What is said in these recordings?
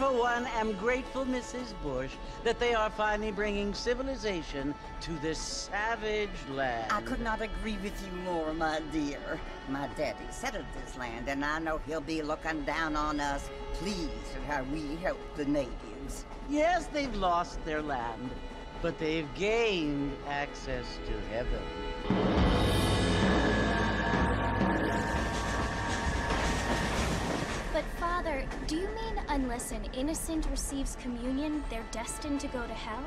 for one, am grateful, Mrs. Bush, that they are finally bringing civilization to this savage land. I could not agree with you more, my dear. My daddy settled this land, and I know he'll be looking down on us, pleased at how we help the natives. Yes, they've lost their land, but they've gained access to heaven. But Father, do you mean unless an innocent receives communion, they're destined to go to hell?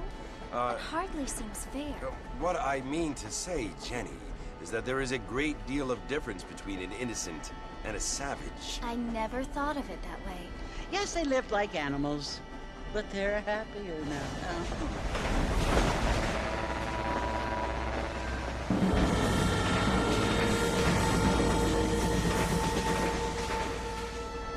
It hardly seems fair. What I mean to say, Jenny, is that there is a great deal of difference between an innocent and a savage. I never thought of it that way. Yes, they lived like animals, but they're happier now.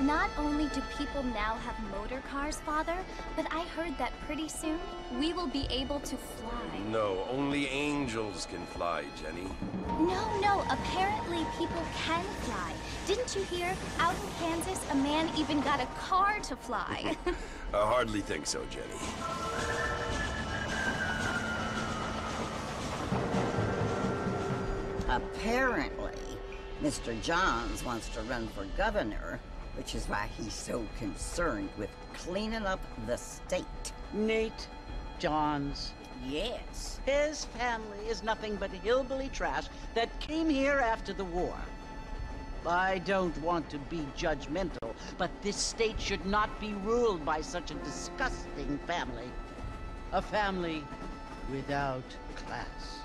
Not only do people now have motor cars, Father, but I heard that pretty soon we will be able to fly. No, only angels can fly, Jenny. No, apparently people can fly. Didn't you hear? Out in Kansas, a man even got a car to fly. I hardly think so, Jenny. Apparently, Mr. Johns wants to run for governor, which is why he's so concerned with cleaning up the state. Nate Johns. Yes. His family is nothing but hillbilly trash that came here after the war. I don't want to be judgmental, but this state should not be ruled by such a disgusting family. A family without class.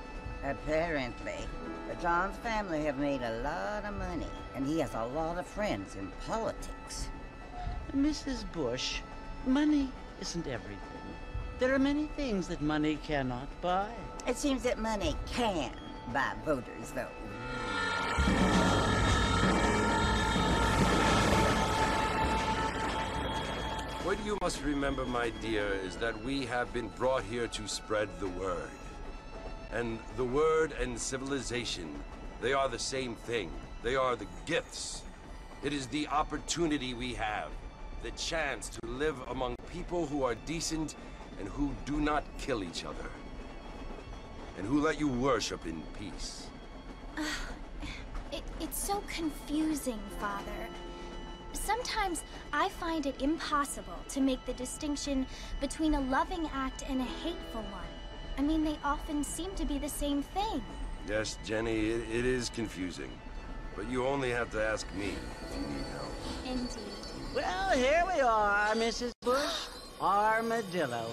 Apparently. The Johns family have made a lot of money, and he has a lot of friends in politics. Mrs. Bush, money isn't everything. There are many things that money cannot buy. It seems that money can buy voters, though. What you must remember, my dear, is that we have been brought here to spread the word. And the word and civilization, they are the same thing. They are the gifts. It is the opportunity we have, the chance to live among people who are decent and who do not kill each other, and who let you worship in peace. It's so confusing, Father. Sometimes I find it impossible to make the distinction between a loving act and a hateful one. I mean, they often seem to be the same thing. Yes, Jenny, it is confusing. But you only have to ask me if you need help. Indeed. Well, here we are, Mrs. Bush. Armadillo.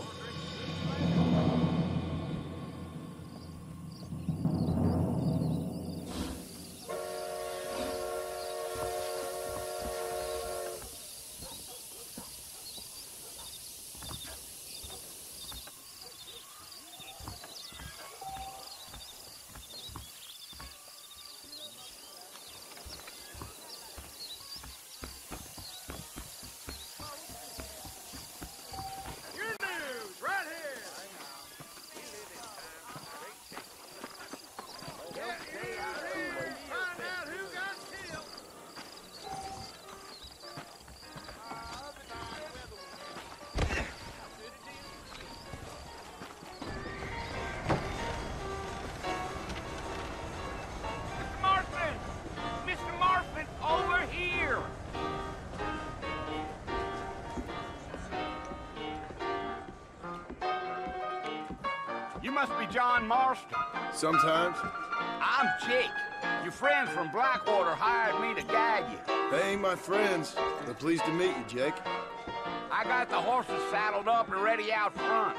You must be Johna Marstona. Sometimes. I'm Jake. Your friends from Blackwater hired me to guide you. They ain't my friends. They're pleased to meet you, Jake. I got the horses saddled up and ready out front.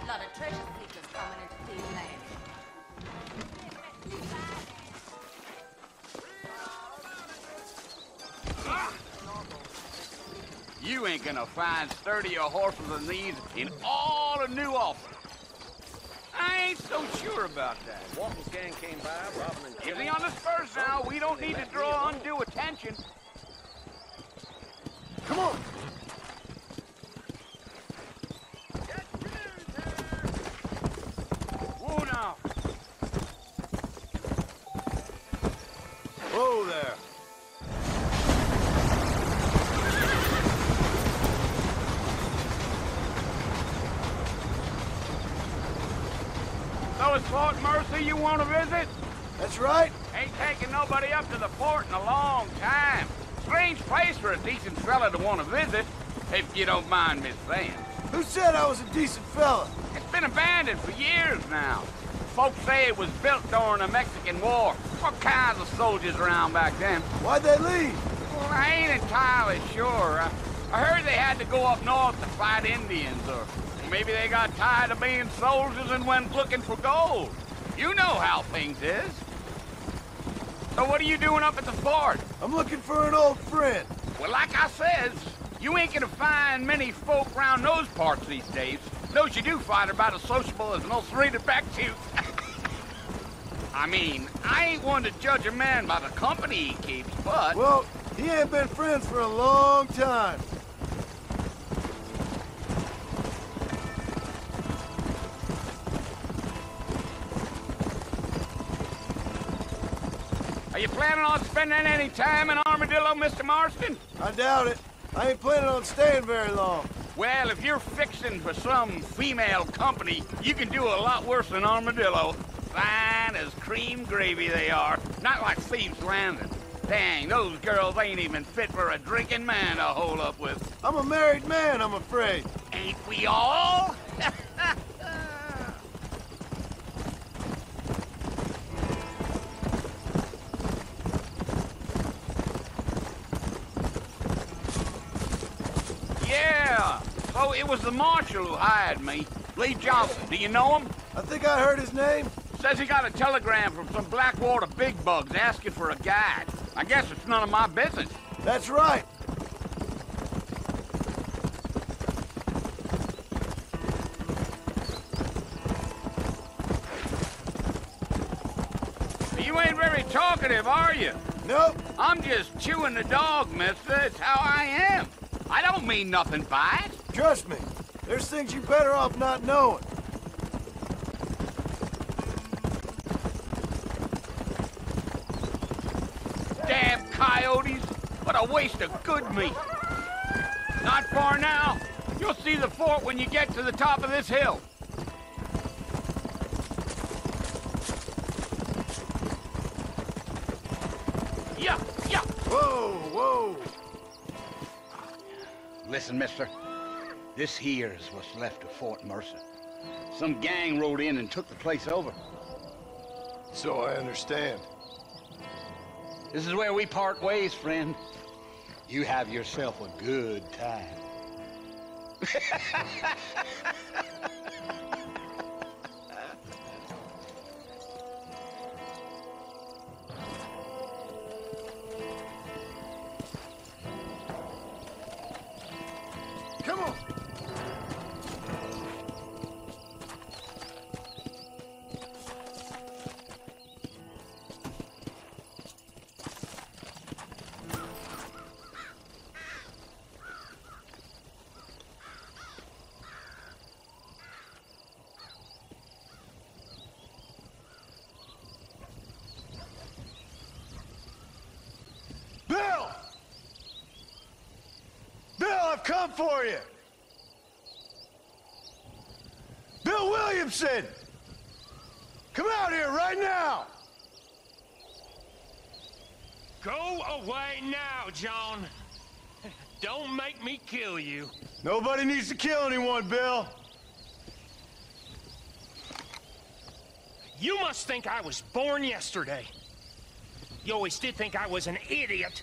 A lot of treasure seekers coming into these lands. You ain't gonna find sturdier horses than these in all of New Ulster. I ain't so sure about that. Walton's gang came by, robbing and killing. Easy on the spurs now. We don't need to draw undue attention. Come on! Whoa Whoa there. So it's Fort Mercy you want to visit? That's right. Ain't taking nobody up to the fort in a long time. Strange place for a decent fella to want to visit, if you don't mind me saying. Who said I was a decent fella? It's been abandoned for years now. Folks say it was built during the Mexican War. What kinds of soldiers around back then? Why'd they leave? Well, I ain't entirely sure. I heard they had to go up north to fight Indians, or maybe they got tired of being soldiers and went looking for gold. You know how things is. So what are you doing up at the fort? I'm looking for an old friend. Well, like I says, you ain't gonna find many folk round those parts these days. Those you do find are about as sociable as an old serrated back tooth. I mean, I ain't one to judge a man by the company he keeps, but... Well, he ain't been friends for a long time. Are you planning on spending any time in Armadillo, Mr. Marston? I doubt it. I ain't planning on staying very long. Well, if you're fixing for some female company, you can do a lot worse than Armadillo. Fine as cream gravy they are. Not like Thieves' Landing. Dang, those girls ain't even fit for a drinking man to hole up with. I'm a married man, I'm afraid. Ain't we all? Yeah, so it was the marshal who hired me. Lee Johnson, do you know him? I think I heard his name. Says he got a telegram from some Blackwater big bugs asking for a guide. I guess it's none of my business. That's right. You ain't very talkative, are you? Nope. I'm just chewing the dog, mister. It's how I am. I don't mean nothing by it. Trust me. There's things you're better off not knowing. Damn coyotes. What a waste of good meat. Not far now. You'll see the fort when you get to the top of this hill. Yeah, yeah. Whoa, whoa. Listen, mister. This here is what's left of Fort Mercer. Some gang rode in and took the place over. So I understand. This is where we part ways, friend. You have yourself a good time. Come on. Bill! Bill, I've come for you! Bill Williamson! Come out here right now! Go away now, John. Don't make me kill you. Nobody needs to kill anyone, Bill. You must think I was born yesterday. You always did think I was an idiot.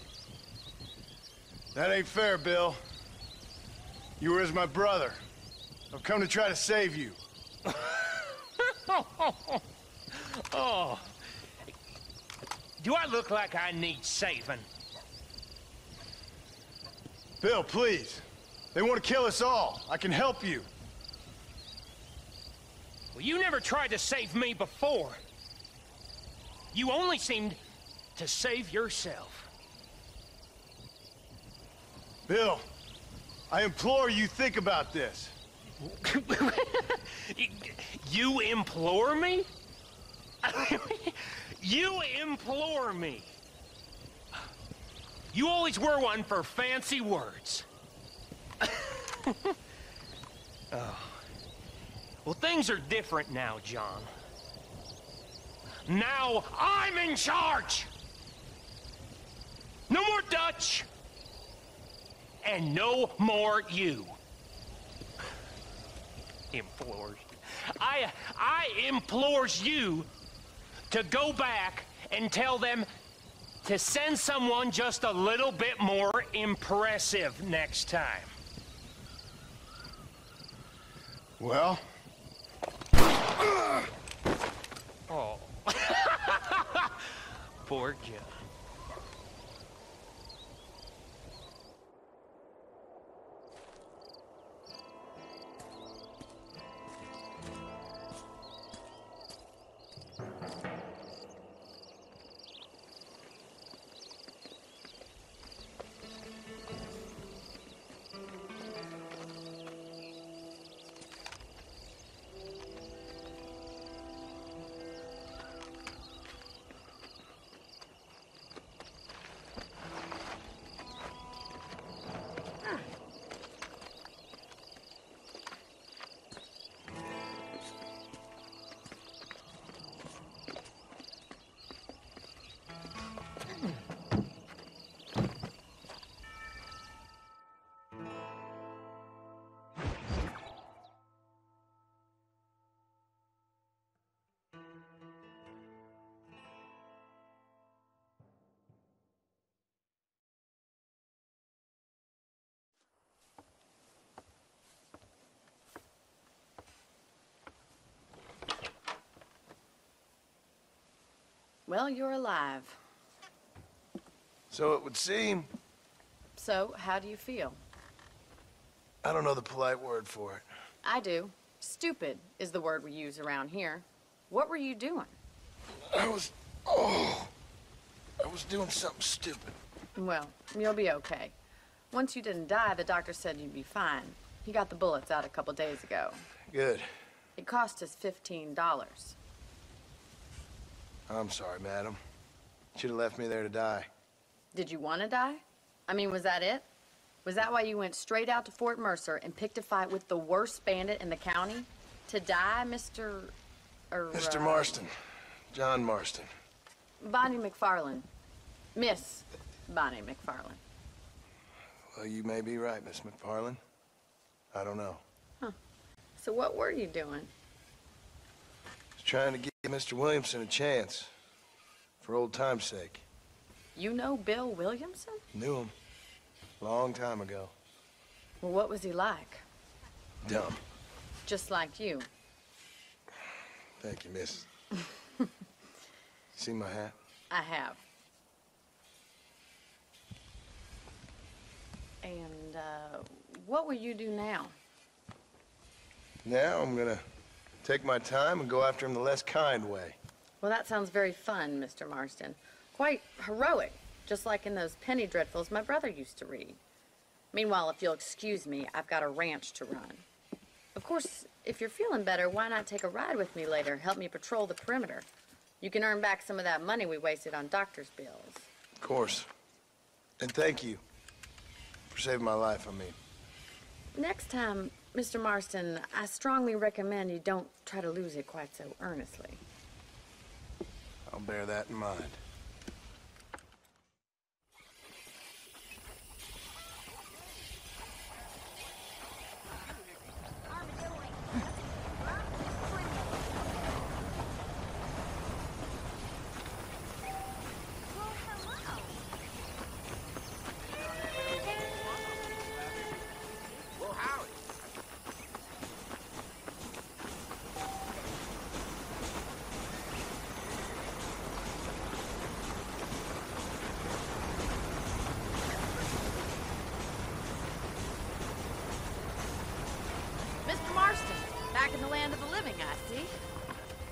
That ain't fair, Bill. You were as my brother. I've come to try to save you. Oh. Do I look like I need saving? Bill, please. They want to kill us all. I can help you. Well, you never tried to save me before. You only seemed to save yourself. Bill, I implore you think about this. You implore me? You implore me? You always were one for fancy words. Oh. Well, things are different now, John. Now I'm in charge! No more Dutch! And no more you. Implores. I implores you to go back and tell them to send someone just a little bit more impressive next time. Well? Oh. Poor John. Well, you're alive. So it would seem. So, how do you feel? I don't know the polite word for it. I do. Stupid is the word we use around here. What were you doing? I was doing something stupid. Well, you'll be okay. Once you didn't die, the doctor said you'd be fine. He got the bullets out a couple days ago. Good. It cost us $15. I'm sorry, madam. Should have left me there to die. Did you want to die? I mean, was that it? Was that why you went straight out to Fort Mercer and picked a fight with the worst bandit in the county? To die, Mr. Mr. Marston. John Marston. Bonnie McFarlane. Miss Bonnie McFarlane. Well, you may be right, Miss McFarlane. I don't know. Huh. So what were you doing? Just trying to give Mr. Williamson a chance. For old time's sake. You know Bill Williamson? Knew him. Long time ago. Well, what was he like? Dumb. Just like you. Thank you, miss. See my hat? I have. And, what will you do now? Now I'm gonna take my time and go after him the less kind way. Well, that sounds very fun, Mr. Marston. Quite heroic, just like in those penny dreadfuls my brother used to read. Meanwhile, if you'll excuse me, I've got a ranch to run. Of course, if you're feeling better, why not take a ride with me later? Help me patrol the perimeter. You can earn back some of that money we wasted on doctor's bills. Of course. And thank you for saving my life, I mean. Next time, Mr. Marston, I strongly recommend you don't try to lose it quite so earnestly. I'll bear that in mind.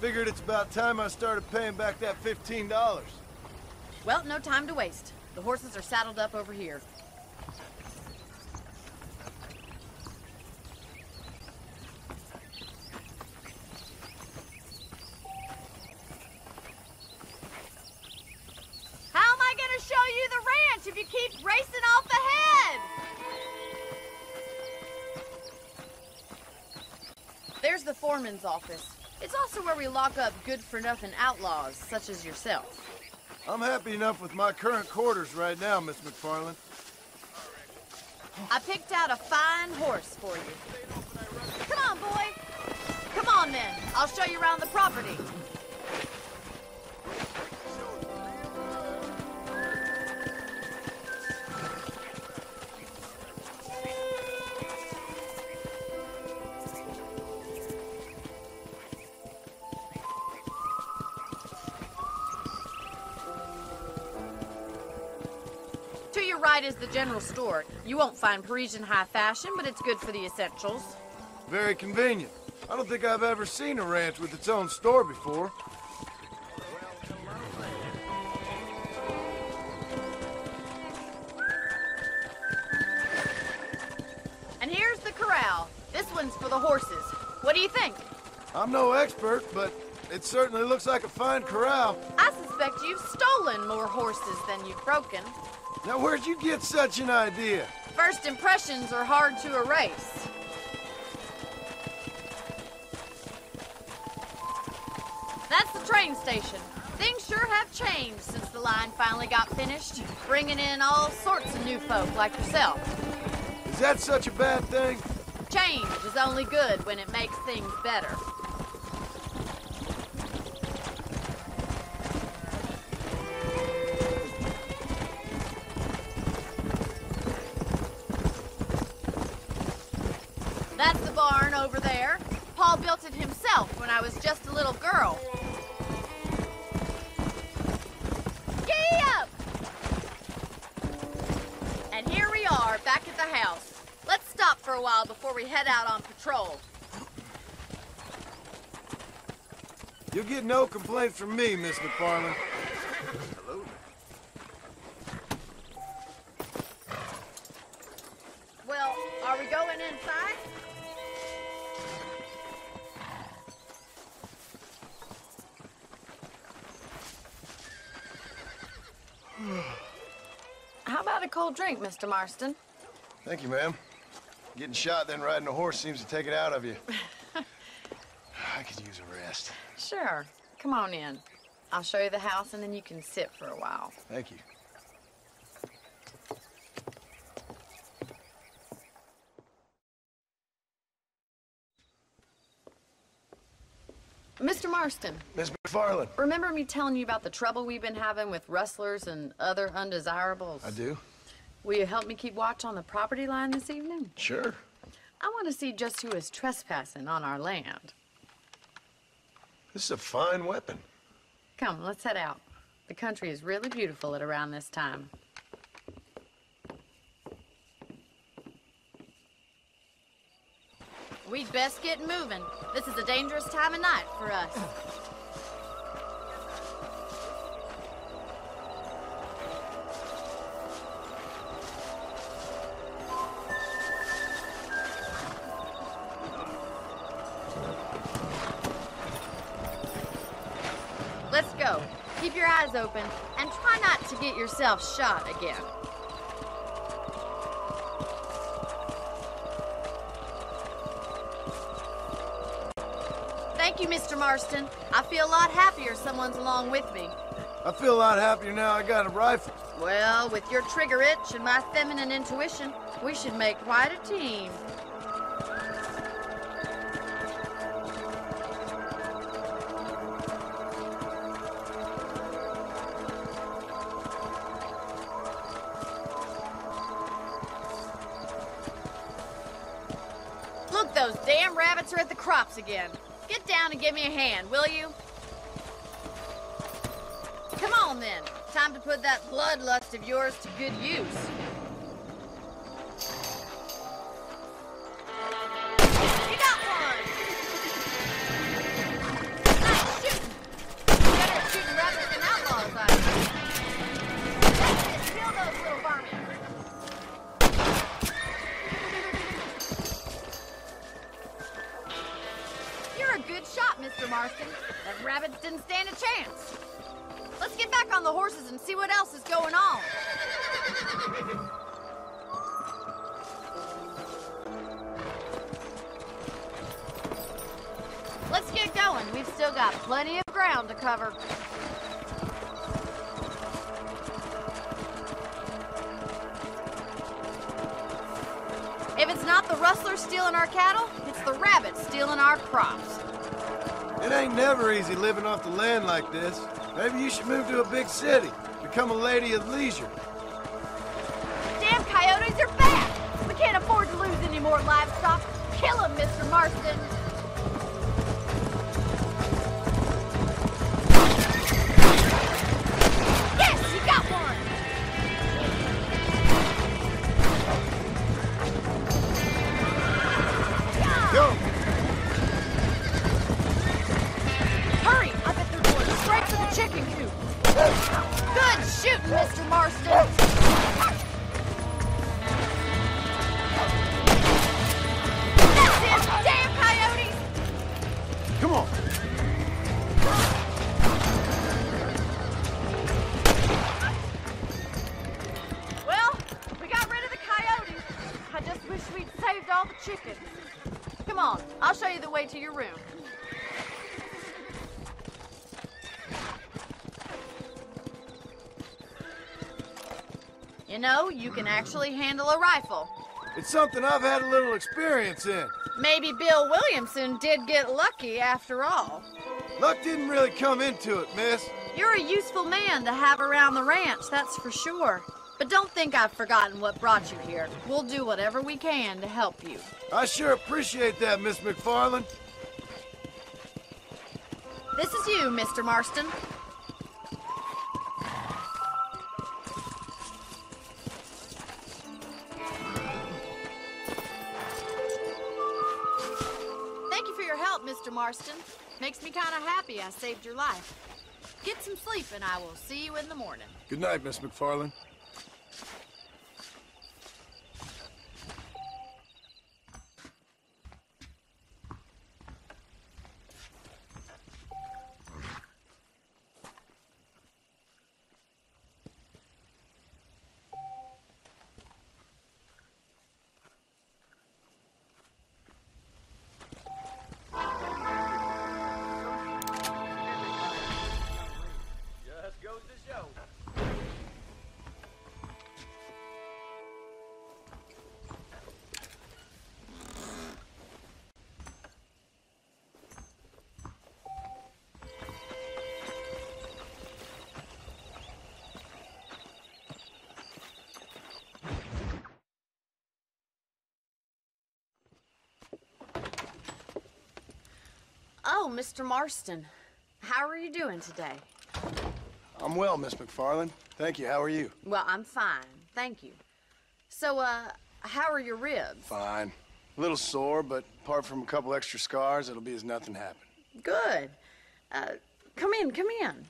Figured it's about time I started paying back that $15. Well, no time to waste. The horses are saddled up over here. How am I gonna show you the ranch if you keep foreman's office. It's also where we lock up good-for-nothing outlaws, such as yourself. I'm happy enough with my current quarters right now, Miss McFarland. I picked out a fine horse for you. Come on, boy. Come on, then. I'll show you around the property. Right is the general store. You won't find Parisian high fashion, but it's good for the essentials. Very convenient. I don't think I've ever seen a ranch with its own store before. And here's the corral. This one's for the horses. What do you think? I'm no expert, but it certainly looks like a fine corral. I suspect you've stolen more horses than you've broken. Now, where'd you get such an idea? First impressions are hard to erase. That's the train station. Things sure have changed since the line finally got finished, bringing in all sorts of new folk like yourself. Is that such a bad thing? Change is only good when it makes things better. That's the barn over there. Paul built it himself when I was just a little girl. Giddy up! And here we are, back at the house. Let's stop for a while before we head out on patrol. You'll get no complaint from me, Miss McFarland. Hello. Well, are we going inside? How about a cold drink, Mr. Marston? Thank you, ma'am. Getting shot, then riding a horse seems to take it out of you. I could use a rest. Sure. Come on in. I'll show you the house, and then you can sit for a while. Thank you. Mr. Marston. Miss McFarland. Remember me telling you about the trouble we've been having with rustlers and other undesirables? I do. Will you help me keep watch on the property line this evening? Sure. I want to see just who is trespassing on our land. This is a fine weapon. Come, let's head out. The country is really beautiful at around this time. We'd best get moving. This is a dangerous time of night for us. Let's go. Keep your eyes open and try not to get yourself shot again. Thank you, Mr. Marston. I feel a lot happier someone's along with me. I feel a lot happier now I got a rifle. Well, with your trigger itch and my feminine intuition, we should make quite a team. Look, those damn rabbits are at the crops again. Get down and give me a hand, will you? Come on, then. Time to put that bloodlust of yours to good use. You got one! Nice shooting! Better at shooting rabbits than outlaws, I think. Kill those little varmints. You're a good shot, Mr. Marston. That rabbits didn't stand a chance. Let's get back on the horses and see what else is going on. get going. We've still got plenty of ground to cover. If it's not the rustlers stealing our cattle, it's the rabbits stealing our crops. It ain't never easy living off the land like this. Maybe you should move to a big city. Become a lady of leisure. Damn coyotes are back! We can't afford to lose any more livestock. Kill them, Mr. Marston. Yes, you got one! Go! Hurry! I bet they're going straight for the chicken coop. Good shooting, Mr. Marston. That's it! Damn coyotes! Come on! Well, we got rid of the coyotes. I just wish we'd saved all the chickens. Come on, I'll show you the way to your room. You know, you can actually handle a rifle. It's something I've had a little experience in. Maybe Bill Williamson did get lucky after all. Luck didn't really come into it, miss. You're a useful man to have around the ranch, that's for sure. But don't think I've forgotten what brought you here. We'll do whatever we can to help you. I sure appreciate that, Miss McFarland. This is you, Mr. Marston. Thank you for your help, Mr. Marston. Makes me kind of happy I saved your life. Get some sleep and I will see you in the morning. Good night, Miss McFarland. Oh, Mr. Marston. How are you doing today? I'm well, Miss McFarland. Thank you. How are you? Well, I'm fine. Thank you. So, how are your ribs? Fine. A little sore, but apart from a couple extra scars, it'll be as nothing happened. Good. Come in, come in.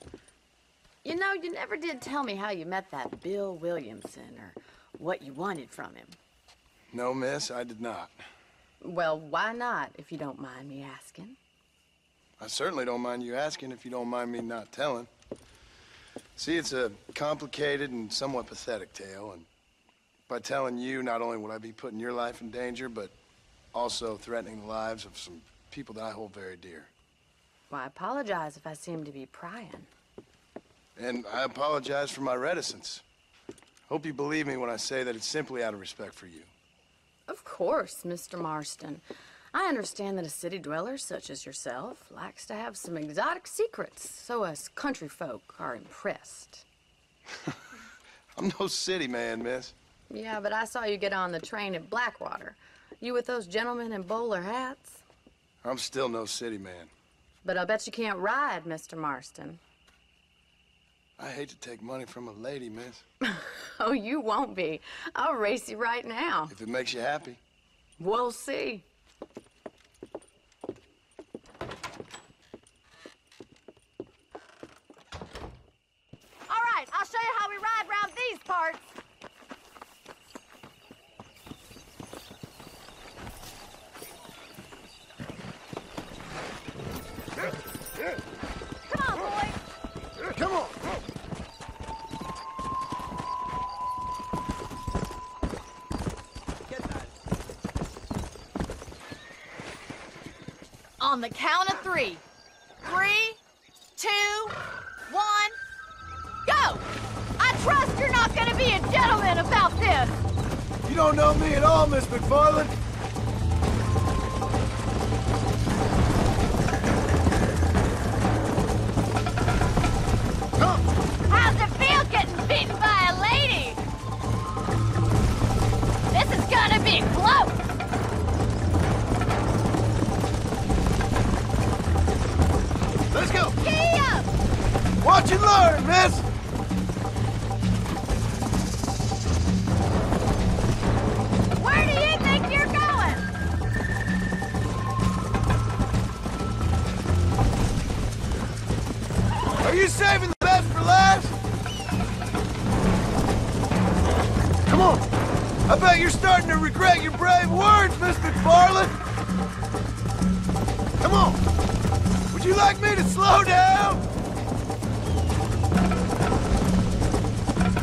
You know, you never did tell me how you met that Bill Williamson or what you wanted from him. No, miss, I did not. Well, why not, if you don't mind me asking? I certainly don't mind you asking if you don't mind me not telling. See, it's a complicated and somewhat pathetic tale, and by telling you, not only would I be putting your life in danger, but also threatening the lives of some people that I hold very dear. Well, I apologize if I seem to be prying. And I apologize for my reticence. Hope you believe me when I say that it's simply out of respect for you. Of course, Mr. Marston. I understand that a city dweller such as yourself likes to have some exotic secrets, so us country folk are impressed. I'm no city man, miss. Yeah, but I saw you get on the train at Blackwater. You with those gentlemen in bowler hats? I'm still no city man. But I bet you can't ride, Mr. Marston. I hate to take money from a lady, miss. Oh, you won't be. I'll race you right now. If it makes you happy. We'll see. All right, I'll show you how we ride round these parts. Come on, boy. Come on. On the count of 3. 3, 2, 1, go! I trust you're not gonna be a gentleman about this! You don't know me at all, Miss McFarland. How's it feel getting beaten by a lady? This is gonna be close! Let's go! Gee up! Watch and learn, miss! Where do you think you're going? Are you saving the best for last? Come on! I bet you're starting to regret your brave words, Miss McFarland! Come on! Would you like me to slow down?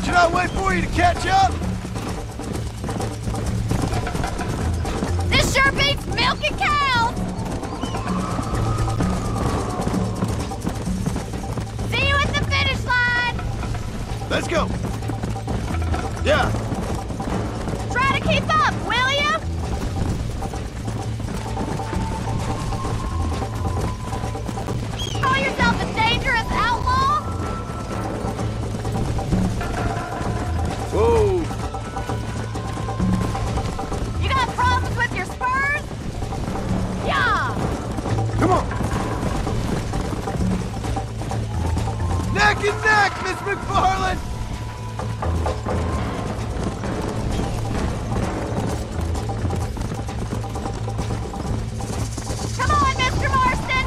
Should I wait for you to catch up? This sure beats milking cows! See you at the finish line! Let's go! Yeah! Try to keep up, will you? Call yourself a dangerous outlaw? Whoa! You got problems with your spurs? Yeah! Come on! Neck and neck, Miss McFarland! Come on, Mr. Marston!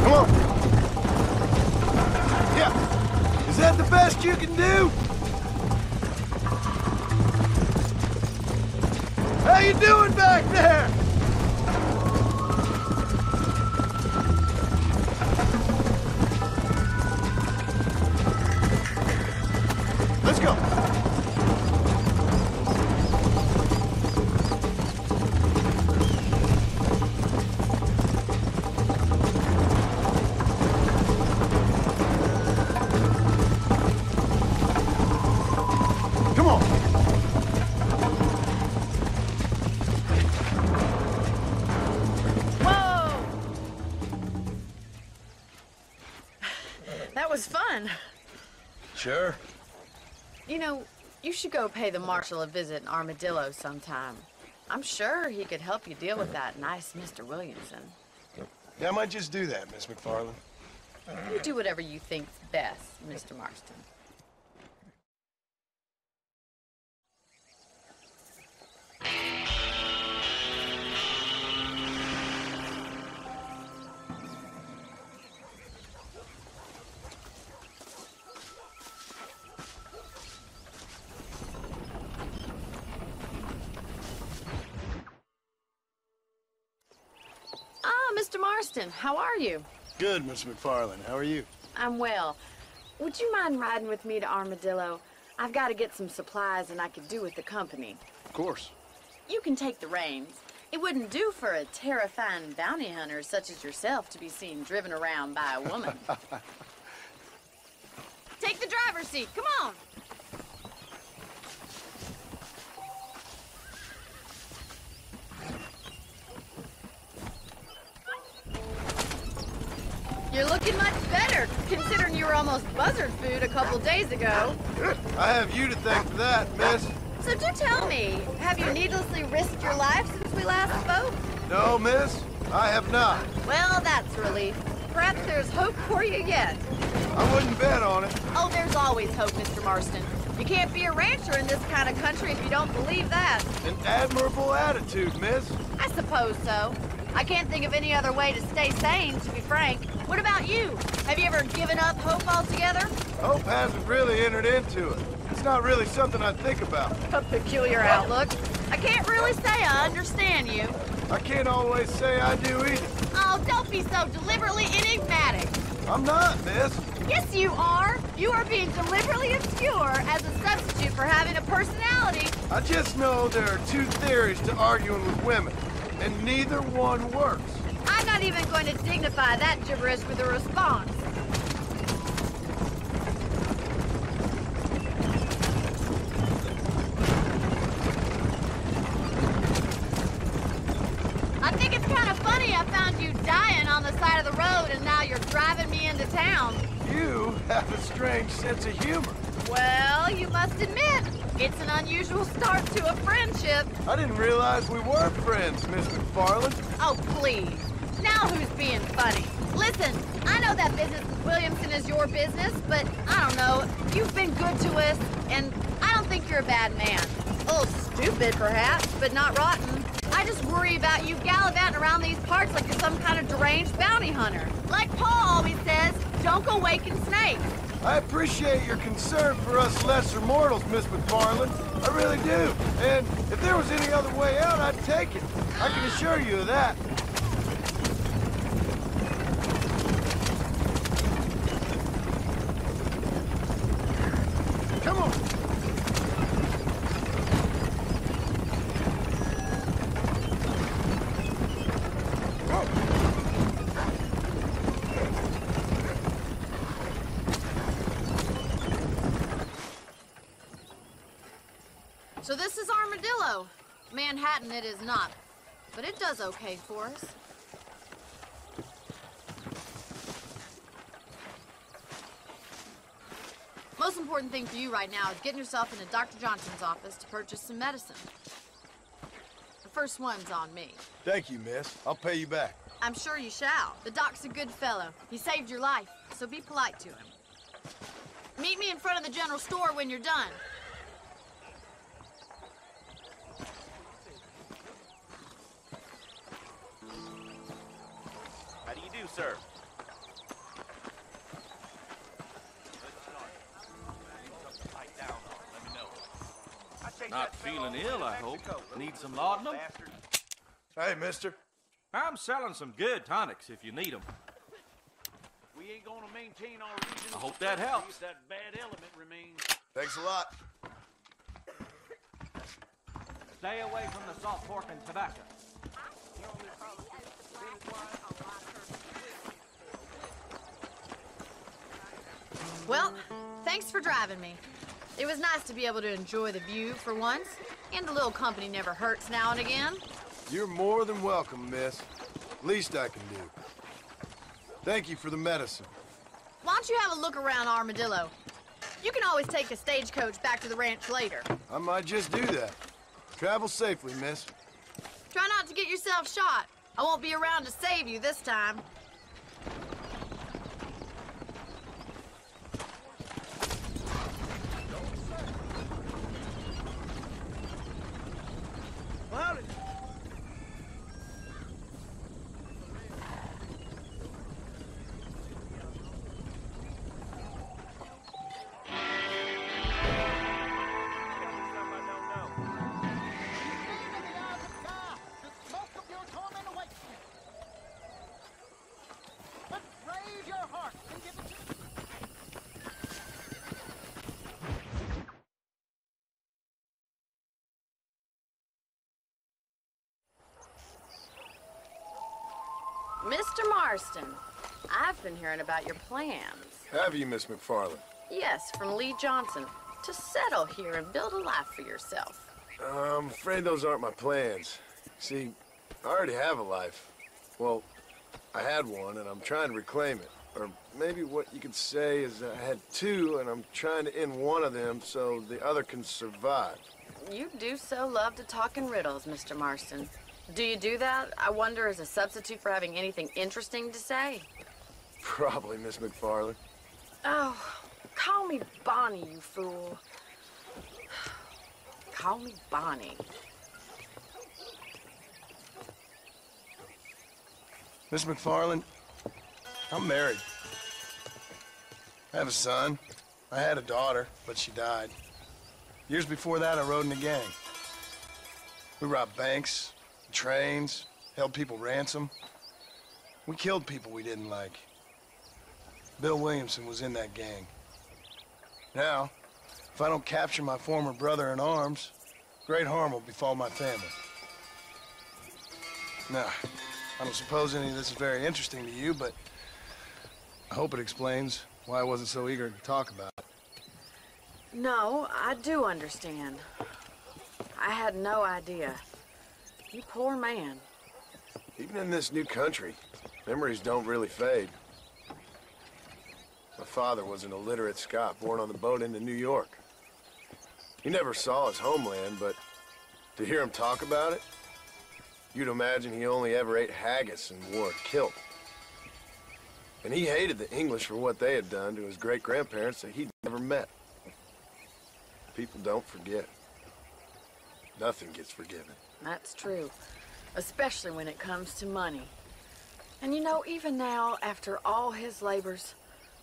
Come on! Yeah! Is that the best you can do? How you doing back there? Let's go! Come on! Whoa! That was fun. Sure. You know, you should go pay the Marshal a visit in Armadillo sometime. I'm sure he could help you deal with that nice Mr. Williamson. Yeah, I might just do that, Miss McFarland. You do whatever you think's best, Mr. Marston. Mr. Marston, how are you? Good, Miss McFarland. How are you? I'm well. Would you mind riding with me to Armadillo? I've got to get some supplies and I could do with the company. Of course. You can take the reins. It wouldn't do for a terrifying bounty hunter such as yourself to be seen driven around by a woman. Take the driver's seat. Come on. You're looking much better, considering you were almost buzzard food a couple days ago. I have you to thank for that, miss. So do tell me, have you needlessly risked your life since we last spoke? No, miss, I have not. Well, that's a relief. Perhaps there's hope for you yet. I wouldn't bet on it. Oh, there's always hope, Mr. Marston. You can't be a rancher in this kind of country if you don't believe that. An admirable attitude, miss. I suppose so. I can't think of any other way to stay sane, to be frank. What about you? Have you ever given up hope altogether? Hope hasn't really entered into it. It's not really something I think about. A peculiar outlook. I can't really say I understand you. I can't always say I do either. Oh, don't be so deliberately enigmatic. I'm not, miss. Yes, you are. You are being deliberately obscure as a substitute for having a personality. I just know there are two theories to arguing with women. and neither one works. I'm not even going to dignify that gibberish with a response. I think it's kind of funny I found you dying on the side of the road and now you're driving me into town. You have a strange sense of humor. Well, you must admit, it's an unusual start to a friendship. I didn't realize we were friends, Miss McFarland. Oh, please. Now who's being funny? Listen, I know that business with Williamson is your business, but I don't know. You've been good to us, and I don't think you're a bad man. A little stupid, perhaps, but not rotten. I just worry about you gallivanting around these parts like you're some kind of deranged bounty hunter. Like Paul always says, don't go waking snakes. I appreciate your concern for us lesser mortals, Miss McFarland. I really do. And if there was any other way out, I'd take it. I can assure you of that. Come on. So this is Armadillo. Manhattan it is not, but it does okay for us. Most important thing for you right now is getting yourself into Dr. Johnson's office to purchase some medicine. The first one's on me. Thank you, miss. I'll pay you back. I'm sure you shall. The doc's a good fellow. He saved your life, so be polite to him. Meet me in front of the general store when you're done. How do you do, sir? Not feeling ill, I hope. Need some laudanum? Hey, mister. I'm selling some good tonics if you need them. We ain't gonna maintain our region. I hope that helps. If that bad element remains. Thanks a lot. Stay away from the salt pork and tobacco. Well, thanks for driving me. It was nice to be able to enjoy the view for once, and a little company never hurts now and again. You're more than welcome, miss. Least I can do. Thank you for the medicine. Why don't you have a look around Armadillo? You can always take a stagecoach back to the ranch later. I might just do that. Travel safely, miss. Try not to get yourself shot. I won't be around to save you this time. Mr. Marston, I've been hearing about your plans. Have you, Miss McFarland? Yes, from Lee Johnson, to settle here and build a life for yourself. I'm afraid those aren't my plans. See, I already have a life. Well, I had one, and I'm trying to reclaim it. Or maybe what you could say is I had two, and I'm trying to end one of them so the other can survive. You do so love to talk in riddles, Mr. Marston. Do you do that, I wonder, as a substitute for having anything interesting to say? Probably, Miss McFarland. Oh, call me Bonnie, you fool. Call me Bonnie. Miss McFarland, I'm married. I have a son. I had a daughter, but she died. Years before that, I rode in a gang. We robbed banks, trains, held people ransom. We killed people we didn't like. Bill Williamson was in that gang. Now, if I don't capture my former brother in arms, great harm will befall my family. Now, I don't suppose any of this is very interesting to you, but I hope it explains why I wasn't so eager to talk about it. No, I do understand. I had no idea. You poor man. Even in this new country, memories don't really fade. My father was an illiterate Scot born on the boat into New York. He never saw his homeland, but to hear him talk about it, you'd imagine he only ever ate haggis and wore a kilt. And he hated the English for what they had done to his great-grandparents that he'd never met. People don't forget. Nothing gets forgiven. That's true, especially when it comes to money. And you know, even now, after all his labors,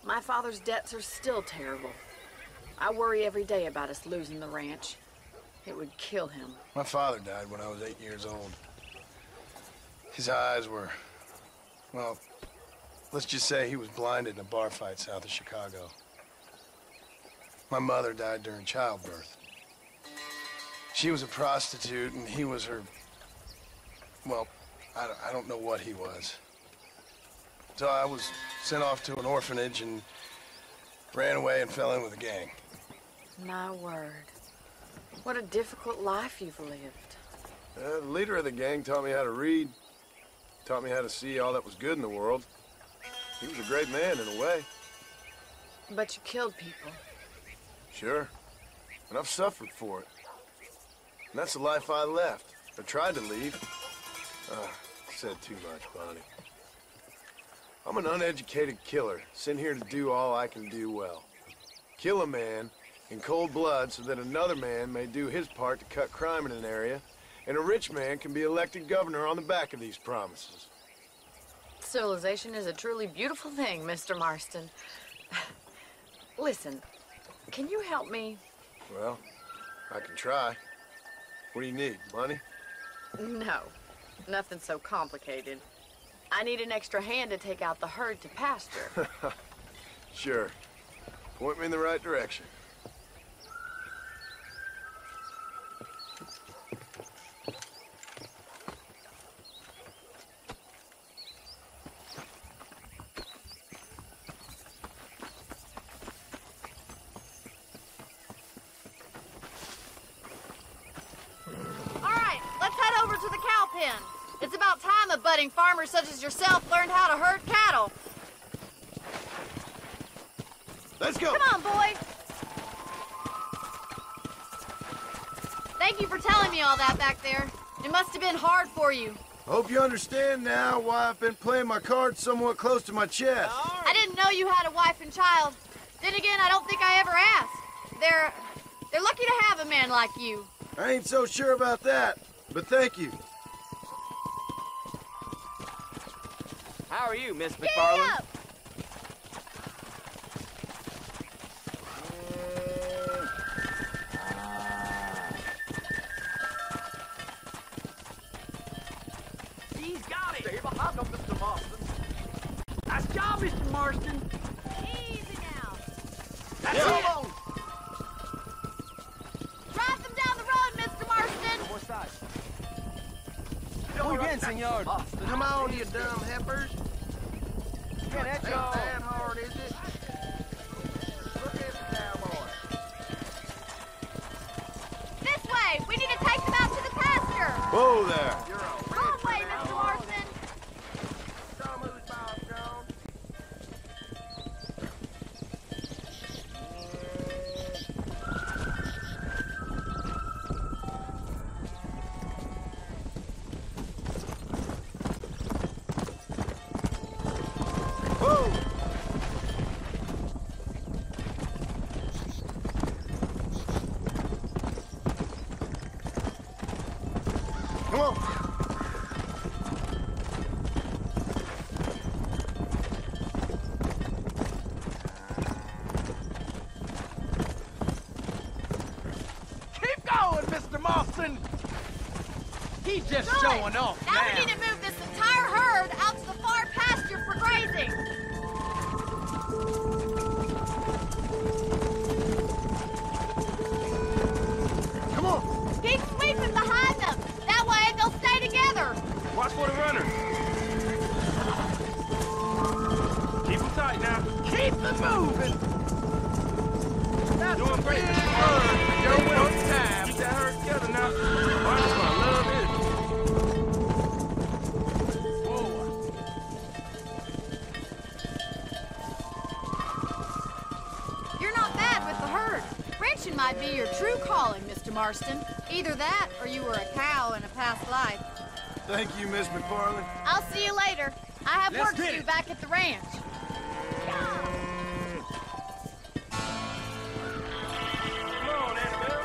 my father's debts are still terrible. I worry every day about us losing the ranch. It would kill him. My father died when I was 8 years old. His eyes were, well, let's just say he was blinded in a bar fight south of Chicago. My mother died during childbirth. She was a prostitute and he was her, well, I don't know what he was. So I was sent off to an orphanage and ran away and fell in with a gang. My word. What a difficult life you've lived. The leader of the gang taught me how to read, taught me how to see all that was good in the world. He was a great man in a way. But you killed people. Sure. And I've suffered for it. And that's the life I left. I tried to leave. Said too much, Bonnie. I'm an uneducated killer, sent here to do all I can do well. Kill a man in cold blood so that another man may do his part to cut crime in an area, and a rich man can be elected governor on the back of these promises. Civilization is a truly beautiful thing, Mr. Marston. Listen, can you help me? Well, I can try. What do you need, money? No, nothing so complicated. I need an extra hand to take out the herd to pasture. Sure. Point me in the right direction. It's about time a budding farmer such as yourself learned how to herd cattle. Let's go! Come on, boy! Thank you for telling me all that back there. It must have been hard for you. Hope you understand now why I've been playing my cards somewhat close to my chest. I didn't know you had a wife and child. Then again, I don't think I ever asked. They're lucky to have a man like you. I ain't so sure about that, but thank you. How are you, Miss Giddy McFarland? up! He's got it! Stay behind him, Mr. Marston. Nice job, Mr. Marston. Easy now. That's it! Drive them down the road, Mr. Marston! What side? Muy bien, senor. Come on, you dumb heifers. Yeah, that's all. Ain't that hard, is it? Look at the cowboy. This way! We need to take them out to the pasture! Whoa there! You're a Wrong way, Mr. Marston! Show 'em who's boss, John. Come on! Keep going, Mr. Marston! He's just Good. showing off Now we need to move this entire herd out to the far pasture for grazing. Come on! Keep sweeping behind them. That way they'll stay together. Watch for the Keep it moving. That's Doing the great. big word. Joe went on time. Keep that herd together now. That's my love is. You're not bad with the herd. Ranching might be your true calling, Mr. Marston. Either that, or you were a cow in a past life. Thank you, Miss McFarland. I'll see you later. I have Let's work to get do it. back at the ranch. Come on, Annabelle.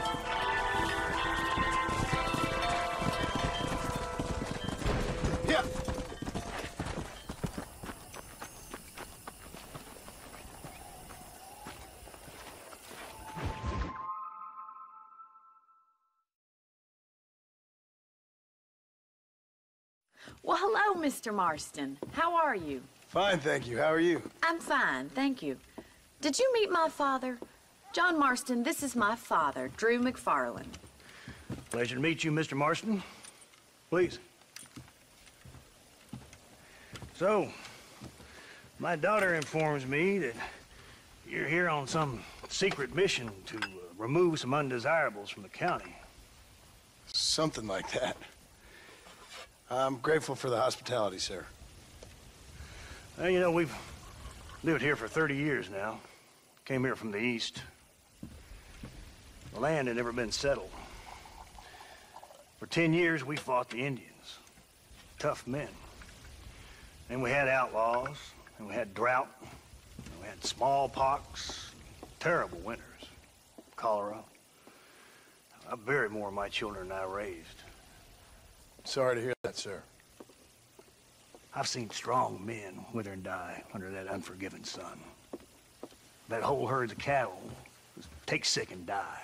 Yeah. Well, hello, Mr. Marston. How are you? Fine, thank you. How are you? I'm fine, thank you. Did you meet my father? John Marston, this is my father, Drew McFarland. Pleasure to meet you, Mr. Marston. Please. So, my daughter informs me that you're here on some secret mission to remove some undesirables from the county. Something like that. I'm grateful for the hospitality, sir. Well, you know, we've lived here for 30 years now. Came here from the east. The land had never been settled. For 10 years, we fought the Indians. Tough men. And we had outlaws, and we had drought, and we had smallpox, terrible winters, cholera. I buried more of my children than I raised. Sorry to hear that, sir. I've seen strong men wither and die under that unforgiving sun. That whole herds of cattle take sick and die.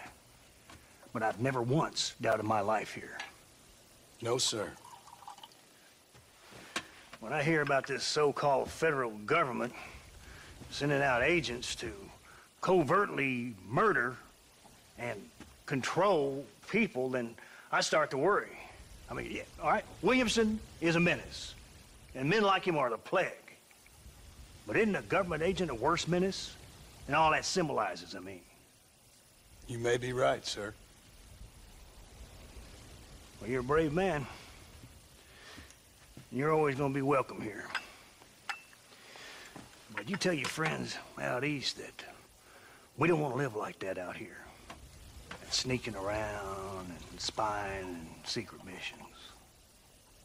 But I've never once doubted my life here. No, sir. When I hear about this so-called federal government sending out agents to covertly murder and control people, then I start to worry. I mean, yeah, all right, Williamson is a menace, and men like him are the plague. But isn't a government agent a worse menace? And all that symbolizes, I mean. You may be right, sir. Well, you're a brave man. You're always gonna be welcome here. But you tell your friends out east that we don't want to live like that out here. And sneaking around and spying and secret missions.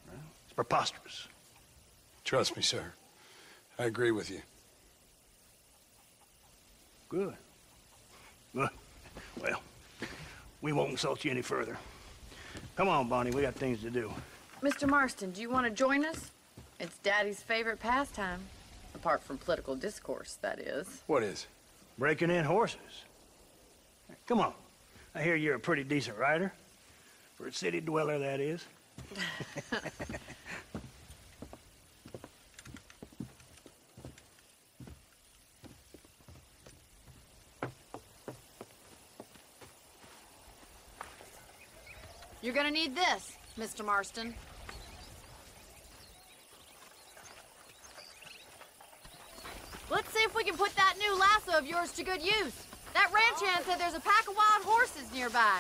Right? It's preposterous. Trust me, sir. I agree with you. Good. Good. Well, we won't insult you any further. Come on, Bonnie, we got things to do. Mr. Marston, do you want to join us? It's Daddy's favorite pastime. Apart from political discourse, that is. What is? Breaking in horses. Come on. I hear you're a pretty decent rider. For a city dweller, that is. You're gonna need this, Mr. Marston. Let's see if we can put that new lasso of yours to good use. That ranch hand said there's a pack of wild horses nearby.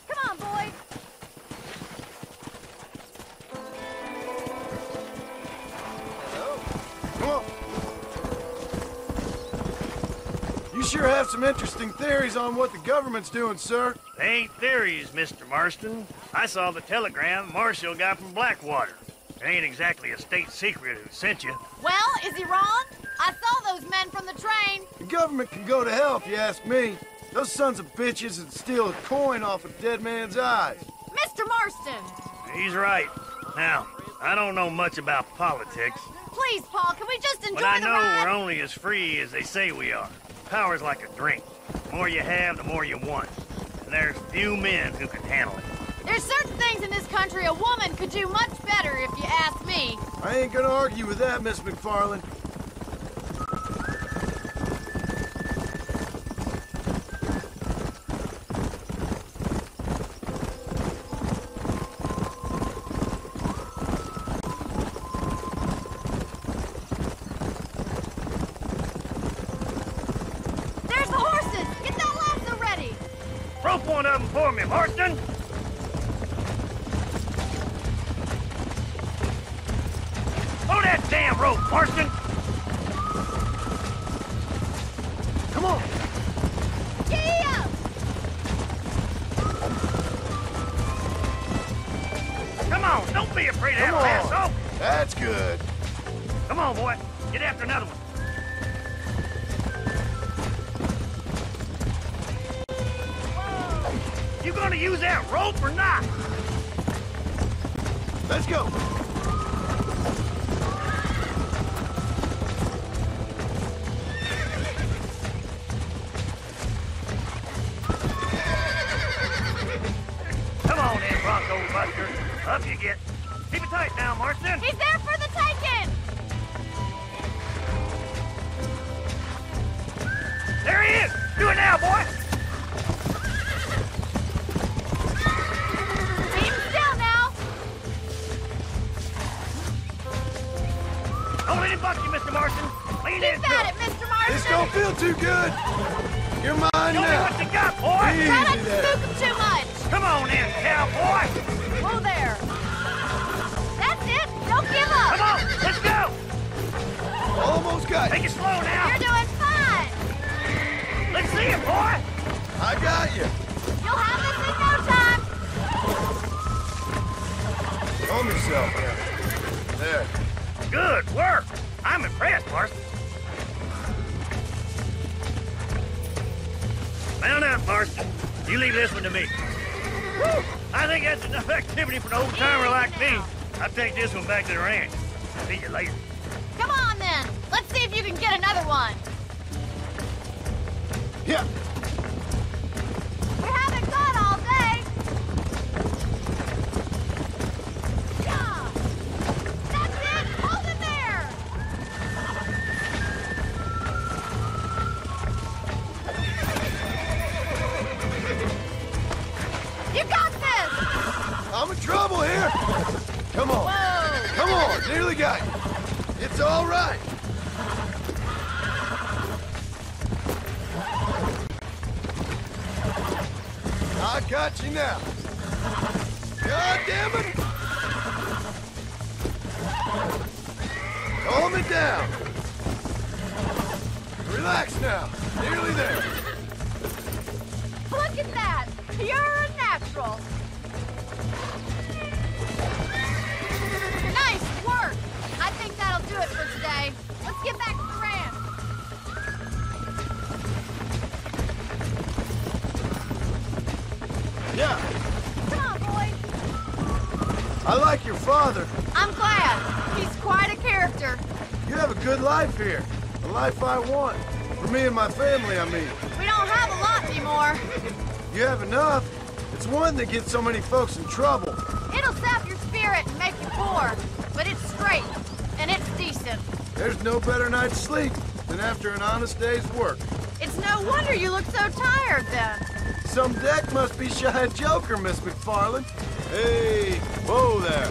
Come on, boy. Come on. You sure have some interesting theories on what the government's doing, sir. They ain't theories, Mr. Marston. I saw the telegram Marshall got from Blackwater. It ain't exactly a state secret who sent you. Well, is he wrong? I saw those men from the train. The government can go to hell if you ask me. Those sons of bitches would steal a coin off a dead man's eyes. Mr. Marston! He's right. Now, I don't know much about politics, Please, Paul, can we just enjoy but I the know ride? we're only as free as they say we are. Power's like a drink. The more you have, the more you want. And there's few men who can handle it. There's certain things in this country a woman could do much better, if you ask me. I ain't gonna argue with that, Miss McFarland. for me, Marston. Pull that damn rope, Marston. Come on. Giddy up! Come on, don't be afraid of that lasso. That's good. Come on, boy. Get after another one. You gonna use that rope or not? Let's go. Come on in, Bronco Buster. Up you get. Keep it tight now, Marston. He's there for the taking! There he is! Do it now, boy! Keep him still now! Don't let him buck you, Mr. Marston. Lean in. Keep at it, Mr. Marston! This don't feel too good. You're mine Show me now. what you got, boy! Easy Try not to there. spook him too much! Come on in, cowboy! Whoa there! That's it! Don't give up! Come on, let's go! Almost got Take you. it slow now! You're doing fine! Let's see it, boy! I got you. You'll have this in no time! Calm yourself. There. Good work! I'm impressed, Marston. Mount up, Marston. You leave this one to me. Woo! I think that's enough activity for an old-timer like me. I'll take this one back to the ranch. See you later. Come on then! Let's see if you can get another one! Yeah. We haven't gone all day! Yeah! That's it! Hold it there! You got this! I'm in trouble here. Come on. Whoa! Come on. Nearly got you. It's all right. I got you now. God damn it. Calm it down. Relax now. Nearly there. Look at that! Pure and natural! Nice work! I think that'll do it for today. Let's get back to the ranch. Yeah. Come on, boys. I like your father. I'm glad. He's quite a character. You have a good life here. The life I want. For me and my family, I mean. We don't have a lot anymore. You have enough. It's one that gets so many folks in trouble. It'll sap your spirit and make you poor. But it's straight. And it's decent. There's no better night's sleep than after an honest day's work. It's no wonder you look so tired then. Some deck must be shy of Joker, Miss McFarland. Hey, whoa there.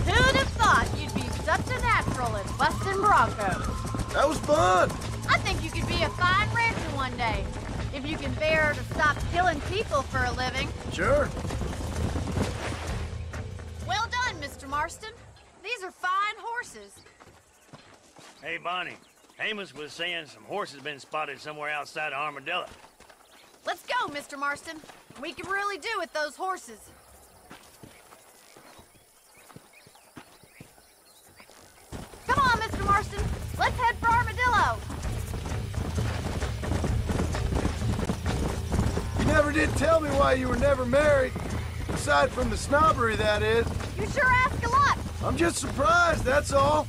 Who'd have thought you'd be such a natural at busting broncos? That was fun. I think you could be a fine rancher one day. If you can bear to stop killing people for a living. Sure. Well done, Mr. Marston. These are fine horses. Hey, Bonnie. Amos was saying some horses been spotted somewhere outside of Armadillo. Let's go, Mr. Marston. We can really do with those horses. Come on, Mr. Marston. Let's head for Armadillo. You never did tell me why you were never married. Aside from the snobbery, that is. You sure ask a lot. I'm just surprised, that's all.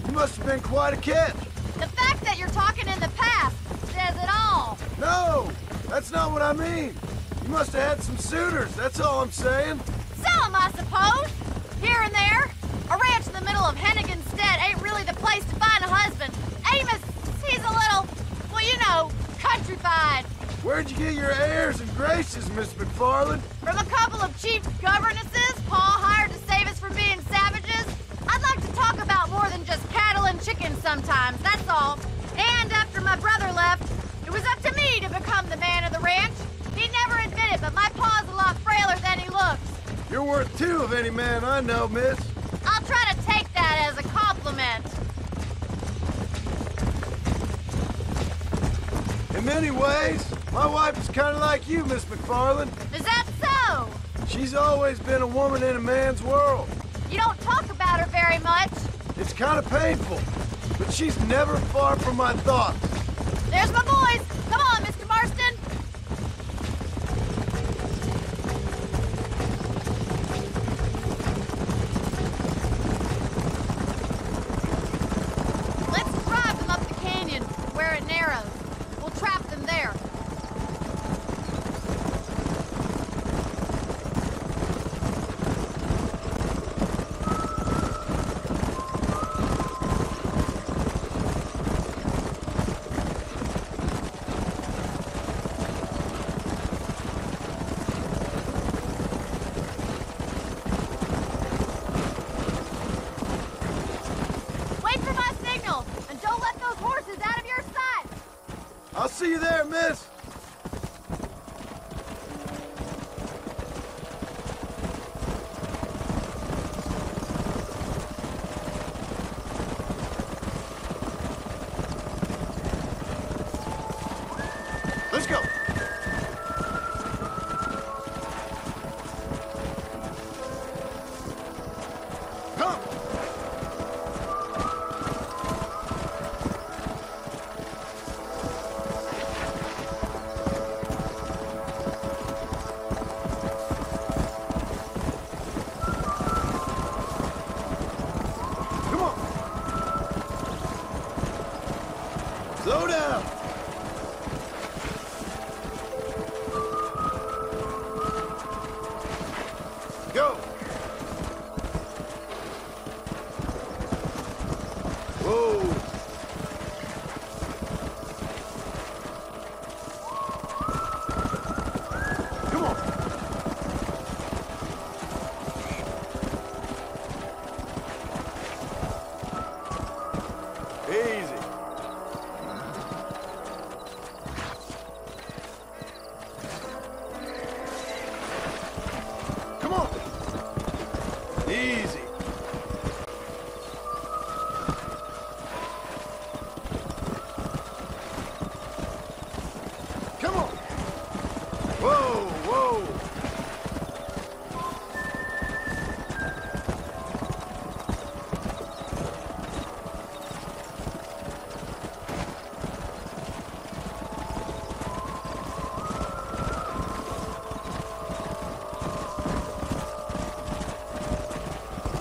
You must have been quite a catch. The fact that you're talking in the past says it all. No, that's not what I mean. You must have had some suitors, that's all I'm saying. Some, I suppose. Here and there. A ranch in the middle of Hennigan's Stead ain't really the place to find a husband. Amos, he's a little, well, you know, countrified. Where'd you get your airs and graces, Miss McFarland? From a couple of cheap governesses Pa hired to save us from being savages. I'd like to talk about more than just cattle and chickens sometimes, that's all. And after my brother left, it was up to me to become the man of the ranch. He You're worth two of any man I know, miss. I'll try to take that as a compliment. In many ways, my wife is kind of like you, Miss McFarland. Is that so? She's always been a woman in a man's world. You don't talk about her very much. It's kind of painful, but she's never far from my thoughts. There's my boys. Come on, Mr. Marston. Let's drive them up the canyon where it narrows. We'll trap them there. Wait for my signal, and don't let those horses out of your sight. I'll see you there, miss. Let's go. Come. Come on. Slow down. Go. Whoa. Come on. Easy. Come on. Easy. Come on. Whoa, whoa.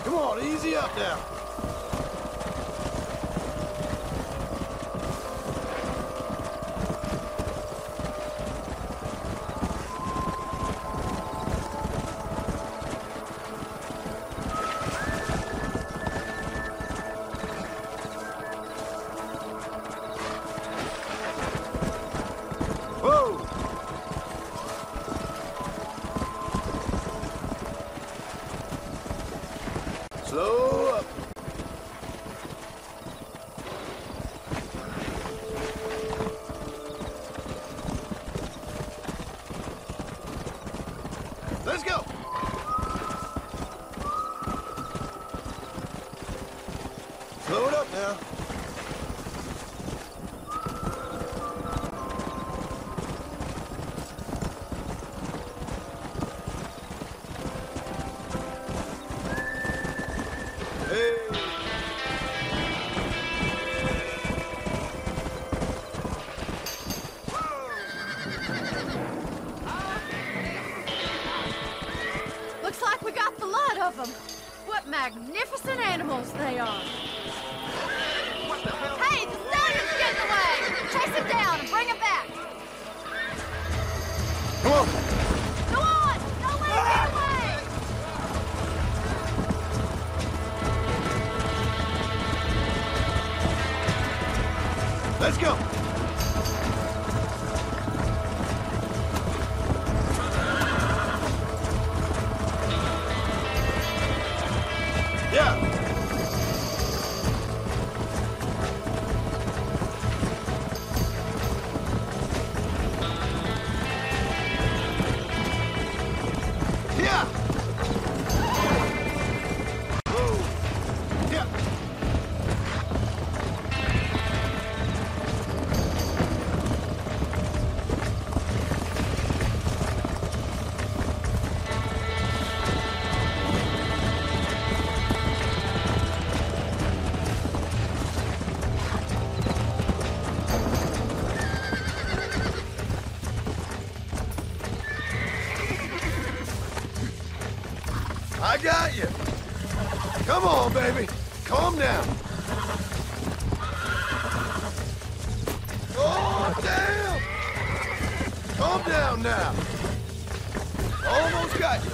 Come on, easy up now. Whoa! Slow up. Let's go. Slow it up now. Hey. Looks like we got the lot of them. What magnificent animals they are. Hey, the stallion's getting away. Chase him down and bring him back. Come on. Go on. Don't let him get away. Let's go. Yeah. Yeah. I got you. Come on, baby. Calm down. Oh, damn! Calm down now. Almost got you.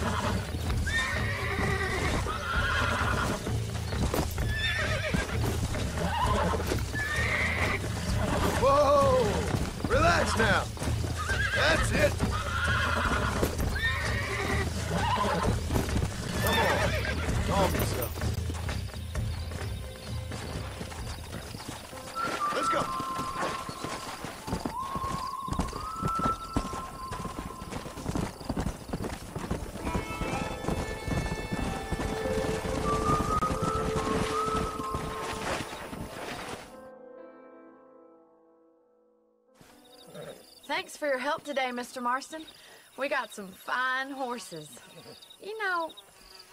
Whoa! Relax now. That's it. Come on. Calm yourself. Let's go. Thanks for your help today, Mr. Marston. We got some fine horses. You know,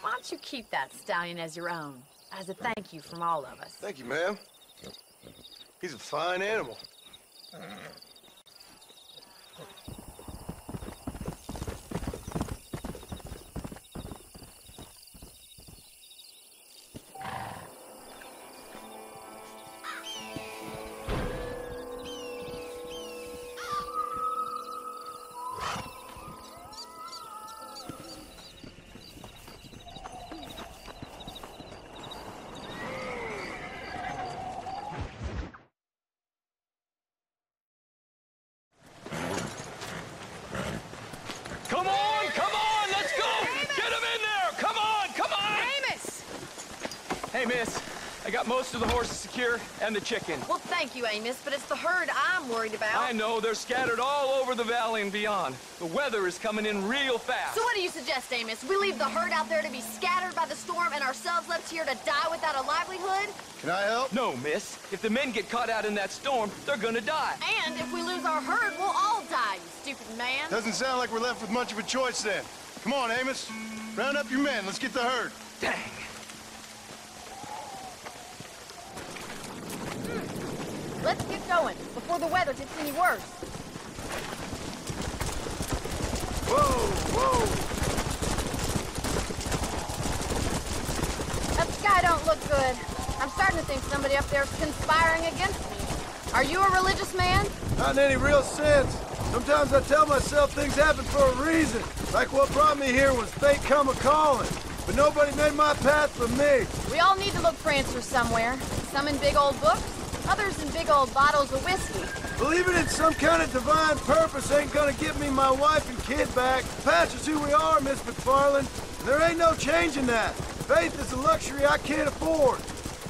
why don't you keep that stallion as your own, as a thank you from all of us? Thank you, ma'am. He's a fine animal. Hey, miss. I got most of the horses secure and the chicken. Well, thank you, Amos, but it's the herd I'm worried about. I know. They're scattered all over the valley and beyond. The weather is coming in real fast. So what do you suggest, Amos? We leave the herd out there to be scattered by the storm and ourselves left here to die without a livelihood? Can I help? No, miss. If the men get caught out in that storm, they're gonna die. And if we lose our herd, we'll all die, you stupid man. Doesn't sound like we're left with much of a choice then. Come on, Amos. Round up your men. Let's get the herd. Dang. Let's get going before the weather gets any worse. Whoa, whoa! That sky don't look good. I'm starting to think somebody up there's conspiring against me. Are you a religious man? Not in any real sense. Sometimes I tell myself things happen for a reason. Like what brought me here was fate come a-calling. But nobody made my path for me. We all need to look for answers somewhere. Some in big old books, others in big old bottles of whiskey. Believing in some kind of divine purpose ain't gonna get me my wife and kid back. Past is who we are, Miss McFarland. And there ain't no changing that. Faith is a luxury I can't afford.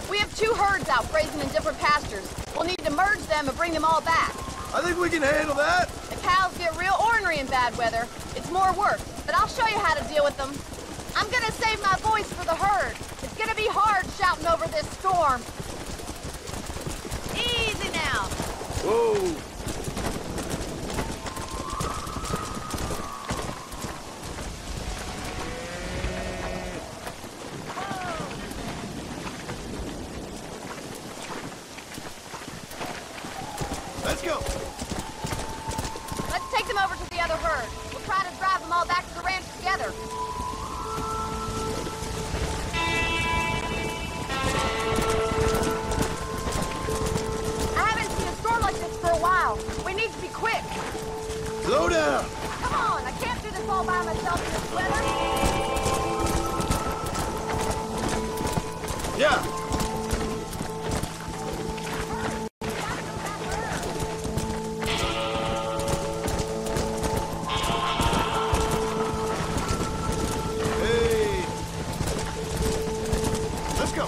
We have 2 herds out grazing in different pastures. We'll need to merge them and bring them all back. I think we can handle that. The cows get real ornery in bad weather. It's more work, but I'll show you how to deal with them. I'm gonna save my voice for the herd. It's gonna be hard shouting over this storm. Easy now. Whoa. Let's go. Let's take them over to the other herd. We'll try to drive them all back to the ranch together. For a while. We need to be quick. Slow down. Come on, I can't do this all by myself in this weather. Yeah. Hey. Let's go.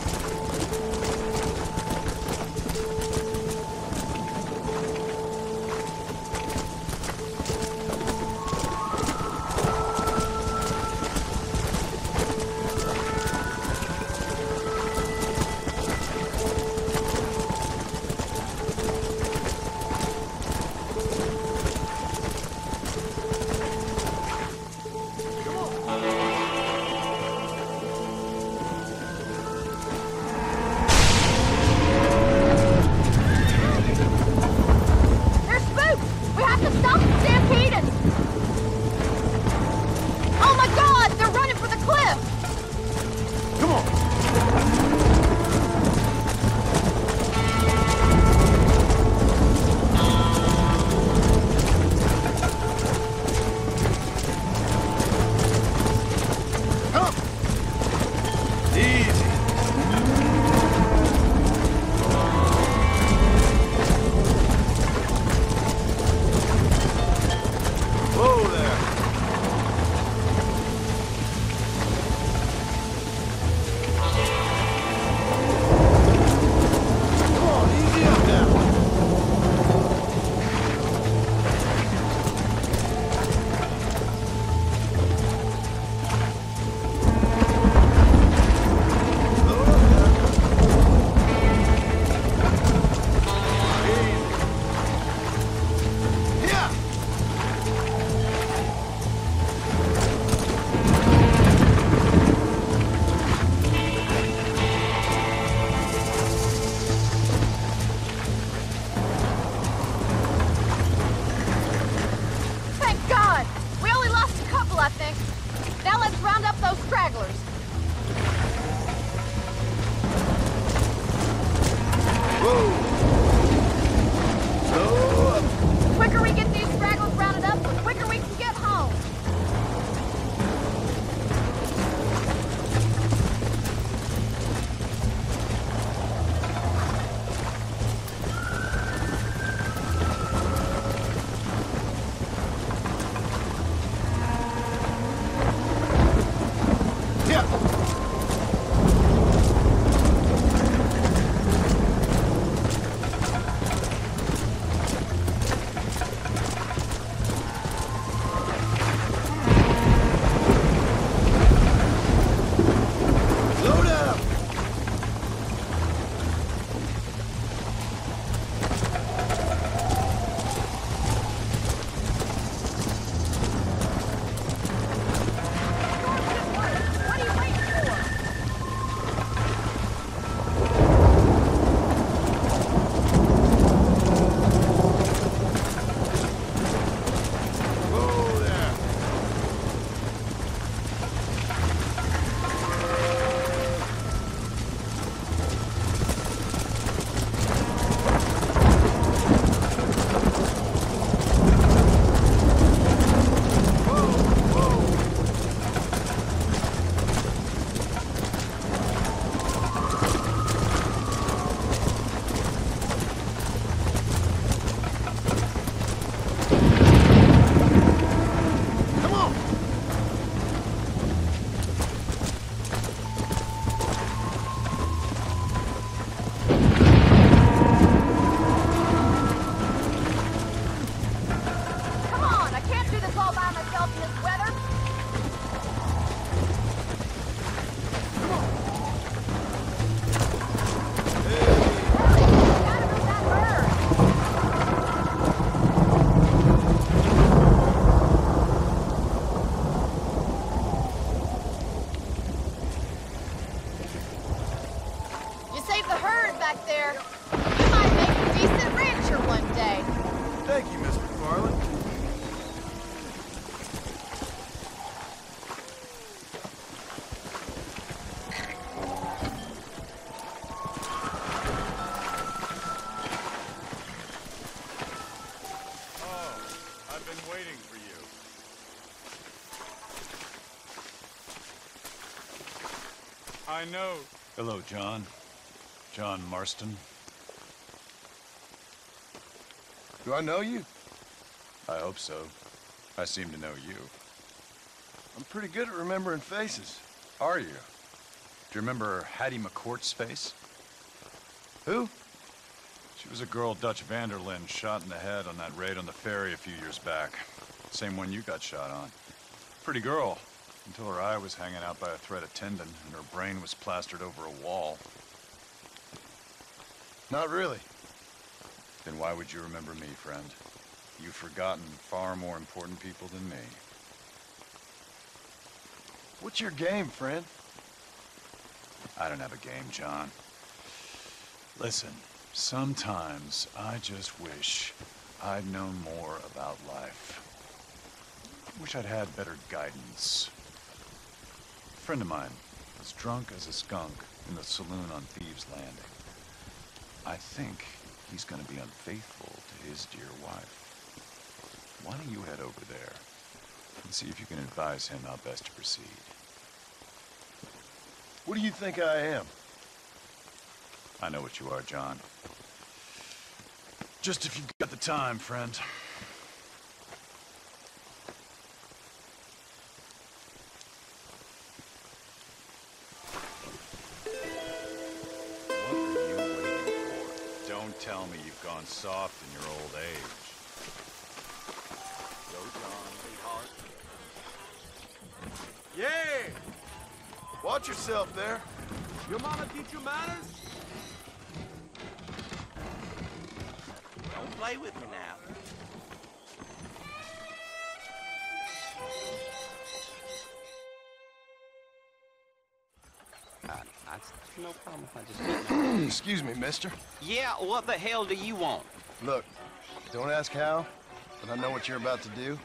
the herd back there. You might make a decent rancher one day. Thank you, Miss McFarland. I know. Hello, John. John Marston. Do I know you? I hope so. I seem to know you. I'm pretty good at remembering faces. Are you? Do you remember Hattie McCourt's face? Who? She was a girl Dutch Vanderlyn shot in the head on that raid on the ferry a few years back. Same one you got shot on. Pretty girl. Until her eye was hanging out by a thread of tendon, and her brain was plastered over a wall. Not really. Then why would you remember me, friend? You've forgotten far more important people than me. What's your game, friend? I don't have a game, John. Listen, sometimes I just wish I'd known more about life. I wish I'd had better guidance. A friend of mine was drunk as a skunk in the saloon on Thieves' Landing. I think he's gonna be unfaithful to his dear wife. Why don't you head over there and see if you can advise him how best to proceed? What do you think I am? I know what you are, John. Just if you've got the time, friend. Tell me you've gone soft in your old age. Go, John, sweetheart. Yeah! Watch yourself there. Your mama teach you manners? Don't play with me now. No problem if I just... Excuse me, mister. Yeah, what the hell do you want? Look, don't ask how, but I know what you're about to do.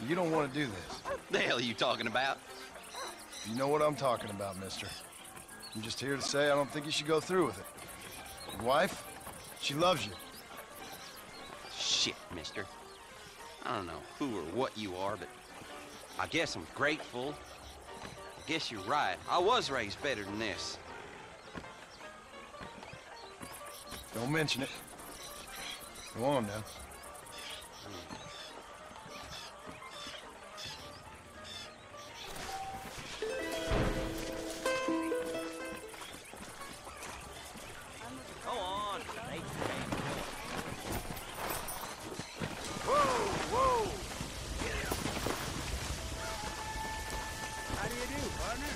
You don't want to do this. What the hell are you talking about? You know what I'm talking about, mister. I'm just here to say I don't think you should go through with it. Your wife, she loves you. Shit, mister. I don't know who or what you are, but I guess I'm grateful. I guess you're right. I was raised better than this. Don't mention it. Go on now. Go on. Whoa, whoa. How do you do, partner?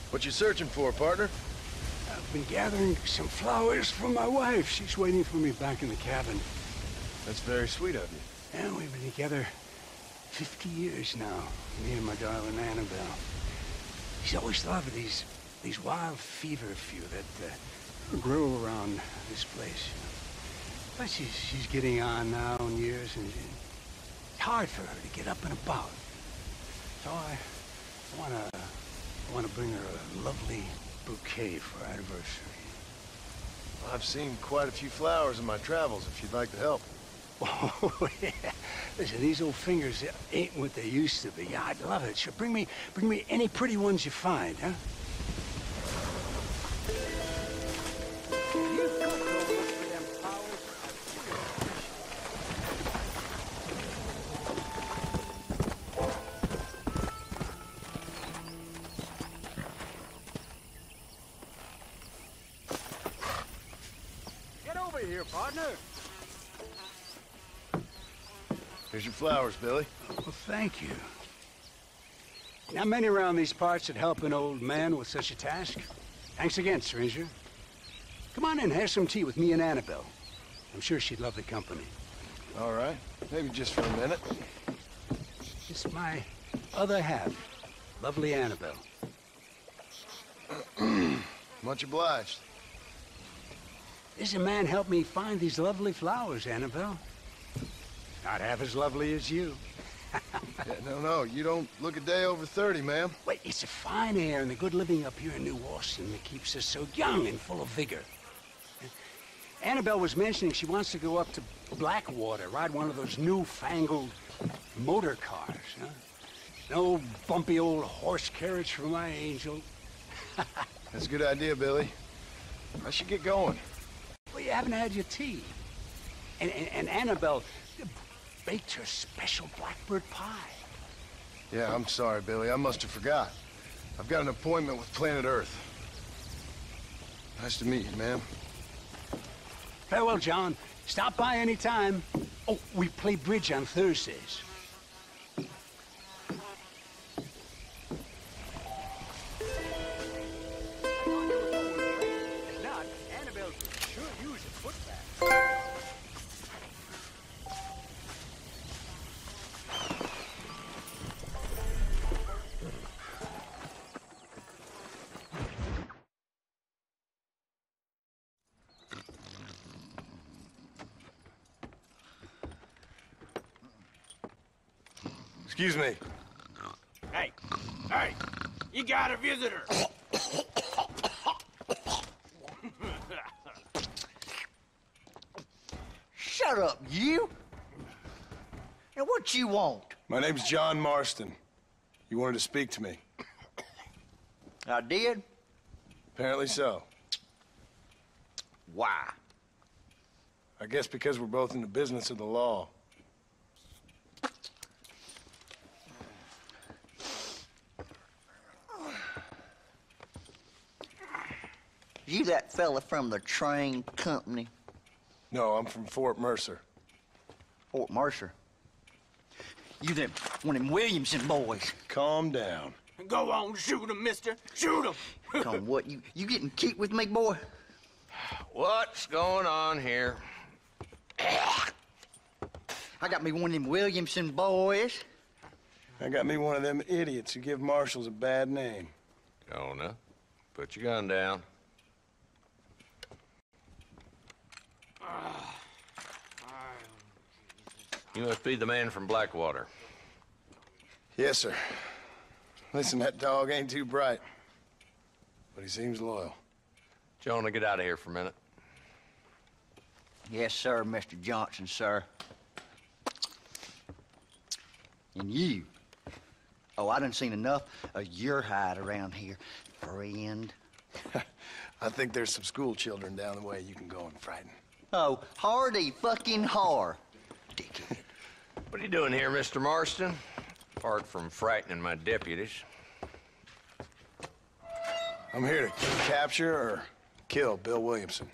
What you searching for, partner? I've been gathering some flowers for my wife. She's waiting for me back in the cabin. That's very sweet of you. And we've been together 50 years now, me and my darling Annabelle. She's always loved these wild fever few that grow around this place. But she's getting on now in years, and it's hard for her to get up and about. So I want to bring her a lovely bouquet for our anniversary. Well, I've seen quite a few flowers in my travels, if you'd like to help. Oh, yeah. Listen, these old fingers ain't what they used to be. Yeah, I'd love it. Sure, bring me any pretty ones you find, huh? Here, partner. Here's your flowers, Billy. Well, thank you. Not many around these parts that help an old man with such a task. Thanks again, stranger. Come on in, have some tea with me and Annabelle. I'm sure she'd love the company. All right. Maybe just for a minute. It's my other half, lovely Annabelle. Much obliged. This man helped me find these lovely flowers, Annabelle. Not half as lovely as you. Yeah, no, you don't look a day over 30, ma'am. Wait, it's the fine air and the good living up here in New Austin that keeps us so young and full of vigor. Annabelle was mentioning she wants to go up to Blackwater, ride one of those newfangled motor cars, huh? No bumpy old horse carriage for my angel. That's a good idea, Billy. I should get going. Well, you haven't had your tea. And Annabelle baked her special blackbird pie. Yeah, I'm sorry, Billy. I must have forgot. I've got an appointment with Planet Earth. Nice to meet you, ma'am. Farewell, John. Stop by any time. Oh, we play bridge on Thursdays. If not, Annabelle could sure use a foot bath. Excuse me. Hey, you got a visitor. Shut up, you! Now, what you want? My name's Johna Marstona. You wanted to speak to me. I did? Apparently so. Why? I guess because we're both in the business of the law. You that fella from the train company? No, I'm from Fort Mercer. Fort Mercer? You them one of them Williamson boys. Calm down. Go on, shoot him, mister. Shoot him. Come on, what, you getting kicked with me, boy? What's going on here? I got me one of them Williamson boys. I got me one of them idiots who give marshals a bad name. Jonah, put your gun down. You must be the man from Blackwater. Yes, sir. Listen, that dog ain't too bright, but he seems loyal. Jonah, get out of here for a minute. Yes, sir, Mr. Johnson, sir. And you. Oh, I done seen enough of your hide around here, friend. I think there's some school children down the way you can go and frighten. Oh, hardy fucking har. Dickhead. What are you doing here, Mr. Marston? Apart from frightening my deputies. I'm here to capture or kill Bill Williamson.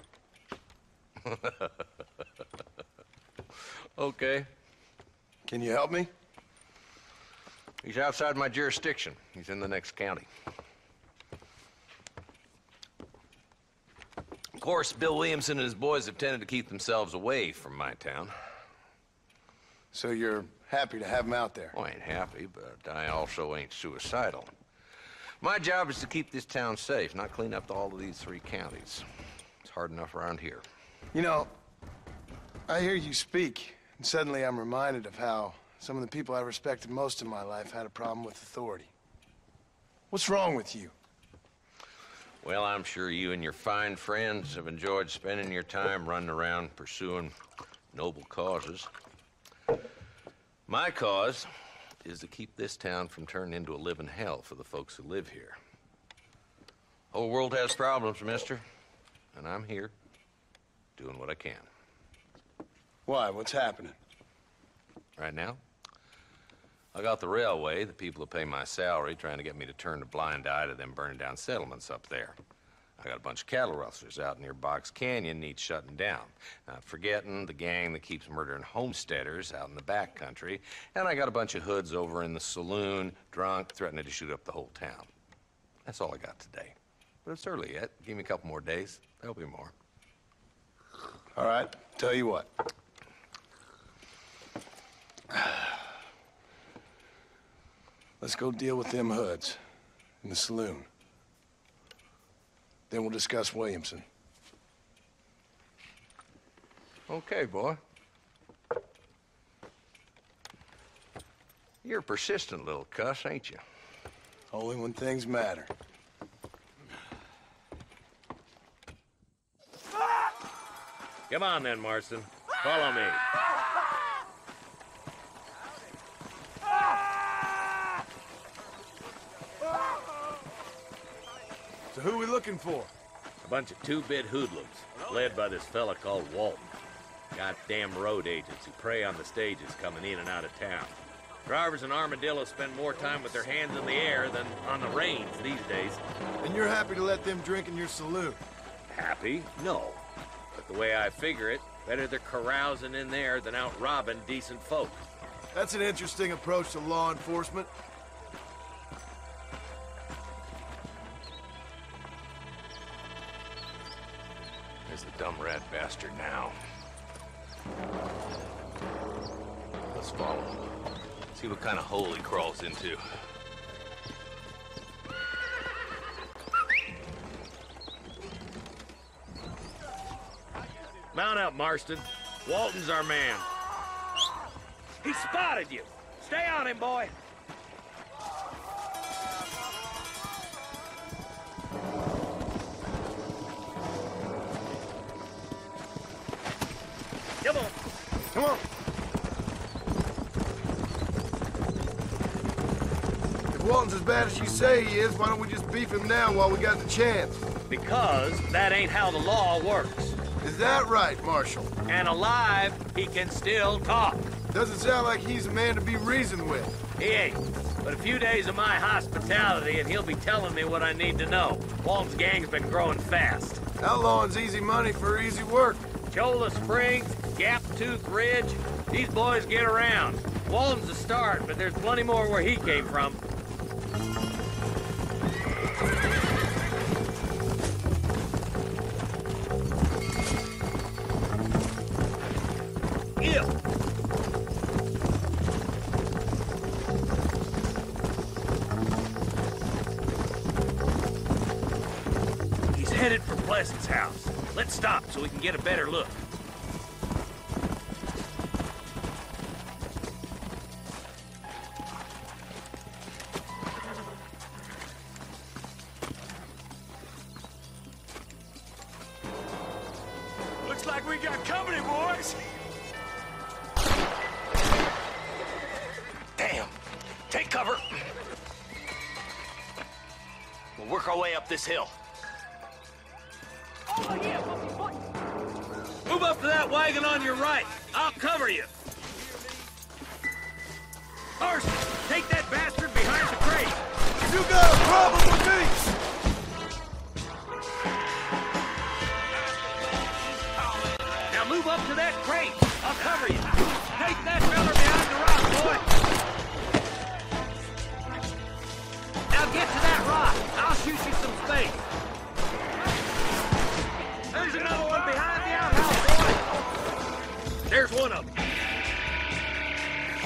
Okay. Can you help me? He's outside my jurisdiction. He's in the next county. Of course, Bill Williamson and his boys have tended to keep themselves away from my town. So you're happy to have him out there? Well, I ain't happy, but I also ain't suicidal. My job is to keep this town safe, not clean up all of these 3 counties. It's hard enough around here. You know, I hear you speak, and suddenly I'm reminded of how some of the people I respected most in my life had a problem with authority. What's wrong with you? Well, I'm sure you and your fine friends have enjoyed spending your time running around pursuing noble causes. My cause is to keep this town from turning into a living hell for the folks who live here. Whole world has problems, mister, and I'm here doing what I can. Why? What's happening? Right now, I got the railway, the people who pay my salary, trying to get me to turn a blind eye to them burning down settlements up there. I got a bunch of cattle rustlers out near Box Canyon needs shutting down. Not forgetting the gang that keeps murdering homesteaders out in the back country. And I got a bunch of hoods over in the saloon, drunk, threatening to shoot up the whole town. That's all I got today. But it's early yet. Give me a couple more days. There'll be more. All right, tell you what. Let's go deal with them hoods in the saloon. Then we'll discuss Williamson. Okay, boy. You're a persistent little cuss, ain't you? Only when things matter. Come on then, Marston. Follow me. So who are we looking for? A bunch of two-bit hoodlums, led by this fella called Walton. Goddamn road agents who prey on the stages coming in and out of town. Drivers in Armadillo spend more time with their hands in the air than on the reins these days. And you're happy to let them drink in your saloon? Happy? No. But the way I figure it, better they're carousing in there than out robbing decent folk. That's an interesting approach to law enforcement. There's the dumb rat bastard now. Let's follow him. See what kind of hole he crawls into. Mount up, Marston. Walton's our man. He spotted you. Stay on him, boy. Come on. Come on. If Walton's as bad as you say he is, why don't we just beef him now while we got the chance? Because that ain't how the law works. Is that right, Marshal? And alive, he can still talk. Doesn't sound like he's a man to be reasoned with. He ain't. But a few days of my hospitality and he'll be telling me what I need to know. Walton's gang's been growing fast. Outlawing's easy money for easy work. Cholla Springs, Gap Tooth Ridge, these boys get around. Walton's the start, but there's plenty more where he came from. He's headed for Pleasant's house. Let's stop so we can get a better look. Looks like we got company, boys. Damn. Take cover. We'll work our way up this hill. Oh, yeah. Move up to that wagon on your right. I'll cover you. Marston, take that bastard behind the crate. You got a problem with me? Now move up to that crate. I'll cover you. Take that fella behind the rock, boy. Now get to that rock. I'll shoot you some space. There's another one behind the outhouse, boy. There's one of them.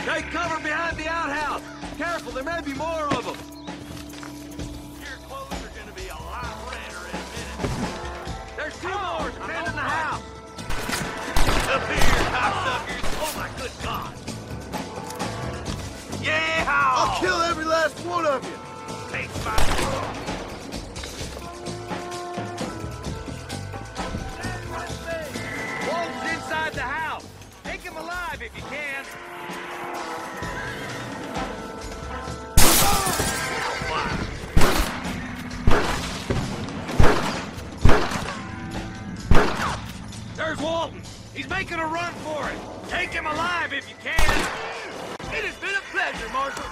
Take cover behind the outhouse. Careful, there may be more of them. Your clothes are gonna be a lot redder in a minute. There's two more defending the house. Up here, cocksuckers! Oh my good God. Yeah! I'll kill every last one of you. Take my Walton's inside the house. Take him alive if you can. There's Walton. He's making a run for it. Take him alive if you can. It has been a pleasure, Marshal.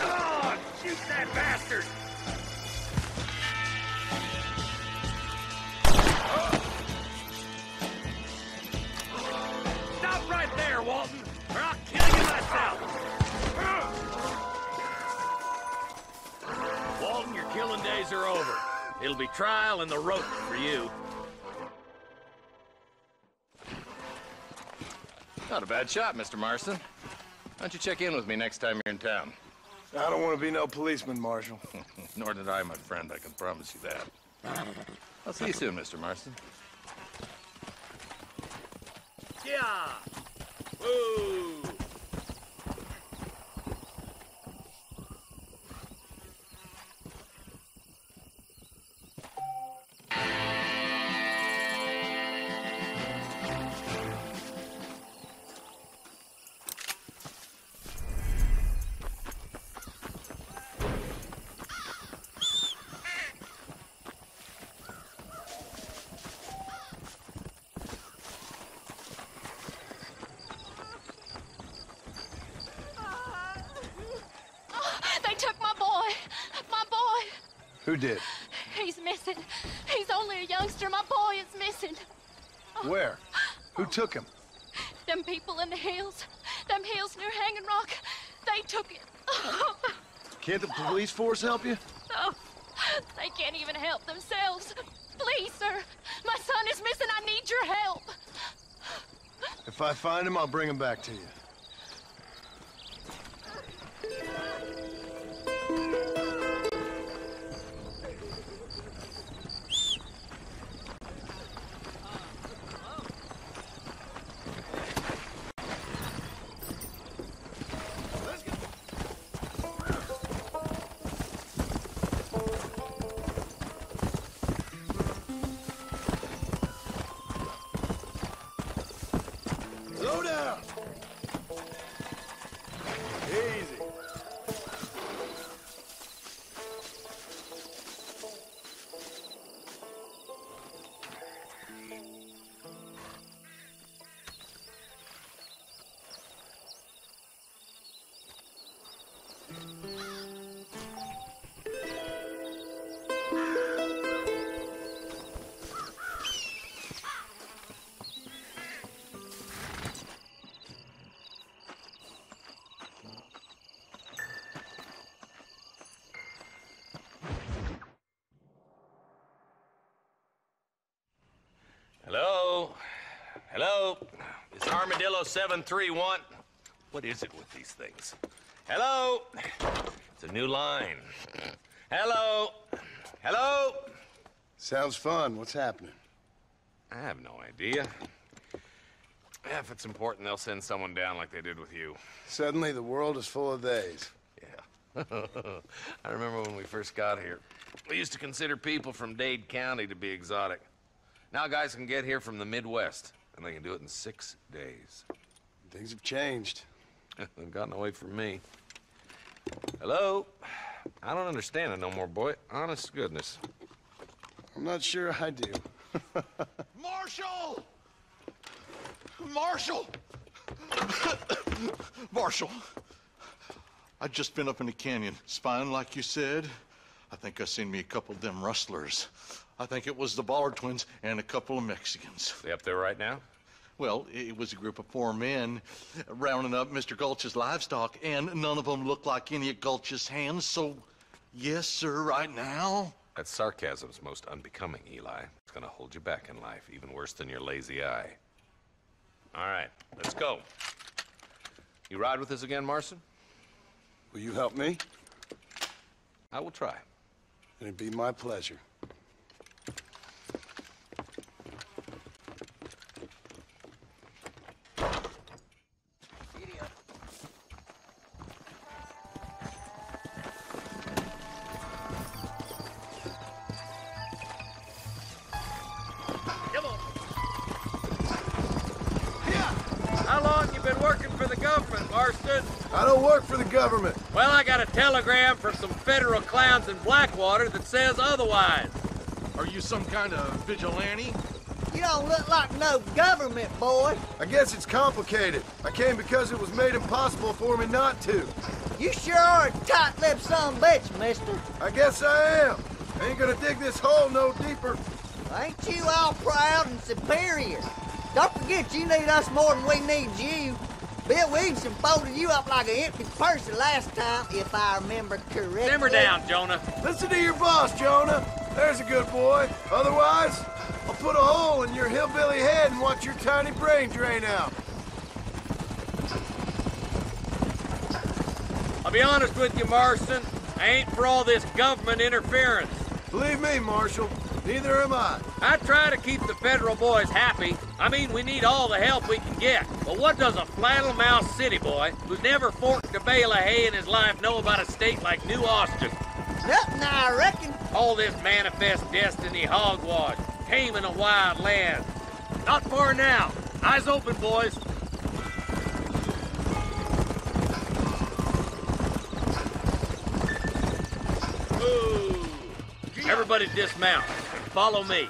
Oh, shoot that bastard. Stop right there, Walton, or I'll kill you myself. Walton, your killing days are over. It'll be trial and the rope for you. Not a bad shot, Mr. Marston. don't you check in with me next time you're in town? I don't want to be no policeman, Marshal. Nor did I, my friend. I can promise you that. I'll see you soon, Mr. Marston. Yeah! Woo! Who did? He's missing. He's only a youngster. My boy is missing. Where? Who took him? Them people in the hills. Them hills near Hanging Rock. They took it. Can't the police force help you? Oh, they can't even help themselves. Please, sir. My son is missing. I need your help. If I find him, I'll bring him back to you. Slow down! Easy. Hello? Hello? Is Armadillo 731? What is it with these things? Hello? It's a new line. Hello? Hello? Sounds fun. What's happening? I have no idea. Yeah, if it's important, they'll send someone down like they did with you. Suddenly, the world is full of theys. Yeah. I remember when we first got here. We used to consider people from Dade County to be exotic. Now guys can get here from the Midwest, and they can do it in 6 days. Things have changed. They've gotten away from me. Hello? I don't understand it no more, boy. Honest to goodness. I'm not sure I do. Marshal! Marshal! Marshal! I just been up in the canyon, spying like you said. I think I seen me a couple of them rustlers. I think it was the Ballard twins and a couple of Mexicans. They up there right now? Well, it was a group of 4 men rounding up Mr. Gulch's livestock, and none of them looked like any of Gulch's hands, so yes, sir, right now. That sarcasm's most unbecoming, Eli. It's gonna hold you back in life, even worse than your lazy eye. All right, let's go. You ride with us again, Marston? Will you help me? I will try. It'd be my pleasure. How long you been working for the government, Marston? I don't work for the government. Well, I got a telegram for some federal clowns in Blackwater that says otherwise. Are you some kind of vigilante? You don't look like no government, boy. I guess it's complicated. I came because it was made impossible for me not to. You sure are a tight-lipped son of a bitch, mister. I guess I am. I ain't gonna dig this hole no deeper. Ain't you all proud and superior? Don't forget you need us more than we need you. Bill Williamson folded you up like an empty person last time, if I remember correctly. Simmer down, Jonah. Listen to your boss, Jonah. There's a good boy. Otherwise, I'll put a hole in your hillbilly head and watch your tiny brain drain out. I'll be honest with you, Marston. I ain't for all this government interference. Believe me, Marshal, neither am I. I try to keep the federal boys happy. I mean, we need all the help we can get. But what does a flannel-mouthed city boy who's never forked a bale of hay in his life know about a state like New Austin? Nothing, I reckon. All this manifest destiny hogwash, taming a wild land. Not far now. Eyes open, boys. Ooh. Everybody dismount. Follow me.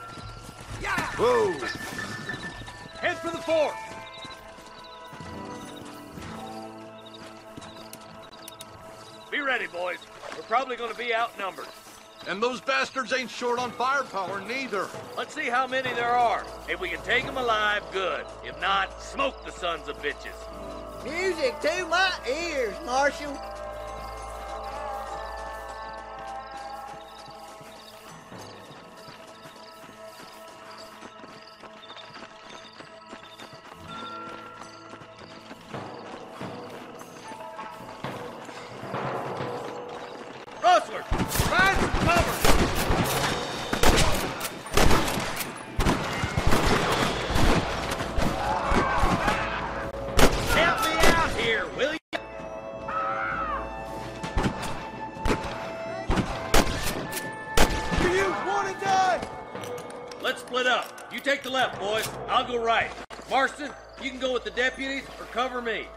Whoa! Head for the fort. Be ready, boys. We're probably going to be outnumbered. And those bastards ain't short on firepower, neither. Let's see how many there are. If we can take them alive, good. If not, smoke the sons of bitches. Music to my ears, Marshal. Rustlers, find some cover! Help me out here, will you? You want to die? Let's split up. You take the left, boys. I'll go right. Marston, you can go with the deputies or cover me.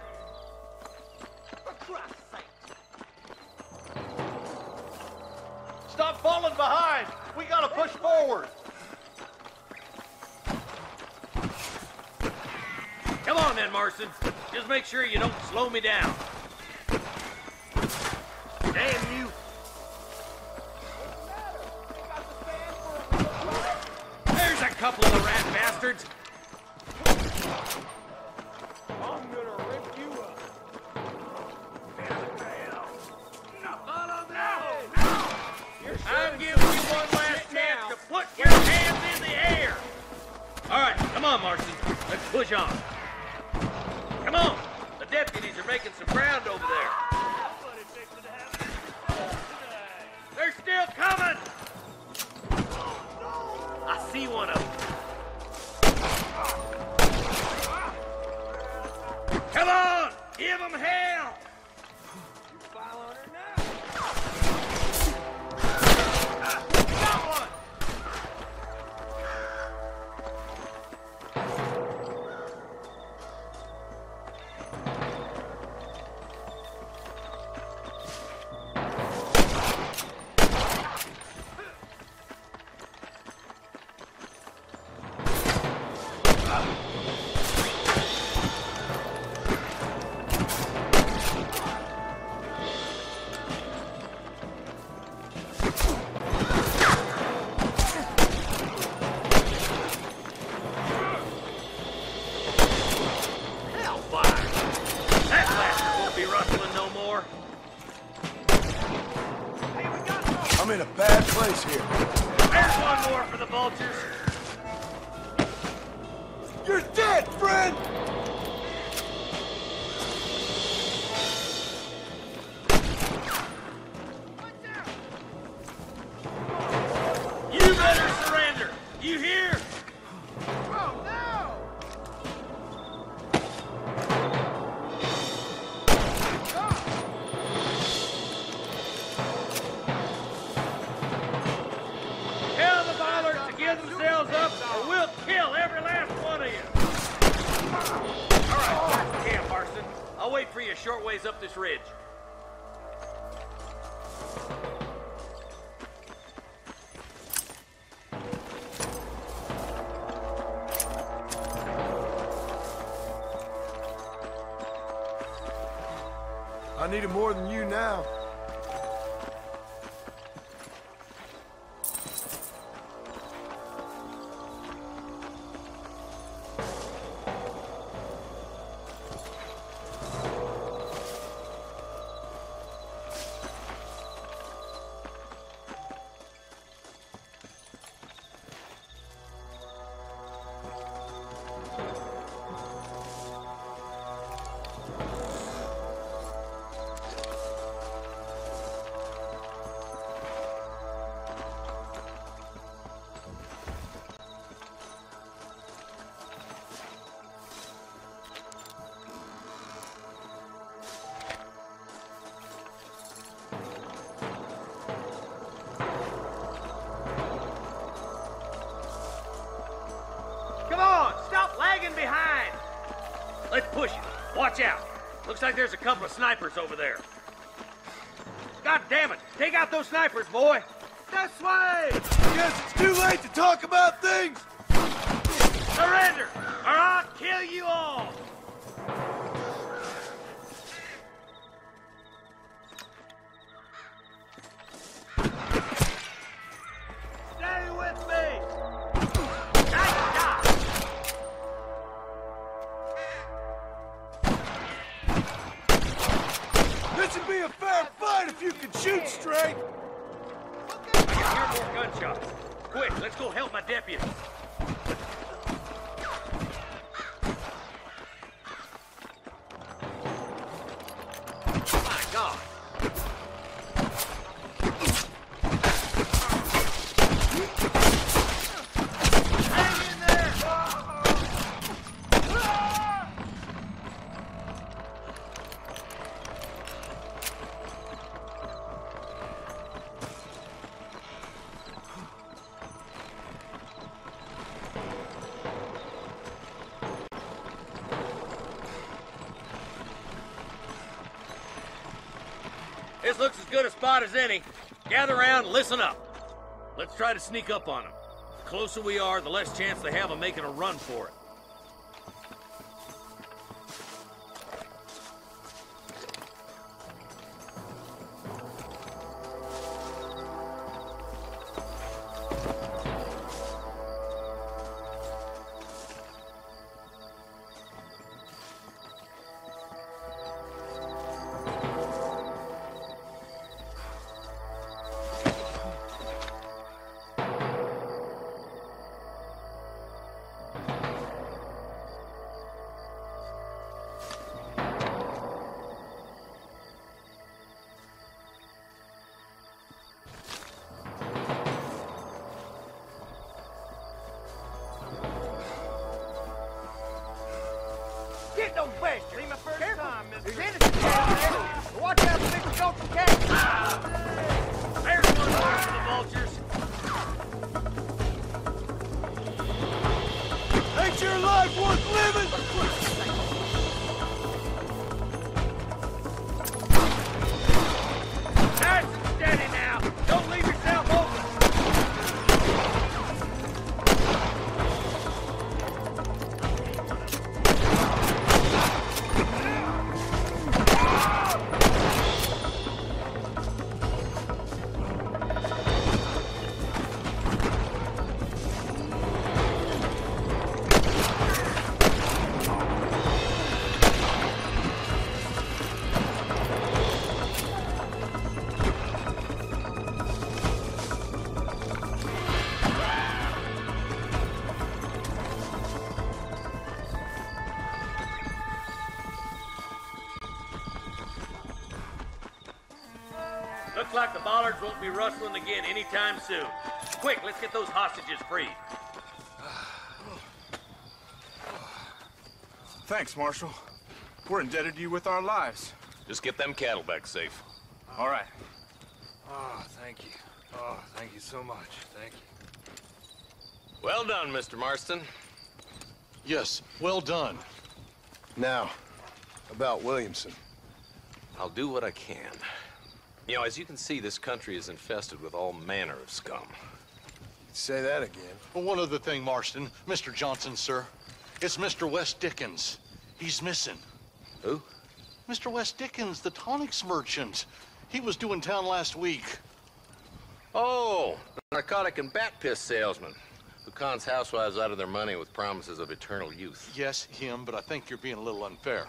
Stop falling behind! We gotta push forward! Come on then, Marston. Just make sure you don't slow me down. Damn you! There's a couple of the rat bastards! I'm gonna rip you up. I'm giving you one last chance to put your hands in the air! All right, come on, Marston. Let's push on. Come on! The deputies are making some ground over there. They're still coming! I see one of them. Come on! Give them hell! I'm in a bad place here. There's one more for the vultures. You're dead, friend! You better surrender. You hear? Oh, no! Tell the bollards to give themselves up, or we'll kill every last one of you. All right, start the camp, Marston. I'll wait for you a short ways up this ridge. I need it more than you now. Let's push it. Watch out. Looks like there's a couple of snipers over there. God damn it! Take out those snipers, boy! This way! Guess it's too late to talk about things! Surrender, or I'll kill you all! Stay with me! This would be a fair fight if you could shoot straight! I can hear more gunshots. Quick, let's go help my deputy. My God! Hang in there! This looks as good a spot as any. Gather around and listen up. Let's try to sneak up on them. The closer we are, the less chance they have of making a run for it. Get those bastards! Ain't my first time, Mr. There's innocent down there. Watch out for people go from cats. There's one more for the vultures. Ain't your life worth living? Nice and steady now. Don't leave yourself open. Looks like the bollards won't be rustling again anytime soon. Quick, let's get those hostages freed. Thanks, Marshal. We're indebted to you with our lives. Just get them cattle back safe. All right. Oh, thank you. Oh, thank you so much. Thank you. Well done, Mr. Marston. Yes, well done. Now, about Williamson. I'll do what I can. You know, as you can see, this country is infested with all manner of scum. Say that again. Well, one other thing, Marston. Mr. Johnson, sir. It's Mr. Wes Dickens. He's missing. Who? Mr. Wes Dickens, the tonics merchant. He was due in town last week. Oh, the narcotic and bat piss salesman who cons housewives out of their money with promises of eternal youth. Yes, him, but I think you're being a little unfair.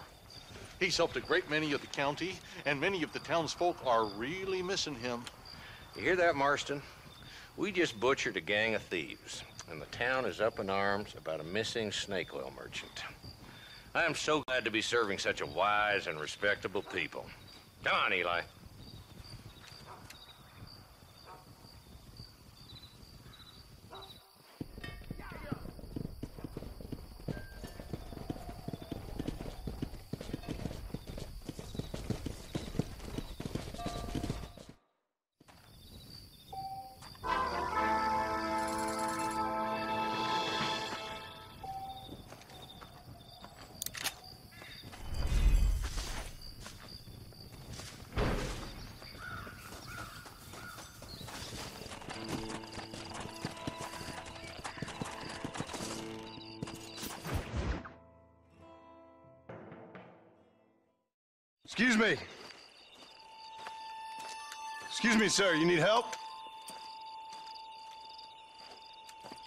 He's helped a great many of the county, and many of the townsfolk are really missing him. You hear that, Marston? We just butchered a gang of thieves, and the town is up in arms about a missing snake oil merchant. I am so glad to be serving such a wise and respectable people. Come on, Eli. Excuse me. Excuse me, sir. You need help?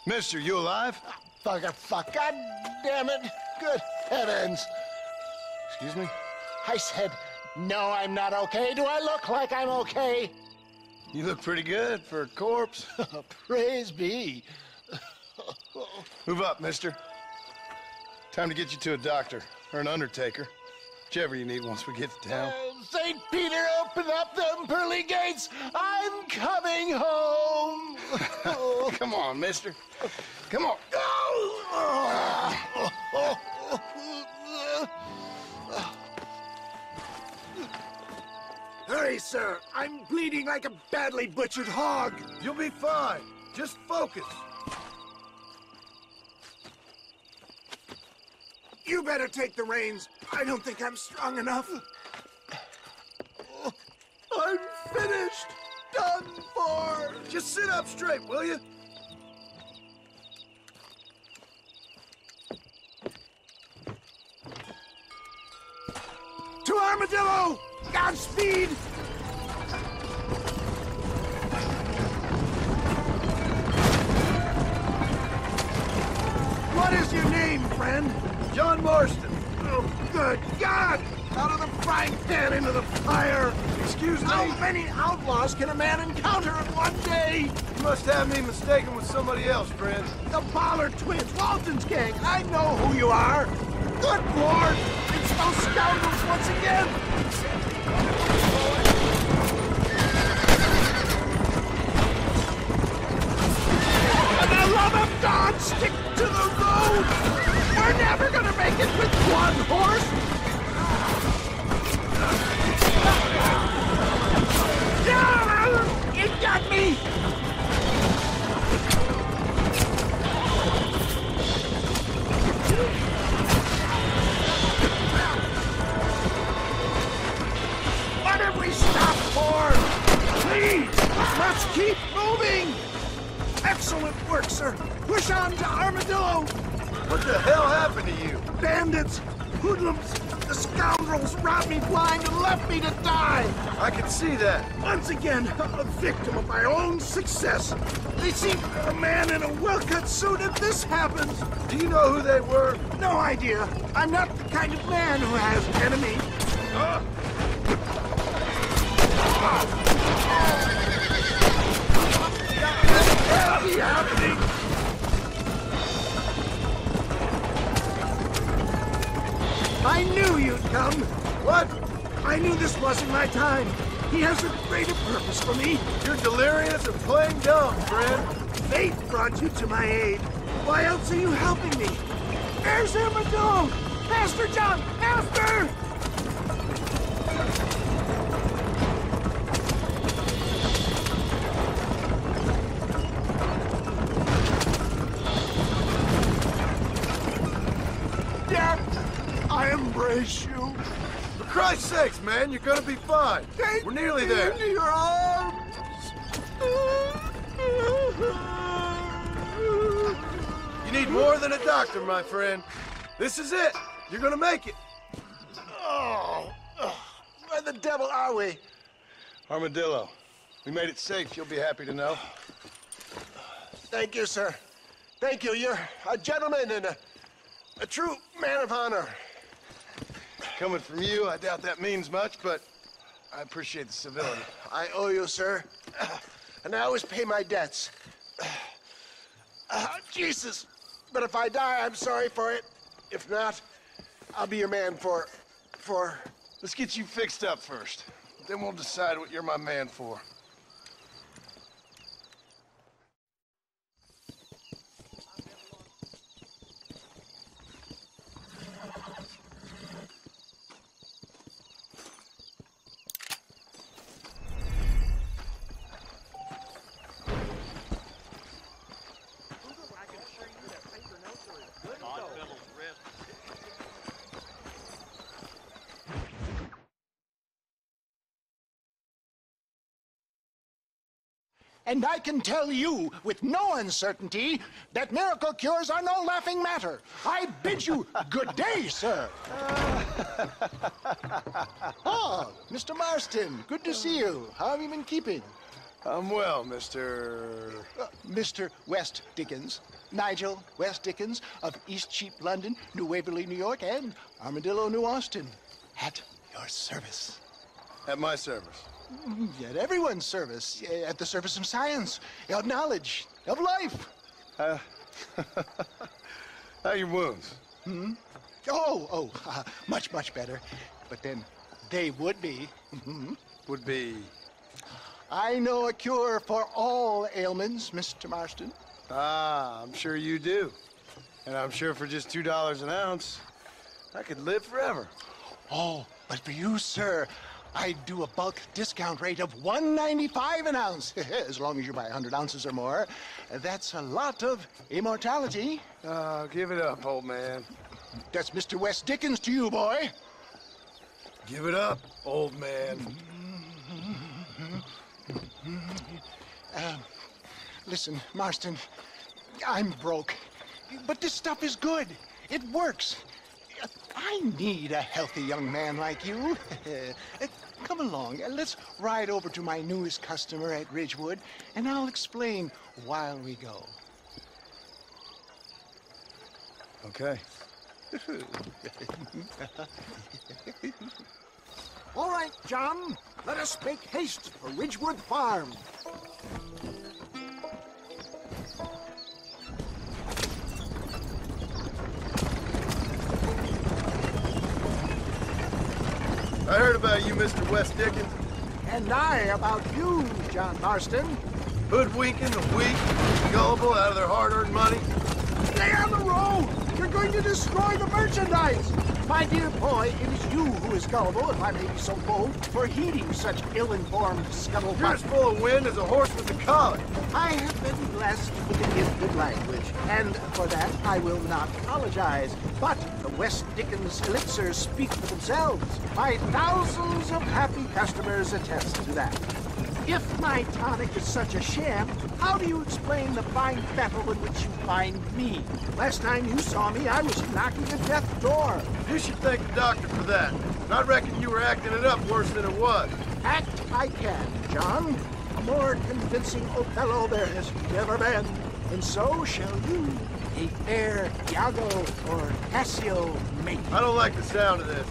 Mister, you alive? Fuck. God damn it. Good heavens. Excuse me? I said, no, I'm not okay. Do I look like I'm okay? You look pretty good for a corpse. Praise be. Move up, mister. Time to get you to a doctor or an undertaker. Whichever you need once we get to town. St. Peter, open up them pearly gates. I'm coming home. Come on, mister. Come on. Hurry, sir. I'm bleeding like a badly butchered hog. You'll be fine. Just focus. You better take the reins. I don't think I'm strong enough. I'm finished. Done for. Just sit up straight, will you? To Armadillo! Godspeed! What is your name, friend? Johna Marstona. Oh, good God! Out of the frying pan into the fire! Excuse me? How many outlaws can a man encounter in one day? You must have me mistaken with somebody else, friend. The Pollard twins, Walton's gang. I know who you are. Good Lord! It's those scoundrels once again! For the love of God, stick to the road! We're never gonna make it with one horse! Yeah! It got me! What have we stopped for? Please, let's keep moving! Excellent work, sir. Push on to Armadillo. What the hell happened to you? Bandits, hoodlums, the scoundrels robbed me blind and left me to die. I can see that. Once again, a victim of my own success. They seem a man in a well-cut suit if this happens. Do you know who they were? No idea. I'm not the kind of man who has enemies. What'll be happening? I knew you'd come. What? I knew this wasn't my time. He has a greater purpose for me. You're delirious and playing dumb, friend. Fate brought you to my aid. Why else are you helping me? There's Armadillo! Master John! Master! I embrace you. For Christ's sakes, man, you're gonna be fine. We're nearly there. Into your arms. You need more than a doctor, my friend. This is it. You're gonna make it. Where the devil are we? Armadillo. We made it safe, you'll be happy to know. Thank you, sir. Thank you. You're a gentleman and a true man of honor. Coming from you, I doubt that means much, but I appreciate the civility. I owe you, sir. And I always pay my debts. Jesus. But if I die, I'm sorry for it. If not, I'll be your man for... Let's get you fixed up first. Then we'll decide what you're my man for. And I can tell you with no uncertainty that miracle cures are no laughing matter. I bid you good day, sir. Oh, Mr. Marston, good to see you. How have you been keeping? I'm well, Mr. Mr. West Dickens. Nigel West Dickens of East Cheap, London, New Waverly, New York, and Armadillo, New Austin. At your service. At my service? At everyone's service. At the service of science, of knowledge, of life. How are your wounds? Much, much better. But then they would be. Would be? I know a cure for all ailments, Mr. Marston. Ah, I'm sure you do. And I'm sure for just $2 an ounce, I could live forever. Oh, but for you, sir, I'd do a bulk discount rate of $1.95 an ounce, as long as you buy 100 ounces or more. That's a lot of immortality. Give it up, old man. That's Mr. West Dickens to you, boy. Give it up, old man. Listen, Marston, I'm broke, but this stuff is good. It works. I need a healthy young man like you. Come along, let's ride over to my newest customer at Ridgewood, and I'll explain while we go. Okay. All right, John, let us make haste for Ridgewood Farm. I heard about you, Mr. West Dickens. And I about you, John Marston. Hoodwinking the weak, gullible out of their hard-earned money. Stay on the road! You're going to destroy the merchandise! My dear boy, it is you who is gullible, if I may be so bold, for heeding such ill-informed scuttlebutt. You're as full of wind as a horse with a collar. I have been blessed with a gifted language, and for that I will not apologize. But the West Dickens elixirs speak for themselves. My thousands of happy customers attest to that. If my tonic is such a sham, how do you explain the fine battle in which you find me? Last time you saw me, I was knocking at death's door. You should thank the doctor for that. I reckon you were acting it up worse than it was. Act I can, John. A more convincing Othello there has never been. And so shall you, a fair Iago or Cassio mate. I don't like the sound of this.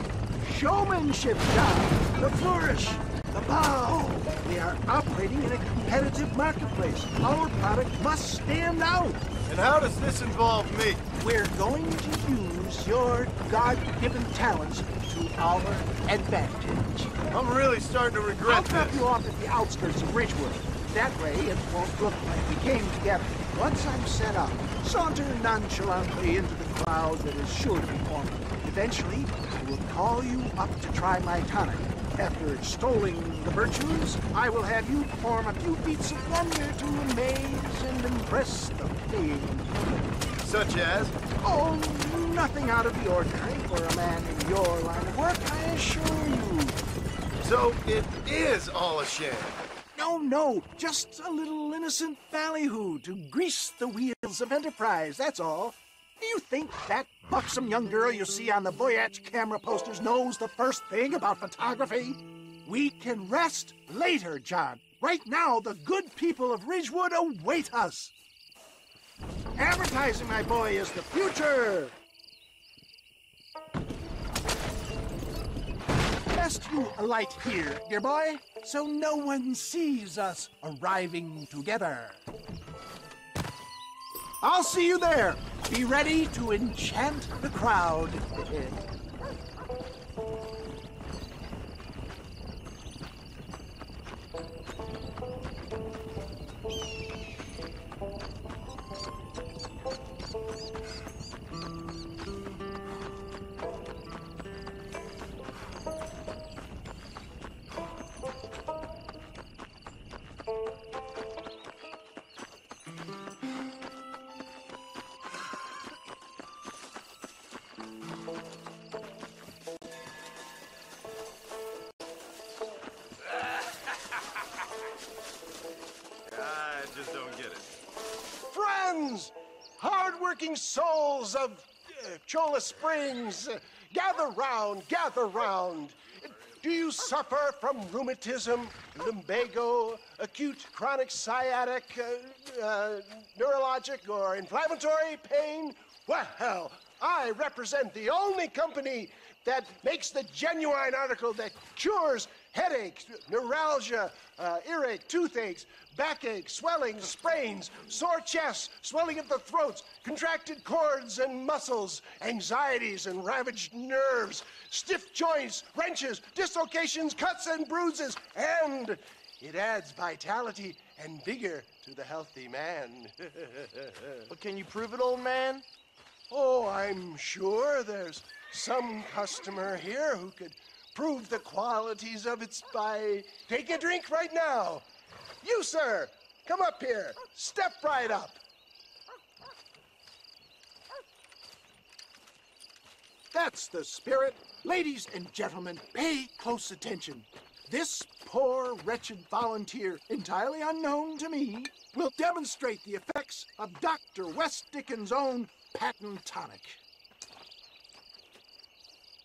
Showmanship, John. The flourish. The bow. We are operating in a competitive marketplace. Our product must stand out. And how does this involve me? We're going to use your God-given talents to our advantage. I'm really starting to regret I'll drop you off at the outskirts of Ridgewood. That way, it won't look like we came together. Once I'm set up, saunter nonchalantly into the crowd that is sure to be forming. Eventually, I will call you up to try my tonic. After extolling the virtues, I will have you perform a few feats of wonder to amaze and impress the paying. Such as? Oh, nothing out of the ordinary for a man in your line of work, I assure you. So it is all a sham? No, just a little innocent ballyhoo to grease the wheels of enterprise, that's all. Do you think that buxom young girl you see on the Voyage camera posters knows the first thing about photography? We can rest later, John. Right now, the good people of Ridgewood await us. Advertising, my boy, is the future. Best you alight here, dear boy, so no one sees us arriving together. I'll see you there. Be ready to enchant the crowd. hardworking souls of Cholla Springs, gather round, gather round. Do you suffer from rheumatism, lumbago, acute chronic sciatic, neurologic, or inflammatory pain? Well, I represent the only company that makes the genuine article that cures headaches, neuralgia, earache, toothaches, backache, swelling, sprains, sore chests, swelling of the throats, contracted cords and muscles, anxieties and ravaged nerves, stiff joints, wrenches, dislocations, cuts and bruises, and it adds vitality and vigor to the healthy man. But can you prove it, old man? Oh, I'm sure there's some customer here who could prove the qualities of it by taking a drink right now. You, sir, come up here. Step right up. That's the spirit. Ladies and gentlemen, pay close attention. This poor, wretched volunteer, entirely unknown to me, will demonstrate the effects of Dr. West Dickens' own patent tonic.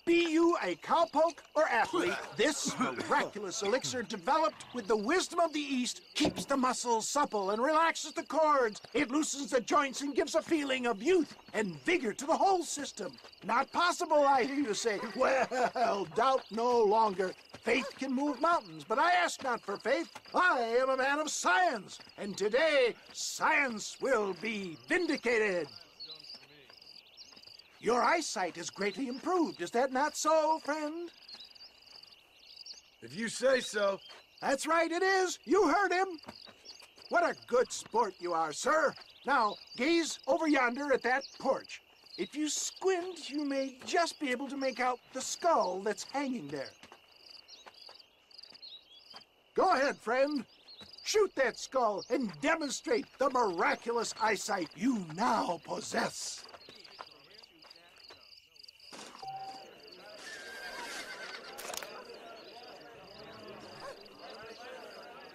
Be you a cowpoke or athlete, this miraculous elixir developed with the wisdom of the East keeps the muscles supple and relaxes the cords. It loosens the joints and gives a feeling of youth and vigor to the whole system. Not possible, I hear you say. Well, doubt no longer. Faith can move mountains, but I ask not for faith. I am a man of science, and today science will be vindicated. Your eyesight is greatly improved. Is that not so, friend? If you say so. That's right, it is. You heard him. What a good sport you are, sir. Now, gaze over yonder at that porch. If you squint, you may just be able to make out the skull that's hanging there. Go ahead, friend. Shoot that skull and demonstrate the miraculous eyesight you now possess.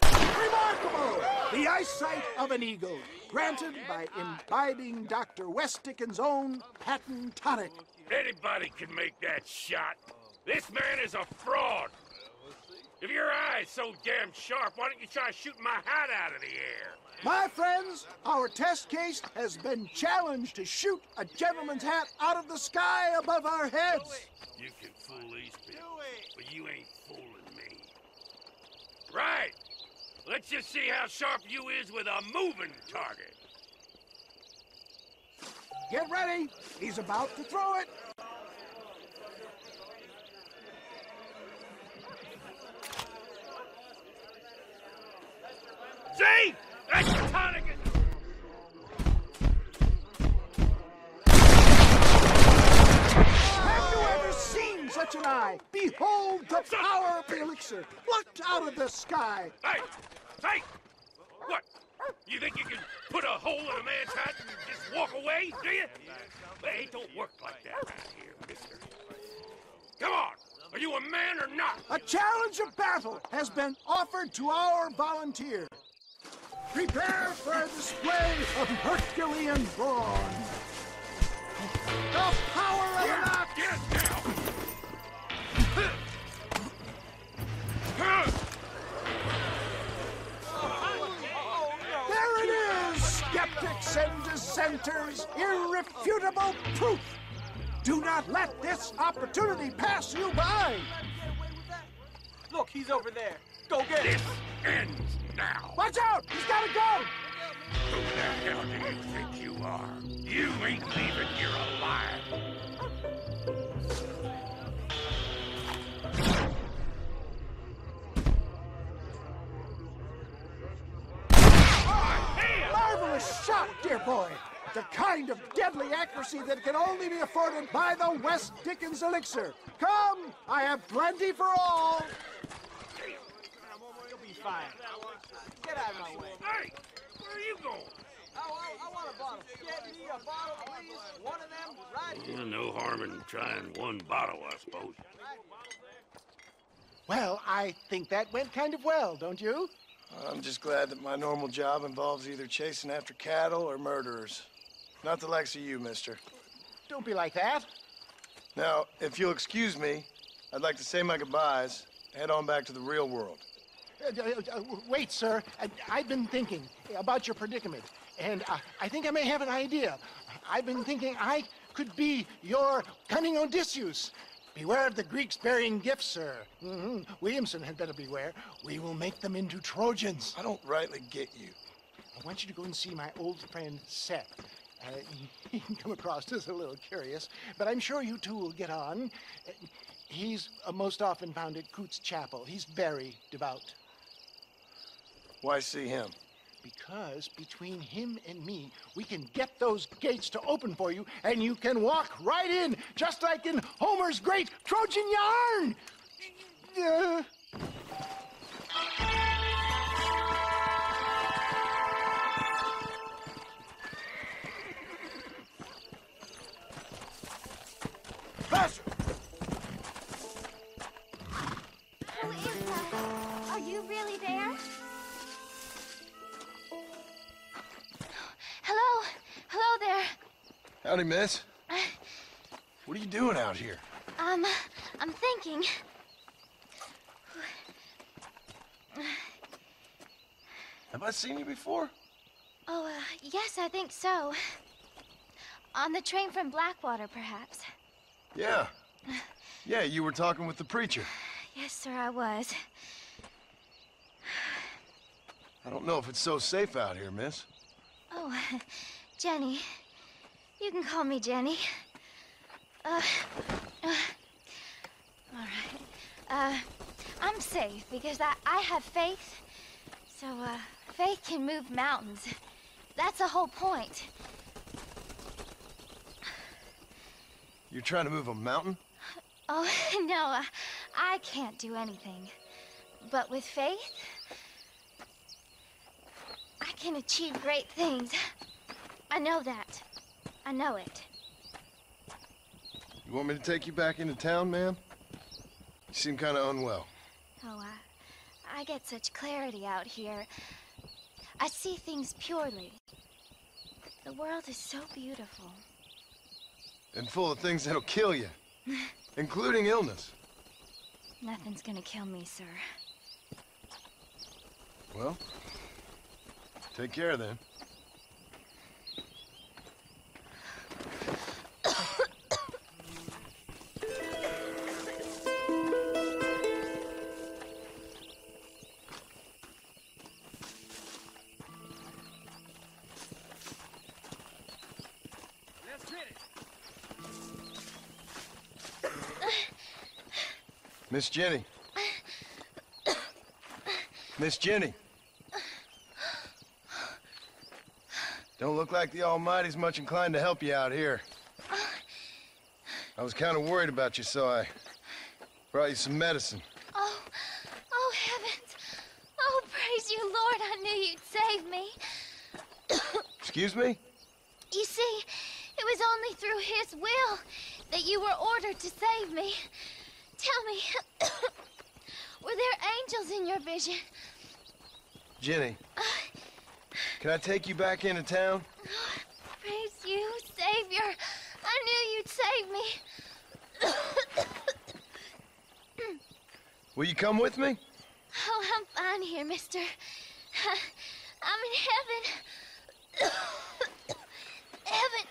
Remarkable! The eyesight of an eagle, granted by imbibing Dr. West Dickens' own patent tonic. Anybody can make that shot. This man is a fraud. If your eye's so damn sharp, why don't you try shooting my hat out of the air? My friends, our test case has been challenged to shoot a gentleman's hat out of the sky above our heads. You can fool these people, but you ain't fooling me. Right. Let's just see how sharp you is with a moving target. Get ready. He's about to throw it. See? That's the tonic. Have you ever seen such an eye? Behold the power of the elixir, plucked out of the sky. Hey! Hey! What? You think you can put a hole in a man's hat and just walk away, do you? Well, it don't work like that around here, mister. Come on! Are you a man or not? A challenge of battle has been offered to our volunteer. Prepare for a display of Herculean brawn. The power of an ox! Get down! There it is, skeptics and dissenters, irrefutable proof. Do not let this opportunity pass you by. Look, he's over there. Go get him. This ends now. Watch out! He's got to go! Who the hell do you think you are? You ain't leaving here alive. Marvelous shot, dear boy. The kind of deadly accuracy that can only be afforded by the West Dickens elixir. Come, I have plenty for all. You'll be fine. Get out of my way. Hey, where are you going? I want a bottle. Get me a bottle, please. One of them, right here. No harm in trying one bottle, I suppose. Well, I think that went kind of well, don't you? I'm just glad that my normal job involves either chasing after cattle or murderers. Not the likes of you, mister. Don't be like that. Now, if you'll excuse me, I'd like to say my goodbyes, head on back to the real world. Wait, sir. I've been thinking about your predicament, and I think I may have an idea. I've been thinking I could be your cunning Odysseus. Beware of the Greeks burying gifts, sir. Williamson had better beware. We will make them into Trojans. I don't rightly get you. I want you to go and see my old friend Seth. He can come across as a little curious, but I'm sure you two will get on. He's most often found at Coots Chapel. He's very devout. Why see him? Because between him and me, we can get those gates to open for you, and you can walk right in, just like in Homer's great Trojan yarn! Faster! Who is that? Are you really there? Hello? Hello there. Howdy, miss. What are you doing out here? I'm thinking. Have I seen you before? Oh, yes, I think so. On the train from Blackwater, perhaps. Yeah. Yeah, you were talking with the preacher. Yes, sir, I was. I don't know if it's so safe out here, miss. Oh, Jenny. You can call me Jenny. All right. I'm safe because I have faith. So, faith can move mountains. That's the whole point. You're trying to move a mountain? Oh, no, I can't do anything. But with faith, I can achieve great things. I know that. I know it. You want me to take you back into town, ma'am? You seem kind of unwell. Oh, I get such clarity out here. I see things purely. The world is so beautiful. And full of things that'll kill you, including illness. Nothing's gonna kill me, sir. Well, take care then. Miss Jenny. Miss Jenny. Don't look like the Almighty's much inclined to help you out here. I was kind of worried about you, so I brought you some medicine. Oh, heavens. Oh, praise you, Lord. I knew you'd save me. Excuse me? You see, it was only through his will that you were ordered to save me. Tell me, were there angels in your vision? Jenny, can I take you back into town? Praise you, Savior. I knew you'd save me. Will you come with me? Oh, I'm fine here, mister. I'm in heaven. Heaven.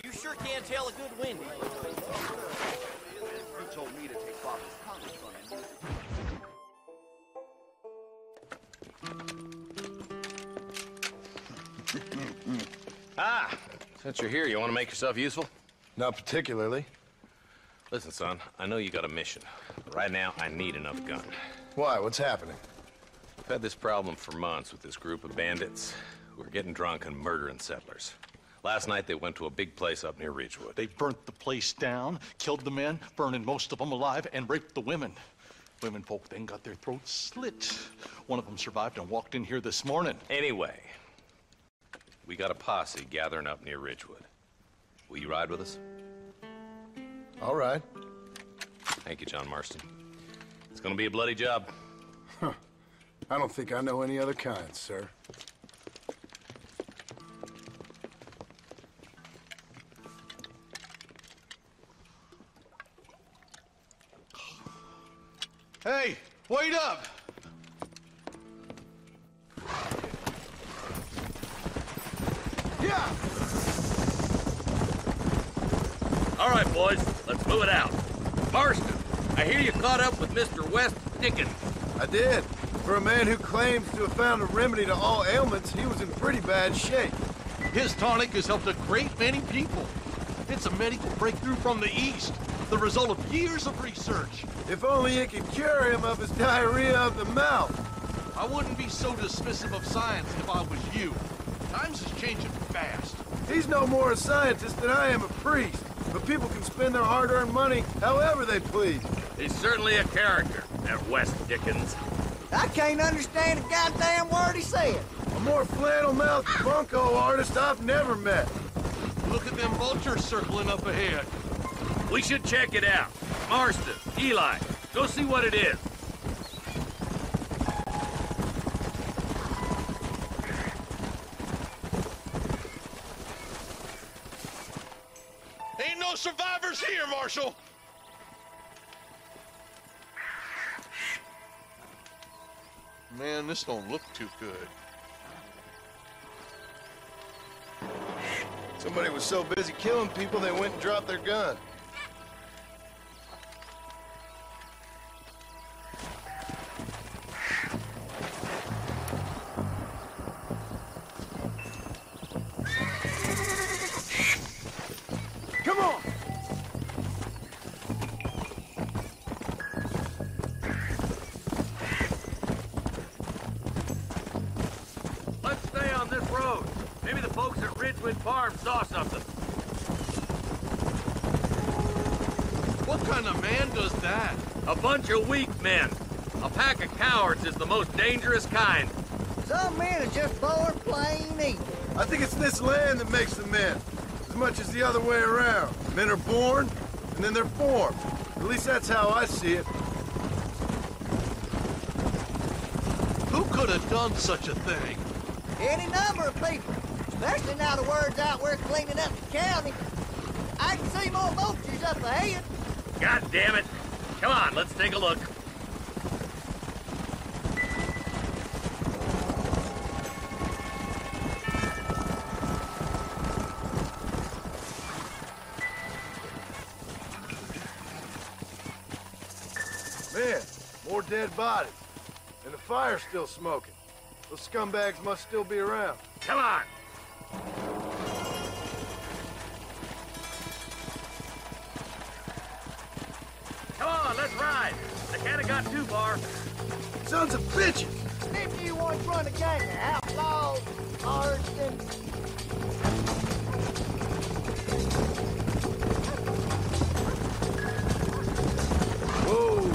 You sure can tell a good Wendy. You told me to take Father's comments from him. Ah, since you're here, you want to make yourself useful? Not particularly. Listen, son, I know you got a mission. But right now, I need another gun. Why? What's happening? I've had this problem for months with this group of bandits who are getting drunk and murdering settlers. Last night, they went to a big place up near Ridgewood. They burnt the place down, killed the men, burning most of them alive, and raped the women. Women folk then got their throats slit. One of them survived and walked in here this morning. Anyway, we got a posse gathering up near Ridgewood. Will you ride with us? All right. Thank you, John Marston. It's gonna be a bloody job. Huh. I don't think I know any other kind, sir. Hey, wait up! Yeah! All right, boys, let's move it out. Marston, I hear you caught up with Mr. West Dickens. I did. For a man who claims to have found a remedy to all ailments, he was in pretty bad shape. His tonic has helped a great many people. It's a medical breakthrough from the East, the result of years of research. If only it could cure him of his diarrhea of the mouth. I wouldn't be so dismissive of science if I was you. Times is changing fast. He's no more a scientist than I am a priest. But people can spend their hard-earned money however they please. He's certainly a character, that West Dickens. I can't understand a goddamn word he said. A more flannel-mouthed bunco artist I've never met. Look at them vultures circling up ahead. We should check it out. Marston, Eli, go see what it is. Ain't no survivors here, Marshal! Man, this don't look too good. Somebody was so busy killing people, they went and dropped their gun. Come on! Let's stay on this road. Maybe the folks at Ridgewood Farm saw something. What kind of man does that? A bunch of weak men. A pack of cowards is the most dangerous kind. Some men are just born plain evil. I think it's this land that makes them men, as much as the other way around. Men are born, and then they're formed. At least that's how I see it. Who could have done such a thing? Any number of people, especially now the word's out we're cleaning up the county. I can see more vultures up ahead. God damn it. Come on, let's take a look. Man, more dead bodies. And the fire's still smoking. Those scumbags must still be around. Come on! Come on, let's ride! I can't have got too far. Sons of bitches! If you want to run a gang of outlaws, arson. Whoa!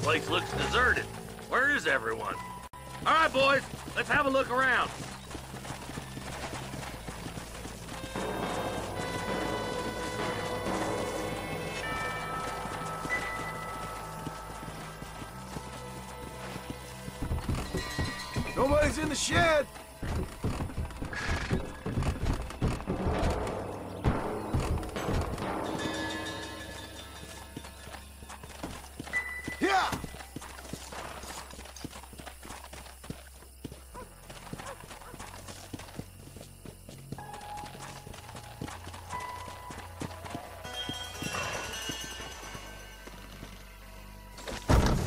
Place looks deserted. Where is everyone? All right, boys, let's have a look around. Nobody's in the shed! Yeah!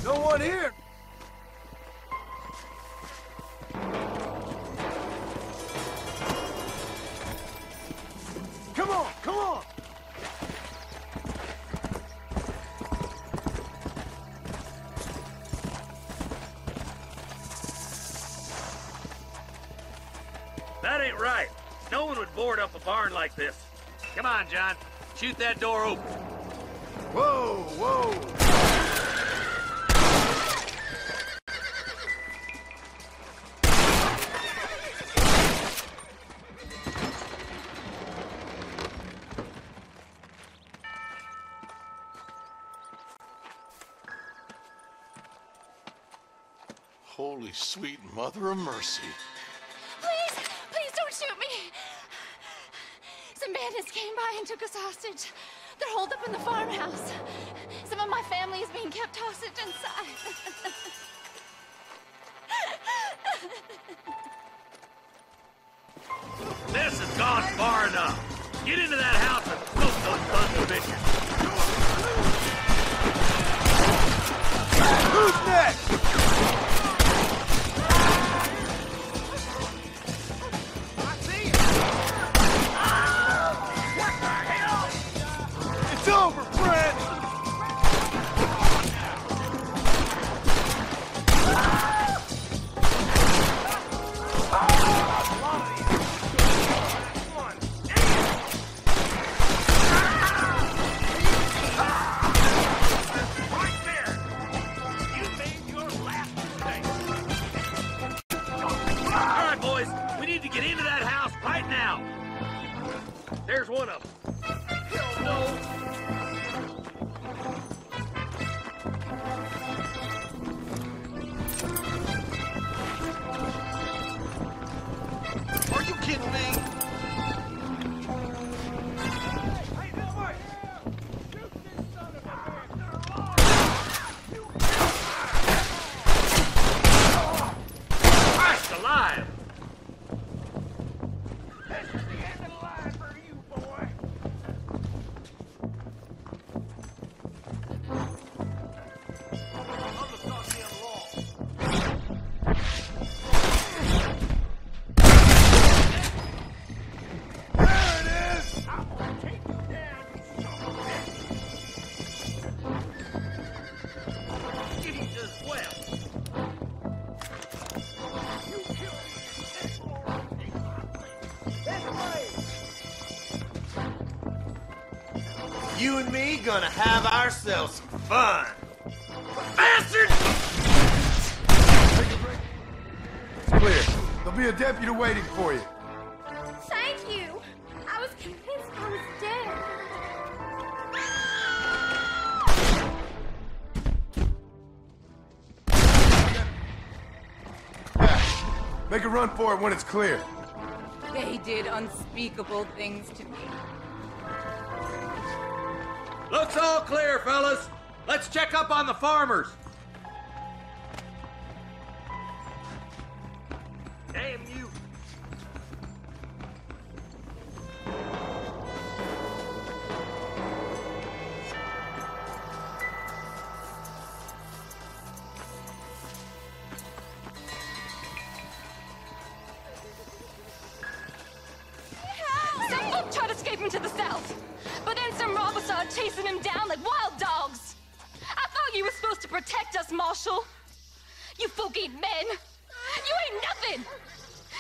No one here! Come on, come on! That ain't right. No one would board up a barn like this. Come on, John. Shoot that door open. Whoa, whoa! Holy sweet mother of mercy. Please, please don't shoot me. Some bandits came by and took us hostage. They're holed up in the farmhouse. Some of my family is being kept hostage inside. This has gone far enough. Get into that house and smoke those sons of bitches. Who's next? It's over, Brent! Get into that house right now. There's one of them. Hell no. Are you kidding me? Christ alive! You and me gonna have ourselves some fun. Bastard! It's clear. There'll be a deputy waiting for you. Thank you. I was convinced I was dead. Make a run for it when it's clear. They did unspeakable things to me. Looks all clear, fellas. Let's check up on the farmers. Damn you. Some folk tried escaping to the south, but then some robbers started chasing him down like wild dogs. I thought you were supposed to protect us, Marshal. You folk ain't men. You ain't nothing.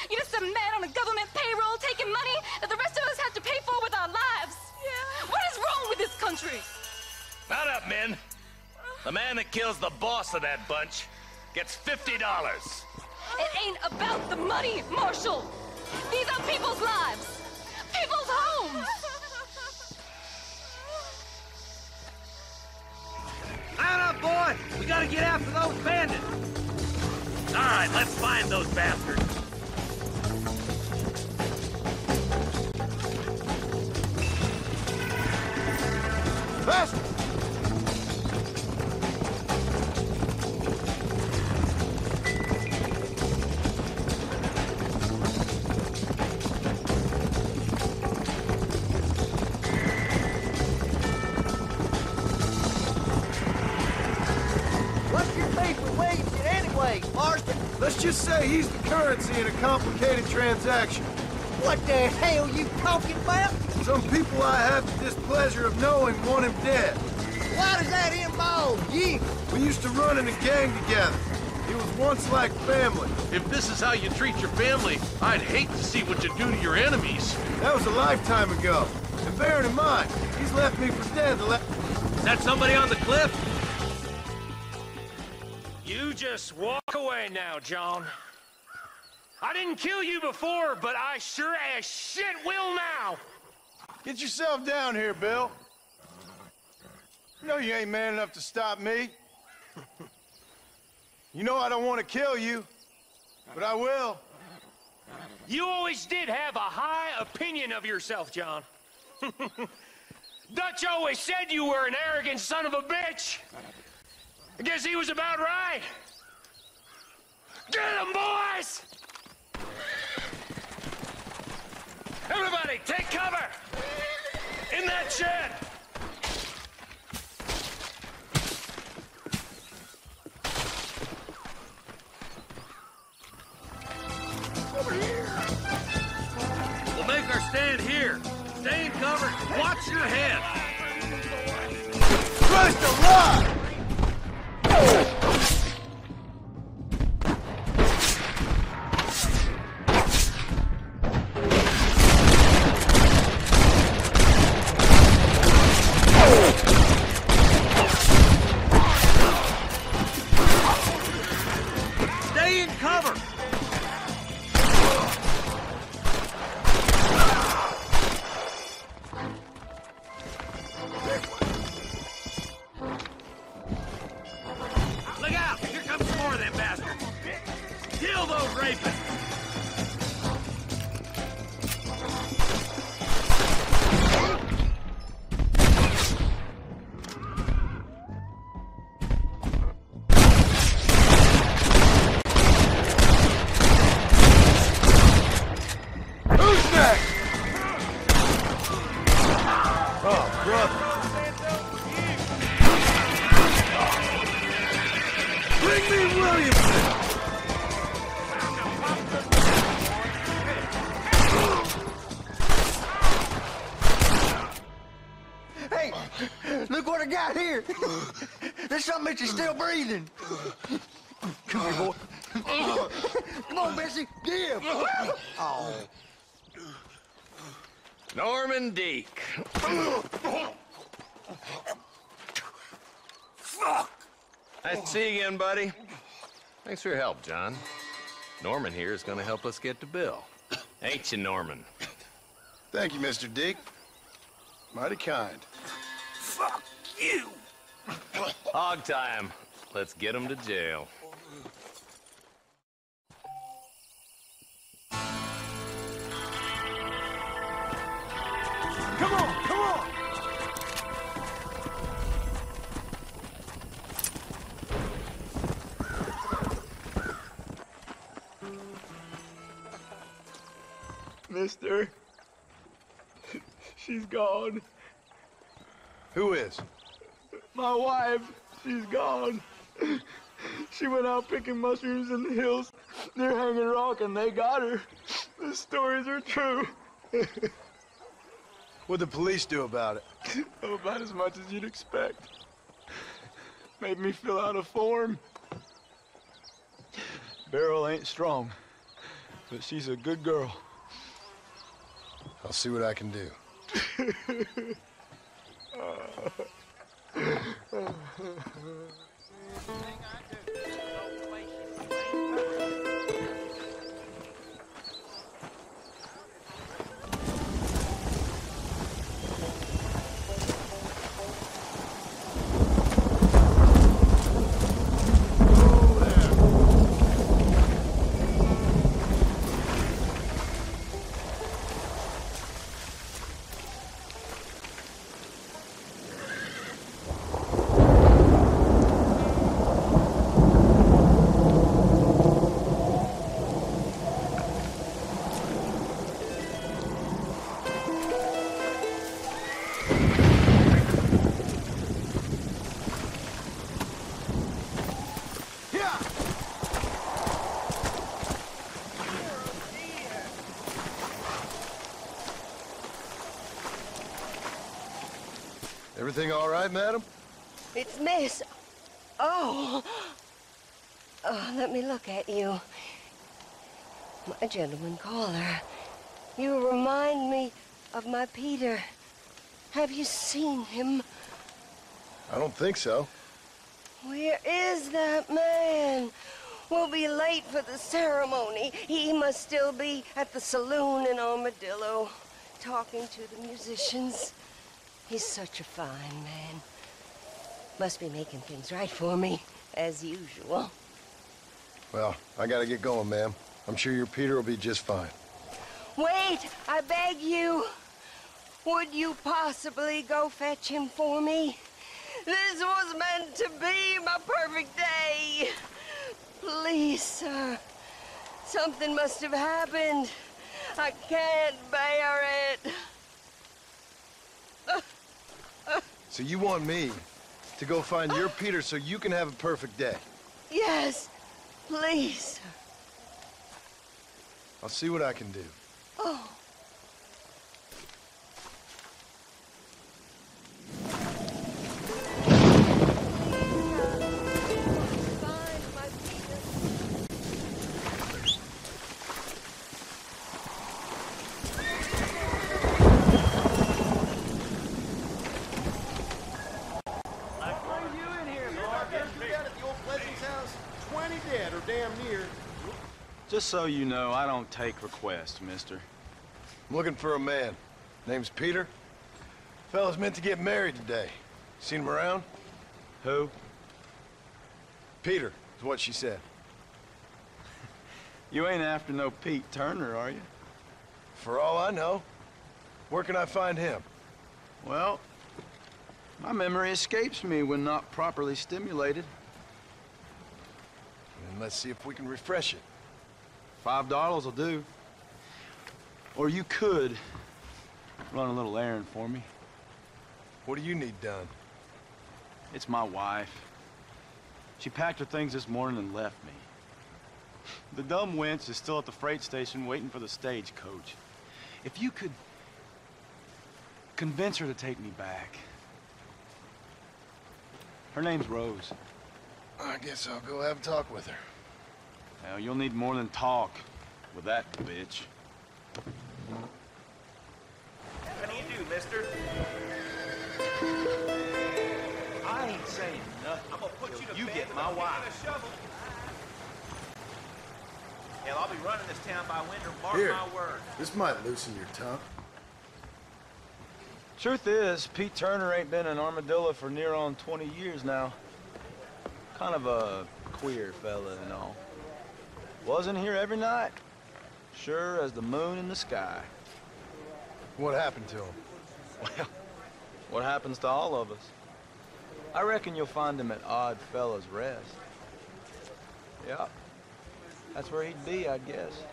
You're just a man on a government payroll taking money that the rest of us have to pay for with our lives. Yeah. What is wrong with this country? Mount up, men. The man that kills the boss of that bunch gets $50. It ain't about the money, Marshal. These are people's lives. People's homes. Mount up, boy! We gotta get after those bandits! All right, let's find those bastards. Faster! Let's just say he's the currency in a complicated transaction. What the hell you talking about? Some people I have the displeasure of knowing want him dead. Why does that involve you? We used to run in a gang together. It was once like family. If this is how you treat your family, I'd hate to see what you do to your enemies. That was a lifetime ago. And bearing in mind, he's left me for dead Is that somebody on the cliff? You just walk away now, John. I didn't kill you before, but I sure as shit will now! Get yourself down here, Bill. You know you ain't man enough to stop me. You know I don't want to kill you, but I will. You always did have a high opinion of yourself, John. Dutch always said you were an arrogant son of a bitch. I guess he was about right. Get him, boys! Everybody, take cover! In that shed! Over here! We'll make our stand here. Stay in cover and watch your head. Christ alive! Stay in cover! Look out! Here comes some more of them bastards! Kill those rapists! Who's next? Oh, brother. Bring me Williamson! Hey, look what I got here. There's something that you're still breathing. Come here, boy. Come on, Bessie, give. Oh. Norman Deek. Fuck! Nice to see you again, buddy. Thanks for your help, John. Norman here is gonna help us get to Bill. Ain't you, Norman? Thank you, Mr. Dick. Mighty kind. Fuck you! Hog time. Let's get him to jail. Come on, come on! Mister, she's gone. Who is? My wife, she's gone. She went out picking mushrooms in the hills near Hanging Rock and they got her. The stories are true. What'd the police do about it? Oh, about as much as you'd expect. Made me fill out a form. Beryl ain't strong, but she's a good girl. I'll see what I can do. Everything all right, madam? It's Miss. Oh. Oh, let me look at you. My gentleman caller. You remind me of my Peter. Have you seen him? I don't think so. Where is that man? We'll be late for the ceremony. He must still be at the saloon in Armadillo, talking to the musicians. He's such a fine man. Must be making things right for me, as usual. Well, I gotta get going, ma'am. I'm sure your Peter will be just fine. Wait, I beg you. Would you possibly go fetch him for me? This was meant to be my perfect day. Please, sir. Something must have happened. I can't bear it. So you want me to go find your Peter so you can have a perfect day? Yes, please, sir. I'll see what I can do. Oh. Just so you know, I don't take requests, mister. I'm looking for a man. Name's Peter. Fella's meant to get married today. Seen him around? Who? Peter, is what she said. You ain't after no Pete Turner, are you? For all I know. Where can I find him? Well, my memory escapes me when not properly stimulated. And let's see if we can refresh it. $5 will do. Or you could run a little errand for me. What do you need done? It's my wife. She packed her things this morning and left me. The dumb wench is still at the freight station waiting for the stagecoach. If you could convince her to take me back. Her name's Rose. I guess I'll go have a talk with her. Now, you'll need more than talk with that bitch. How do you do, mister? I ain't saying nothing. I'm gonna put you to bed. Get my wife. Hell, I'll be running this town by winter, mark Here, my word. this might loosen your tongue. Truth is, Pete Turner ain't been in Armadillo for near on 20 years now. Kind of a queer fella and all. Wasn't here every night. Sure as the moon in the sky. What happened to him? Well, what happens to all of us? I reckon you'll find him at Odd Fella's Rest. Yeah, that's where he'd be, I guess.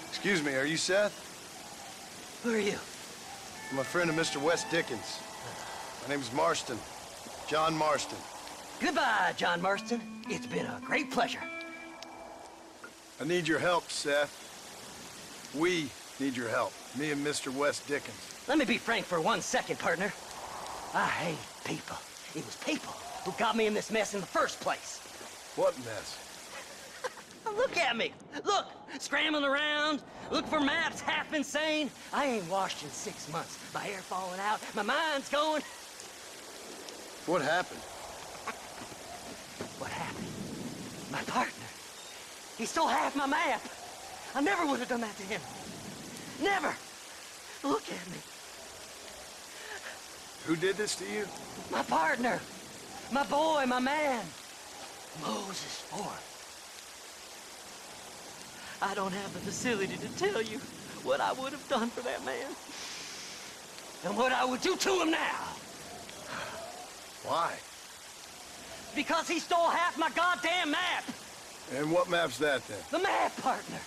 Excuse me, are you Seth? Who are you? I'm a friend of Mr. Wes Dickens. My name's Marston. John Marston. Goodbye, John Marston. It's been a great pleasure. I need your help, Seth. We need your help. Me and Mr. Wes Dickens. Let me be frank for 1 second, partner. I hate people. It was people who got me in this mess in the first place. What mess? Look at me. Look, scrambling around, look for maps, half insane. I ain't washed in 6 months. My hair falling out, my mind's going. What happened? What happened? My partner. He stole half my map. I never would have done that to him. Never. Look at me. Who did this to you? My partner. My boy, my man. Moses Ford. I don't have the facility to tell you what I would have done for that man. And what I would do to him now. Why? Because he stole half my goddamn map. And what map's that, then? The map, partner.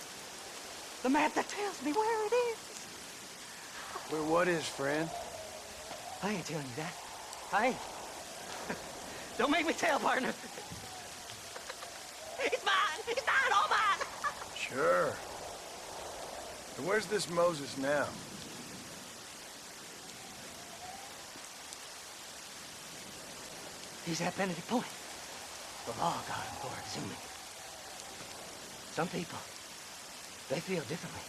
The map that tells me where it is. Where what is, friend? I ain't telling you that. I ain't. Don't make me tell, partner. It's mine! It's mine! All mine! Sure. And where's this Moses now? He's at Benedict Point. The law got him for it, assuming. Some people, they feel differently.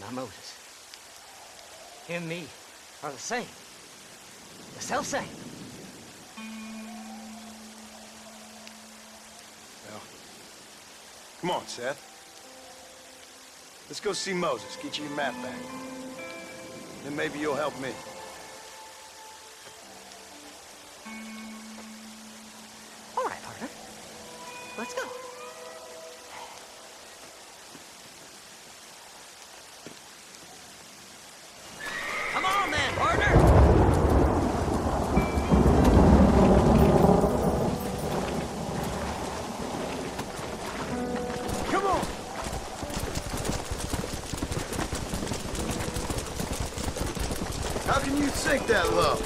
Not Moses. Him and me are the same. The self-same. Well, come on, Seth. Let's go see Moses, get you your map back. Then maybe you'll help me. All right, partner. Let's go. Come on, then, partner! Come on! How can you sink that low?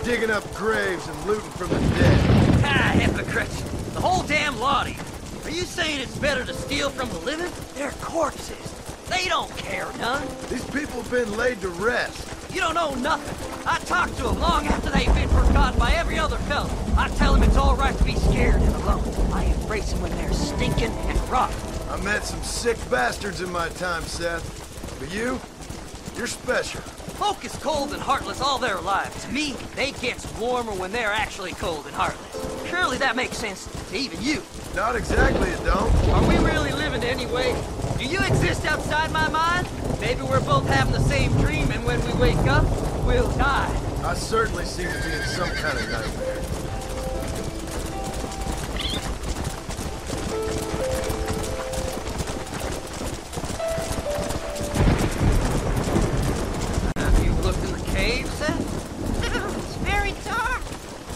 Digging up graves and looting from the dead. Ah, hypocrites. The whole damn lot of you. Are you saying it's better to steal from the living? They're corpses. They don't care none. These people have been laid to rest. You don't know nothing. I talked to them long after they've been forgotten by every other fella. I tell them it's all right to be scared and alone. I embrace them when they're stinking and rotten. I met some sick bastards in my time, Seth. But you're special. Folk is cold and heartless all their lives. To me, they get warmer when they're actually cold and heartless. Surely that makes sense to even you. Not exactly, it don't. Are we really living anyway? Do you exist outside my mind? Maybe we're both having the same dream, and when we wake up, we'll die. I certainly seem to be in some kind of nightmare. Have you looked in the cave, Seth? It's very dark.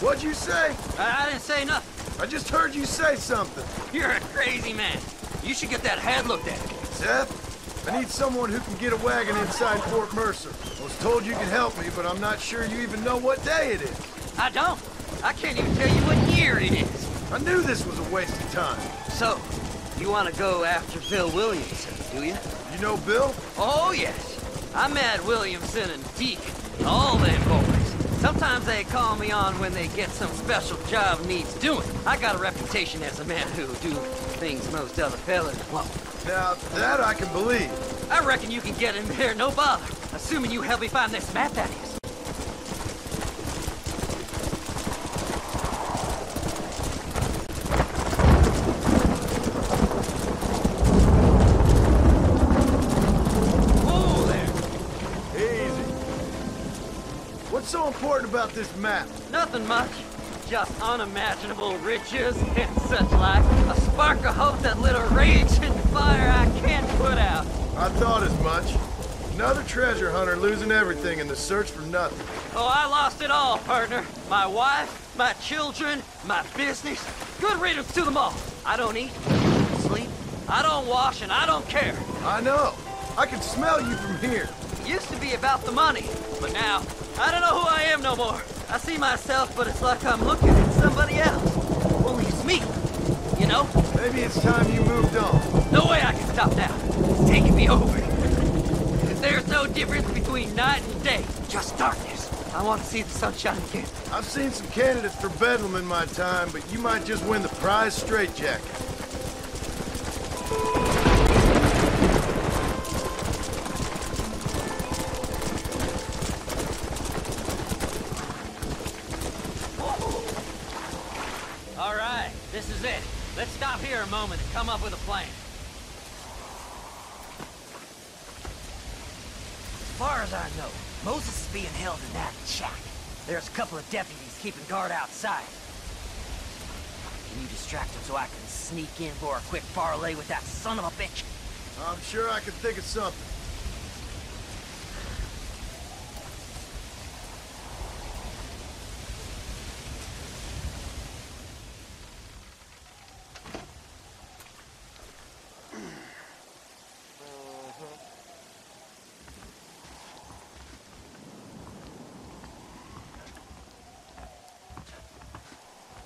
What'd you say? I didn't say nothing. I just heard you say something. You're a crazy man. You should get that head looked at. Seth, I need someone who can get a wagon inside Fort Mercer. I was told you could help me, but I'm not sure you even know what day it is. I don't. I can't even tell you what year it is. I knew this was a waste of time. So, you want to go after Bill Williamson, do you? You know Bill? Oh, yes. I met Williamson and Deke, all them boys. Sometimes they call me on when they get some special job needs doing. I got a reputation as a man who do things most other fellas won't. Now, that I can believe. I reckon you can get in there, no bother. Assuming you help me find this map, that is. Whoa there. Easy. What's so important about this map? Nothing much. Just unimaginable riches and such like. A spark of hope that lit a raging fire I can't put out. I thought as much. Another treasure hunter losing everything in the search for nothing. Oh, I lost it all, partner. My wife, my children, my business. Good riddance to them all. I don't eat, sleep, I don't wash, and I don't care. I know. I can smell you from here. It used to be about the money, but now, I don't know who I am no more. I see myself, but it's like I'm looking at somebody else. Only it's me, you know? Maybe it's time you moved on. No way I can stop now. It's taking me over. There's no difference between night and day, just darkness. I want to see the sunshine again. I've seen some candidates for Bedlam in my time, but you might just win the prize straitjacket. All right, this is is it. Let's stop here a moment and come up with a plan. As far as I know, Moses is being held in that shack. There's a couple of deputies keeping guard outside. Can you distract him so I can sneak in for a quick parlay with that son of a bitch? I'm sure I can think of something.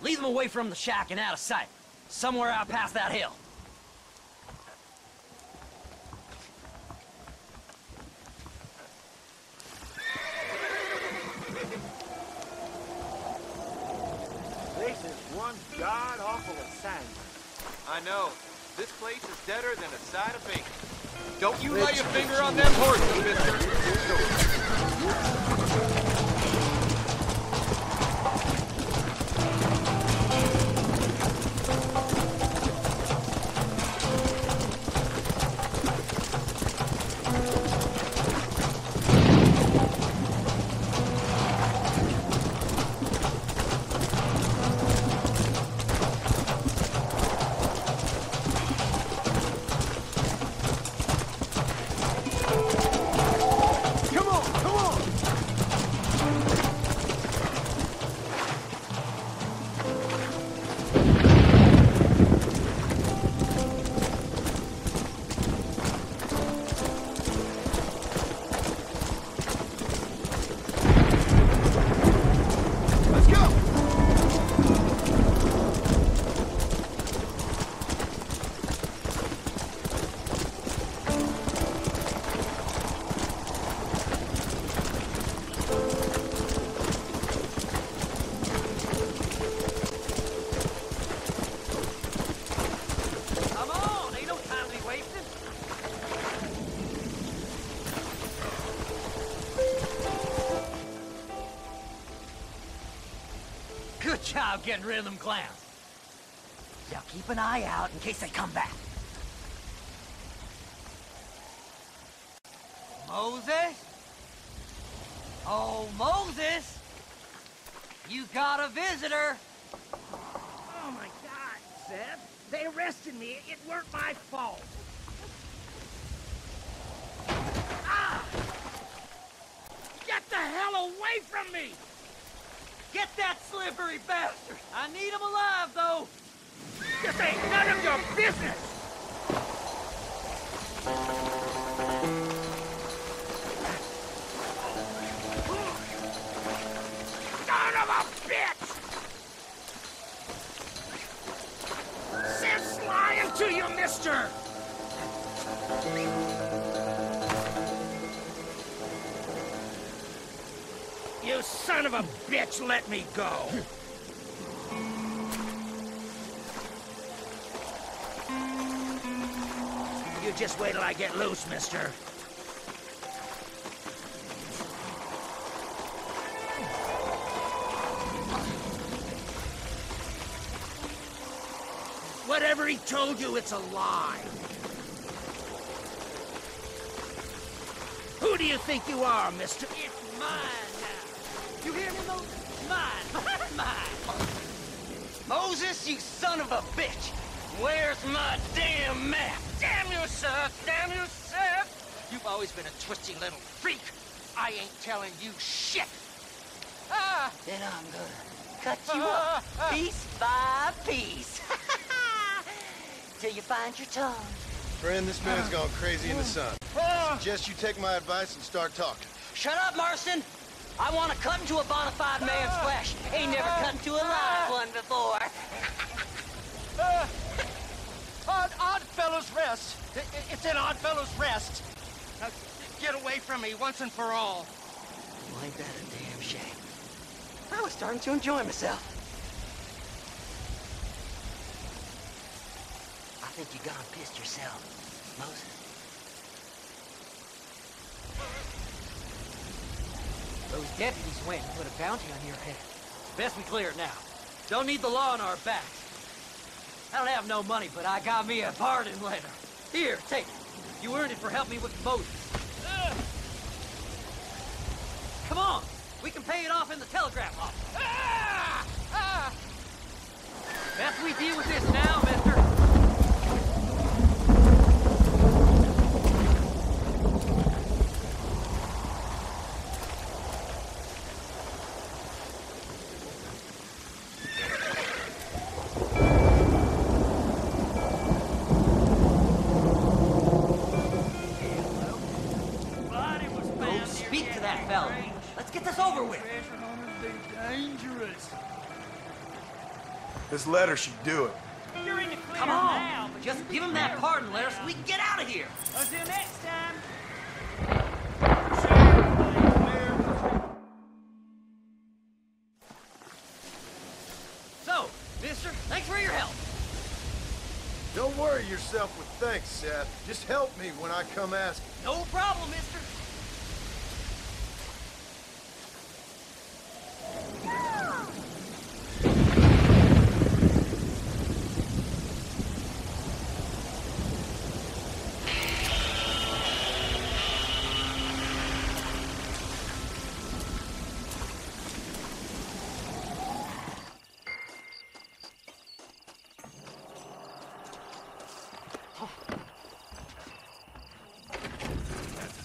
Lead them away from the shack and out of sight. Somewhere out past that hill. This is one god-awful assignment. I know. This place is deader than a side of bacon. Don't you lay a finger on them horses, mister! Good job getting rid of them clowns. Now keep an eye out in case they come back. Moses? Oh, Moses! You got a visitor! Oh my God, Seth. They arrested me. It weren't my fault. Ah! Get the hell away from me! Get that slippery bastard! I need him alive, though! This ain't none of your business! Son of a bitch! Seth's lying to you, mister! You son of a bitch, let me go! You just wait till I get loose, mister. Whatever he told you, it's a lie. Who do you think you are, mister? It's mine now. You hear me, Moses? Mine. Mine. Moses, you son of a bitch! Where's my damn map? Damn you, Seth! Damn you, Seth! You've always been a twisty little freak. I ain't telling you shit. Ah! Then I'm gonna cut you up piece by piece. Till you find your tongue. Friend, this man's gone crazy in the sun. I suggest you take my advice and start talking. Shut up, Marston! I want to cut into a bona fide man's flesh. Ain't never cut into a live one before. Odd Fellow's Rest. It's in Odd Fellow's Rest. Now, get away from me once and for all. Well, ain't that a damn shame? I was starting to enjoy myself. I think you gone pissed yourself, Moses. Those deputies went and put a bounty on your head. Best we clear it now. Don't need the law on our backs. I don't have no money, but I got me a pardon letter. Here, take it. You earned it for helping me with Moses. Come on, we can pay it off in the telegraph office. Best we deal with this now, mister. This letter should do it. You're in the clear. Come on, now, just give him that pardon letter so we can get out of here. Until next time. So, mister, thanks for your help. Don't worry yourself with thanks, Seth. Just help me when I come asking. No problem, mister.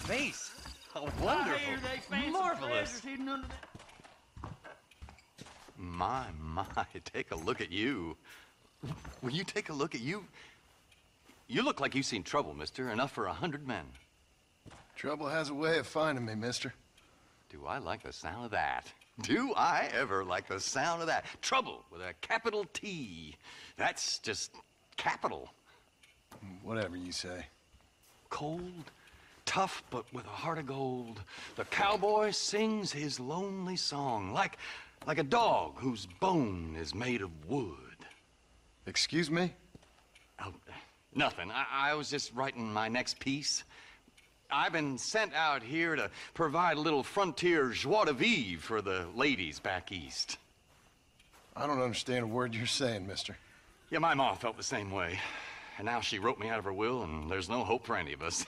Face. How wonderful. Marvelous. My, take a look at you. Will you take a look at you? You look like you've seen trouble, mister. Enough for 100 men. Trouble has a way of finding me, mister. Do I like the sound of that? Do I ever like the sound of that? Trouble with a capital T. That's just capital. Whatever you say. Cold, tough, but with a heart of gold. The cowboy sings his lonely song like a dog whose bone is made of wood. Excuse me? Oh, nothing. I was just writing my next piece. I've been sent out here to provide a little frontier joie de vivre for the ladies back east. I don't understand a word you're saying, mister. Yeah, my ma felt the same way. And now she wrote me out of her will, and there's no hope for any of us.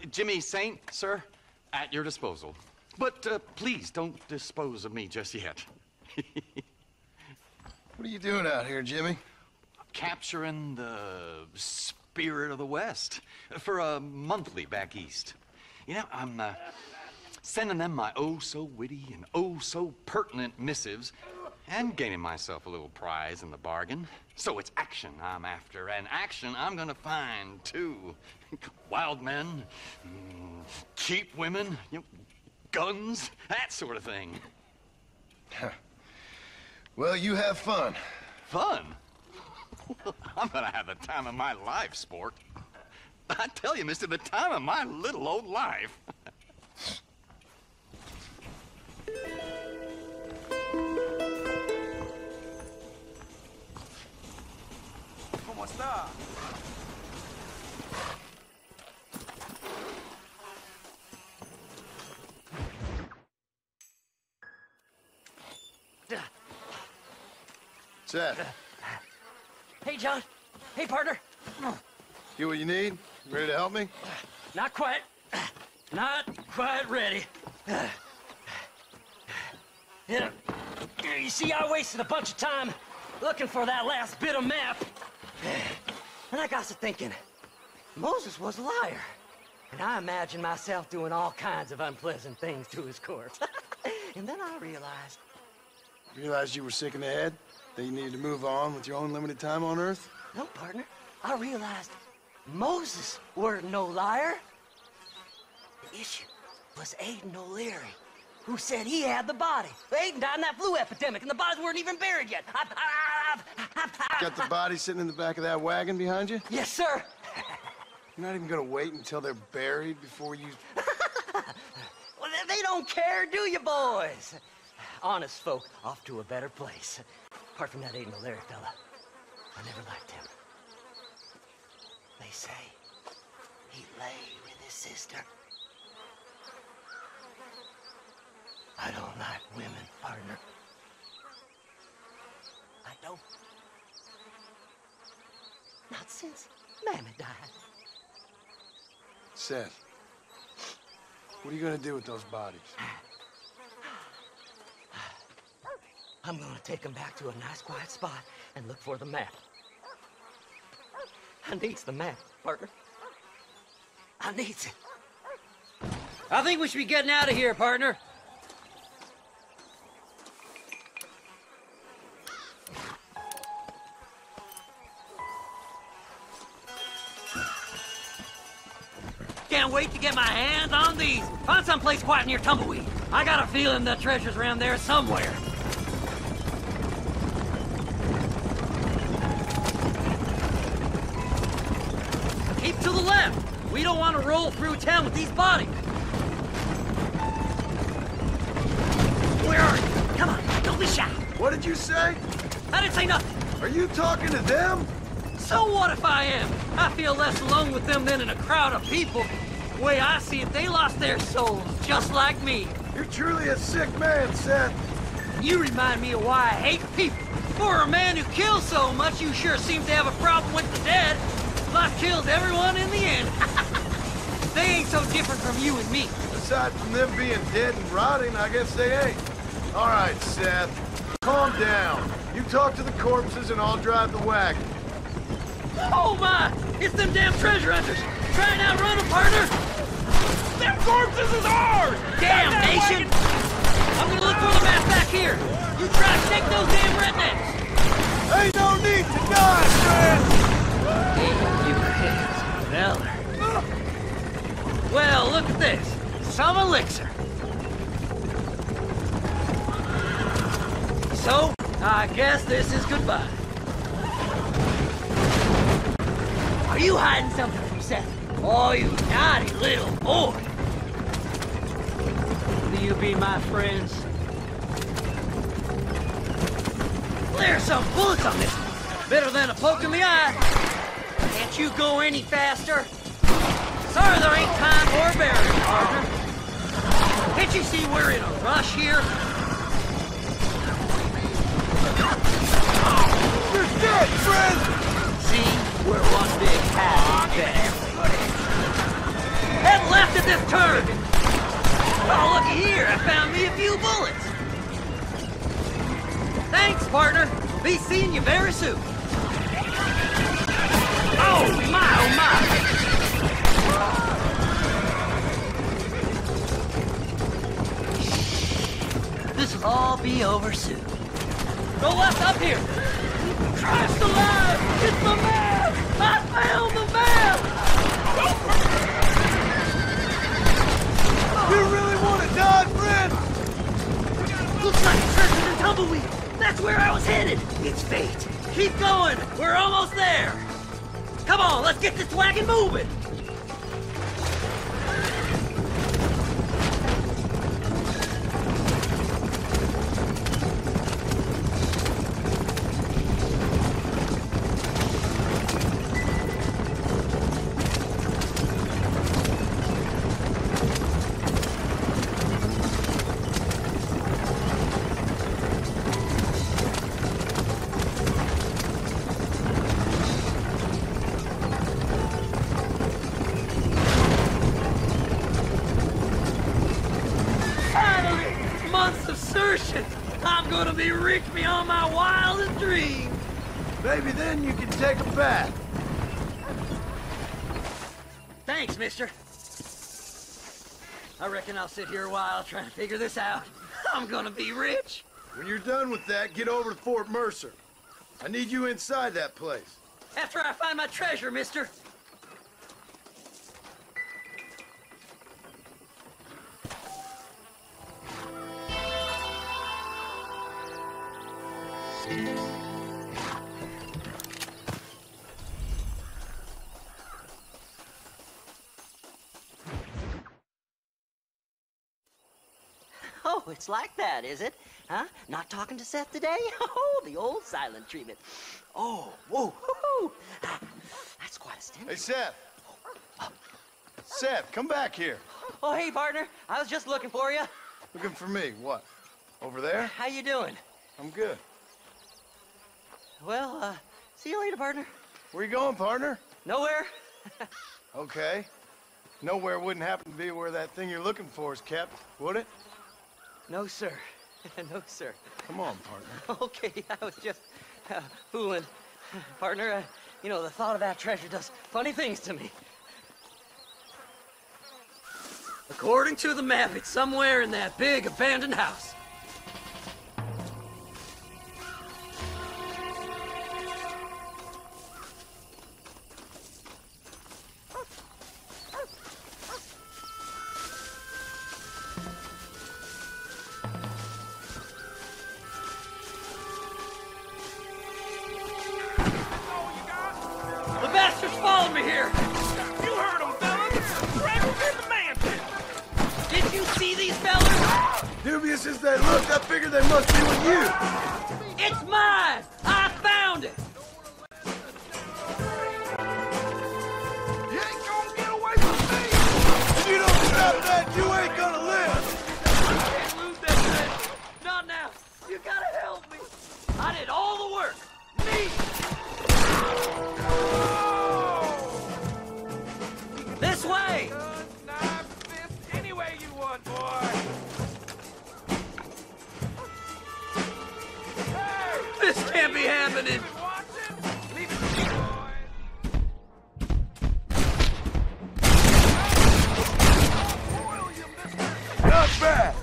Jimmy Saint, sir, at your disposal. But please don't dispose of me just yet. What are you doing out here, Jimmy? Capturing the spirit of the West for a monthly back east. You know, I'm sending them my oh-so-witty and oh-so-pertinent missives and gaining myself a little prize in the bargain. So it's action I'm after, and action I'm gonna find, too. Wild men, cheap women, you know, guns, that sort of thing. Well, you have fun. Fun? I'm gonna have the time of my life, sport. I tell you, mister, the time of my little old life. ¿Cómo está? Seth. Hey, John. Hey, partner. You what you need? Ready to help me? Not quite. Not quite ready. You see, I wasted a bunch of time looking for that last bit of map. And I got to thinking, Moses was a liar. And I imagined myself doing all kinds of unpleasant things to his corpse. And then I realized... Realized you were sick in the head? That you needed to move on with your own limited time on Earth? No, partner. I realized Moses weren't no liar. The issue was Aiden O'Leary, who said he had the body. Aiden died in that flu epidemic, and the bodies weren't even buried yet. Got the body sitting in the back of that wagon behind you? Yes, sir. You're not even gonna wait until they're buried before you... Well, they don't care, do you, boys? Honest folk off to a better place. Apart from that Aiden O'Leary fella, I never liked him. They say he lay with his sister. I don't like women, partner. I don't. since Mammy died. Seth, what are you gonna do with those bodies? I'm gonna take them back to a nice quiet spot and look for the map. I needs the map, partner. I needs it. I think we should be getting out of here, partner. Can't wait to get my hands on these. Find someplace quiet near Tumbleweed. I got a feeling the treasure's around there somewhere. Keep to the left. We don't want to roll through town with these bodies. Where are you? Come on, don't be shy. What did you say? I didn't say nothing. Are you talking to them? So what if I am? I feel less alone with them than in a crowd of people. The way I see it, they lost their souls, just like me. You're truly a sick man, Seth. You remind me of why I hate people. For a man who kills so much, you sure seem to have a problem with the dead. Life kills everyone in the end. They ain't so different from you and me. Aside from them being dead and rotting, I guess they ain't. All right, Seth. Calm down. You talk to the corpses and I'll drive the wagon. Oh my! It's them damn treasure hunters! Try and outrun them, partner! Them corpses is ours! Damn nation! I'm gonna look for the map back here! You try to take those damn rednecks! Ain't no need to die, friend! Damn you heads, feller. Well, look at this. Some elixir. So, I guess this is goodbye. Are you hiding something from Seth? Oh, you naughty little boy. Will you be my friends? There's some bullets on this one. Better than a poke in the eye. Can't you go any faster? Sorry there ain't time or barrier, partner. Can't you see we're in a rush here? You're dead, friend! See? We're one big happy family. Head left at this turn! Oh, looky here, I found me a few bullets. Thanks, partner. Be seeing you very soon. Oh, my, oh, my. This will all be over soon. Go left up here. Christ alive! It's the map! I found the map! You really want to die, friend? Looks like churches and tumbleweed. That's where I was headed. It's fate. Keep going. We're almost there. Come on, let's get this wagon moving. I'm gonna be rich beyond my wildest dreams. Maybe then you can take a bath. Thanks, mister. I reckon I'll sit here a while trying to figure this out. I'm gonna be rich. When you're done with that, get over to Fort Mercer. I need you inside that place. After I find my treasure, mister. Oh, it's like that, is it? Huh? Not talking to Seth today? Oh, the old silent treatment. Oh, whoa, whoo-hoo. That's quite a stench. Hey, Seth. Seth, come back here. Oh, hey, partner. I was just looking for you. Looking for me? What? Over there? How you doing? I'm good. Well, see you later, partner. Where you going, partner? Nowhere. Okay. Nowhere wouldn't happen to be where that thing you're looking for is kept, would it? No, sir. No, sir. Come on, partner. Okay, I was just fooling. Partner, you know, the thought of that treasure does funny things to me. According to the map, it's somewhere in that big abandoned house. Dubious as they look, I figure they must be with you. It's mine! I found it! You ain't gonna get away from me! If you don't stop that, you ain't gonna live! I can't lose that thing. Not now. You gotta help me. I did all the work. Me! This way! Any way you want, boy! This can't be happening! Not bad!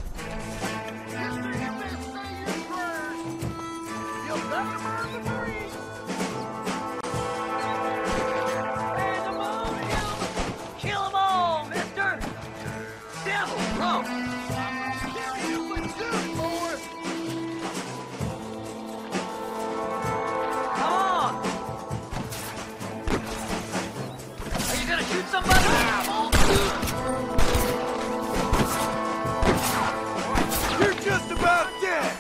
Kill them all, mister! Devil, bro! Somebody! You're just about dead!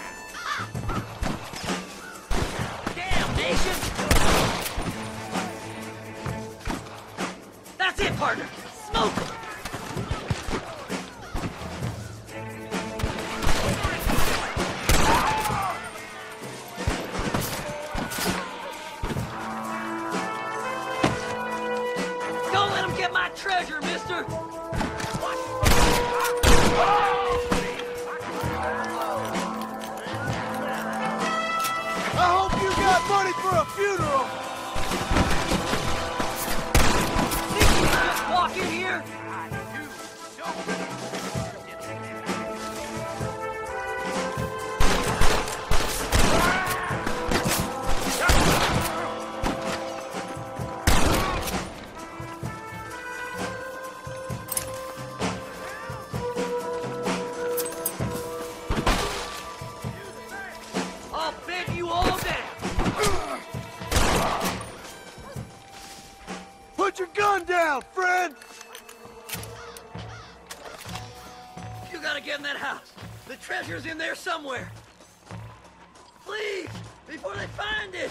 Damn, nation! That's it, partner! Smoke them! Treasure, mister! I hope you got money for a funeral! Think you can just walk in here? Put your gun down, friend! You gotta get in that house. The treasure's in there somewhere. Please, before they find it.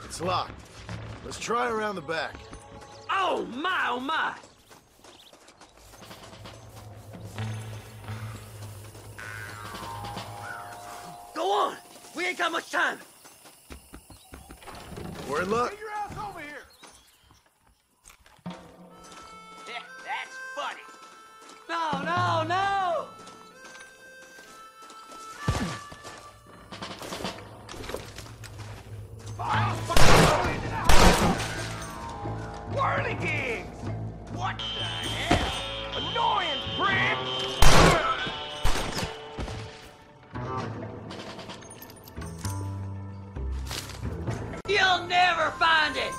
It's locked. Let's try around the back. Oh my, oh my! Go on! We ain't got much time! We're in luck. Get your ass over here! Yeah, that's funny! No, no, no! Whirligigs! What the hell? Annoying prick! You'll never find it!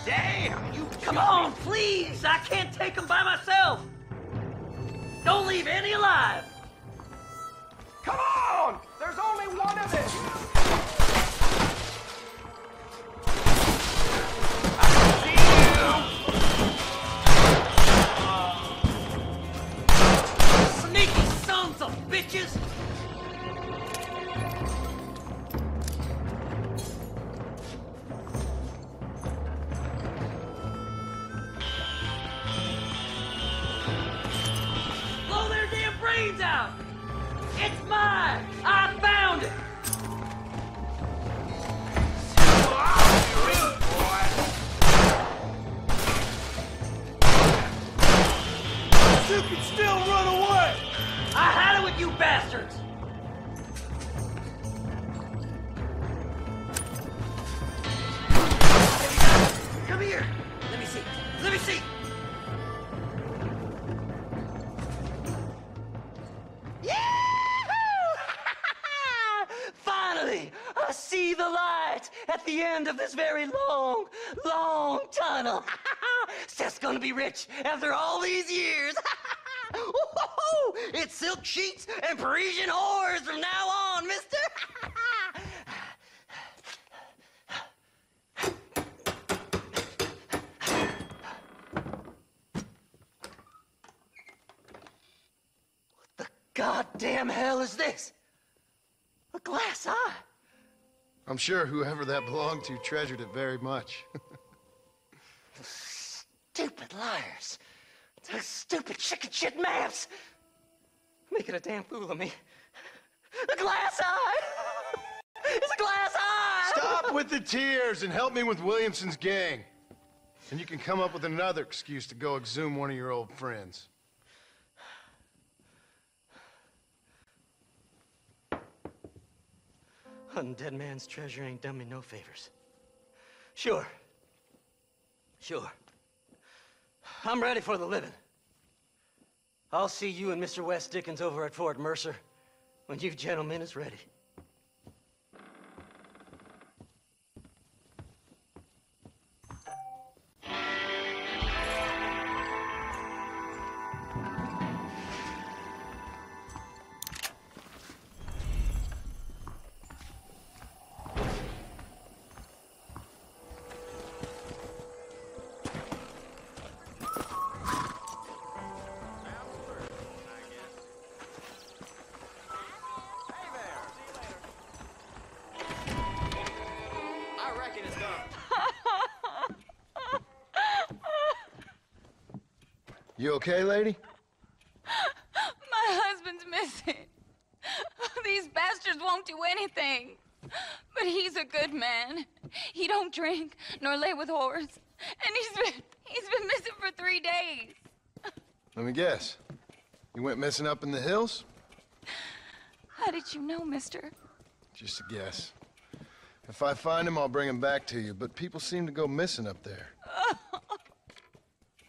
Damn, you Come on, please! I can't take them by myself! Don't leave any alive! Come on! There's only one of them! Sneaky sons of bitches! brains out! It's mine! I found it! You can still run away! I had it with you bastards! Come here! Let me see! Let me see! Finally! I see the light at the end of this very long, long tunnel. Seth's gonna be rich after all these years. It's silk sheets and Parisian whores from now on, mister. What the goddamn hell is this? A glass eye? I'm sure whoever that belonged to treasured it very much. Stupid liars. Those stupid chicken shit maps. Making a damn fool of me. A glass eye! It's a glass eye! Stop with the tears and help me with Williamson's gang. And you can come up with another excuse to go exhume one of your old friends. Hunting dead man's treasure ain't done me no favors. Sure. I'm ready for the living. I'll see you and Mr. West Dickens over at Fort Mercer when you gentlemen is ready. You okay, lady? My husband's missing. These bastards won't do anything. But he's a good man. He don't drink nor lay with whores. And he's been missing for 3 days. Let me guess. You went missing up in the hills? How did you know, mister? Just a guess. If I find him, I'll bring him back to you, but people seem to go missing up there.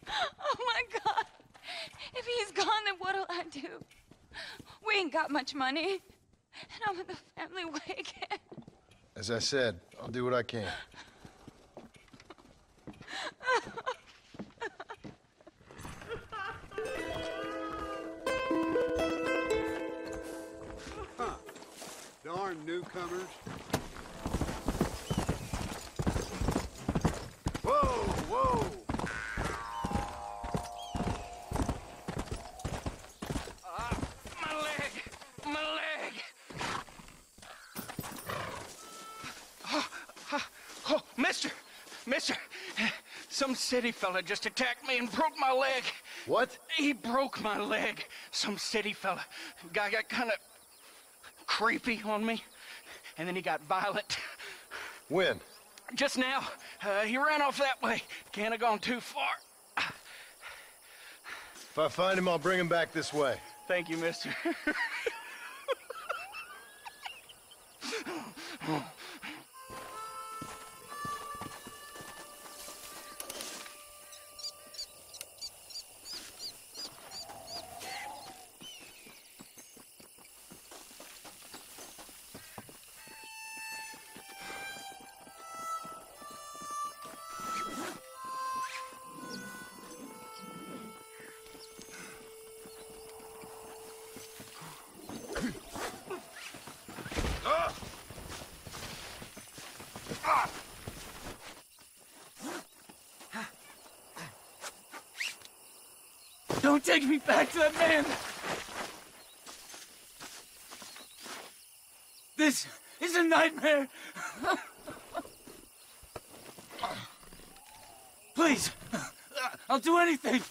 Oh my God. If he's gone, then what'll I do? We ain't got much money. And I'm in the family way again. As I said, I'll do what I can. Huh. Darn newcomers. Whoa! My leg! Oh, mister! Some city fella just attacked me and broke my leg. What? He broke my leg. Some city fella. Guy got kind of creepy on me, and then he got violent. When? Just now. He ran off that way. Can't have gone too far. If I find him, I'll bring him back this way. Thank you, mister. Don't take me back to that man! This is a nightmare! Please! I'll do anything!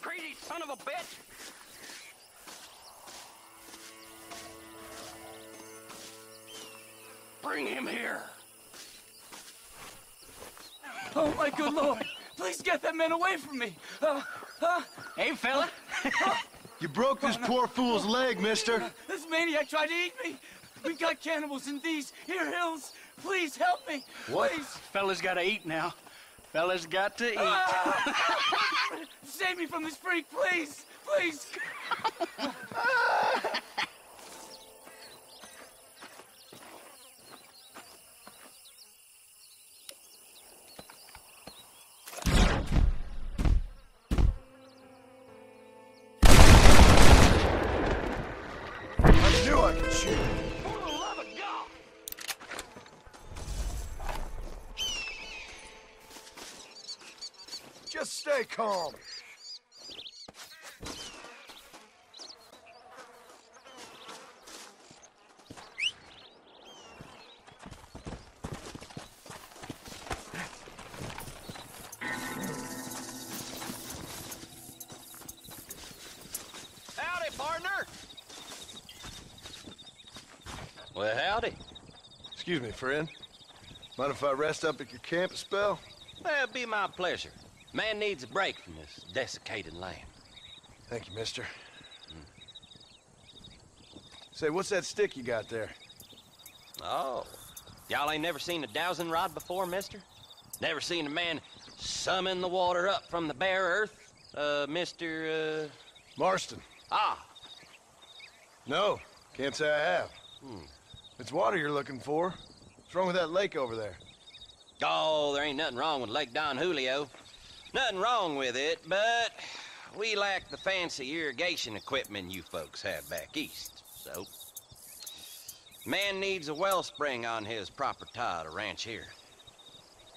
Crazy son of a bitch! Bring him here! Oh, my good lord! Please get that man away from me! Hey, fella! You broke this poor fool's leg, mister. This maniac tried to eat me! We got cannibals in these here hills! Please help me! What? Please! Fella's gotta eat now. Fella's got to eat. Save me from this freak, please! Please! I knew I could shoot. For the love of God! Just stay calm. Howdy, partner! Well, howdy. Excuse me, friend. Mind if I rest up at your camp a spell? Well, it'd be my pleasure. Man needs a break from this desiccated land. Thank you, mister. Say, what's that stick you got there? Oh. Y'all ain't never seen a dowsing rod before, mister? Never seen a man summon the water up from the bare earth? Mr. Marston. Ah. No, can't say I have. It's water you're looking for. What's wrong with that lake over there? Oh, there ain't nothing wrong with Lake Don Julio. Nothing wrong with it, but we lack the fancy irrigation equipment you folks have back east, so... Man needs a wellspring on his property to ranch here.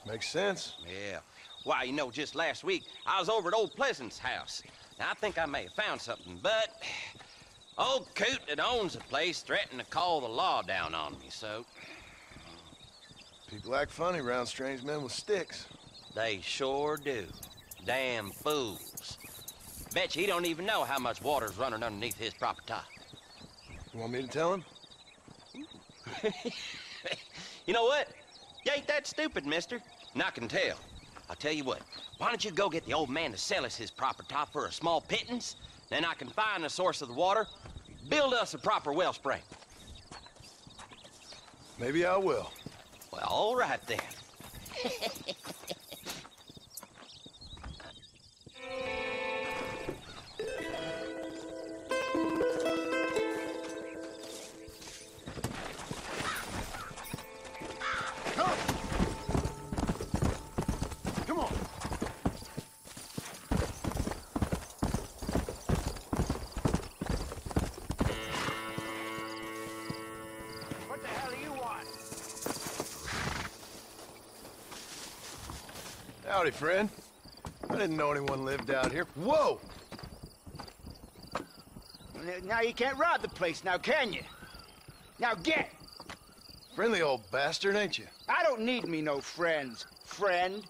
Makes sense. Yeah. Why, you know, just last week, I was over at old Pleasant's house. Now, I think I may have found something, but... Old coot that owns the place threatened to call the law down on me, so... People act funny around strange men with sticks. They sure do. Damn fools. Bet you he don't even know how much water's running underneath his property. You want me to tell him? You know what? You ain't that stupid, mister. And I can tell. I'll tell you what. Why don't you go get the old man to sell us his property for a small pittance? Then I can find the source of the water, build us a proper wellspring. Maybe I will. Well, all right then. Come on. What the hell do you want? Howdy, friend. I didn't know anyone lived out here. Whoa! Now you can't rob the place, now can you? Now get! Friendly old bastard, ain't you? I don't need me no friends, friend.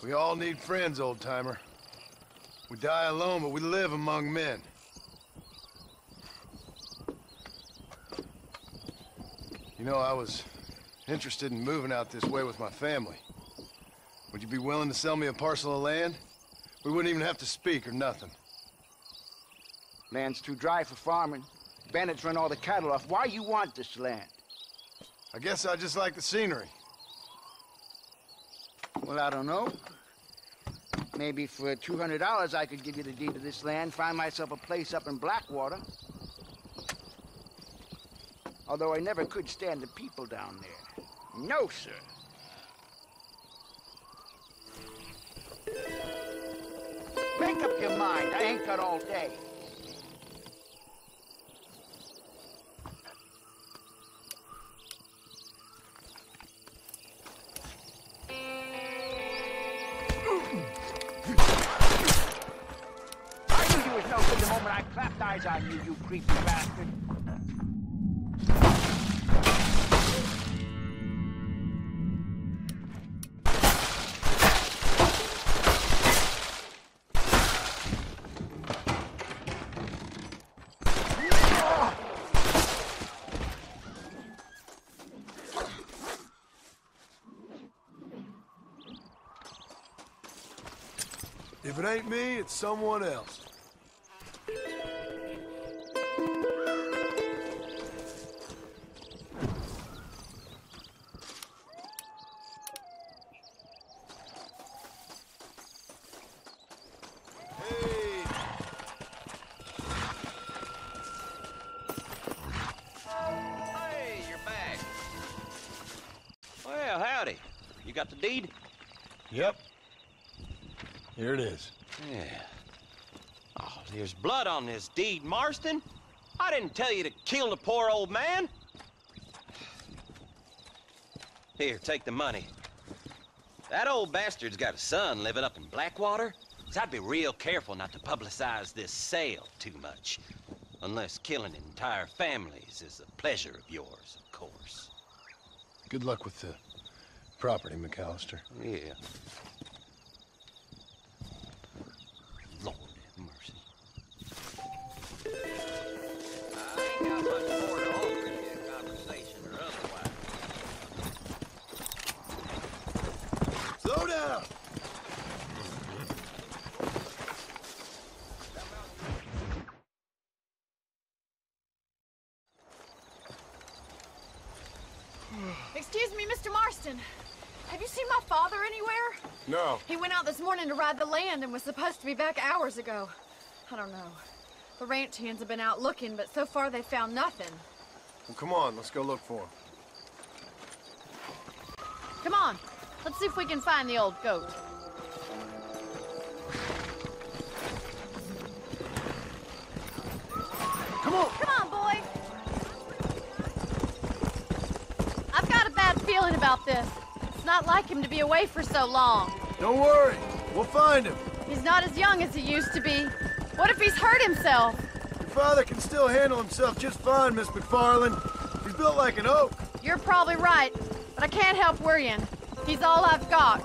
We all need friends, old-timer. We die alone, but we live among men. You know, I was interested in moving out this way with my family. Would you be willing to sell me a parcel of land? We wouldn't even have to speak or nothing. Land's too dry for farming. Bandits run all the cattle off. Why you want this land? I guess I just like the scenery. Well, I don't know. Maybe for $200 I could give you the deed to this land, find myself a place up in Blackwater. Although I never could stand the people down there. No, sir. Make up your mind. I ain't got all day. I knew you was no good the moment I clapped eyes on you, you creepy bastard. If it ain't me, it's someone else. Hey, you're back. Well, howdy. You got the deed? Yep. Here it is. Yeah. Oh, there's blood on this deed, Marston. I didn't tell you to kill the poor old man. Here, take the money. That old bastard's got a son living up in Blackwater, so I'd be real careful not to publicize this sale too much. Unless killing entire families is a pleasure of yours, of course. Good luck with the property, McAllister. Yeah. Lord have mercy. I ain't got much more to offer you, conversation or otherwise. Slow down! Excuse me, Mr. Marston. Have you seen my father anywhere? No. He went out this morning to ride the land and was supposed to be back hours ago. I don't know. The ranch hands have been out looking, but so far they found nothing. Well, come on, let's go look for him. Come on, let's see if we can find the old goat. Come on! Come on, boy! I've got a bad feeling about this. It's not like him to be away for so long. Don't worry, we'll find him. He's not as young as he used to be. What if he's hurt himself? Your father can still handle himself just fine, Miss McFarland. He's built like an oak. You're probably right, but I can't help worrying. He's all I've got.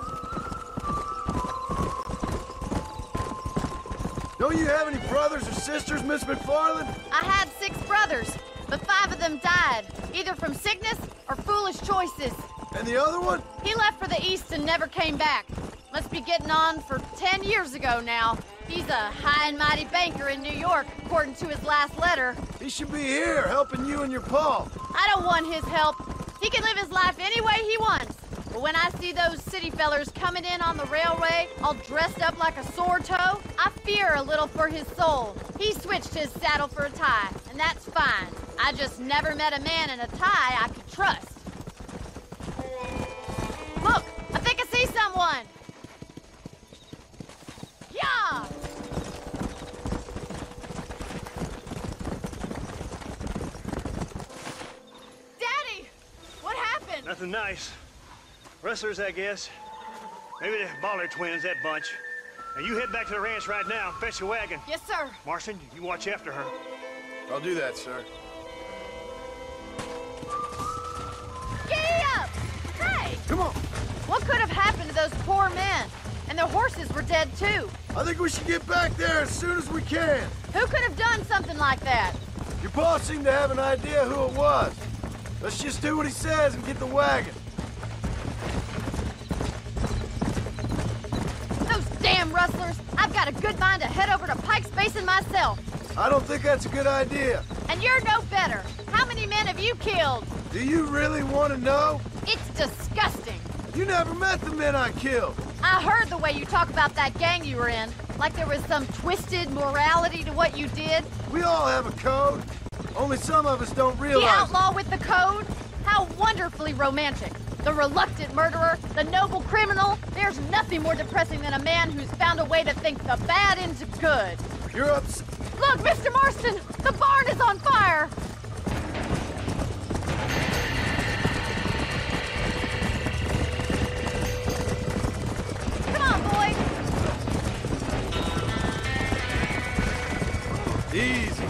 Don't you have any brothers or sisters, Miss McFarland? I had 6 brothers, but 5 of them died, either from sickness or foolish choices. And the other one? He left for the east and never came back. Must be getting on for 10 years ago now. He's a high and mighty banker in New York, according to his last letter. He should be here, helping you and your pa. I don't want his help. He can live his life any way he wants. But when I see those city fellers coming in on the railway, all dressed up like a sword toe, I fear a little for his soul. He switched his saddle for a tie, and that's fine. I just never met a man in a tie I could trust. Look, I think I see someone. Yeah! Daddy! What happened? Nothing nice. Rustlers, I guess. Maybe the Baller twins, that bunch. Now you head back to the ranch right now and fetch a wagon. Yes, sir. Marston, you watch after her. I'll do that, sir. Giddy up! Hey! Come on! What could have happened to those poor men? And their horses were dead, too. I think we should get back there as soon as we can. Who could have done something like that? Your boss seemed to have an idea who it was. Let's just do what he says and get the wagon. Those damn rustlers! I've got a good mind to head over to Pike's Basin myself. I don't think that's a good idea. And you're no better. How many men have you killed? Do you really want to know? It's disgusting. You never met the men I killed. I heard the way you talk about that gang you were in. Like there was some twisted morality to what you did. We all have a code. Only some of us don't realize The outlaw with the code? How wonderfully romantic. The reluctant murderer, the noble criminal. There's nothing more depressing than a man who's found a way to think the bad into good. You're upset. Look, Mr. Marston, the barn is on fire. Come on, boys. Easy.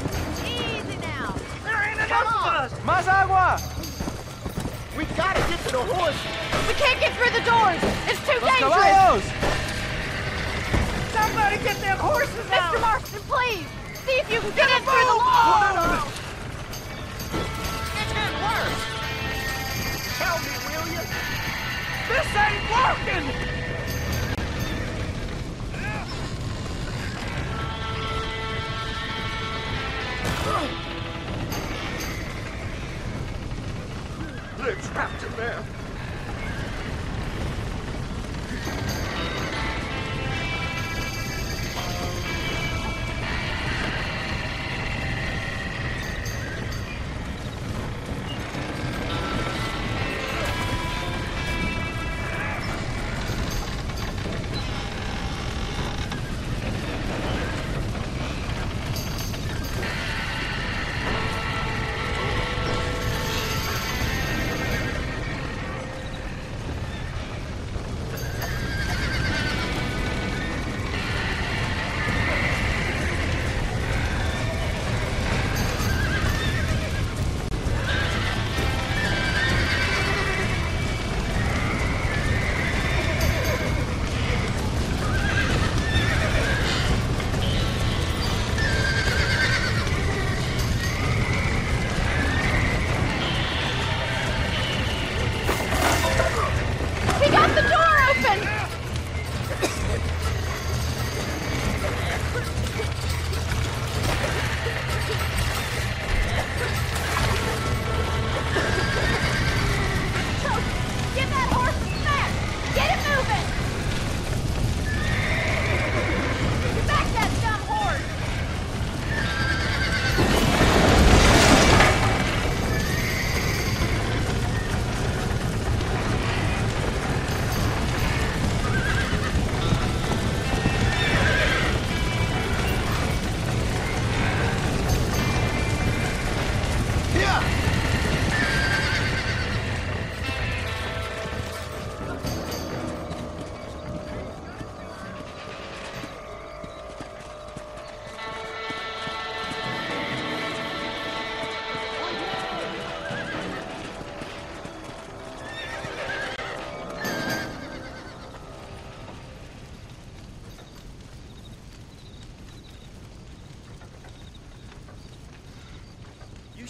Easy now. There ain't enough Come of on. us! Más agua! We gotta get to the horse. We can't get through the doors. It's too Los dangerous. caballos! Somebody get them horses out! Mr. Marston, please. See if you can get in through the wall. It's getting worse! Tell me, will you? This ain't working! They're trapped in there.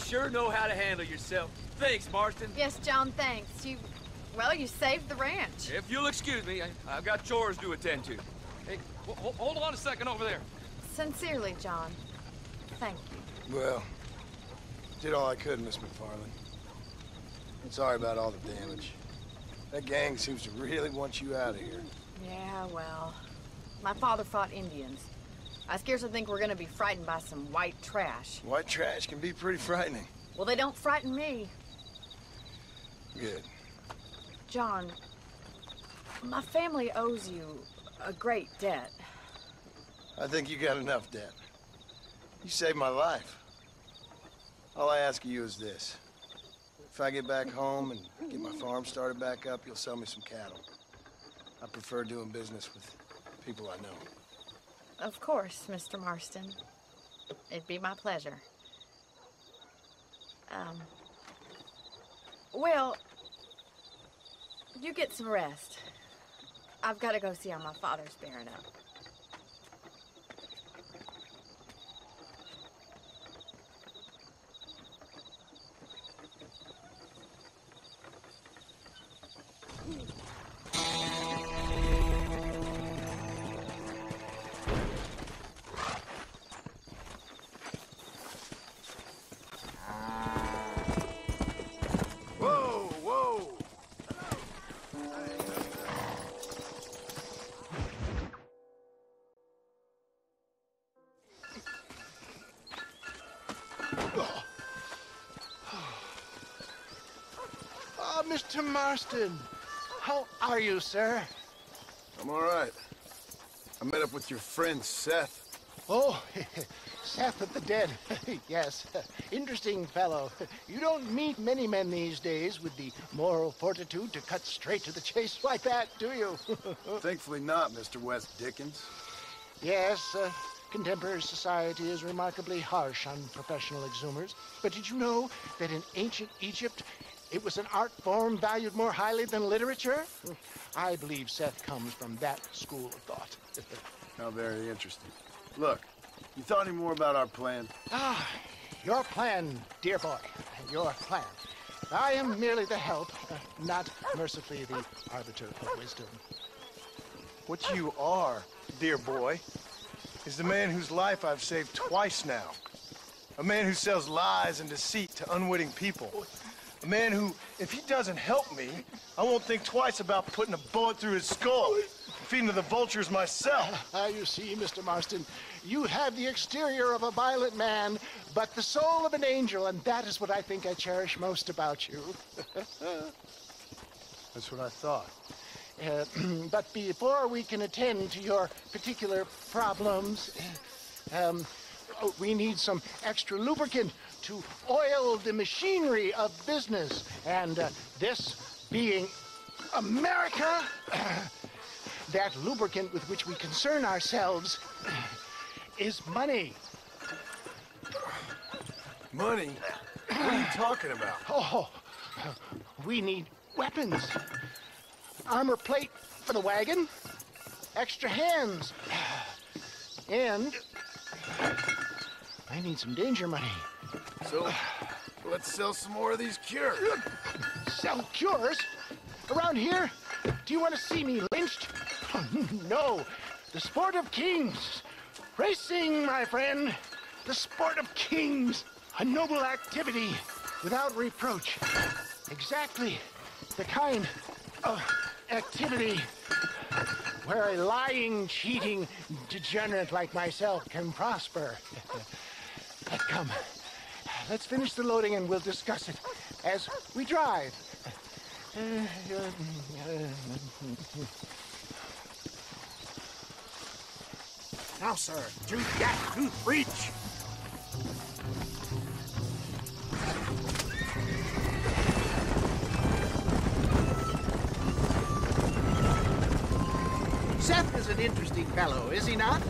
Sure know how to handle yourself. Thanks, Marston. Yes, John, thanks. You saved the ranch. If you'll excuse me, I've got chores to attend to. Hey, hold on a second over there. Sincerely, John. Thank you. Well, did all I could, Miss McFarland. I'm sorry about all the damage. That gang seems to really want you out of here. Yeah, well, my father fought Indians. I scarcely think we're gonna be frightened by some white trash. White trash can be pretty frightening. Well, they don't frighten me. Good. John, my family owes you a great debt. I think you got enough debt. You saved my life. All I ask of you is this. If I get back home and get my farm started back up, you'll sell me some cattle. I prefer doing business with people I know. Of course, Mr. Marston. It'd be my pleasure. Well, you get some rest. I've got to go see how my father's bearing up. Mr. Marston. How are you, sir? I'm all right. I met up with your friend, Seth. Oh, Seth of the Dead. Yes, interesting fellow. You don't meet many men these days with the moral fortitude to cut straight to the chase like that, do you? Thankfully not, Mr. West Dickens. Yes, contemporary society is remarkably harsh on professional exhumers. But did you know that in ancient Egypt, it was an art form valued more highly than literature? I believe Seth comes from that school of thought. How very interesting. Look, you thought any more about our plan? Ah, your plan, dear boy, your plan. I am merely the help, not mercifully the arbiter of wisdom. What you are, dear boy, is the man whose life I've saved twice now. A man who sells lies and deceit to unwitting people. A man who, if he doesn't help me, I won't think twice about putting a bullet through his skull. Feeding to the vultures myself. You see, Mr. Marston, you have the exterior of a violent man, but the soul of an angel, and that is what I think I cherish most about you. That's what I thought. But before we can attend to your particular problems, we need some extra lubricant to oil the machinery of business. And this being America, that lubricant with which we concern ourselves is money. Money? What are you talking about? Oh, we need weapons. Armor plate for the wagon, extra hands, and I need some danger money. So, let's sell some more of these cures. Sell cures? Around here? Do you want to see me lynched? No, the sport of kings. Racing, my friend, the sport of kings. A noble activity without reproach. Exactly the kind of activity where a lying, cheating degenerate like myself can prosper. Come, let's finish the loading and we'll discuss it as we drive. Now, sir, to that, to breach. Seth is an interesting fellow, is he not?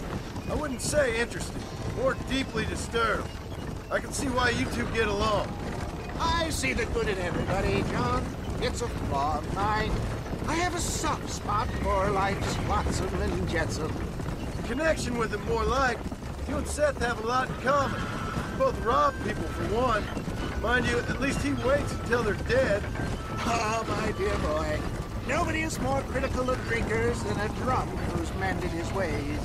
I wouldn't say interesting, more deeply disturbed. I can see why you two get along. I see the good in everybody, John. It's a flaw of mine. I have a soft spot for life's flotsam and jetsam. Connection with him more like. You and Seth have a lot in common. You both rob people for one. Mind you, at least he waits until they're dead. Oh, my dear boy. Nobody is more critical of drinkers than a drunk who's mended his ways.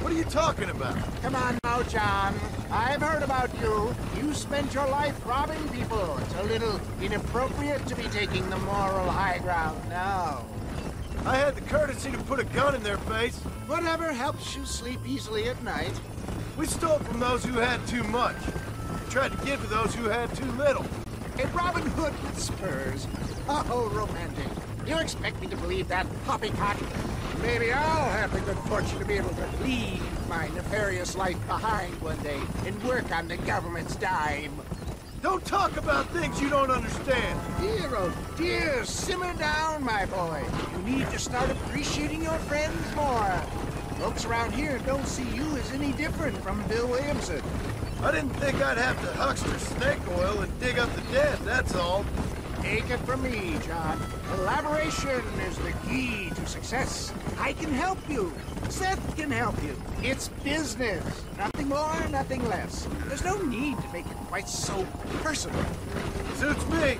What are you talking about? Come on now, John. I've heard about you. You spent your life robbing people. It's a little inappropriate to be taking the moral high ground now. I had the courtesy to put a gun in their face. Whatever helps you sleep easily at night. We stole from those who had too much. We tried to give to those who had too little. A Robin Hood with spurs. Oh, romantic. You expect me to believe that poppycock? Maybe I'll have the good fortune to be able to leave my nefarious life behind one day and work on the government's dime. Don't talk about things you don't understand. Dear, oh dear, simmer down, my boy. You need to start appreciating your friends more. Folks around here don't see you as any different from Bill Williamson. I didn't think I'd have to huckster snake oil and dig up the dead, that's all. Take it from me, John. Collaboration is the key to success. I can help you. Seth can help you. It's business. Nothing more, nothing less. There's no need to make it quite so personal. Suits me.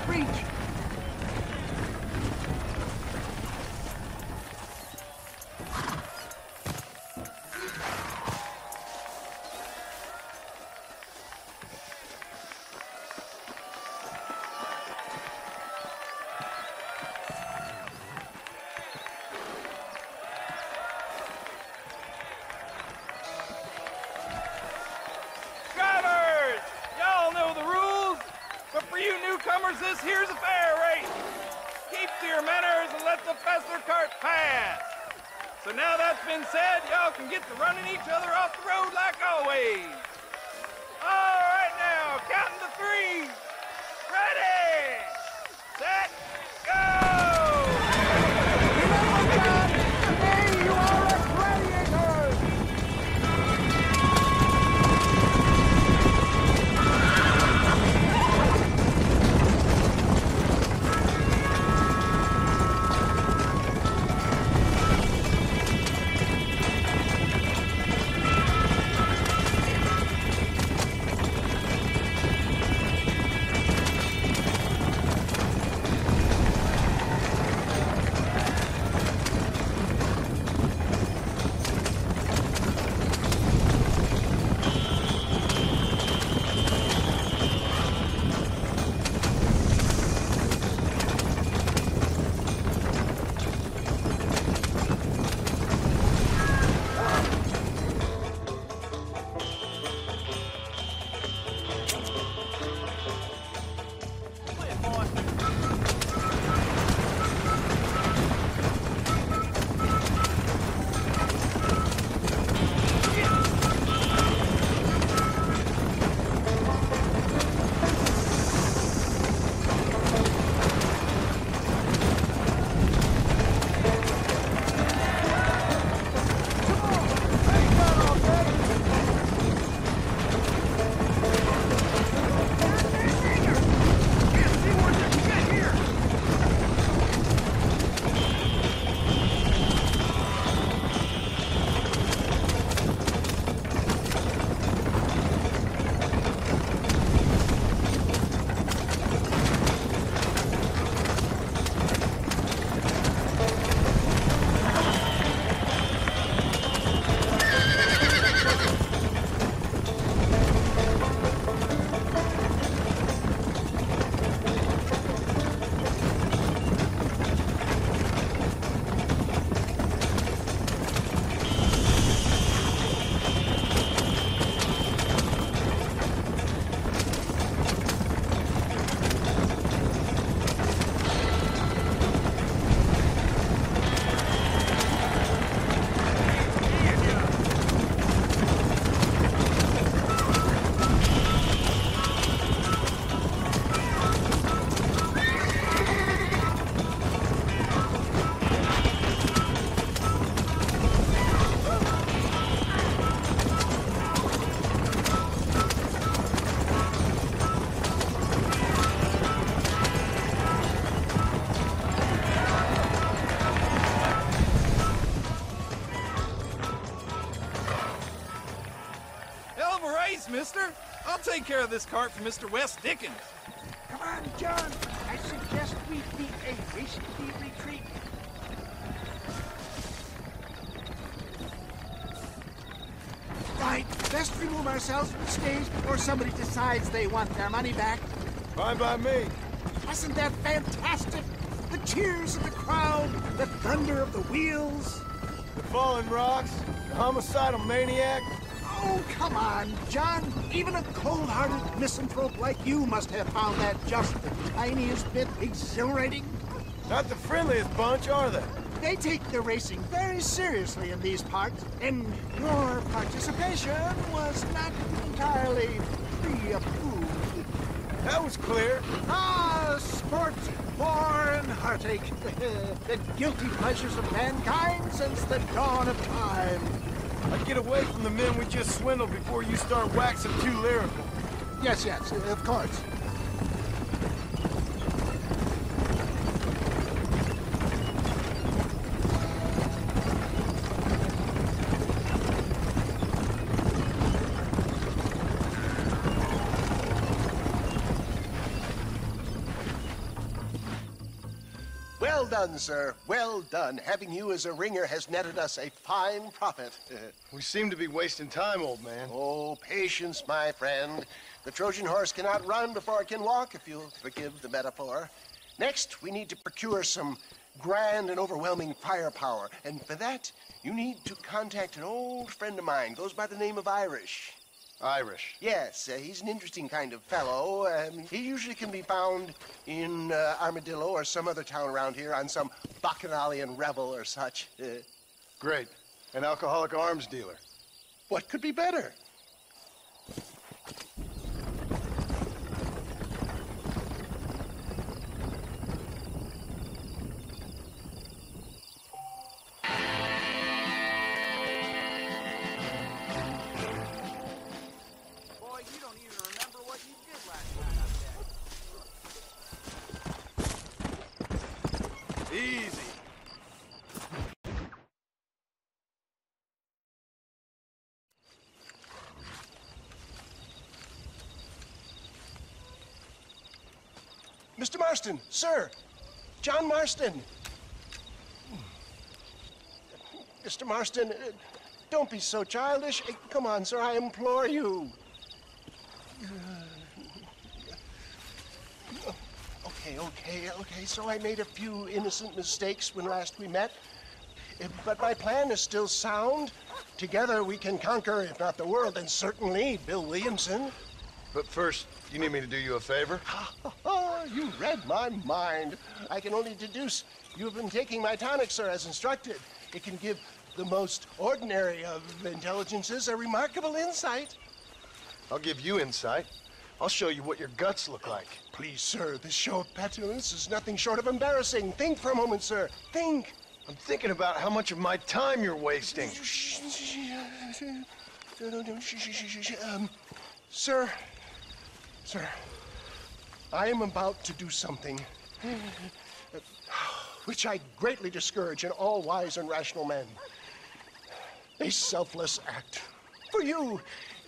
reach. This here's a fair race. Keep to your manners and let the faster cart pass. So now that's been said, y'all can get to running each other off the road like always. All right now, counting to 3. Ready, set, go! Today you are a gladiator! Mister. I'll take care of this cart for Mr. Wes Dickens. Come on, John. I suggest we beat a hasty retreat. Right, best remove ourselves from the stage before somebody decides they want their money back. Fine by me. Wasn't that fantastic? The cheers of the crowd, the thunder of the wheels. The falling rocks, the homicidal maniac. Oh, come on, John. Even a cold-hearted misanthrope like you must have found that just the tiniest bit exhilarating. Not the friendliest bunch, are they? They take their racing very seriously in these parts, and your participation was not entirely pre-approved. That was clear. Ah, sport, war, and heartache. The guilty pleasures of mankind since the dawn of time. I'd get away from the men we just swindled before you start waxing too lyrical. Yes, of course. Well done, sir. Well done. Having you as a ringer has netted us a fine profit. We seem to be wasting time, old man. Oh, patience, my friend. The Trojan horse cannot run before it can walk, if you'll forgive the metaphor. Next, we need to procure some grand and overwhelming firepower. And for that, you need to contact an old friend of mine. Goes by the name of Irish. Irish? Yes, he's an interesting kind of fellow. He usually can be found in Armadillo or some other town around here on some bacchanalian revel or such. Great. An alcoholic arms dealer. What could be better? Easy. Mr. Marston, sir. John Marston. Mr. Marston, don't be so childish. Come on, sir, I implore you. Okay, so I made a few innocent mistakes when last we met. But my plan is still sound. Together we can conquer, if not the world, then certainly Bill Williamson. But first, you need me to do you a favor? You read my mind. I can only deduce you have been taking my tonic, sir, as instructed. It can give the most ordinary of intelligences a remarkable insight. I'll give you insight. I'll show you what your guts look like. Please, sir, this show of petulance is nothing short of embarrassing. Think for a moment, sir. Think. I'm thinking about how much of my time you're wasting. Sir, I am about to do something which I greatly discourage in all wise and rational men. A selfless act for you.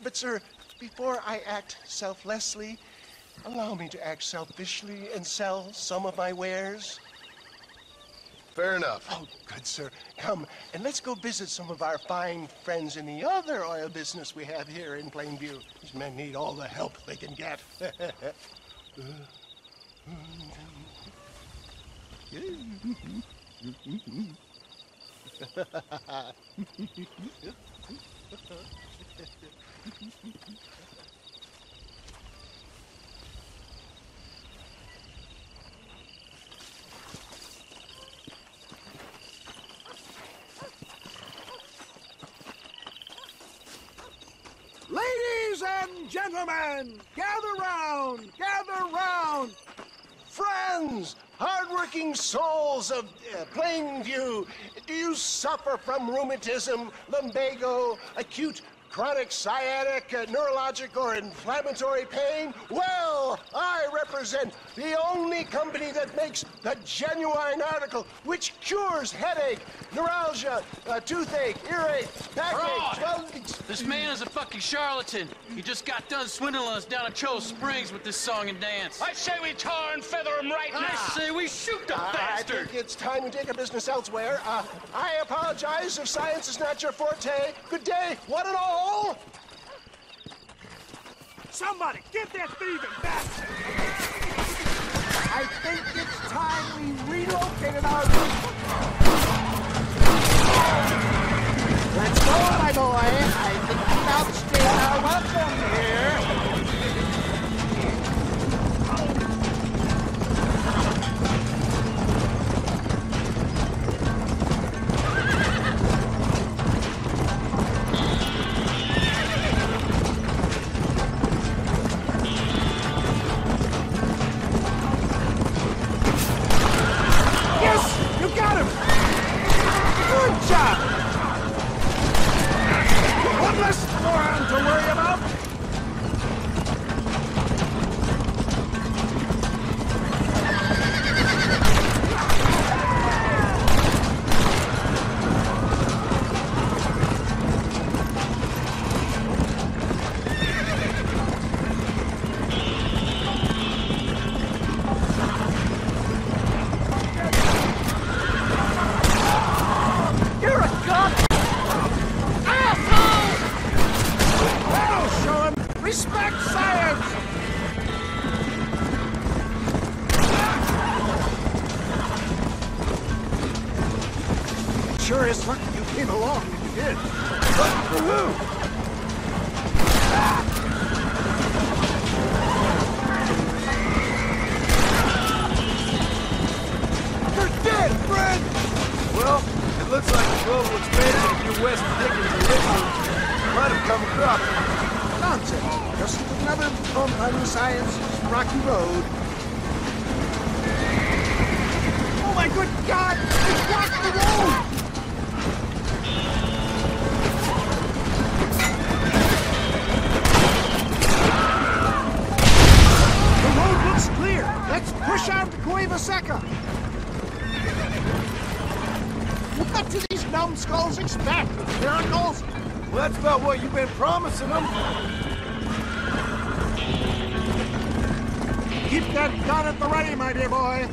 But, sir, before I act selflessly, allow me to act selfishly and sell some of my wares. Fair enough. Oh, good, sir. Come, and let's go visit some of our fine friends in the other oil business we have here in Plainview. These men need all the help they can get. Ladies and gentlemen, gather round, gather round. Friends, hardworking souls of Plainview, do you suffer from rheumatism, lumbago, acute chronic sciatic, neurologic, or inflammatory pain? Well, I represent the only company that makes the genuine article which cures headache, neuralgia, toothache, earache, backache. This man is a fucking charlatan. He just got done swindling us down at Cho Springs with this song and dance. I say we tar and feather him right now. I say we shoot the bastard. I think it's time we take our business elsewhere. I apologize if science is not your forte. Good day, one and all. Somebody, get that thieving bastard! I think it's time we relocated our... Let's go, my boy. I think we've outstayed our welcome here. Yes! sure is lucky you came along when you did. Lucky for who? You're dead, friend! Well, it looks like the global expansion of your West Dickens religion might have come across. Nonsense. Just another bump on science's rocky road. Oh my good God! It's blocked the road! The road looks clear. Let's push on to Cueva Seca. What do these numbskulls expect? Miracles? Well, that's about what you've been promising them. Keep that gun at the ready, my dear boy.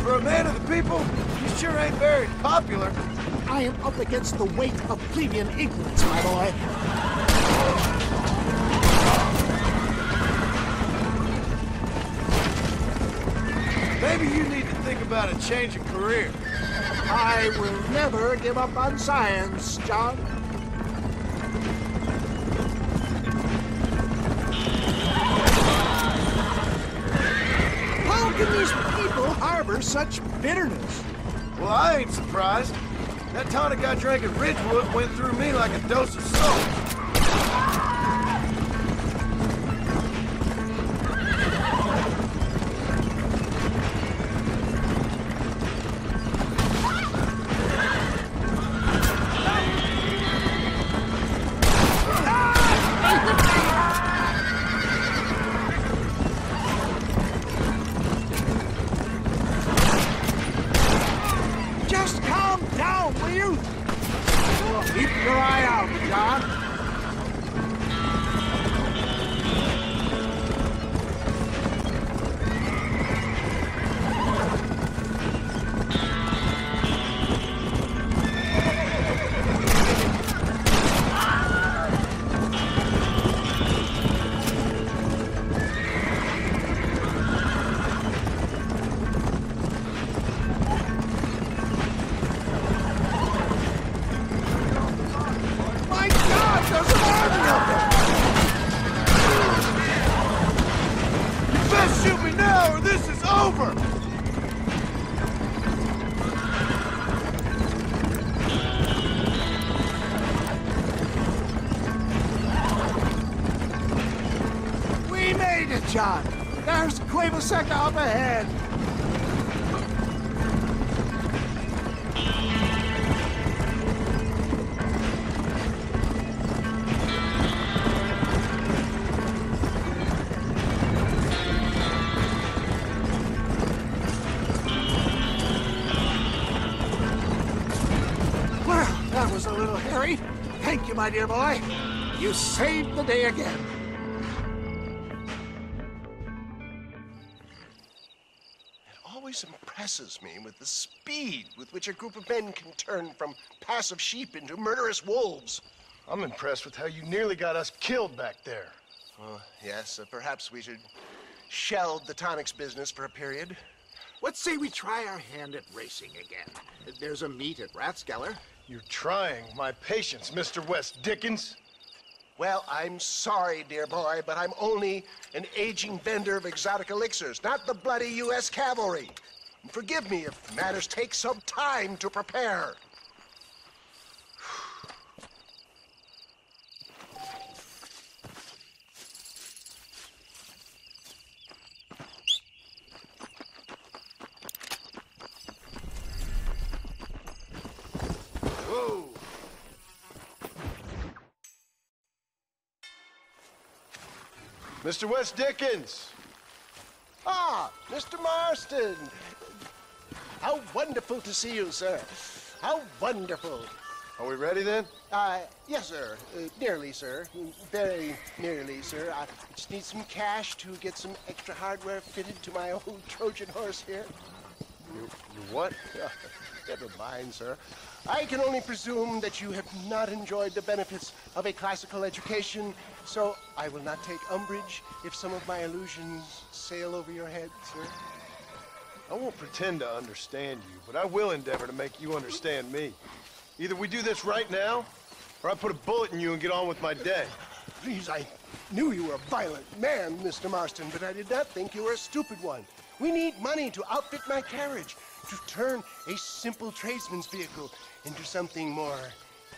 For a man of the people, you sure ain't very popular. I am up against the weight of plebeian ignorance, my boy. Maybe you need to think about a change of career. I will never give up on science, John. How can these people harbor such bitterness? Well, I ain't surprised. That tonic I drank at Ridgewood went through me like a dose of salt. John, there's Cueva Seca up ahead. Well, that was a little hairy. Thank you, my dear boy. You saved the day again. Impresses me with the speed with which a group of men can turn from passive sheep into murderous wolves. I'm impressed with how you nearly got us killed back there. Yes, perhaps we should shelve the tonics business for a period. Let's say we try our hand at racing again. There's a meet at Rathskeller. You're trying my patience, Mr. West Dickens. Well, I'm sorry, dear boy, but I'm only an aging vendor of exotic elixirs, not the bloody U.S. cavalry. And forgive me if matters take some time to prepare. Whoa! Mr. West Dickens! Ah, Mr. Marston! How wonderful to see you, sir. How wonderful. Are we ready then? Yes, sir. Nearly, sir. Very nearly, sir. I just need some cash to get some extra hardware fitted to my old Trojan horse here. You what? Never mind, sir. I can only presume that you have not enjoyed the benefits of a classical education, so I will not take umbrage if some of my illusions sail over your head, sir. I won't pretend to understand you, but I will endeavor to make you understand me. Either we do this right now, or I put a bullet in you and get on with my day. Please, I knew you were a violent man, Mr. Marston, but I did not think you were a stupid one. We need money to outfit my carriage, to turn a simple tradesman's vehicle into something more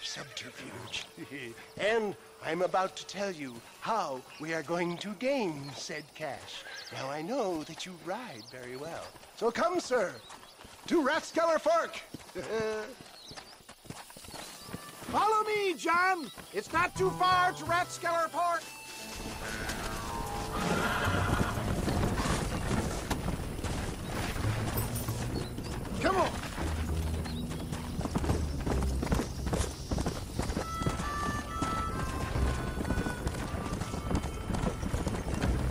subterfuge. And I'm about to tell you how we are going to gain said cash. Now, I know that you ride very well. So come, sir, to Rathskeller Fork. Follow me, John. It's not too far to Rathskeller Fork. Come on.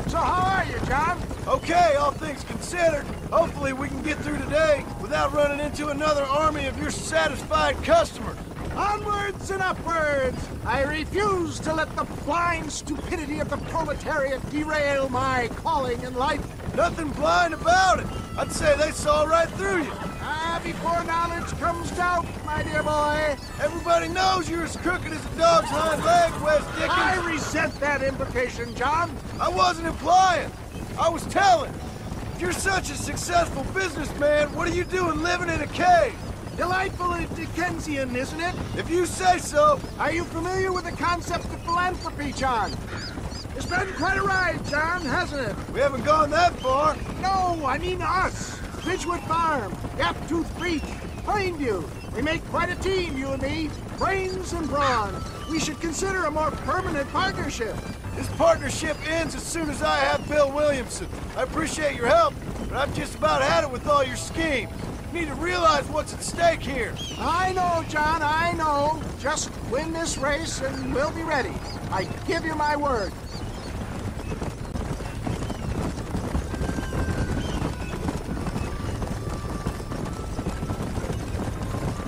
So how are you, John? Okay, all things considered. Hopefully we can get through today without running into another army of your satisfied customers. Onwards and upwards! I refuse to let the blind stupidity of the proletariat derail my calling in life. Nothing blind about it. I'd say they saw right through you. Before knowledge comes doubt, my dear boy. Everybody knows you're as crooked as a dog's hind leg, West Dickens. I resent that implication, John. I wasn't implying. I was telling. If you're such a successful businessman, what are you doing living in a cave? Delightful and Dickensian, isn't it? If you say so. Are you familiar with the concept of philanthropy, John? It's been quite a ride, John, hasn't it? We haven't gone that far. No, I mean us. Ridgewood Farm, Gaptooth Creek, Plainview. We make quite a team, you and me. Brains and brawn. We should consider a more permanent partnership. This partnership ends as soon as I have Bill Williamson. I appreciate your help, but I've just about had it with all your schemes. You need to realize what's at stake here. I know, John, I know. Just win this race and we'll be ready. I give you my word.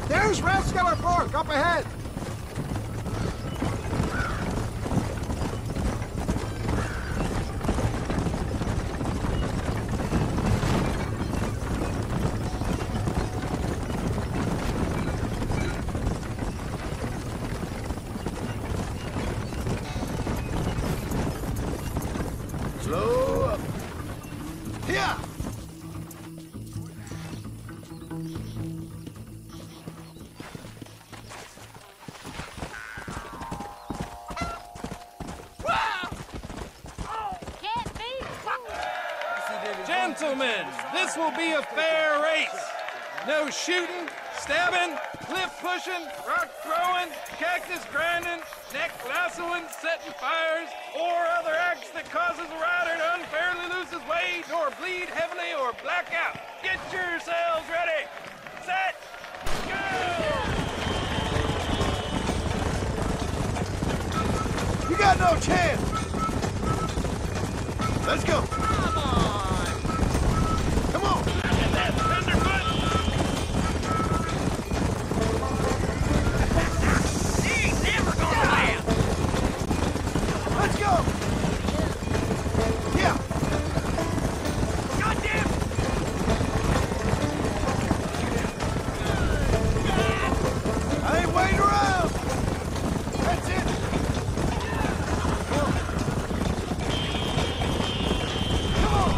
There's Rathskeller Fork up ahead. Slow up. Here! Gentlemen, this will be a fair race. No shooting, stabbing, cliff pushing, rock throwing, cactus grinding, neck lassoing, setting fires, or other acts that causes a rider to unfairly lose his weight or bleed heavily or black out. Get yourselves ready. Set. Go! You got no chance. Let's go. Let's go! Yeah! Goddamn! I ain't waiting around! That's it! Come on!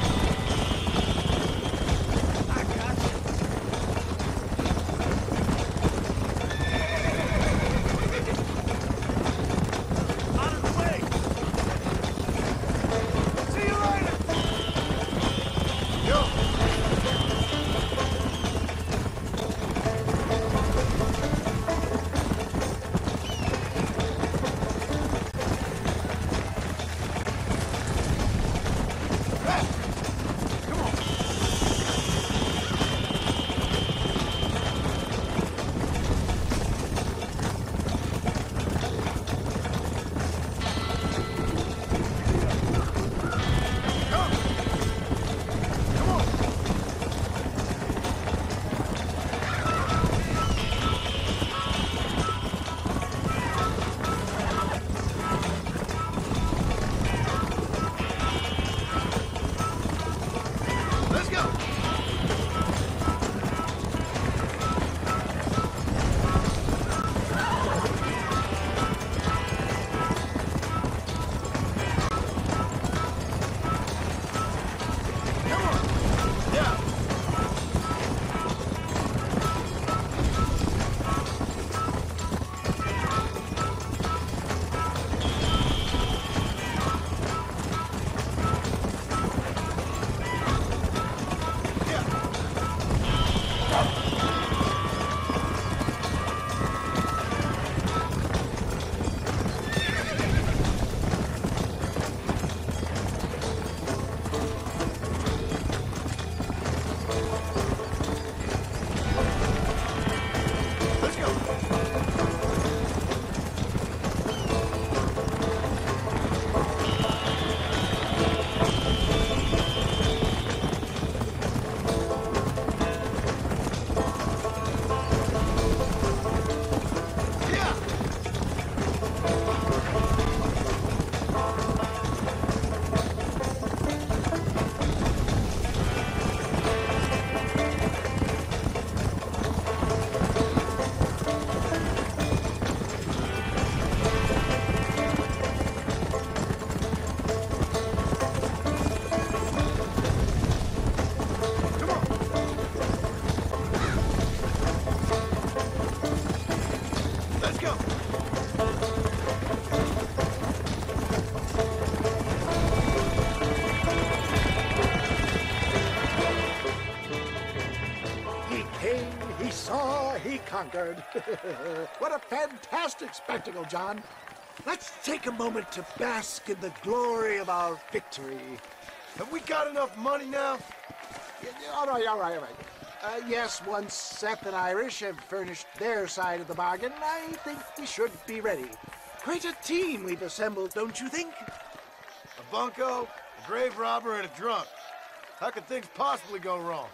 Yay! He saw, he conquered. What a fantastic spectacle, John. Let's take a moment to bask in the glory of our victory. Have we got enough money now? All right. Yes, once Seth and Irish have furnished their side of the bargain, I think we should be ready. Quite a team we've assembled, don't you think? A bunco, a grave robber, and a drunk. How could things possibly go wrong?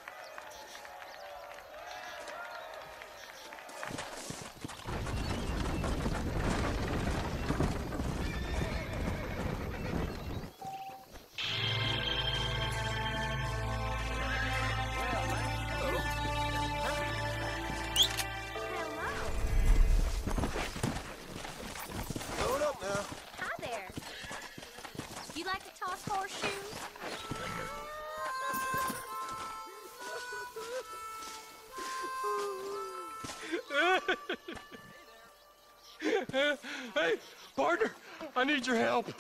Hey, partner, I need your help.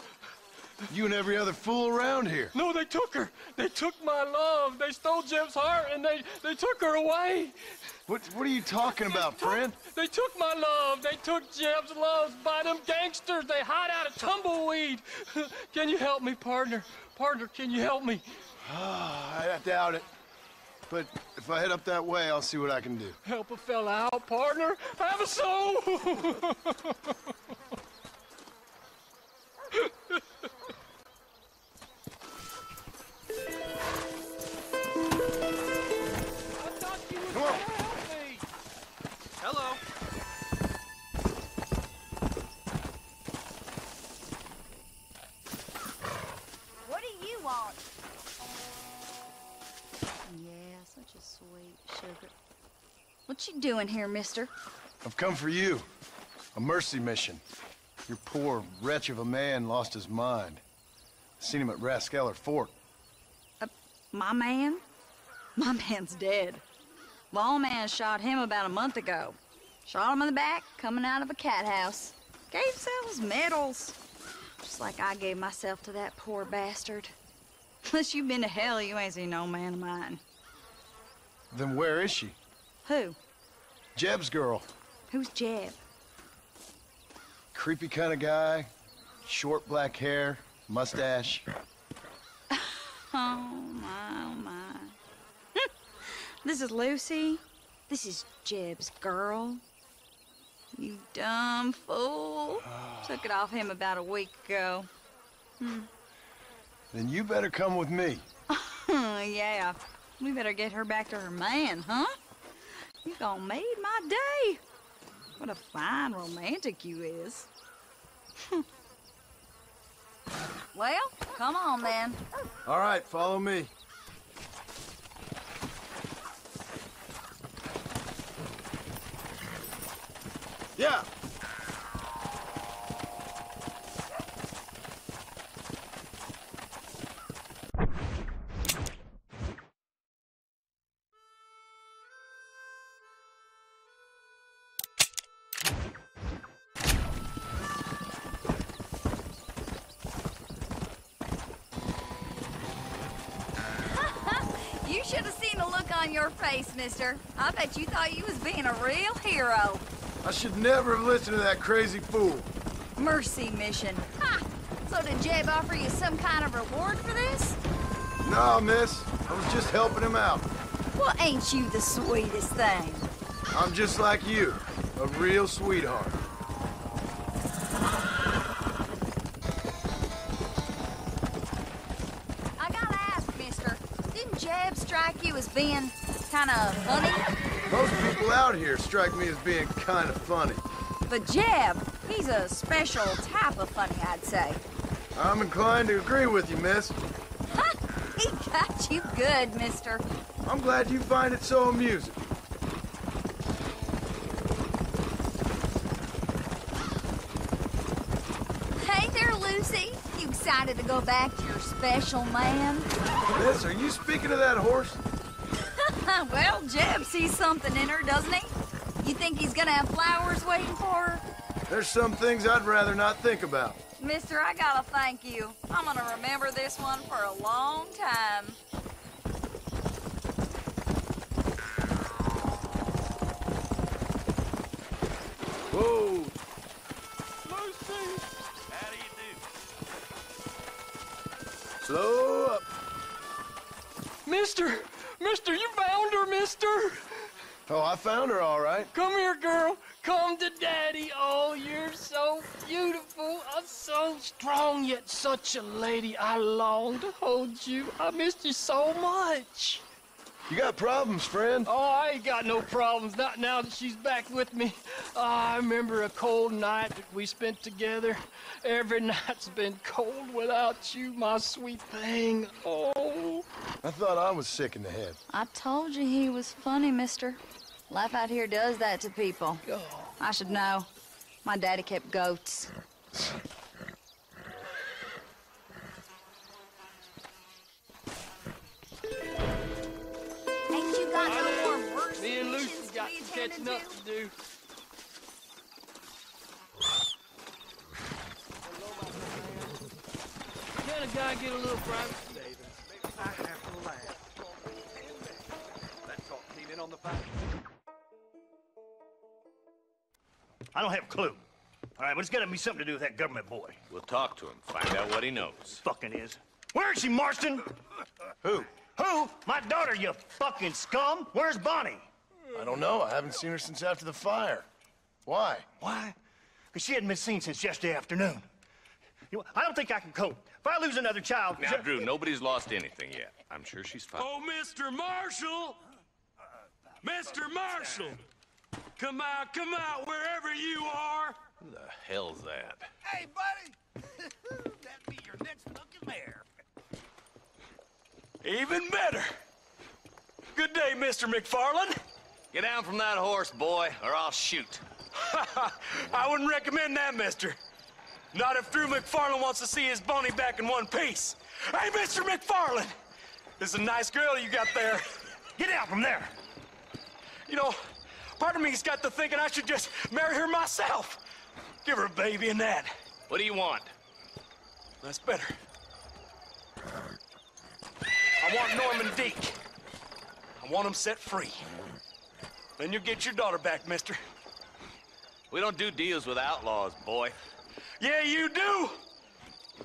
You and every other fool around here. No, they took her. They took my love. They stole Jeb's heart, and they took her away. What are you talking about, friend? They took my love. They took Jeb's love by them gangsters. They hide out of tumbleweed. Can you help me, partner? Partner, can you help me? I doubt it. But if I head up that way, I'll see what I can do. Help a fella out, partner. Have a soul. Come on. Hello. What do you want? Yeah, such a sweet sugar. What you doing here, mister? I've come for you. A mercy mission. Your poor wretch of a man lost his mind. Seen him at Raskeller Fort. My man? My man's dead. Lawman shot him about a month ago. Shot him in the back, coming out of a cat house. Gave themselves medals. Just like I gave myself to that poor bastard. Unless you've been to hell, you ain't seen no man of mine. Then where is she? Who? Jeb's girl. Who's Jeb? Creepy kind of guy. Short black hair, mustache. Oh, my. This is Lucy. This is Jeb's girl. You dumb fool. Took it off him about a week ago. Then you better come with me. Yeah. We better get her back to her man, huh? You gonna made my day. What a fine romantic you is. Well, come on then. All right, follow me. Yeah. You should have seen the look on your face, mister. I bet you thought you was being a real hero. I should never have listened to that crazy fool. Mercy mission. Ha! So did Jeb offer you some kind of reward for this? No, miss. I was just helping him out. Well, ain't you the sweetest thing? I'm just like you, a real sweetheart. I gotta ask, mister, didn't Jeb strike you as being kind of funny? Most people out here strike me as being kind of funny. But Jeb, he's a special type of funny, I'd say. I'm inclined to agree with you, miss. Ha! He got you good, mister. I'm glad you find it so amusing. Hey there, Lucy. You excited to go back to your special man? Miss, are you speaking of that horse? Well, Jeb sees something in her, doesn't he? You think he's gonna have flowers waiting for her? There's some things I'd rather not think about. Mister, I gotta thank you. I'm gonna remember this one for a long time. Mister, you found her, mister. Oh, I found her all right. Come here, girl. Come to Daddy. Oh, you're so beautiful. I'm so strong, yet such a lady. I long to hold you. I missed you so much. You got problems, friend? Oh, I ain't got no problems, not now that she's back with me. Oh, I remember a cold night that we spent together. Every night's been cold without you, my sweet thing. Oh. I thought I was sick in the head. I told you he was funny, mister. Life out here does that to people. I should know. My daddy kept goats. Ain't you got no more work? Me and Lucy's got some catching up to do. Can a guy get a little private? I have to laugh. That talk came in on the phone. I don't have a clue. All right, but it's got to be something to do with that government boy. We'll talk to him, find out what he knows. Fucking is. Where is she, Marston? Who? Who? My daughter, you fucking scum. Where's Bonnie? I don't know. I haven't seen her since after the fire. Why? Why? Because she hadn't been seen since yesterday afternoon. You know, I don't think I can cope. If I lose another child... Now, Drew, nobody's lost anything yet. I'm sure she's fine. Oh, Mr. Marshall! Mr. Marshall! Come out, wherever you are! Who the hell's that? Hey, buddy! That'd be your next looking mayor. Even better! Good day, Mr. McFarland. Get down from that horse, boy, or I'll shoot. I wouldn't recommend that, mister. Not if Drew McFarland wants to see his Bonnie back in one piece. Hey, Mr. McFarland! This is a nice girl you got there. Get out from there! You know, part of me's got to thinking I should just marry her myself. Give her a baby and that. What do you want? That's better. I want Norman Deek. I want him set free. Then you'll get your daughter back, mister. We don't do deals with outlaws, boy. Yeah, you do!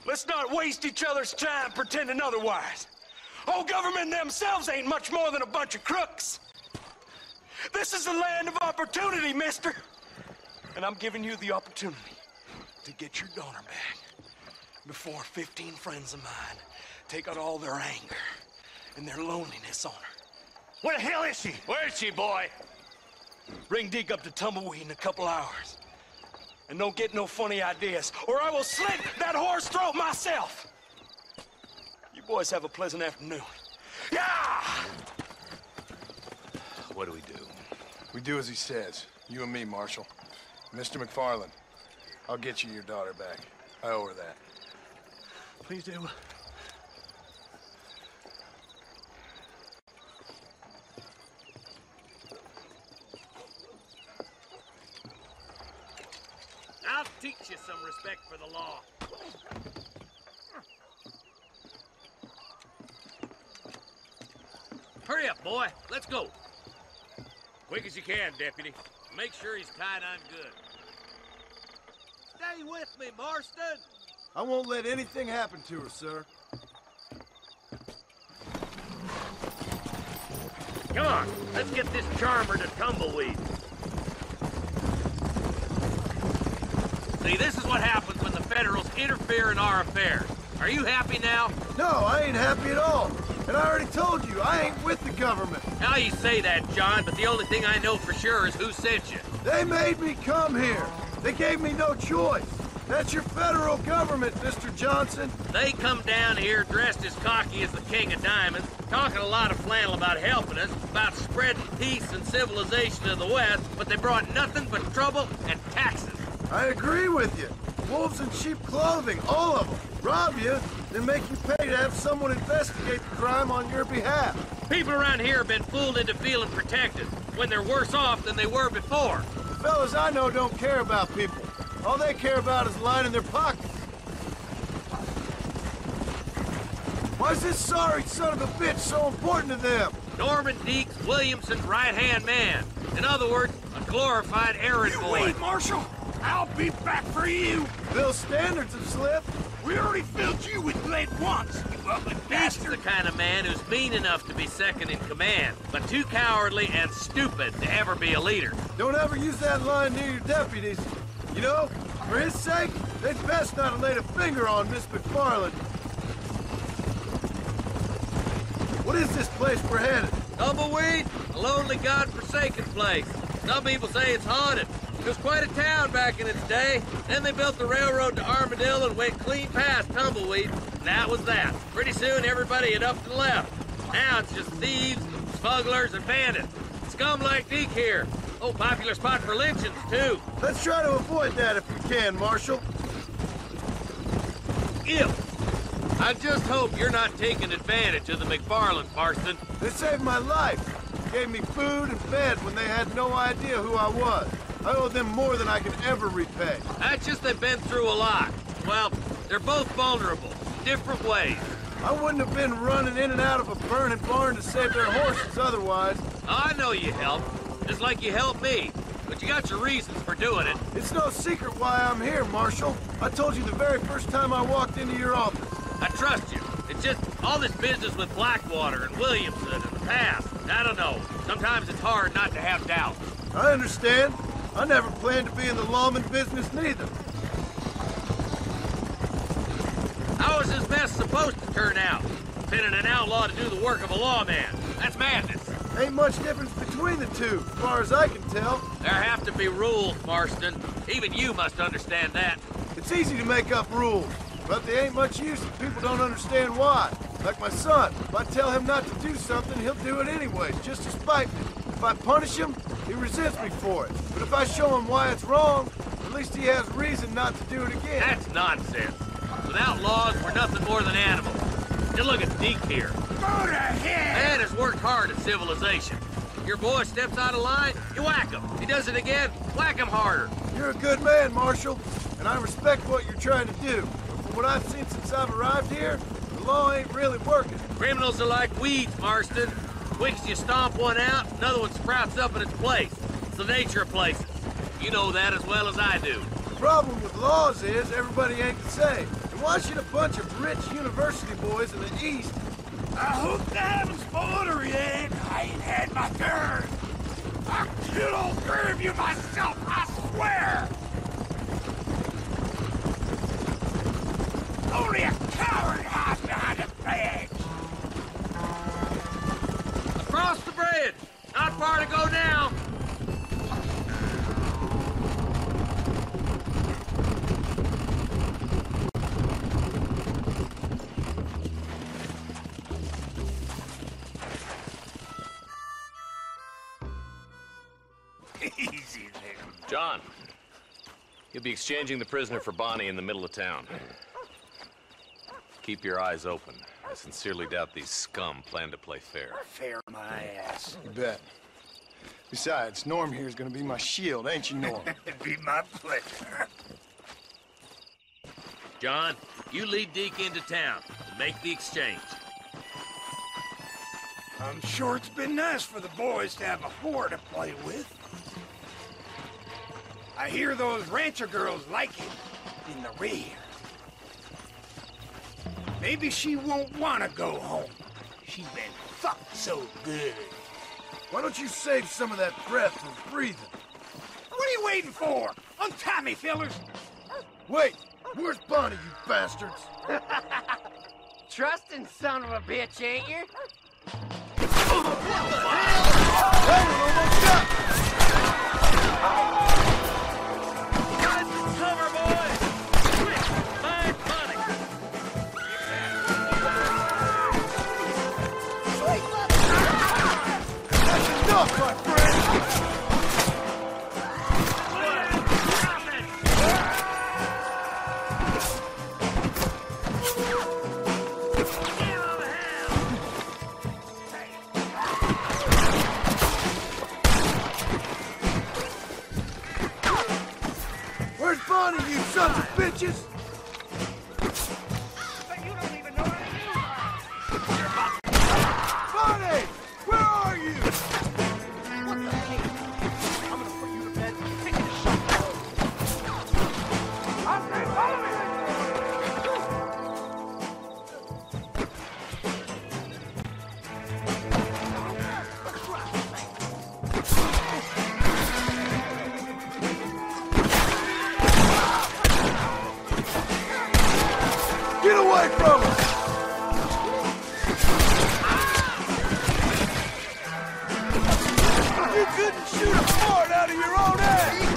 Let's not waste each other's time pretending otherwise. Oh, government themselves ain't much more than a bunch of crooks. This is the land of opportunity, mister. And I'm giving you the opportunity to get your daughter back before 15 friends of mine take out all their anger and their loneliness on her. Where the hell is she? Where is she, boy? Bring Deke up to Tumbleweed in a couple hours. And don't get no funny ideas, or I will slit that whore's throat myself! You boys have a pleasant afternoon. Yeah! What do we do? We do as he says. You and me, Marshal. Mr. McFarland, I'll get you your daughter back. I owe her that. Please do. I'll teach you some respect for the law. Hurry up, boy. Let's go. Quick as you can, Deputy. Make sure he's tied on good. Stay with me, Marston. I won't let anything happen to her, sir. Come on, let's get this charmer to Tumbleweed. See, this is what happens when the Federals interfere in our affairs. Are you happy now? No, I ain't happy at all. And I already told you, I ain't with the government. Now you say that, John, but the only thing I know for sure is who sent you. They made me come here. They gave me no choice. That's your federal government, Mr. Johnson. They come down here dressed as cocky as the King of Diamonds, talking a lot of flannel about helping us, about spreading peace and civilization in the West, but they brought nothing but trouble and taxes. I agree with you. Wolves in sheep clothing, all of them. Rob you, then make you pay to have someone investigate the crime on your behalf. People around here have been fooled into feeling protected, when they're worse off than they were before. The fellas I know don't care about people. All they care about is lining their pockets. Why is this sorry son of a bitch so important to them? Norman Deeks Williamson's right-hand man. In other words, a glorified errand boy. Wait, Marshal! I'll be back for you! Bill's standards have slipped. We already filled you with lead once, you ugly Beast's bastard. the kind of man who's mean enough to be second in command, but too cowardly and stupid to ever be a leader. Don't ever use that line near your deputies. You know, for his sake, they'd best not have laid a finger on Miss McFarland. What is this place we're headed? Tumbleweed? A lonely, god-forsaken place. Some people say it's haunted. It was quite a town back in its day. Then they built the railroad to Armadillo and went clean past Tumbleweed. And that was that. Pretty soon, everybody had up and left. Now it's just thieves, smugglers, and bandits. Scum like Deke here. Oh, popular spot for lynchings, too. Let's try to avoid that if we can, Marshal. I just hope you're not taking advantage of the McFarlands, Marston. They saved my life. Gave me food and bed when they had no idea who I was. I owe them more than I can ever repay. That's just they've been through a lot. Well, they're both vulnerable, different ways. I wouldn't have been running in and out of a burning barn to save their horses otherwise. I know you helped, just like you helped me. But you got your reasons for doing it. It's no secret why I'm here, Marshal. I told you the very first time I walked into your office. I trust you. It's just all this business with Blackwater and Williamson and the past. I don't know. Sometimes it's hard not to have doubt. I understand. I never planned to be in the lawman business neither. How is this mess supposed to turn out? Pinning an outlaw to do the work of a lawman. That's madness. Ain't much difference between the two, as far as I can tell. There have to be rules, Marston. Even you must understand that. It's easy to make up rules, but they ain't much use if people don't understand why. Like my son. If I tell him not to do something, he'll do it anyways, just to spite me. If I punish him, he resents me for it. But if I show him why it's wrong, at least he has reason not to do it again. That's nonsense. Without laws, we're nothing more than animals. Just look at Deke here. Go to hell! Man has worked hard at civilization. Your boy steps out of line, you whack him. He does it again, whack him harder. You're a good man, Marshal, and I respect what you're trying to do. But from what I've seen since I've arrived here, the law ain't really working. Criminals are like weeds, Marston. Quick as you stomp one out, another one sprouts up in its place. It's the nature of places. You know that as well as I do. The problem with laws is everybody ain't the same. And why should a bunch of rich university boys in the East... I hope they haven't spoiled her yet. I ain't had my turn. I'll kill all three of you myself, I swear. Only a coward hides behind a badge. Across the bridge. Not far to go now. Easy there. John, you'll be exchanging the prisoner for Bonnie in the middle of town. Keep your eyes open. I sincerely doubt these scum plan to play fair. Fair my ass. You bet. Besides, Norm here's gonna be my shield, ain't you, Norm? It'd be my pleasure. John, you lead Deke into town and make the exchange. I'm sure it's been nice for the boys to have a whore to play with. I hear those rancher girls like it in the rear. Maybe she won't want to go home. She's been fucked so good. Why don't you save some of that breath for breathing? What are you waiting for? Untie me, fellers. Wait, where's Bonnie, you bastards? Trusting son of a bitch, ain't you? Cover, boys! Quick! Find Bonnie! That's enough, my friend! Where's Bonnie, you sons of bitches? Bonnie! Where are you? What the hell? I'm gonna put you to bed. Take it to shop. Okay, follow me. couldn't shoot a fart out of your own ass!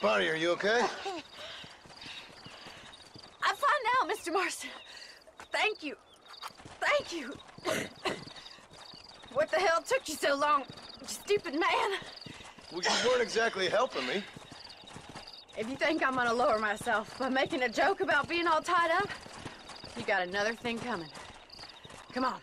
Bonnie, are you okay? I'm fine now, Mr. Marston. Thank you. Thank you. What the hell took you so long, you stupid man? Well, you weren't exactly helping me. If you think I'm gonna lower myself by making a joke about being all tied up, you got another thing coming. Come on.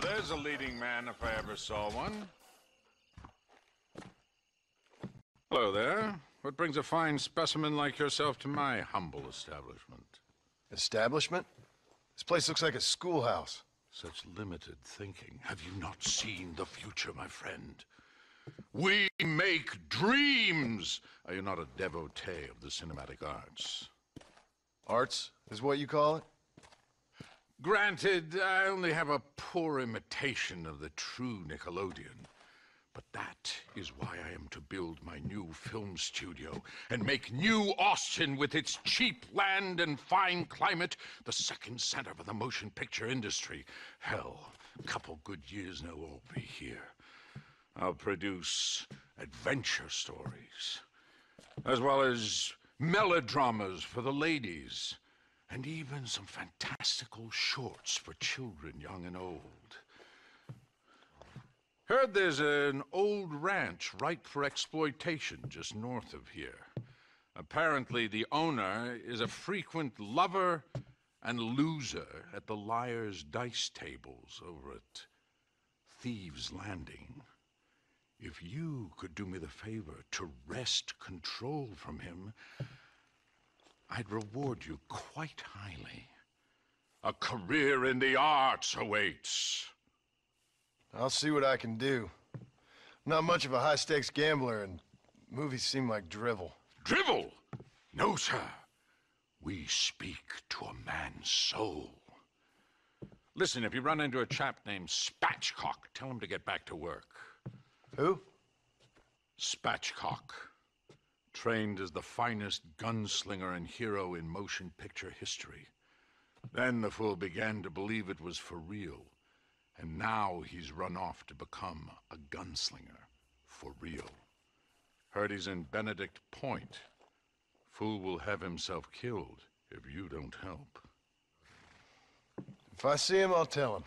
There's a leading man if I ever saw one. Hello there. What brings a fine specimen like yourself to my humble establishment? Establishment? This place looks like a schoolhouse. Such limited thinking. Have you not seen the future, my friend? We make dreams! Are you not a devotee of the cinematic arts? Arts is what you call it? Granted, I only have a poor imitation of the true Nickelodeon. But that is why I am to build my new film studio and make New Austin, with its cheap land and fine climate, the second center for the motion picture industry. Hell, a couple good years now I'll be here. I'll produce adventure stories, as well as melodramas for the ladies, and even some fantastical shorts for children, young and old. Heard there's an old ranch ripe for exploitation just north of here. Apparently, the owner is a frequent lover and loser at the Liar's Dice tables over at Thieves' Landing. If you could do me the favor to wrest control from him, I'd reward you quite highly. A career in the arts awaits. I'll see what I can do. I'm not much of a high-stakes gambler, and movies seem like drivel. Drivel? No, sir. We speak to a man's soul. Listen, if you run into a chap named Spatchcock, tell him to get back to work. Who? Spatchcock. Trained as the finest gunslinger and hero in motion picture history. Then the fool began to believe it was for real. And now he's run off to become a gunslinger for real. Heard he's in Benedict Point. Fool will have himself killed if you don't help. If I see him, I'll tell him.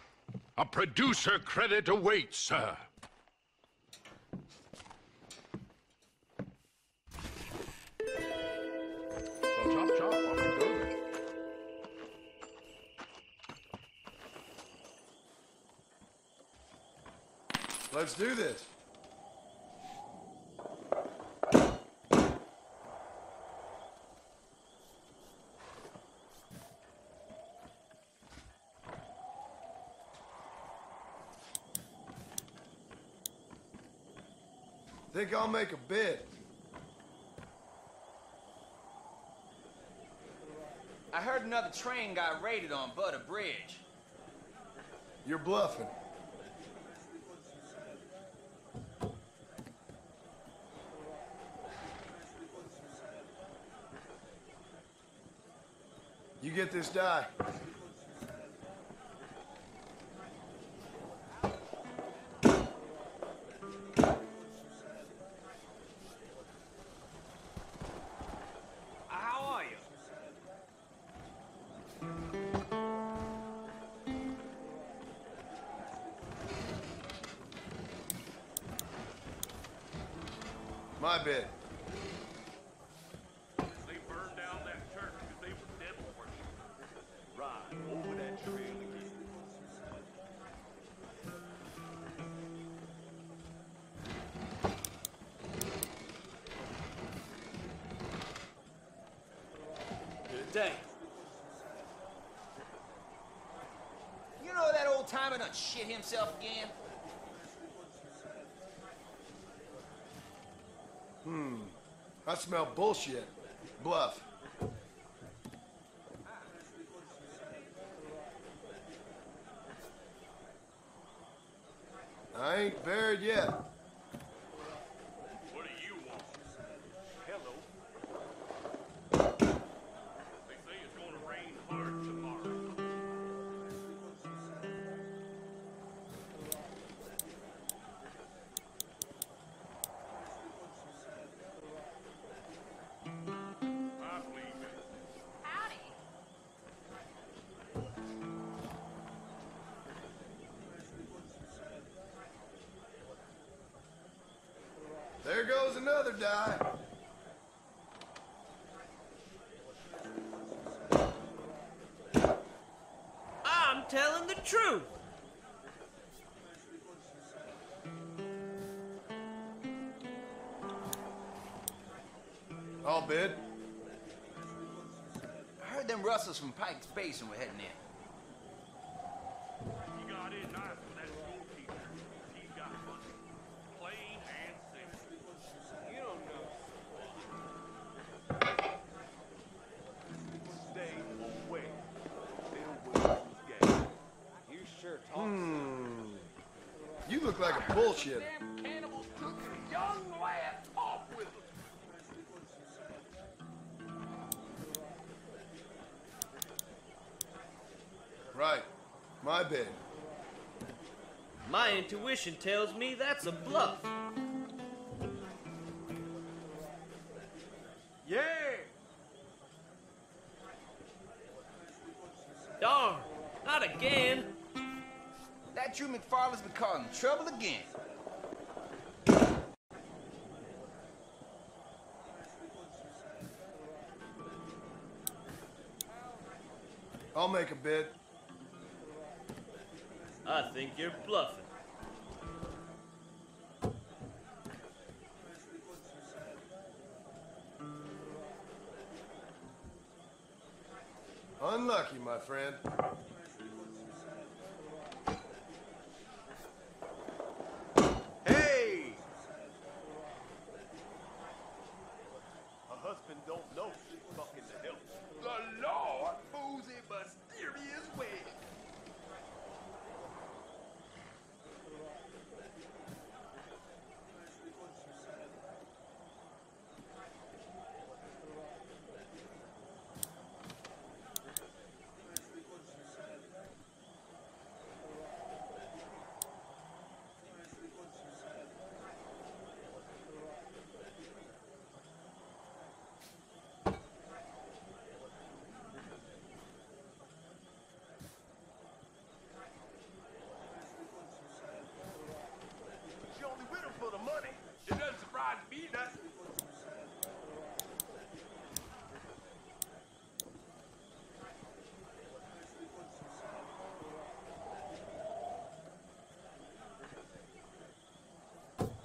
A producer credit awaits, sir. Well, chop, chop, off we go. Let's do this. Think I'll make a bid. I heard another train got raided on Butter Bridge. You're bluffing. You get this die. How are you? My bed. They burned down that church because they were devil worshippers. Right, over that trail again. Good day. You know that old timer done shit himself again? I smell bullshit. Bluff. I ain't buried yet. What do you want? Hello. They say it's gonna rain hard tomorrow. I believe it. Howdy. There goes another die. I'm telling the truth. All bid. I heard them rustlers from Pike's Basin were heading in. You got in nice with that school teacher. He got money. Plain and simple. You don't know. Stay away. Little Williams gang. You sure talk. You look like a bullshitter. Damn cannibals took a young lad off with them. Right. My bed. My intuition tells me that's a bluff. Yeah. Darn, not again. That Drew McFarland's been causing trouble again. I'll make a bid. I think you're bluffing. Unlucky, my friend. Hey! A husband don't know she's fucking the help. The Lord moves in mysterious ways. She only with him for the money. It doesn't surprise me nothing.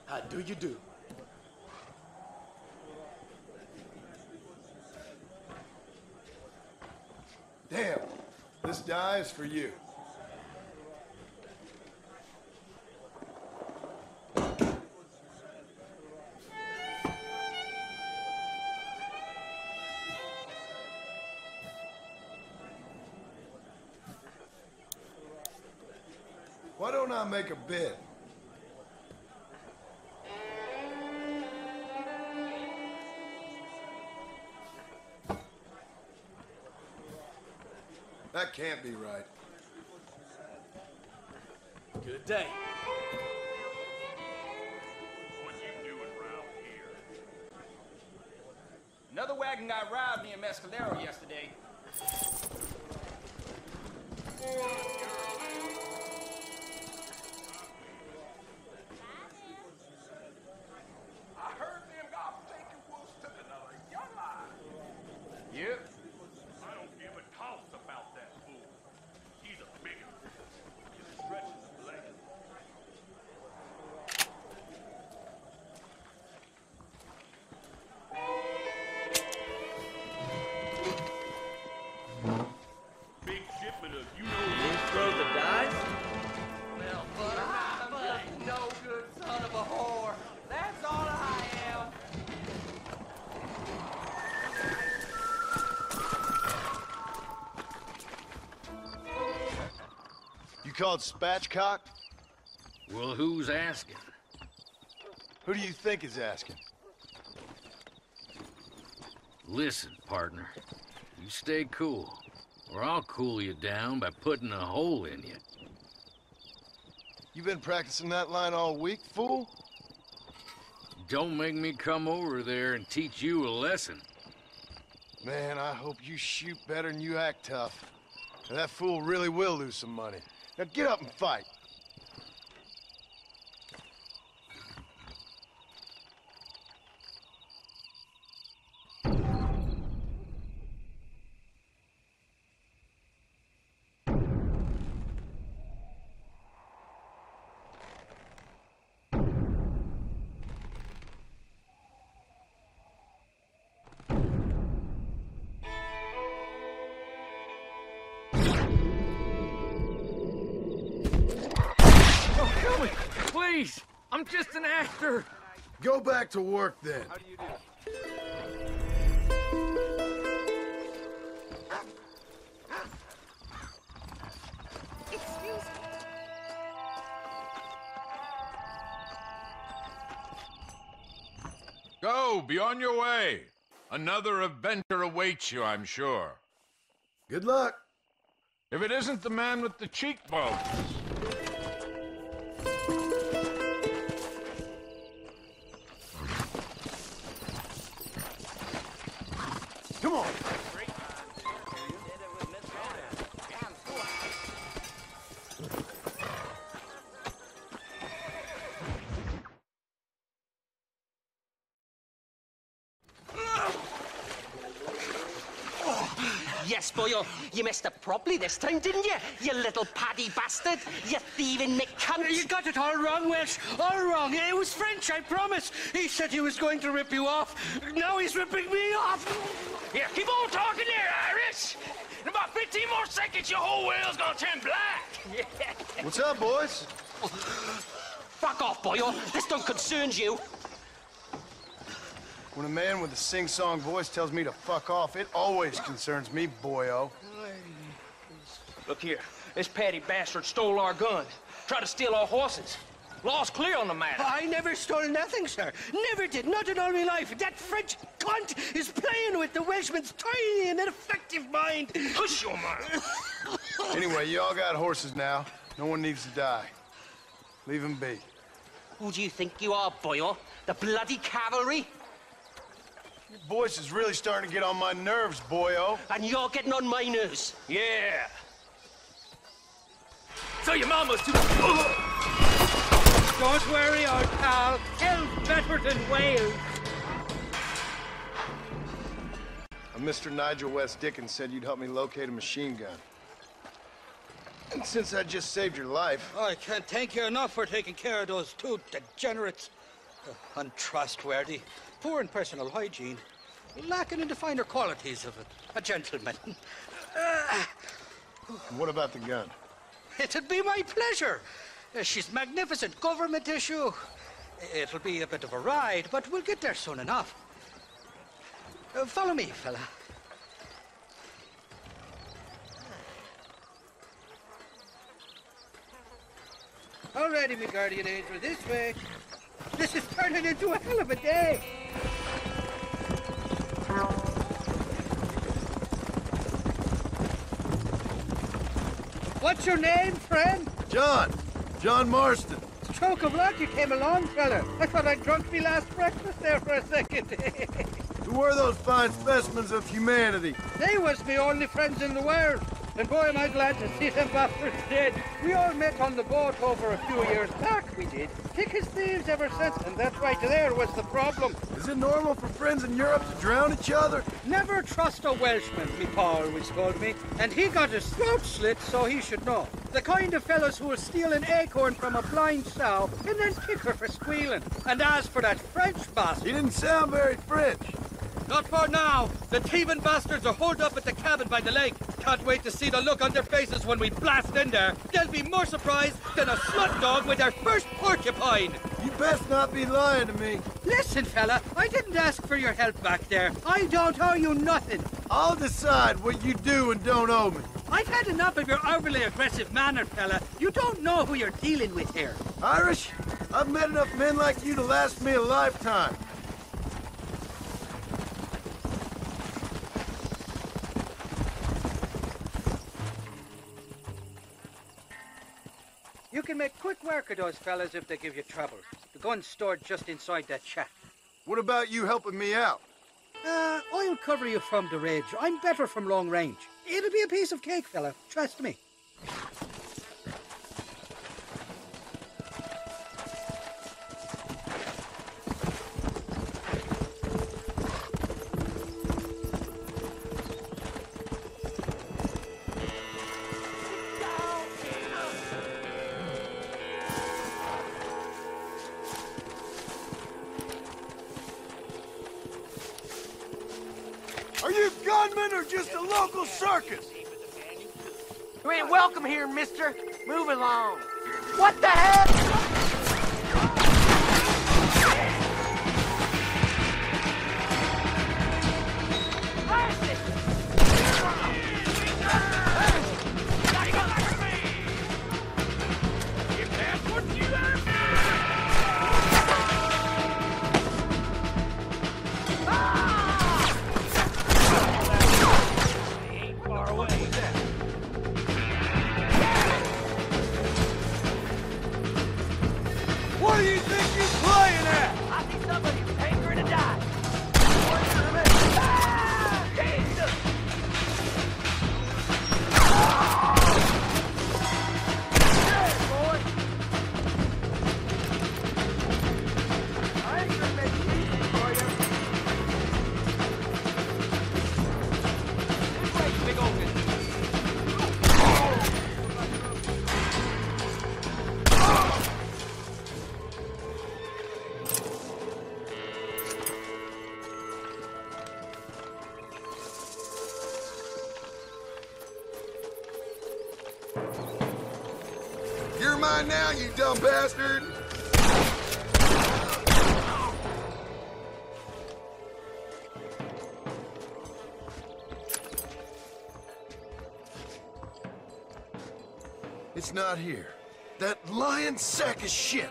How do you do? Damn. This die is for you. Why don't I make a bid? That can't be right. Good day. What you doing around here? Another wagon got robbed near Mescalero yesterday. I heard them gob-taking wolves took another young eye. Yep. I don't give a toss about that fool. He's a bigot. He's stretching the blade. Big shipment of Throw the dice? Well, but I'm just no good son of a whore. That's all I am. You called spatchcock? Well, who's asking? Who do you think is asking? Listen, partner. You stay cool, or I'll cool you down by putting a hole in you. You been practicing that line all week, fool? Don't make me come over there and teach you a lesson. Man, I hope you shoot better than you act tough. And that fool really will lose some money. Now get up and fight. Please! I'm just an actor! Go back to work then. How do you do? Go, be on your way. Another adventure awaits you, I'm sure. Good luck. If it isn't the man with the cheekbones. Come on. Yes, boyo, you messed up properly this time, didn't you? You little paddy bastard. You thieving McCunt. You got it all wrong, Welsh. All wrong. It was French, I promise. He said he was going to rip you off. Now he's ripping me off. Yeah, keep on talking there, Iris! In about 15 more seconds, your whole whale's gonna turn black! What's up, boys? Fuck off, boyo. This don't concern you. When a man with a sing-song voice tells me to fuck off, it always concerns me, boyo. Look here. This patty bastard stole our gun. Tried to steal our horses. Law's clear on the matter. I never stole nothing, sir. Never did. Not in all my life. That French cunt is playing with the Welshman's tiny and ineffective mind. Hush your mouth. Anyway, you all got horses now. No one needs to die. Leave them be. Who do you think you are, boyo? The bloody cavalry? Your voice is really starting to get on my nerves, boyo. And you're getting on my nerves. Yeah. So your mama's too... Don't worry, old pal. Hell's better than Wales. Mr. Nigel West Dickens said you'd help me locate a machine gun. And since I just saved your life... I can't thank you enough for taking care of those two degenerates. Untrustworthy, poor in personal hygiene, lacking in the finer qualities of a gentleman. What about the gun? It'd be my pleasure. She's magnificent, government issue. It'll be a bit of a ride, but we'll get there soon enough. Follow me, fella. All righty, me guardian angel, this way. This is turning into a hell of a day. What's your name, friend? John Marston. Stroke of luck you came along, fella. I thought I'd drunk me last breakfast there for a second. Who were those fine specimens of humanity? They was me only friends in the world. And boy, am I glad to see them bastards dead. We all met on the boat over a few years back, we did. Thick as thieves ever since, and that right there was the problem. Is it normal for friends in Europe to drown each other? Never trust a Welshman, me pa always told me. And he got his throat slit, so he should know. The kind of fellows who will steal an acorn from a blind sow and then kick her for squealing. And as for that French bastard... He didn't sound very French. Not for now. The thieving bastards are holed up at the cabin by the lake. Can't wait to see the look on their faces when we blast in there. They'll be more surprised than a slut dog with their first porcupine. You best not be lying to me. Listen, fella, I didn't ask for your help back there. I don't owe you nothing. I'll decide what you do and don't owe me. I've had enough of your overly aggressive manner, fella. You don't know who you're dealing with here. Irish, I've met enough men like you to last me a lifetime. You can make quick work of those fellas if they give you trouble. The gun's stored just inside that shack. What about you helping me out? I'll cover you from the ridge. I'm better from long range. It'll be a piece of cake, fella. Trust me. Are you gunmen or just a local circus? You ain't welcome here, mister. Move along. What the heck? What do you think you're playing at? I see somebody hankering to die. Jesus! Hey, boy! I ain't gonna make it easy for you. This way, you big old man. You're mine now, you dumb bastard! It's not here. That lying sack of shit!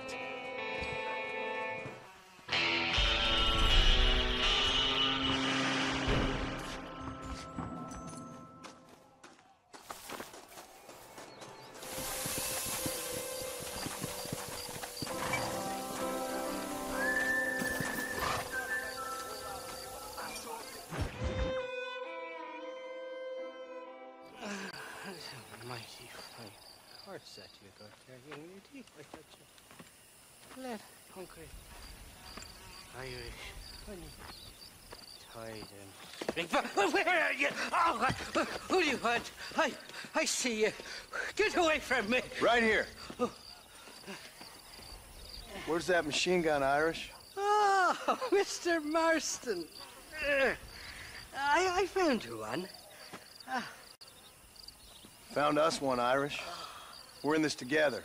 Mighty fine horse that you got there, young lady. I got you. Left, hungry. Irish, honey. Tied and... Where are you? Oh, who do you want? I see you. Get away from me. Right here. Where's that machine gun, Irish? Oh, Mr. Marston. I found you one. Found us one, Irish. We're in this together.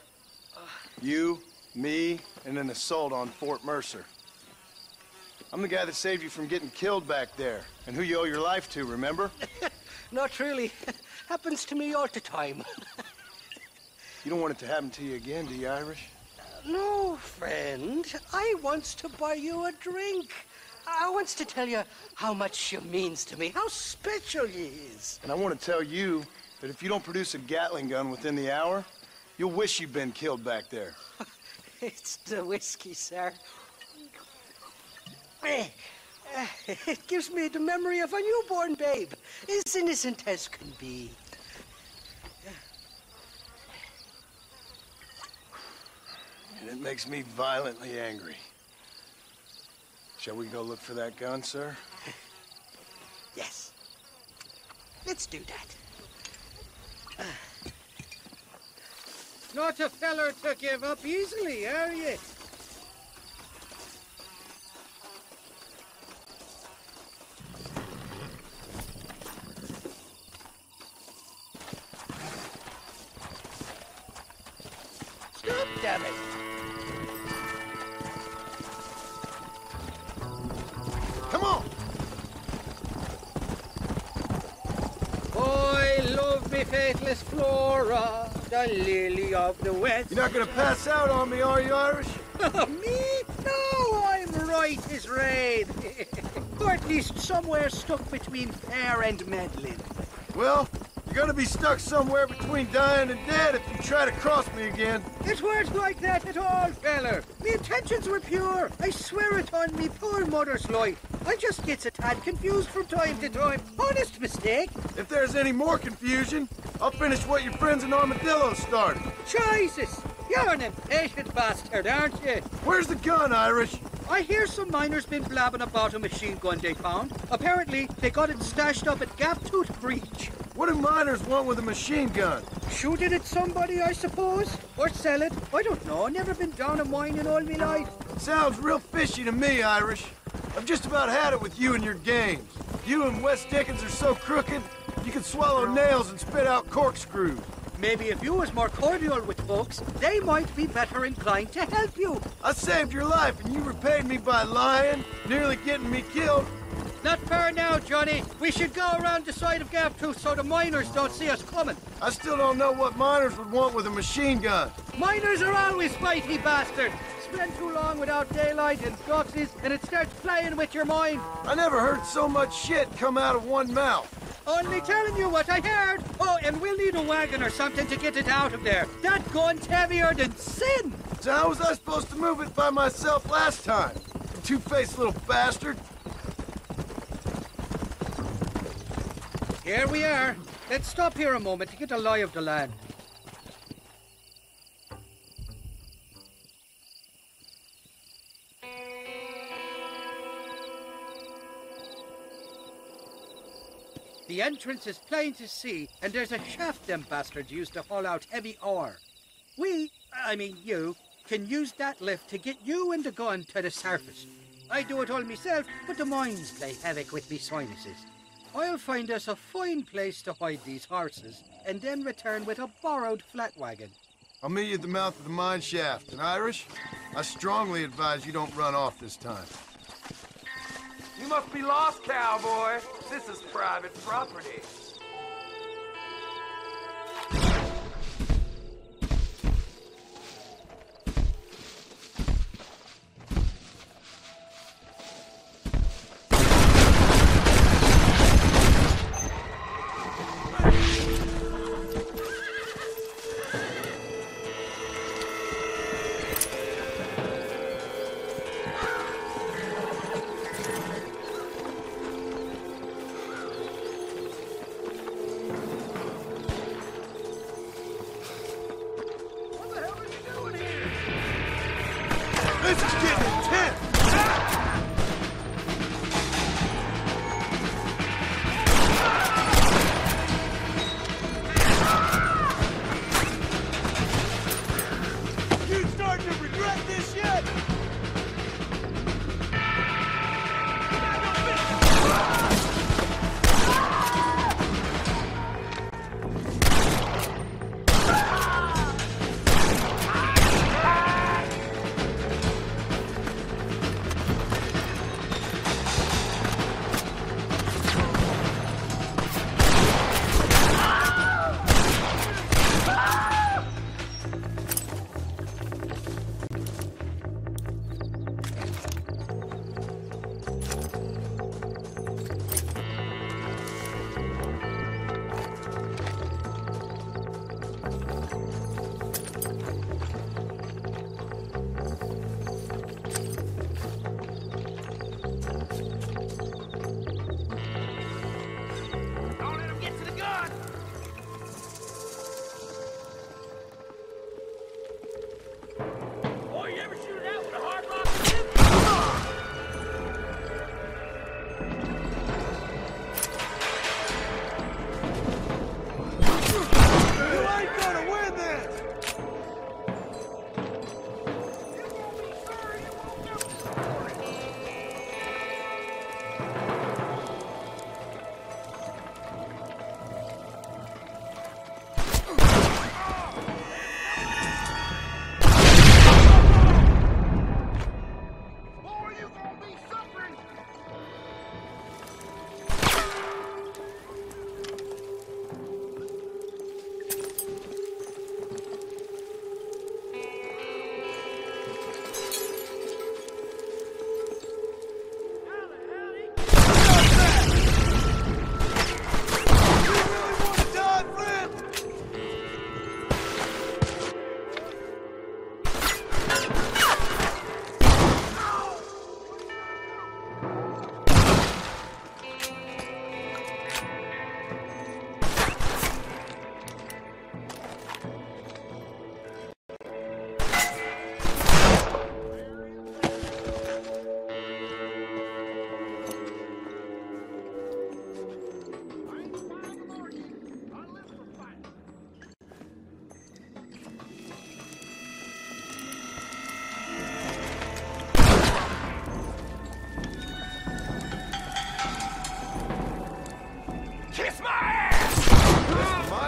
You, me, and an assault on Fort Mercer. I'm the guy that saved you from getting killed back there, and who you owe your life to, remember? Not really. Happens to me all the time. You don't want it to happen to you again, do you, Irish? No, friend. I wants to buy you a drink. I wants to tell you how much you means to me, how special you is. And I want to tell you that if you don't produce a Gatling gun within the hour, you'll wish you'd been killed back there. It's the whiskey, sir. It gives me the memory of a newborn babe, as innocent as can be. And it makes me violently angry. Shall we go look for that gun, sir? Yes. Let's do that. Not a feller to give up easily, are you? Stop, damn it! Come on! I love me faithless Flora, the lily of the west. You're not gonna pass out on me, are you, Irish? Me? No, I'm right as rain. Or at least somewhere stuck between fair and meddling. Well, you're gonna be stuck somewhere between dying and dead if you try to cross me again. It weren't like that at all, feller. Me intentions were pure. I swear it on me poor mother's life. I just gets a tad confused from time to time. Honest mistake. If there's any more confusion, I'll finish what your friends in Armadillo started. Jesus! You're an impatient bastard, aren't you? Where's the gun, Irish? I hear some miners been blabbing about a machine gun they found. Apparently, they got it stashed up at Gaptooth Breach. What do miners want with a machine gun? Shoot it at somebody, I suppose? Or sell it? I don't know. Never been down a mine in all my life. Sounds real fishy to me, Irish. I've just about had it with you and your games. You and West Dickens are so crooked, you can swallow nails and spit out corkscrews. Maybe if you was more cordial with folks, they might be better inclined to help you. I saved your life and you repaid me by lying, nearly getting me killed. Not far now, Johnny. We should go around the side of Gaptooth so the miners don't see us coming. I still don't know what miners would want with a machine gun. Miners are always fighty bastards. Spend too long without daylight and foxes, and it starts playing with your mind. I never heard so much shit come out of one mouth. Only telling you what I heard. Oh, and we'll need a wagon or something to get it out of there. That gun's heavier than sin. So how was I supposed to move it by myself last time? You two-faced little bastard. Here we are. Let's stop here a moment to get a lie of the land. The entrance is plain to see, and there's a shaft them bastards used to haul out heavy ore. I mean you, can use that lift to get you and the gun to the surface. I do it all myself, but the mines play havoc with me sinuses. I'll find us a fine place to hide these horses, and then return with a borrowed flat wagon. I'll meet you at the mouth of the mine shaft. And Irish, I strongly advise you don't run off this time. You must be lost, cowboy. This is private property.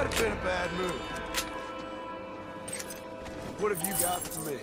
Might have been a bad move. What have you got for me?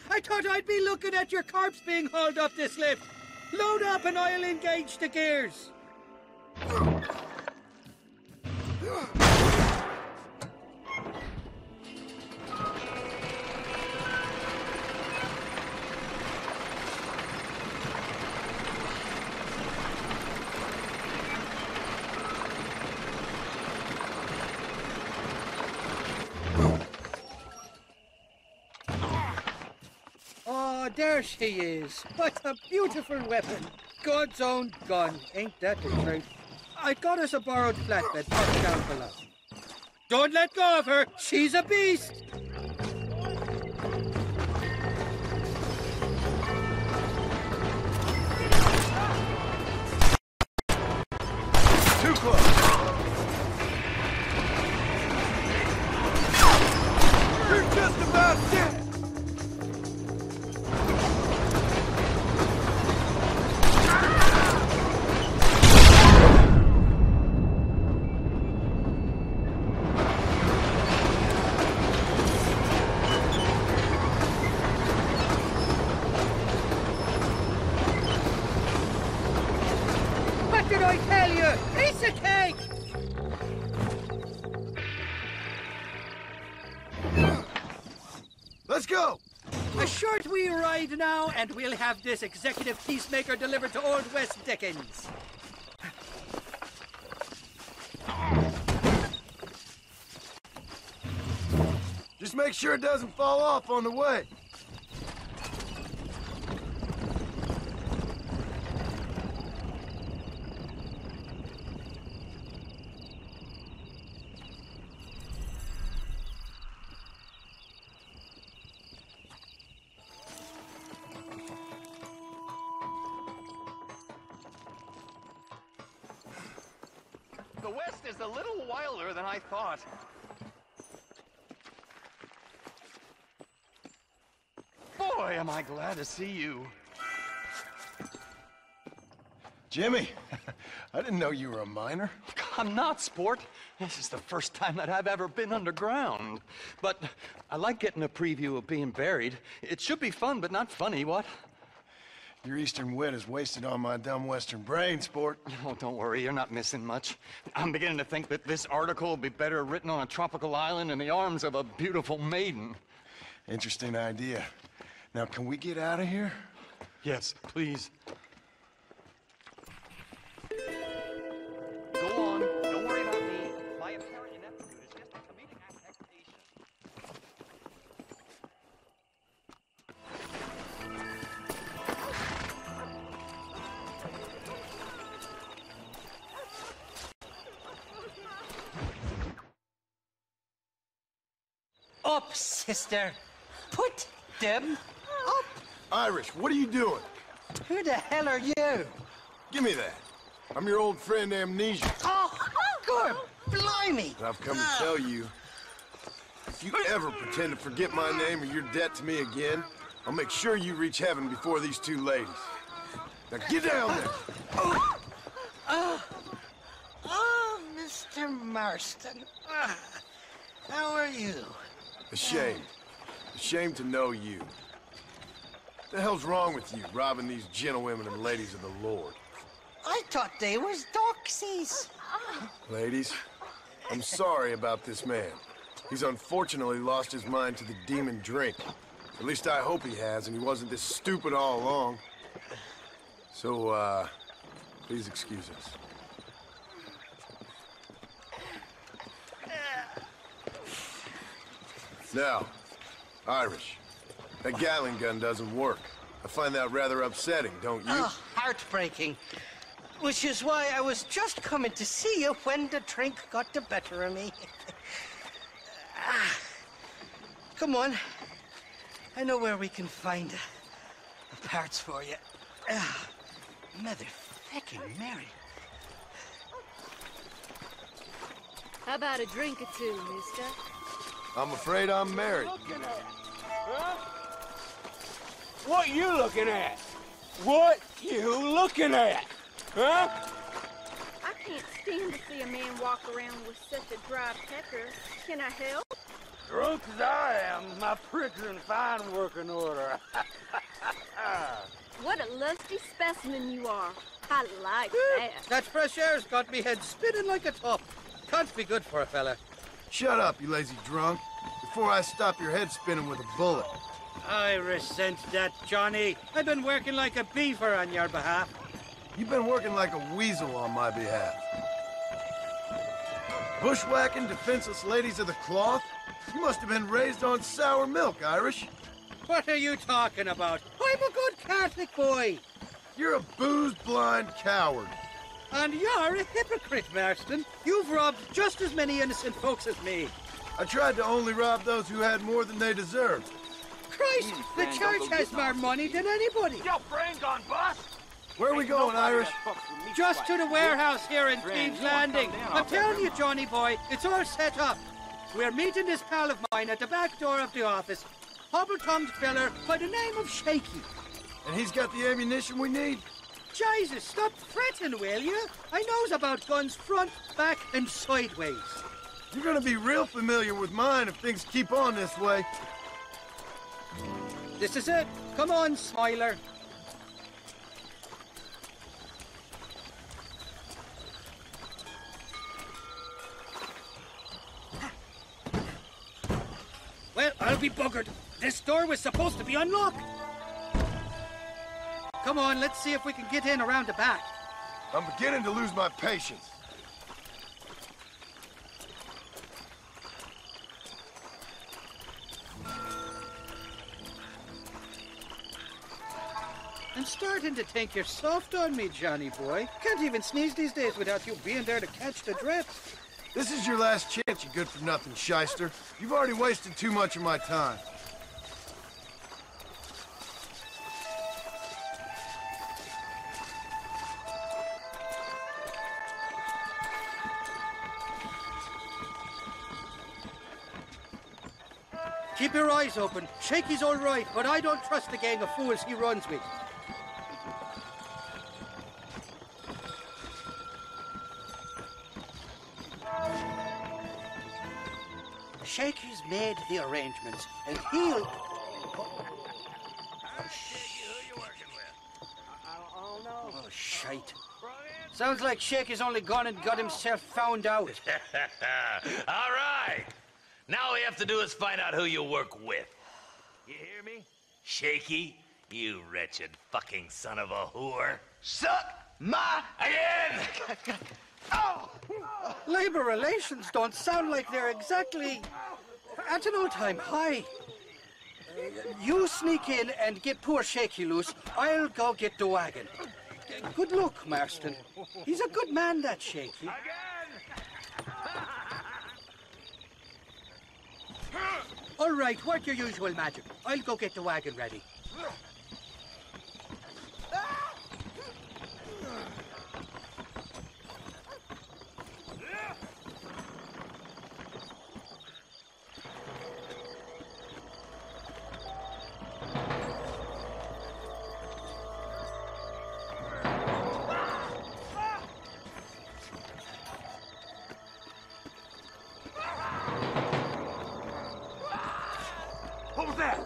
I thought I'd be looking at your corpse being hauled up this lift. Load up and I'll engage the gears. Oh, there she is. What a beautiful weapon. God's own gun. Ain't that the truth? I got us a borrowed flatbed parked down below. Don't let go of her. She's a beast. Too close. You're just about dead. What did I tell you? Piece of cake! Let's go! A short wee ride now, and we'll have this executive peacemaker delivered to Old West Dickens. Just make sure it doesn't fall off on the way. The West is a little wilder than I thought. Boy, am I glad to see you. Jimmy, I didn't know you were a miner. I'm not, sport. This is the first time that I've ever been underground. But I like getting a preview of being buried. It should be fun, but not funny, what? Your eastern wit is wasted on my dumb western brain, sport. Oh, don't worry, you're not missing much. I'm beginning to think that this article will be better written on a tropical island in the arms of a beautiful maiden. Interesting idea. Now, can we get out of here? Yes, please. Go on, don't worry about me. My apparent ineptitude is just a comedic affectation. Up, sister. Put them up. Irish, what are you doing? Who the hell are you? Give me that. I'm your old friend Amnesia. Oh, good. Blimey. And I've come to tell you, if you ever pretend to forget my name or your debt to me again, I'll make sure you reach heaven before these two ladies. Now get down there. Oh, Mr. Marston. How are you? Ashamed. Ashamed to know you. What the hell's wrong with you, robbing these gentlewomen and ladies of the Lord? I thought they was doxies. Ladies, I'm sorry about this man. He's unfortunately lost his mind to the demon drink. At least I hope he has, and he wasn't this stupid all along. So, please excuse us. Now, Irish, that Gatling gun doesn't work. I find that rather upsetting, don't you? Oh, heartbreaking. Which is why I was just coming to see you when the drink got the better of me. Come on. I know where we can find the parts for you. Mother-feckin' Mary. How about a drink or two, mister? I'm afraid I'm married. Huh? What you looking at? What you looking at? Huh? I can't stand to see a man walk around with such a dry pecker. Can I help? Drunk as I am, my pricks are in fine working order. What a lusty specimen you are. I like that. That fresh air's got me head spinning like a top. Can't be good for a fella. Shut up, you lazy drunk, before I stop your head spinning with a bullet. I resent that, Johnny. I've been working like a beaver on your behalf. You've been working like a weasel on my behalf. Bushwhacking defenseless ladies of the cloth? You must have been raised on sour milk, Irish. What are you talking about? I'm a good Catholic boy. You're a booze-blind coward. And you're a hypocrite, Marston. You've robbed just as many innocent folks as me. I tried to only rob those who had more than they deserved. Christ, the church has more money than anybody. Your brain gone bust? Where are we going, Irish? Just to the warehouse here in Thieves Landing. I'm telling you, Johnny boy, it's all set up. We're meeting this pal of mine at the back door of the office. Hobble-tongued feller by the name of Shaky. And he's got the ammunition we need? Jesus, stop fretting, will you? I knows about guns front, back, and sideways. You're gonna be real familiar with mine if things keep on this way. This is it. Come on, Smiler. be buggered. This door was supposed to be unlocked. Come on, let's see if we can get in around the back. I'm beginning to lose my patience. I'm starting to think you're soft on me, Johnny boy. Can't even sneeze these days without you being there to catch the drip. This is your last chance, you good-for-nothing shyster. You've already wasted too much of my time. Keep your eyes open. Shaky's all right, but I don't trust the gang of fools he runs with. Shaky's made the arrangements, and he'll... Oh, shite. Sounds like Shaky's only gone and got himself found out. All right. Now all we have to do is find out who you work with. You hear me? Shaky, you wretched fucking son of a whore. Suck my... Again! Oh! Labor relations don't sound like they're exactly at an all-time high. You sneak in and get poor Shaky loose. I'll go get the wagon. Good luck, Marston. He's a good man, that Shaky. All right, work your usual magic. I'll go get the wagon ready. What was that?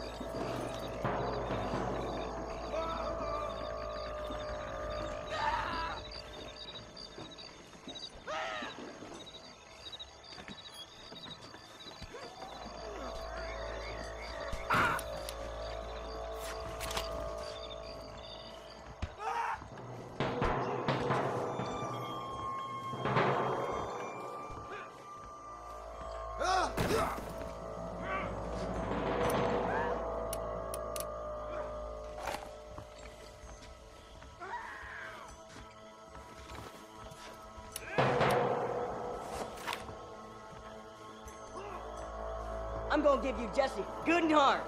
I'm gonna give you Jesse good and hard.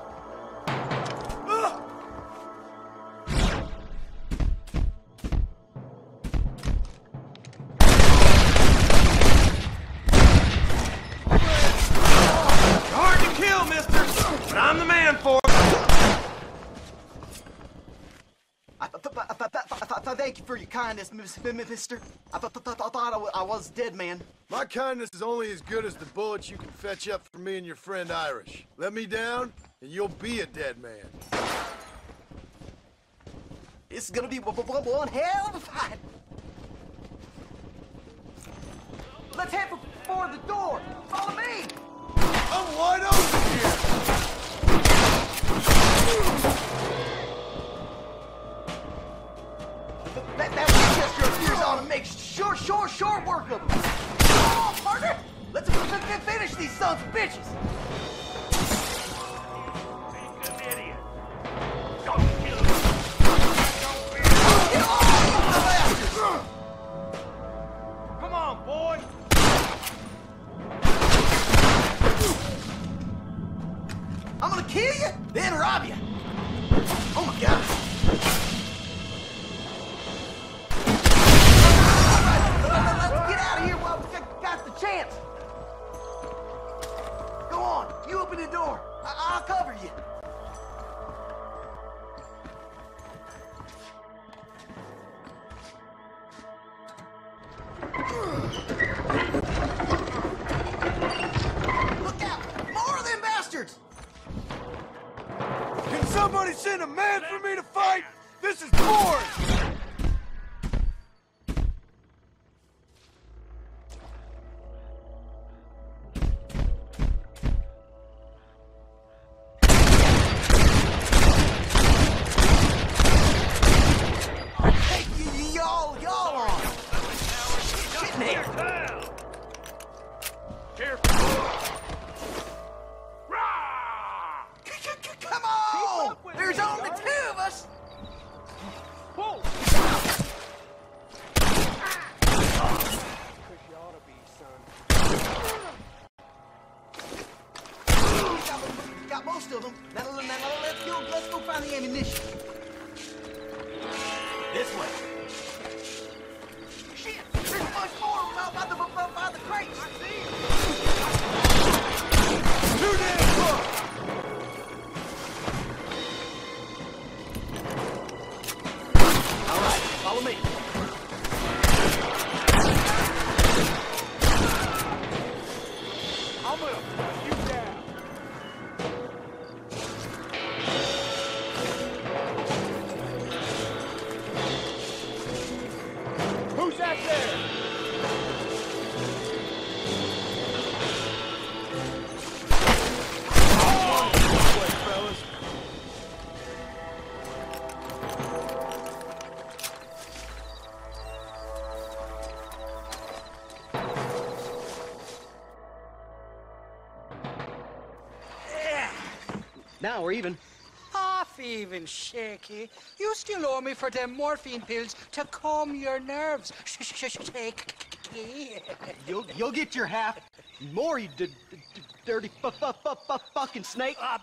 Hard to kill, mister, but I'm the man for it. Thank you for your kindness, mister. I thought I was dead, man. My kindness is only as good as the bullets you can fetch up for me and your friend Irish. Let me down, and you'll be a dead man. This is gonna be one hell of a fight. Let's head for the door. Follow me. I'm wide open here. That Winchester ought to make short work of them. Come on, partner. Let's finish these sons of bitches. Come on, boy. I'm gonna kill you, then rob you. Oh my God. Let's get out of here while we got the chance. Go on, you open the door. I'll cover you. Look out! More of them bastards! Can somebody send a man for me to fight? This is boring! of them. Now let's go find the ammunition. This way. Shit! There's a bunch more of them out by the crates. I see them. Too damn close. All right, follow me. I'm up. You down. Who's that there? Now we're even. Half even, Shaky. You still owe me for them morphine pills to calm your nerves. Shaky. You'll get your half. More, you dirty fucking snake. All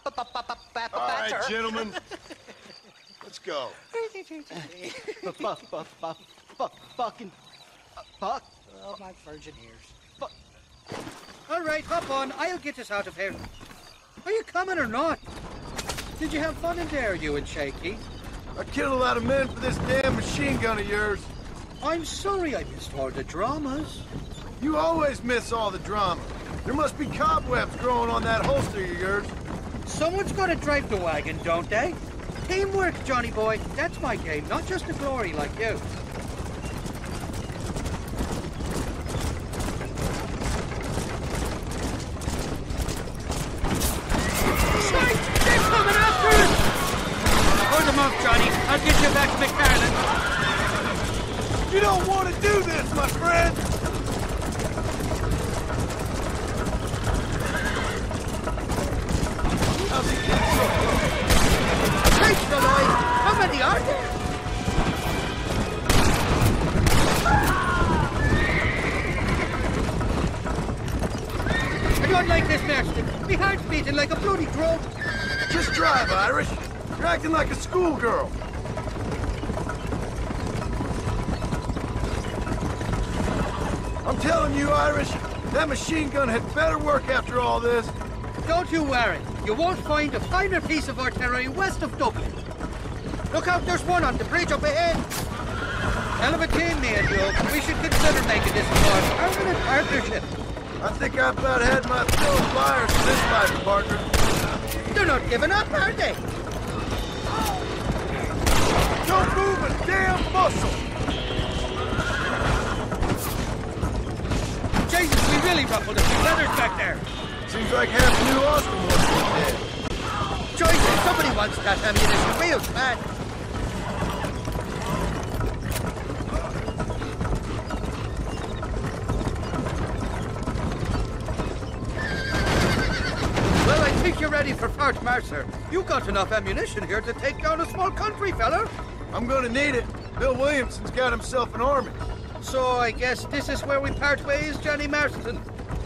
right, gentlemen. Let's go. Fucking fuck. Oh, my virgin ears. All right, hop on. I'll get us out of here. Are you coming or not? Did you have fun in there, you and Shaky? I killed a lot of men for this damn machine gun of yours. I'm sorry I missed all the dramas. You always miss all the drama. There must be cobwebs growing on that holster of yours. Someone's got to drive the wagon, don't they? Teamwork, Johnny boy. That's my game, not just a glory like you. Johnny, I'll get you back to McFarland. You don't want to do this, my friend! Thanks, Lloyd. How many are there? I don't like this, Marston. My heart's beating like a bloody drum. Just drive, Irish. You're acting like a schoolgirl. I'm telling you, Irish, that machine gun had better work after all this. Don't you worry. You won't find a finer piece of artillery west of Dublin. Look out, there's one on the bridge up ahead. Hell of a team, me and you. We should consider making this a more permanent partnership. I think I about had my fill of fires in this life, partner. They're not giving up, are they? Don't move a damn muscle! Jesus, we really ruffled a few feathers back there. Seems like half the New Austin was dead. Jesus, somebody wants that ammunition real bad. Well, I think you're ready for Fort Mercer. You got enough ammunition here to take down a small country, fella. I'm gonna need it. Bill Williamson's got himself an army. So I guess this is where we part ways, Johnny Marston.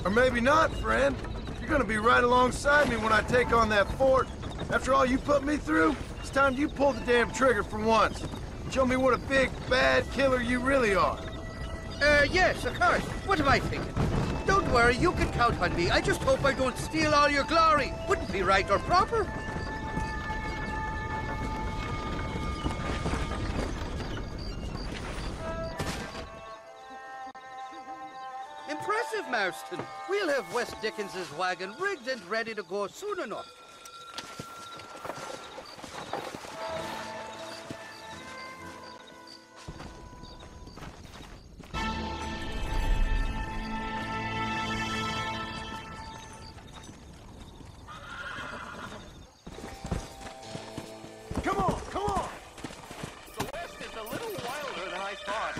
Or maybe not, friend. You're gonna be right alongside me when I take on that fort. After all you put me through, it's time you pull the damn trigger for once. Show me what a big, bad killer you really are. Yes, of course. What am I thinking? Don't worry, you can count on me. I just hope I don't steal all your glory. Wouldn't be right or proper. Impressive, Marston. We'll have West Dickens's wagon rigged and ready to go soon enough. Come on, come on! The West is a little wilder than I thought.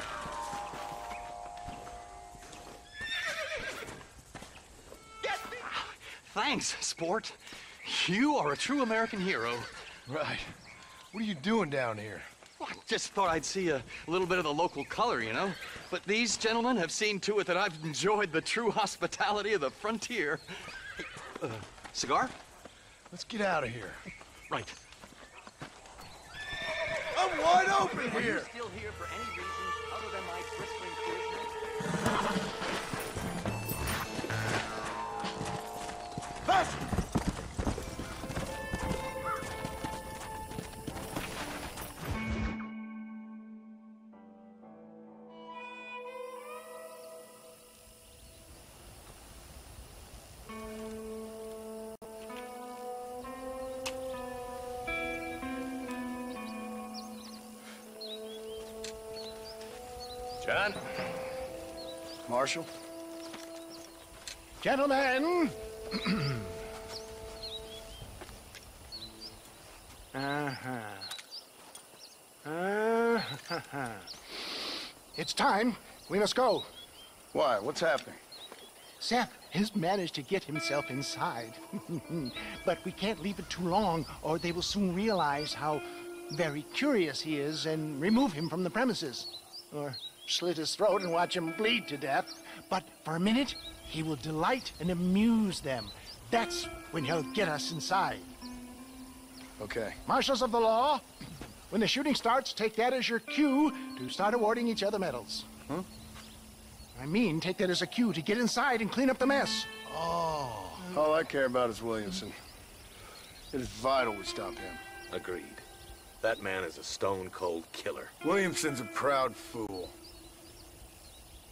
Thanks, sport. You are a true American hero. Right. What are you doing down here? Well, I just thought I'd see a little bit of the local color, you know? But these gentlemen have seen to it that I've enjoyed the true hospitality of the frontier. Hey, cigar? Let's get out of here. Right. I'm wide open Are here. you still here for any reason other than my whispering business? Faster! John? Marshal? Gentlemen! It's time. We must go. Why? What's happening? Seth has managed to get himself inside. But we can't leave it too long, or they will soon realize how very curious he is and remove him from the premises. Or slit his throat and watch him bleed to death. But for a minute, he will delight and amuse them. That's when he'll get us inside. Okay. Marshals of the law, when the shooting starts, take that as your cue to start awarding each other medals. Huh? I mean, take that as a cue to get inside and clean up the mess. Oh. All I care about is Williamson. It is vital we stop him. Agreed. That man is a stone-cold killer. Williamson's a proud fool.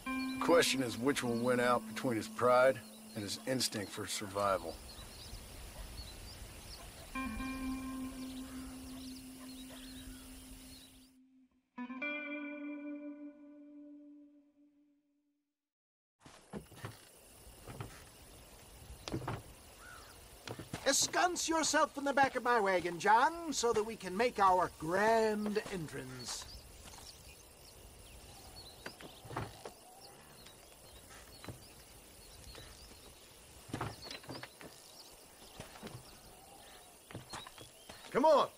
The question is which will win out between his pride and his instinct for survival. Ensconce yourself in the back of my wagon, John, so that we can make our grand entrance. Come on,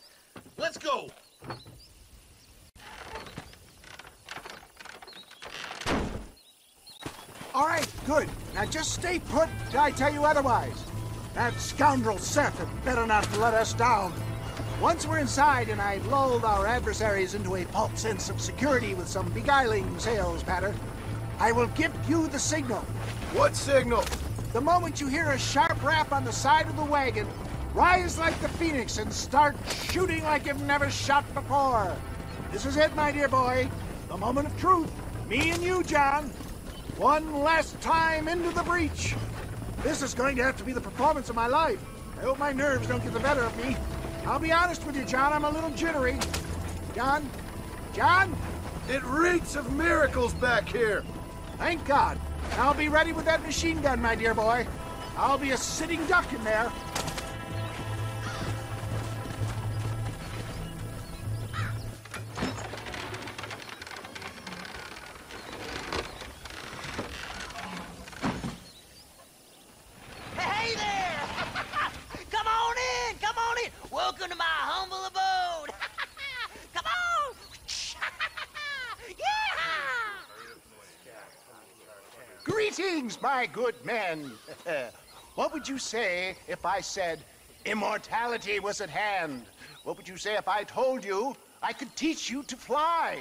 let's go. All right, good. Now just stay put till I tell you otherwise. That scoundrel Seth had better not let us down. Once we're inside and I've lulled our adversaries into a false sense of security with some beguiling sales patter, I will give you the signal. What signal? The moment you hear a sharp rap on the side of the wagon, rise like the phoenix and start shooting like you've never shot before. This is it, my dear boy. The moment of truth. Me and you, John. One last time into the breach. This is going to have to be the performance of my life. I hope my nerves don't get the better of me. I'll be honest with you, John, I'm a little jittery. John? John? It reeks of miracles back here. Thank God. I'll be ready with that machine gun, my dear boy. I'll be a sitting duck in there. Hey there! Come on in! Come on in! Welcome to my humble abode! Come on! Yeah! Greetings, my good men. What would you say if I said immortality was at hand? What would you say if I told you I could teach you to fly?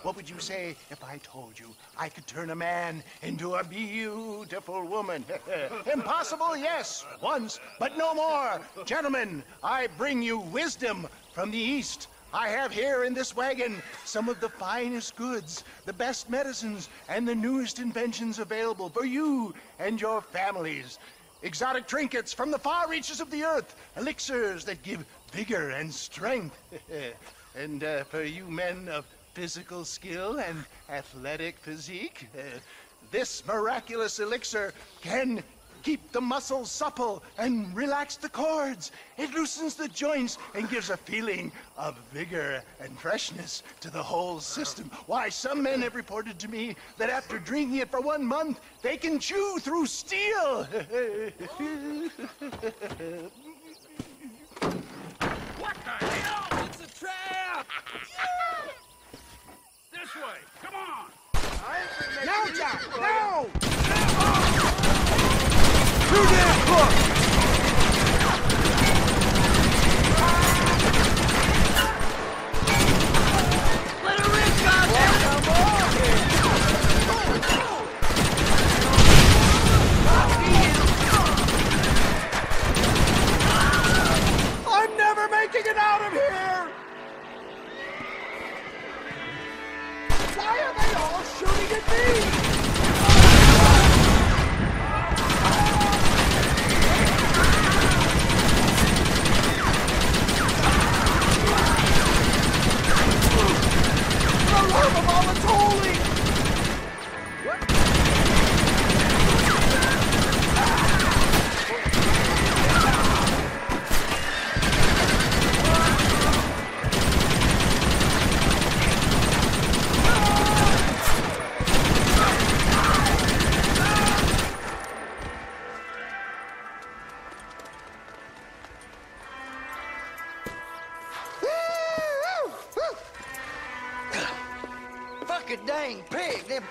What would you say if I told you I could turn a man into a beautiful woman? Impossible, yes, once, but no more. Gentlemen, I bring you wisdom from the East. I have here in this wagon some of the finest goods, the best medicines, and the newest inventions available for you and your families. Exotic trinkets from the far reaches of the earth, elixirs that give vigor and strength. And for you men of physical skill and athletic physique, this miraculous elixir can keep the muscles supple and relax the cords. It loosens the joints and gives a feeling of vigor and freshness to the whole system. Why, some men have reported to me that after drinking it for 1 month, they can chew through steel. What the hell? It's a trap! This way, come on! Now, John, now! Too damn close!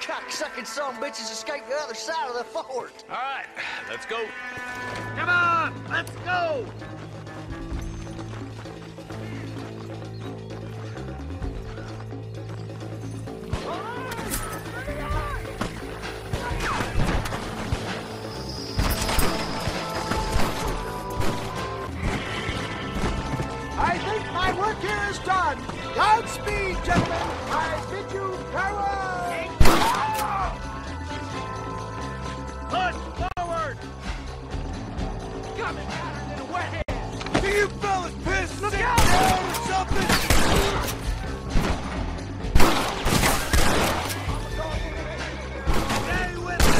cock-sucking son of bitches escaped the other side of the fort. All right, let's go. Come on, let's go! I think my work here is done. Godspeed, gentlemen. I bid you farewell. Push forward! Coming down in a wet head! Do you fellas pissed? Look out! Down or something! Stay with me!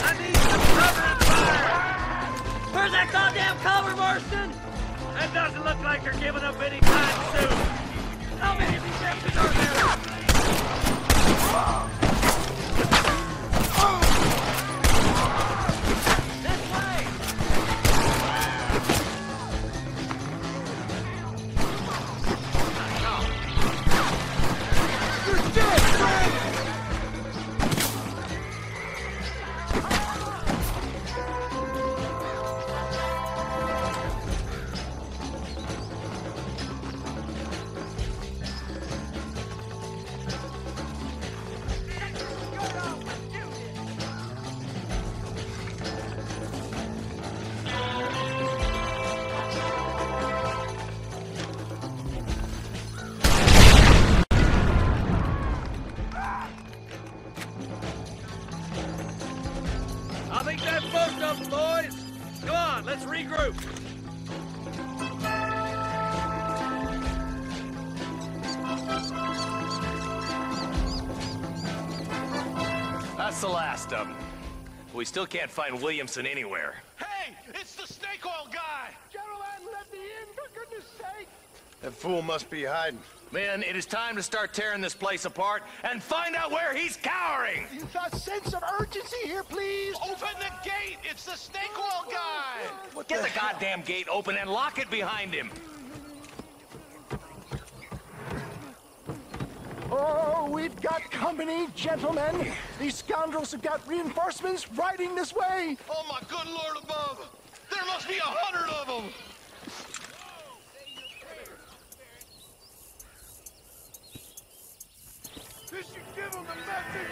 I need some cover and fire! Where's that goddamn cover, Marston? That doesn't look like they're giving up any time soon. How many of these empties are there? This way! You're dead, friend! I think that's most of them, boys. Come on, let's regroup. That's the last of them. We still can't find Williamson anywhere. Hey, it's the snake oil guy! Gentlemen, let me in, for goodness sake. That fool must be hiding. Men, it is time to start tearing this place apart and find out where he's cowering! A sense of urgency here, please. Open the gate! It's the snake oil guy! Get the goddamn gate open and lock it behind him! Oh, we've got company, gentlemen. These scoundrels have got reinforcements riding this way. Oh my good lord above! There must be 100 of them! This should give them the message!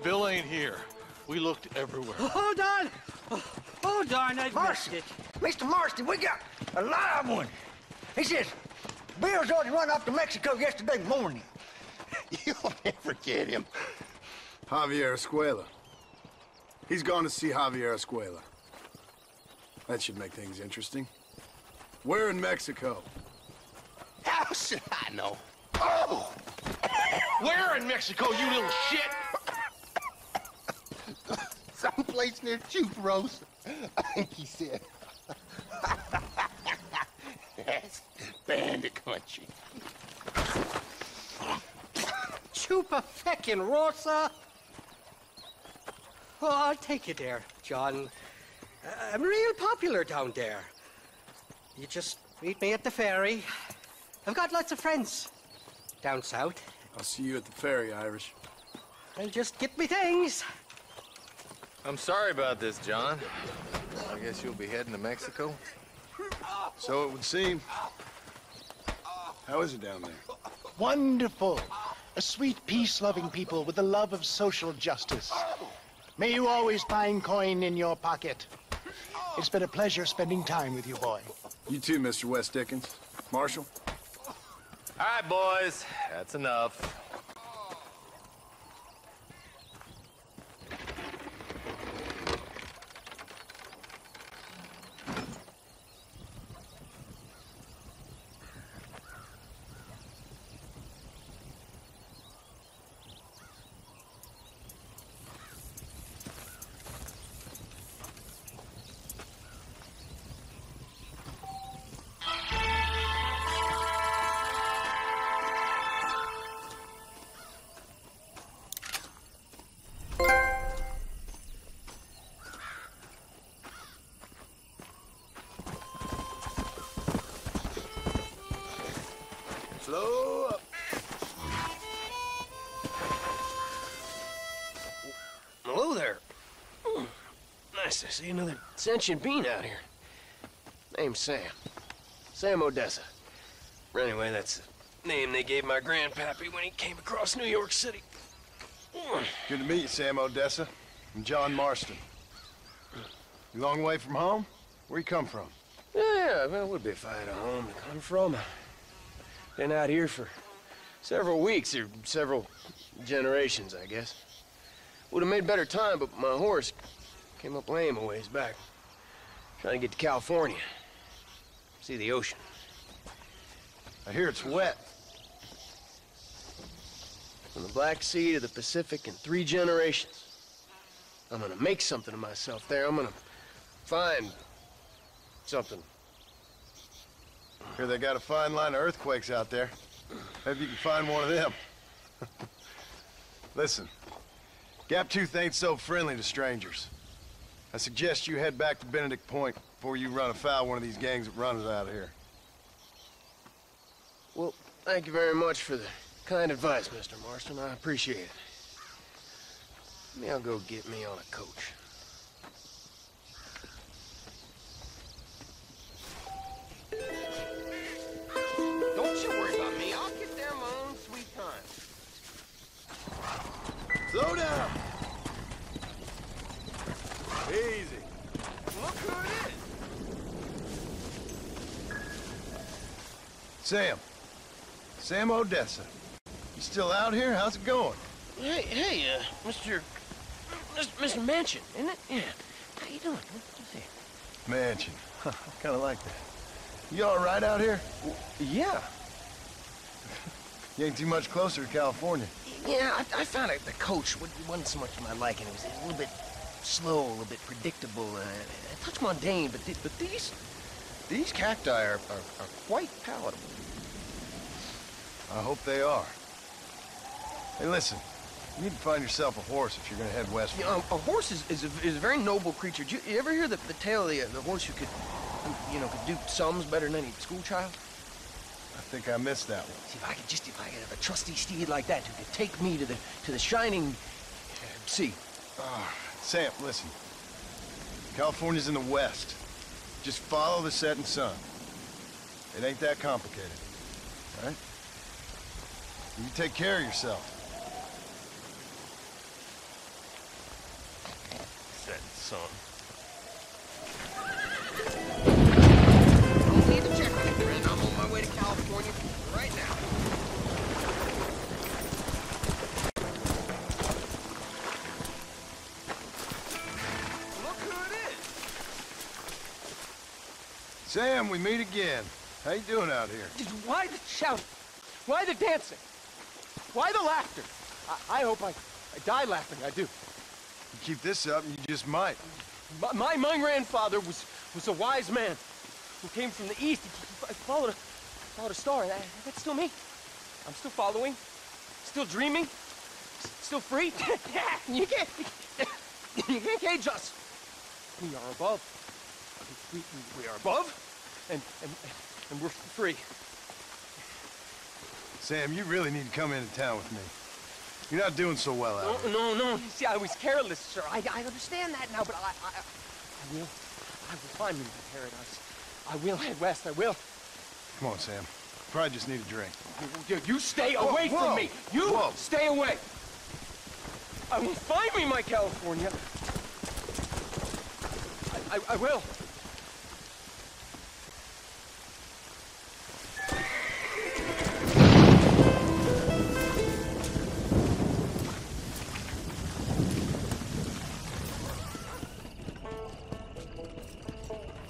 Bill ain't here. We looked everywhere. Hold on! Oh, darn, I missed it. Mr. Marston, we got a live one. He says, Bill's already run off to Mexico yesterday morning. You'll never get him. Javier Escuela. He's gone to see Javier Escuela. That should make things interesting. Where in Mexico? How should I know? Oh! Where in Mexico, you little shit? Someplace near Chuparosa, I think he said. That's bandit country. Chupa Rosa? Oh, I'll take you there, John. I'm real popular down there. You just meet me at the ferry. I've got lots of friends down south. I'll see you at the ferry, Irish. I'll just get me things. I'm sorry about this, John. I guess you'll be heading to Mexico? So it would seem. How is it down there? Wonderful. A sweet, peace-loving people with the love of social justice. May you always find coin in your pocket. It's been a pleasure spending time with you, boy. You too, Mr. West Dickens. Marshal? All right, boys. That's enough. Slow up. Hello there. Nice to see another sentient being out here. Name's Sam. Sam Odessa. Anyway, that's the name they gave my grandpappy when he came across New York City. Good to meet you, Sam Odessa. I'm Johna Marstona. You long way from home? Where you come from? Yeah, well, it would be if I had a home to come from. Been out here for several weeks, or several generations, I guess. Would have made better time, but my horse came up lame a ways back. Trying to get to California. See the ocean. I hear it's wet. From the Black Sea to the Pacific in 3 generations. I'm gonna make something of myself there. I'm gonna find something. Hear they got a fine line of earthquakes out there. Maybe you can find one of them. Listen, Gaptooth ain't so friendly to strangers. I suggest you head back to Benedict Point before you run afoul of one of these gangs that runs out of here. Well, thank you very much for the kind advice, Mr. Marston. I appreciate it. Maybe I'll go get me on a coach. Don't you worry about me. I'll get there my own sweet time. Slow down. Easy. Look who it is. Sam. Sam Odessa. You still out here? How's it going? Hey, Mr. Mansion, isn't it? Yeah. How you doing? Mansion. I kind of like that. You all right out here? Yeah. You ain't too much closer to California. Yeah, I found out the coach wasn't so much my liking. It was a little bit slow, a little bit predictable, a touch mundane, but these cacti are quite palatable. I hope they are. Hey, listen. You need to find yourself a horse if you're going to head west. You know, a horse is a very noble creature. Did you ever hear the tale of the horse who could do sums better than any school child? I think I missed that one. See, if I could have a trusty steed like that who could take me to the shining sea. Sam, listen. California's in the west. Just follow the setting sun. It ain't that complicated. All right? You take care of yourself. Setting sun. Don't need to check on it, friend. I'm on my way to California right now. Look who it is. Sam, we meet again. How you doing out here? Why the shouting? Why the dancing? Why the laughter? I hope I die laughing, I do. You keep this up and you just might. My grandfather was a wise man who came from the east. He followed a star. That's still me. I'm still following, still dreaming, still free. You can't cage us. We are above. We are above, and we're free. Sam, you really need to come into town with me. You're not doing so well out here. No. You see, I was careless, sir. I understand that now, but I will find me my paradise. I will head west. I will. Come on, Sam. Probably just need a drink. You stay away from me. You stay away. I will find me my California. I will.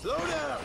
Slow down!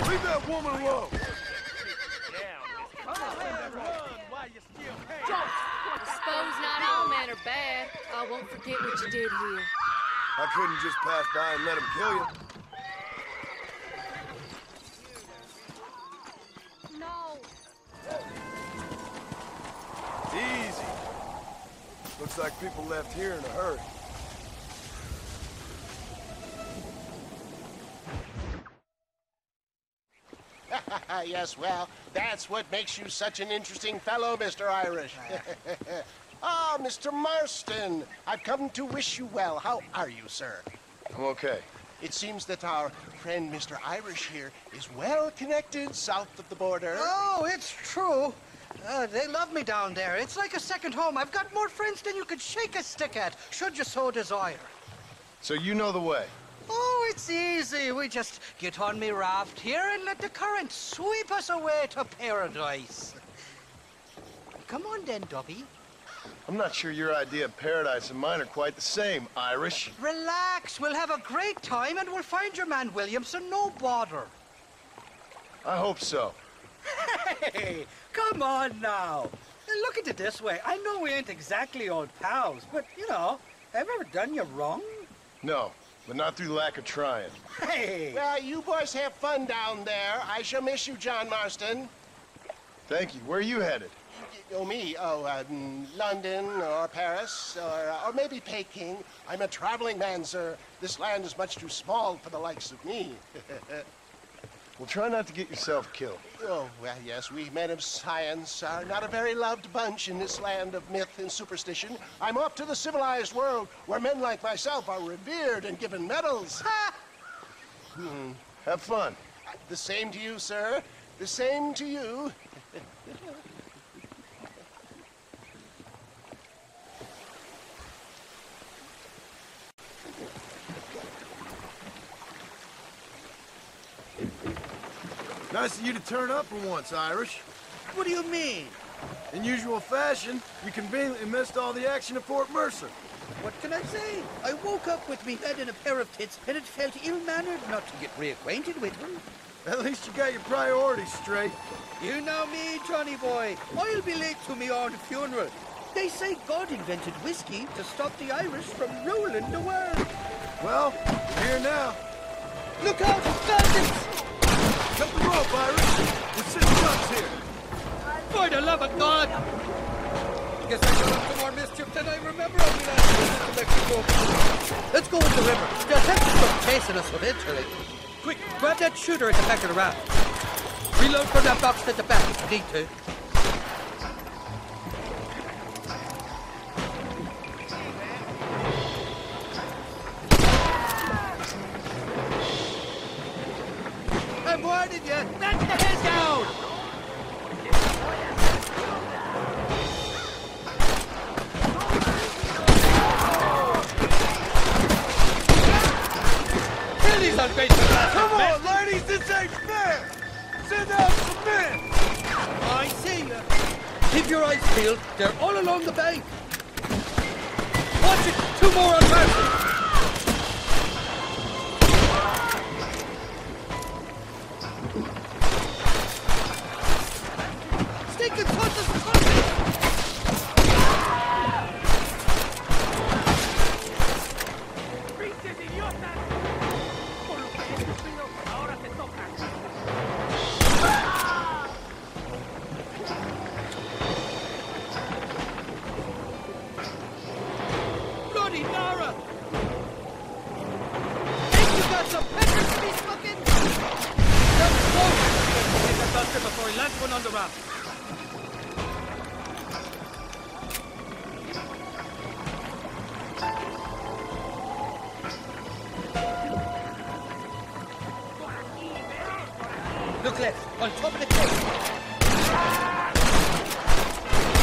Leave that woman alone! Suppose not all men are bad. I won't forget what you did here. I couldn't just pass by and let him kill you. No. Easy. Looks like people left here in a hurry. Yes, well, that's what makes you such an interesting fellow, Mr. Irish. Ah, Mr. Marston, I've come to wish you well. How are you, sir? I'm okay. It seems that our friend Mr. Irish here is well connected south of the border. Oh, it's true. They love me down there. It's like a second home. I've got more friends than you could shake a stick at, should you so desire. So you know the way? Oh, it's easy. We just get on me raft here and let the current sweep us away to paradise. Come on then, Dubby. I'm not sure your idea of paradise and mine are quite the same, Irish. Relax. We'll have a great time and we'll find your man Williamson, no bother. I hope so. Hey, come on now. Look at it this way. I know we ain't exactly old pals, but, you know, have I ever done you wrong? No, but not through lack of trying. Hey! Well, you boys have fun down there. I shall miss you, John Marston. Thank you. Where are you headed? Oh, me? Oh, London or Paris or maybe Peking. I'm a traveling man, sir. This land is much too small for the likes of me. Well, try not to get yourself killed. Oh, well, yes, we men of science are not a very loved bunch in this land of myth and superstition. I'm off to the civilized world where men like myself are revered and given medals. Ha! Have fun. The same to you, sir. The same to you. Nice of you to turn up for once, Irish. What do you mean? In usual fashion, you conveniently missed all the action at Fort Mercer. What can I say? I woke up with me head in a pair of tits, and it felt ill-mannered not to get reacquainted with them. At least you got your priorities straight. You know me, Johnny boy. I'll be late to me own funeral. They say God invented whiskey to stop the Irish from ruling the world. Well, we're here now. Look out, bandits! Cut the rope, Irish. We're sitting ducks here. For the love of God! Guess I got up to more mischief than I remember on the last visit to Mexico. Let's go with the river. They'll have to stop chasing us eventually. Quick, grab that shooter at the back of the raft. Reload from that box at the back if you need to. I'm warning you! Knock the head down! Kill these ungrateful bastards! Come on, ladies, this ain't fair! Send out some men! I see you. Keep your eyes peeled. They're all along the bank. Watch it! 2 more on Marcy! Stinking tons of content! ¡Pinches idiotas! Por lo que he sufrido, ahora te toca. Bloody Nara! Think you got some peppers to be smoking? That's close! Take a buster before he lands one on the raft. Look left, on top of the cliff.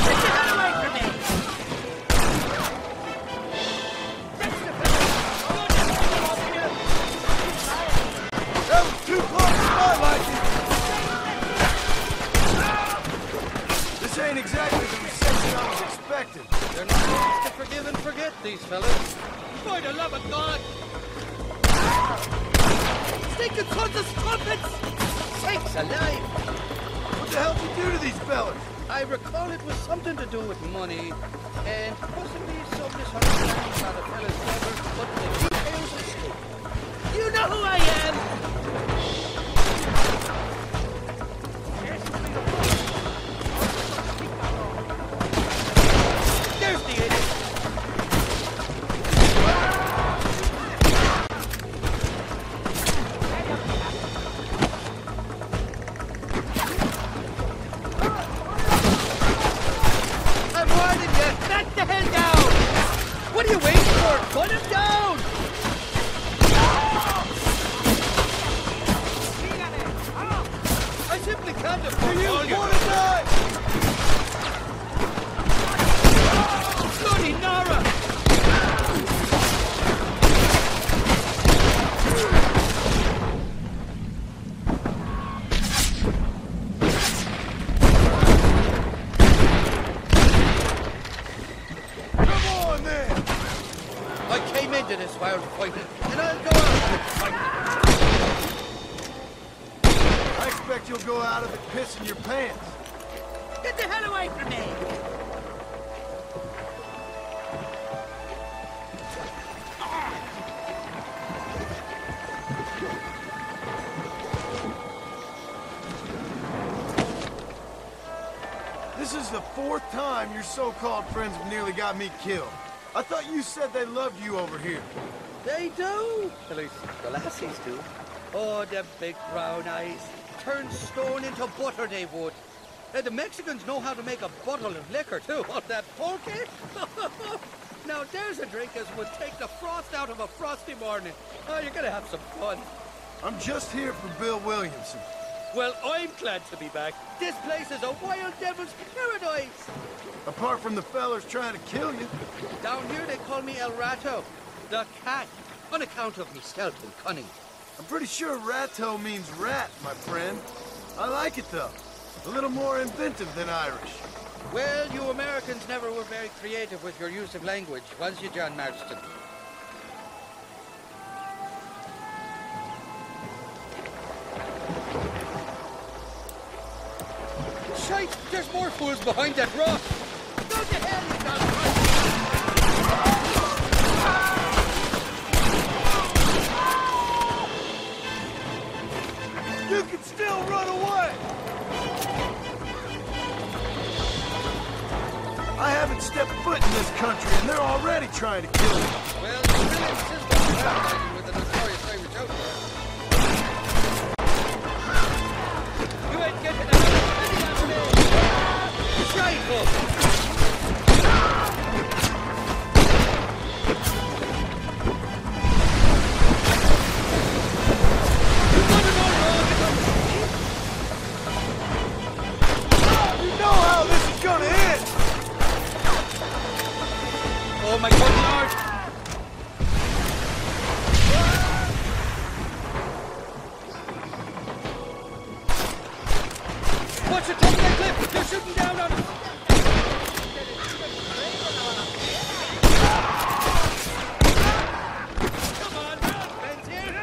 Get the hell away from me! That was too close to my liking! This ain't exactly the reception I was expecting. They're not ones to forgive and forget, these fellas. By the love of God! Stinking sons of trumpets! Sakes alive! What the hell did you do to these fellas? I recall it was something to do with money, and possibly some misunderstanding by the fella's brother, but the details escape. You know who I am! There's the idiot! What are you waiting for? Put him down! I simply can't afford all your... Bloody Nara! I came into this wild fighting, and I'll go out with fighting. I expect you'll go out of it pissing your pants. Get the hell away from me! This is the 4th time your so-called friends have nearly got me killed. I thought you said they loved you over here. They do. At least the lassies do. Oh, them big brown eyes. Turn stone into butter, they would. And the Mexicans know how to make a bottle of liquor, too. Oh, that pulque? Now, there's a drink as would take the frost out of a frosty morning. Oh, you're gonna have some fun. I'm just here for Bill Williamson. Well, I'm glad to be back. This place is a wild devil's paradise. Apart from the fellas trying to kill you. Down here they call me El Rato, the cat, on account of me stealth and cunning. I'm pretty sure Rato means rat, my friend. I like it, though. A little more inventive than Irish. Well, you Americans never were very creative with your use of language, was you, Johna Marstona? Shite! There's more fools behind that rock! Go to hell, you done. You can still run away! I haven't step foot in this country, and they're already trying to kill me. Well, you really insist on collaborating with the notorious Irish outlaw. You ain't getting another penny out of me! Trifle! Gonna end! Oh my good lord! Watch it, top of that cliff! They're shooting down on us! Come on, run, friends here!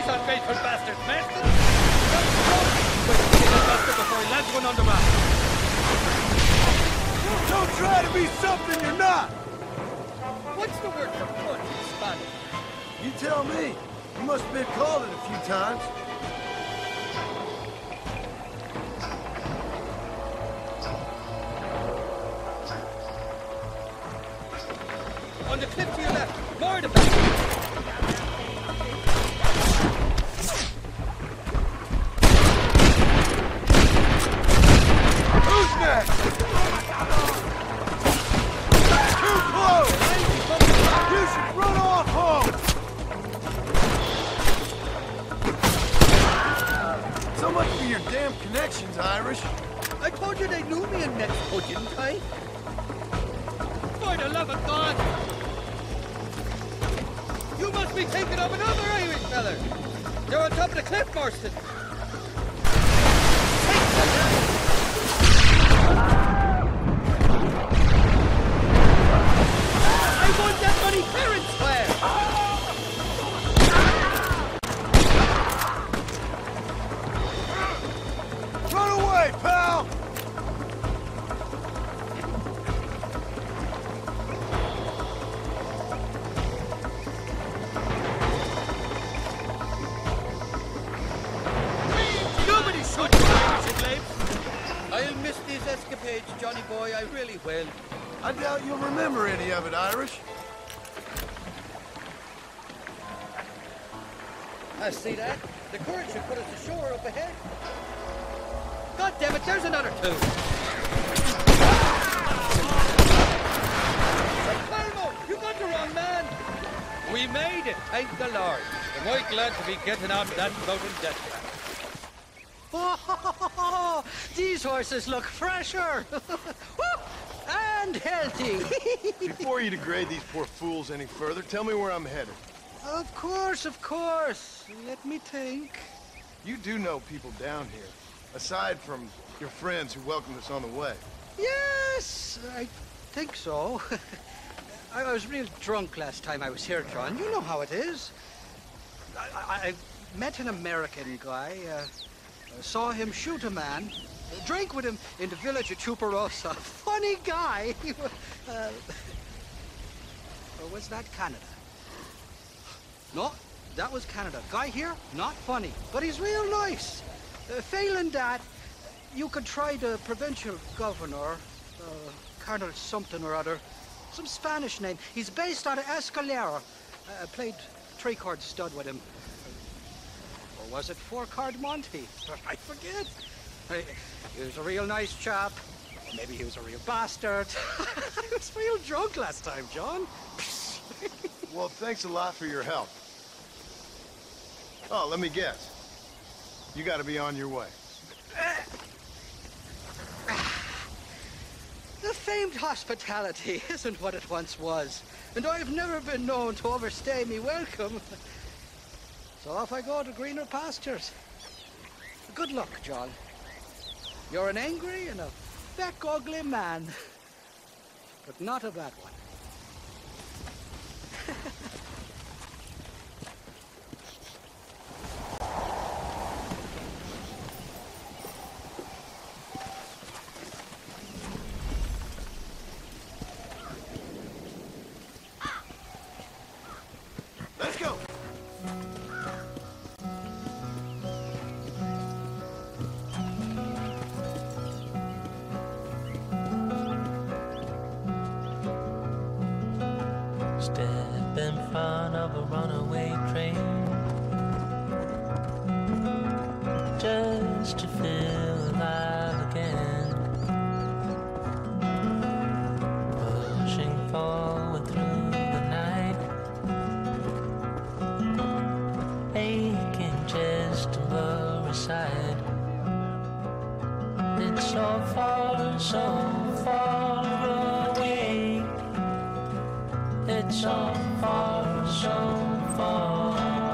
Unfaithful bastards, Marston! Quick, get that bastard before he lands one on the raft! Don't try to be something you're not! What's the word for punch in Spanish? You tell me. You must have been called it a few times. On the cliff to your left, more of the bastards! Too close! You should run off home! So much for your damn connections, Irish. I told you they knew me in Mexico, didn't I? For the love of God! You must be thinking of another Irish fella! They're on top of the cliff, Marston! I want that money fair and square! Run away, pal! Nobody should you, Irish slaves! I'll miss these escapades, Johnny boy, I really will. I doubt you'll remember any of it, Irish. I see that. The current should put us ashore up ahead. God damn it, there's another two. Palmo, you got the wrong man. We made it, thank the Lord. Am I glad to be getting out of that floating death trap. Oh, these horses look fresher. And healthy. Before you degrade these poor fools any further, tell me where I'm headed. Of course, of course. Let me think. You do know people down here, aside from your friends who welcomed us on the way. Yes, I think so. I was real drunk last time I was here, John. You know how it is. I met an American guy, saw him shoot a man, drank with him in the village of Chuparosa. Funny guy. Or was that Canada? No, that was Canada. Guy here, not funny, but he's real nice. Failing that, you could try the provincial governor, Colonel something or other. Some Spanish name. He's based out of Escalera. Played three-chord stud with him. Or was it four-chord Monty? I forget. He was a real nice chap. Maybe he was a real bastard. I was real drunk last time, John. Well, thanks a lot for your help. Oh, let me guess. You gotta be on your way. The famed hospitality isn't what it once was, and I've never been known to overstay me welcome. So off I go to greener pastures. Good luck, John. You're an angry and a feck ugly man, but not a bad one. in front of a runaway train, just to feel alive again, pushing forward through the night, aching just to lower aside. It's so far away. It's so far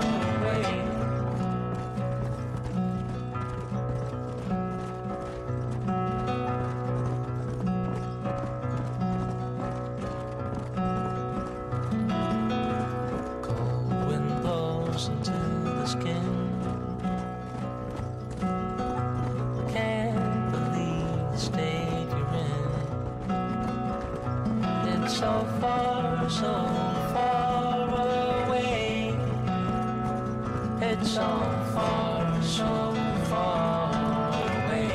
away. Cold wind blows into the skin. Can't believe the state you're in. It's so far away. It's so far away.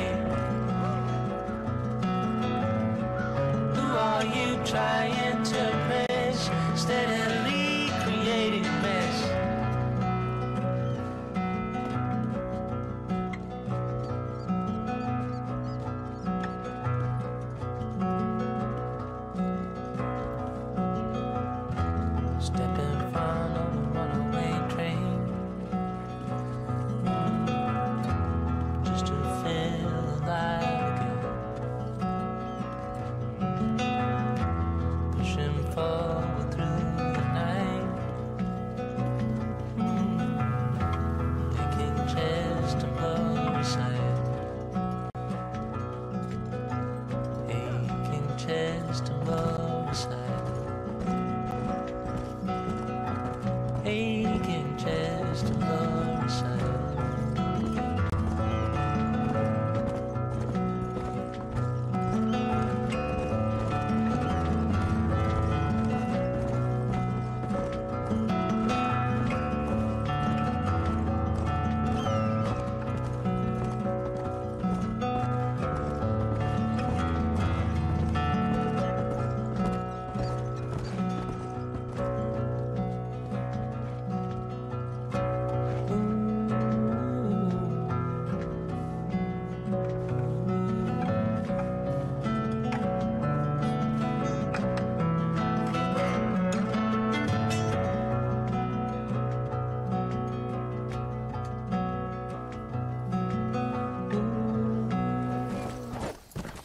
Who are you trying to impress? Steadily creating mess. Step in front of a runaway train, just to feel alive again. Pushing forward through the night, making chest and blow aside, aching chest and blow aside. Aching chest and blow aside.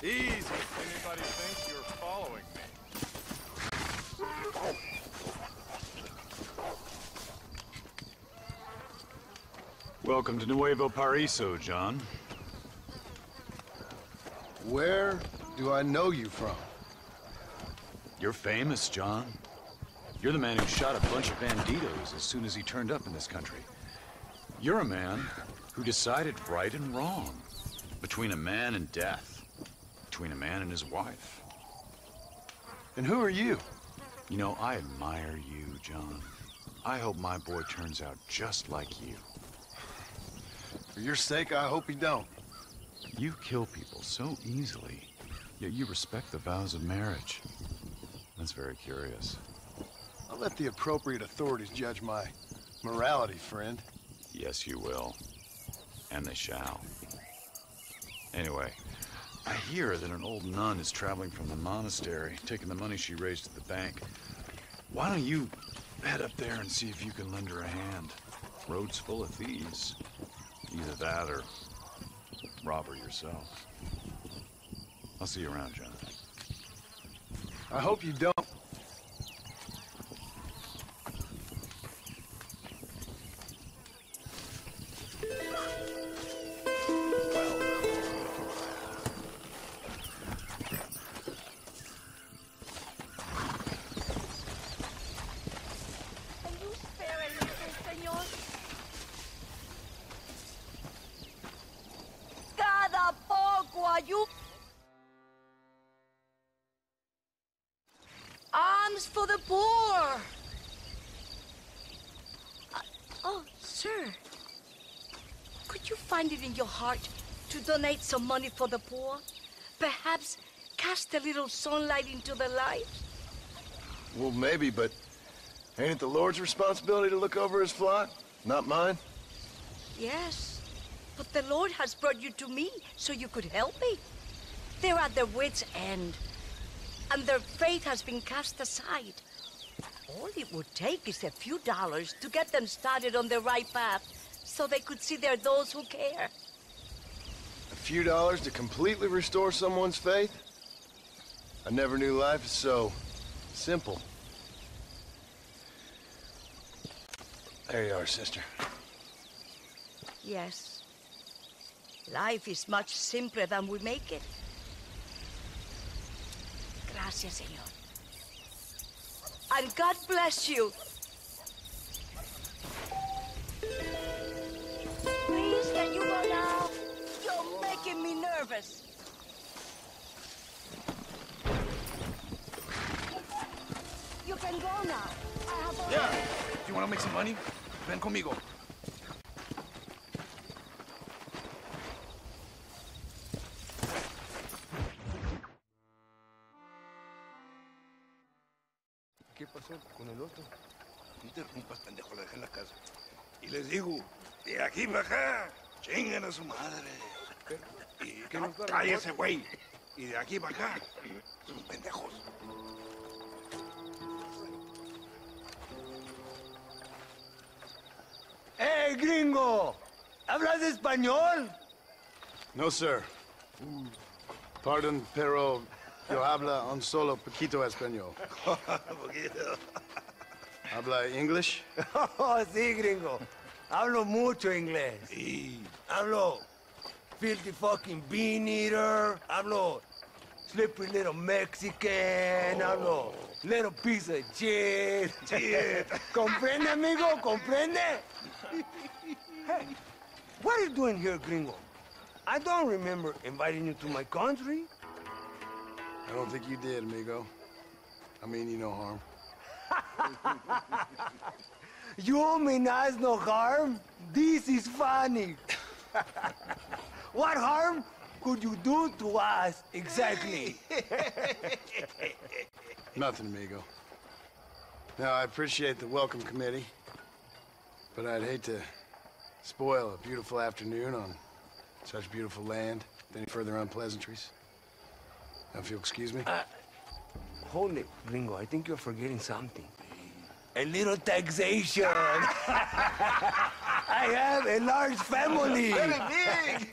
Easy. Anybody think you're following me? Welcome to Nuevo Paraiso, John. Where do I know you from? You're famous, John. You're the man who shot a bunch of banditos as soon as he turned up in this country. You're a man who decided right and wrong, between a man and death, between a man and his wife. And who are you? You know, I admire you, John. I hope my boy turns out just like you. For your sake, I hope he don't. You kill people so easily, yet you respect the vows of marriage. That's very curious. I'll let the appropriate authorities judge my morality, friend. Yes, you will. And they shall. Anyway, I hear that an old nun is traveling from the monastery, taking the money she raised at the bank. Why don't you head up there and see if you can lend her a hand? Road's full of thieves. Either that or rob her yourself. I'll see you around, John. I hope you don't. Alms for the poor! Oh, sir. Could you find it in your heart to donate some money for the poor? Perhaps cast a little sunlight into their lives? Well, maybe, but Ain't it the Lord's responsibility to look over his flock? Not mine? Yes, but the Lord has brought you to me so you could help me. They're at their wits' end, and their faith has been cast aside. All it would take is a few dollars to get them started on the right path, so they could see they're those who care. A few dollars to completely restore someone's faith? I never knew life is so simple. There you are, sister. Yes. Life is much simpler than we make it. Gracias, Señor. And God bless you. Please, can you go now? You're making me nervous. You can go now. I have a... Yeah. You want to make some money? Ven conmigo. ¿Qué pasó con el otro? No interrumpas, pendejo, la dejé en la casa. Y les digo, de aquí para acá, chingan a su madre. Y que no cállese, güey. Y de aquí para acá, sus pendejos. ¡Hey, gringo! ¿Hablas español? No, sir. Pardon, pero yo habla un solo poquito español. Poquito. ¿Habla English? Oh, sí, gringo. Hablo mucho inglés. Sí. Hablo filthy fucking bean eater. Hablo slippery little Mexican. Hablo little piece of shit. ¿Comprende, amigo? ¿Comprende? Hey, what are you doing here, gringo? I don't remember inviting you to my country. I don't think you did, amigo. I mean you no harm. You mean us no harm? This is funny. What harm could you do to us exactly? Nothing, amigo. Now, I appreciate the welcome committee, but I'd hate to spoil a beautiful afternoon on such beautiful land with any further unpleasantries. Now, if you'll excuse me. Hold it, gringo. I think you're forgetting something. A little taxation. I have a large family. Very big.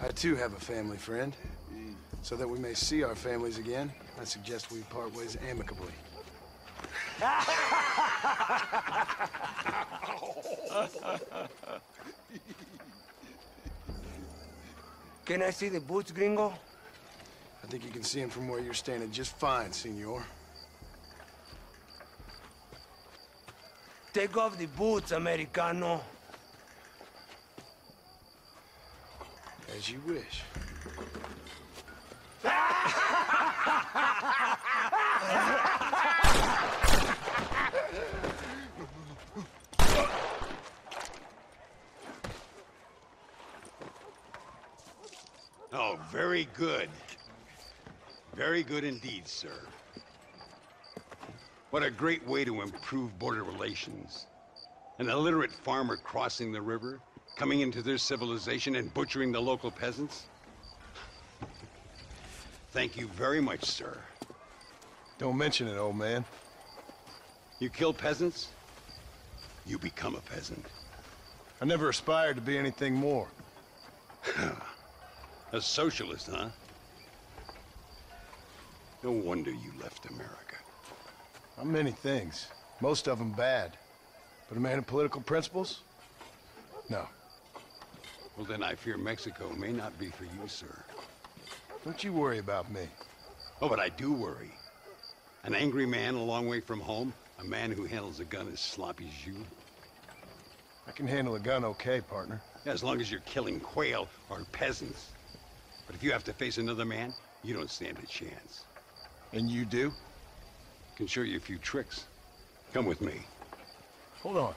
I, too, have a family friend. So that we may see our families again, I suggest we part ways amicably. Can I see the boots, gringo? I think you can see them from where you're standing just fine, senor. Take off the boots, Americano. As you wish. Oh, very good. Very good indeed, sir. What a great way to improve border relations. An illiterate farmer crossing the river, coming into their civilization and butchering the local peasants. Thank you very much, sir. Don't mention it, old man. You kill peasants, you become a peasant. I never aspired to be anything more. A socialist, huh? No wonder you left America. I'm many things. Most of them bad. But a man of political principles? No. Well, then I fear Mexico may not be for you, sir. Don't you worry about me. Oh, but I do worry. An angry man a long way from home, a man who handles a gun as sloppy as you. I can handle a gun okay, partner. Yeah, as long as you're killing quail or peasants. But if you have to face another man, you don't stand a chance. And you do? Can show you a few tricks. Come with me. Hold on.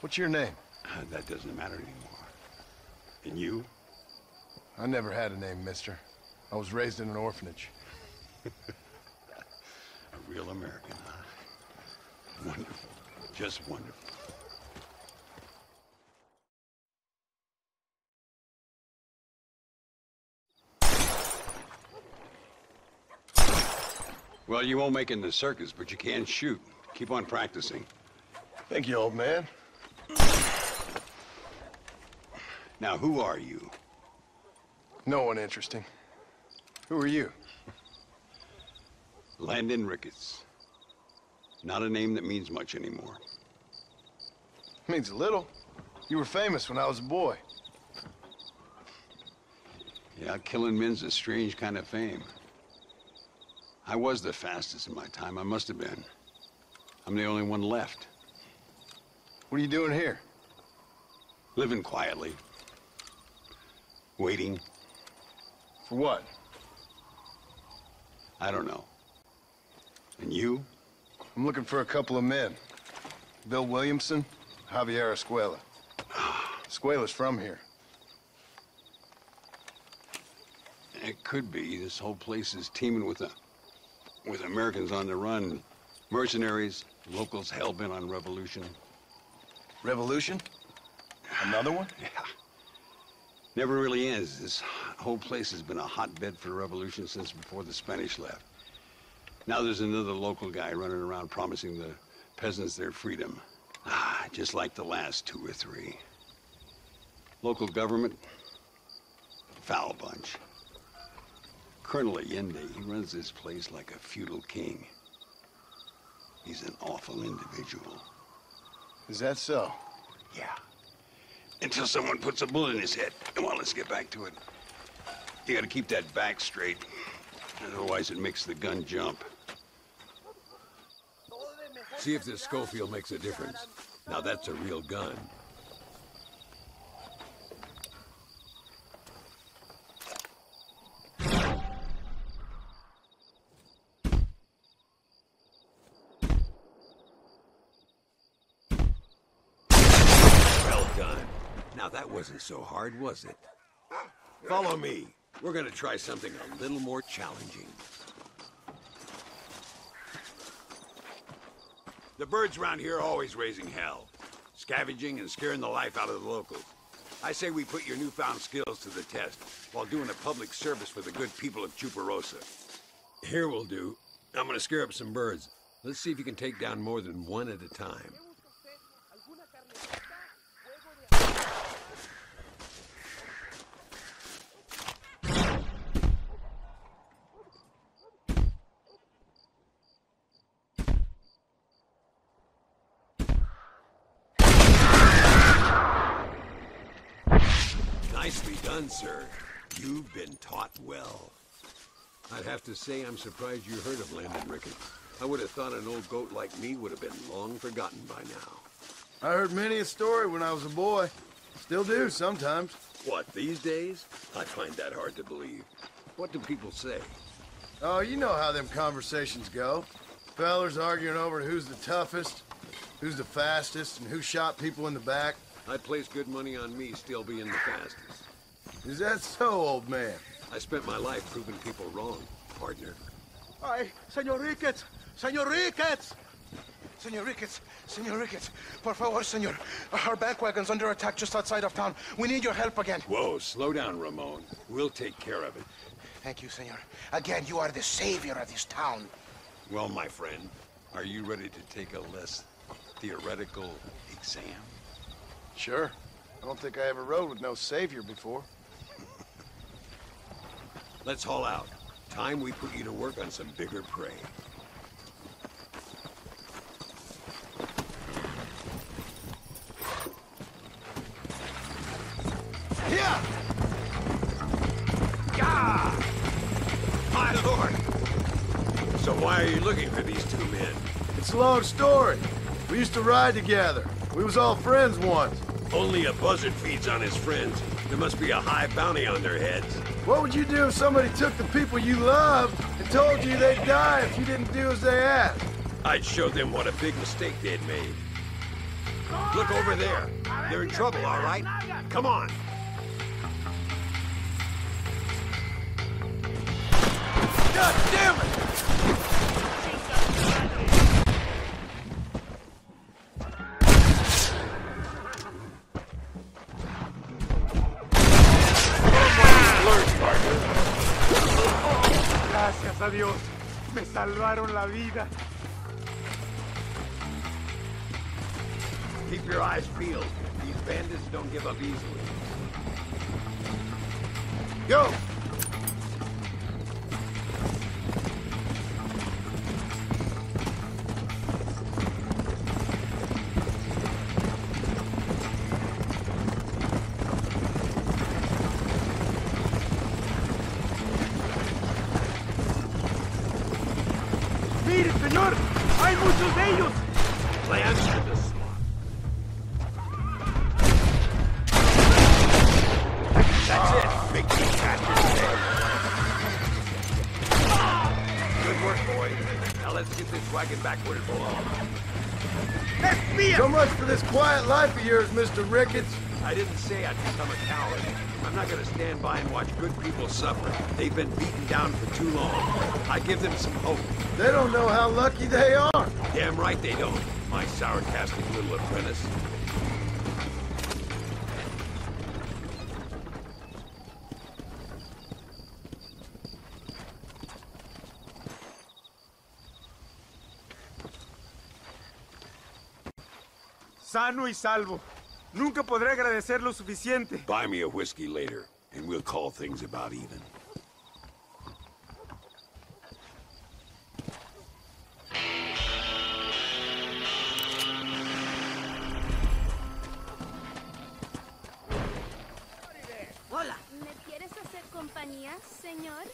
What's your name? That doesn't matter anymore. And you? I never had a name, mister. I was raised in an orphanage. A real American, huh? Wonderful. Just wonderful. Well, you won't make it in the circus, but you can shoot. Keep on practicing. Thank you, old man. Now, who are you? No one interesting. Who are you? Landon Ricketts. Not a name that means much anymore. Means a little. You were famous when I was a boy. Yeah, killing men's a strange kind of fame. I was the fastest in my time. I must have been. I'm the only one left. What are you doing here? Living quietly. Waiting. For what? I don't know. And you? I'm looking for a couple of men. Bill Williamson, Javier Escuela. Escuela's from here. It could be. This whole place is teeming with Americans on the run. Mercenaries, locals hell-bent on revolution. Revolution? Another one? Yeah. Never really ends. This whole place has been a hotbed for revolution since before the Spanish left. Now there's another local guy running around promising the peasants their freedom. Just like the last 2 or 3. Local government, foul bunch. Colonel Allende, he runs this place like a feudal king. He's an awful individual. Is that so? Yeah. Until someone puts a bullet in his head. Come on, let's get back to it. You gotta keep that back straight. Otherwise it makes the gun jump. See if this Schofield makes a difference. Now that's a real gun. Well done. Now that wasn't so hard, was it? Follow me. We're gonna try something a little more challenging. The birds around here are always raising hell, scavenging and scaring the life out of the locals. I say we put your newfound skills to the test while doing a public service for the good people of Chuparosa. Here we'll do. I'm gonna scare up some birds. Let's see if you can take down more than one at a time. Nicely done, sir. You've been taught well. I'd have to say I'm surprised you heard of Landon Ricketts. I would have thought an old goat like me would have been long forgotten by now. I heard many a story when I was a boy. Still do, sometimes. What, these days? I find that hard to believe. What do people say? Oh, you know how them conversations go. Fellers arguing over who's the toughest, who's the fastest, and who shot people in the back. I'd place good money on me still being the fastest. Is that so, old man? I spent my life proving people wrong, partner. Ay, Señor Ricketts! Señor Ricketts! Señor Ricketts! Señor Ricketts! Por favor, señor. Our bank wagon's under attack just outside of town. We need your help again. Whoa, slow down, Ramon. We'll take care of it. Thank you, senor. Again, you are the savior of this town. Well, my friend, are you ready to take a less theoretical exam? Sure. I don't think I ever rode with no savior before. Let's haul out. Time we put you to work on some bigger prey. Yeah! Gah! My lord! So why are you looking for these 2 men? It's a long story. We used to ride together. We was all friends once. Only a buzzard feeds on his friends. There must be a high bounty on their heads. What would you do if somebody took the people you loved and told you they'd die if you didn't do as they asked? I'd show them what a big mistake they'd made. Look over there. They're in trouble, all right? Come on. God damn it! a Dios. Me salvaron la vida. Keep your eyes peeled. These bandits don't give up easily. Go! ¡Mire, señor! ¡Hay muchos de ellos! Land and the swamp. That's it. Make these bastards dead. Good work, boys. Now let's get this wagon back where it belongs. So much for this quiet life of yours, Mr. Ricketts. I didn't say I'd become a coward. I'm not gonna stand by and watch good people suffer. They've been beaten down for too long. I give them some hope. They don't know how lucky they are. Damn right they don't. My sarcastic little apprentice. Sano y salvo. Nunca podré agradecer lo suficiente. Buy me a whiskey later, and we'll call things about even. Hola. ¿Me quieres hacer compañía, señor?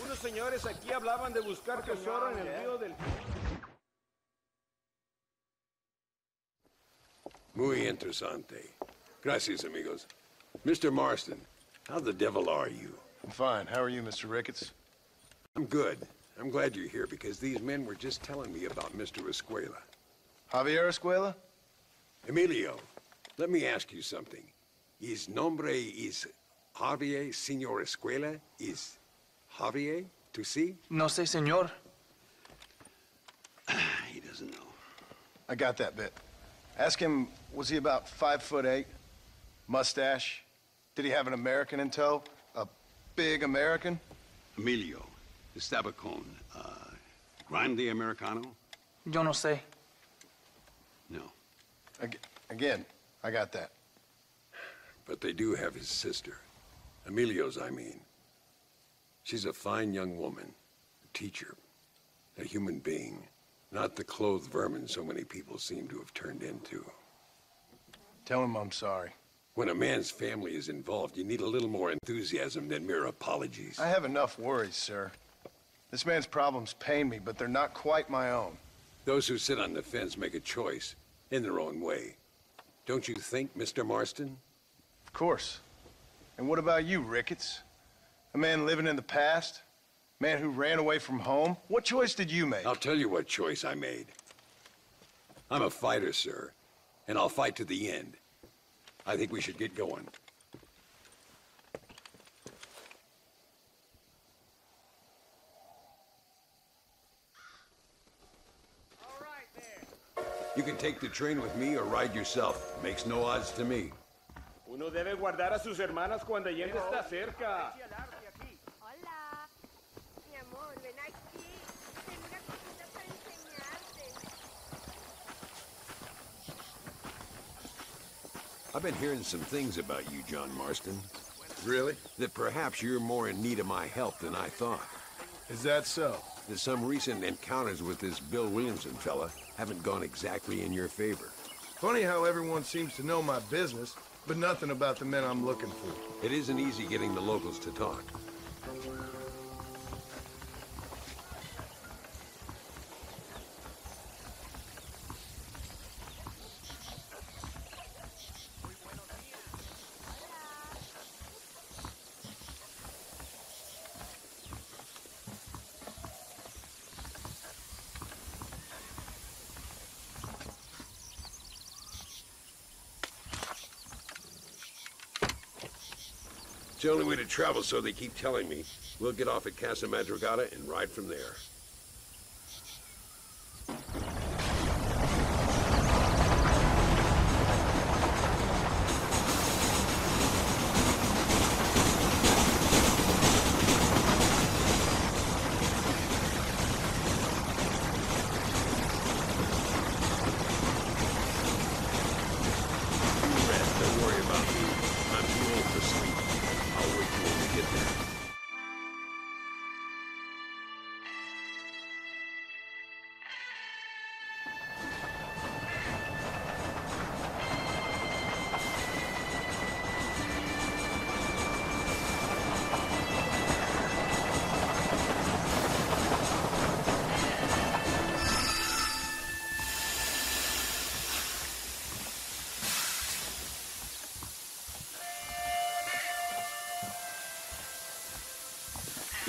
Unos señores aquí hablaban de buscar tesoro en el río del... Muy interesante. Gracias, amigos. Mr. Marston, how the devil are you? I'm fine. How are you, Mr. Ricketts? I'm good. I'm glad you're here because these men were just telling me about Mr. Escuela. Javier Escuela? Emilio, let me ask you something. His nombre is Javier Señor Escuela? Is Javier, to see? No sé, señor. He doesn't know. I got that bit. Ask him, was he about 5'8"? Mustache? Did he have an American in tow? A big American? Emilio, the Stabacone, Grande Americano? Yo no sé. No. Again, I got that. But they do have his sister. Emilio's, I mean. She's a fine young woman, a teacher, a human being. Not the clothed vermin so many people seem to have turned into. Tell him I'm sorry. When a man's family is involved, you need a little more enthusiasm than mere apologies. I have enough worries, sir. This man's problems pain me, but they're not quite my own. Those who sit on the fence make a choice, in their own way. Don't you think, Mr. Marston? Of course. And what about you, Ricketts? A man living in the past? Man who ran away from home? What choice did you make? I'll tell you what choice I made. I'm a fighter, sir, and I'll fight to the end. I think we should get going. You can take the train with me or ride yourself. Makes no odds to me. Uno debe guardar a sus hermanas cuando Allende está cerca. Hola. Mi amor, ven aquí. Tengo una cosita para enseñarte. I've been hearing some things about you, John Marston. Really? That perhaps you're more in need of my help than I thought. Is that so? That some recent encounters with this Bill Williamson fella haven't gone exactly in your favor. Funny how everyone seems to know my business, but nothing about the men I'm looking for. It isn't easy getting the locals to talk. It's the only way to travel, so they keep telling me. We'll get off at Casa Madrugada and ride from there.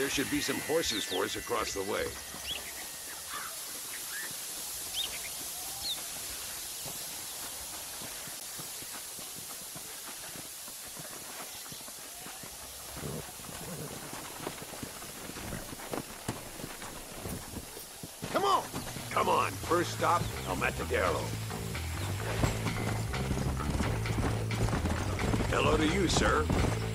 There should be some horses for us across the way. Come on! Come on, first stop, El Matadero. Hello to you, sir.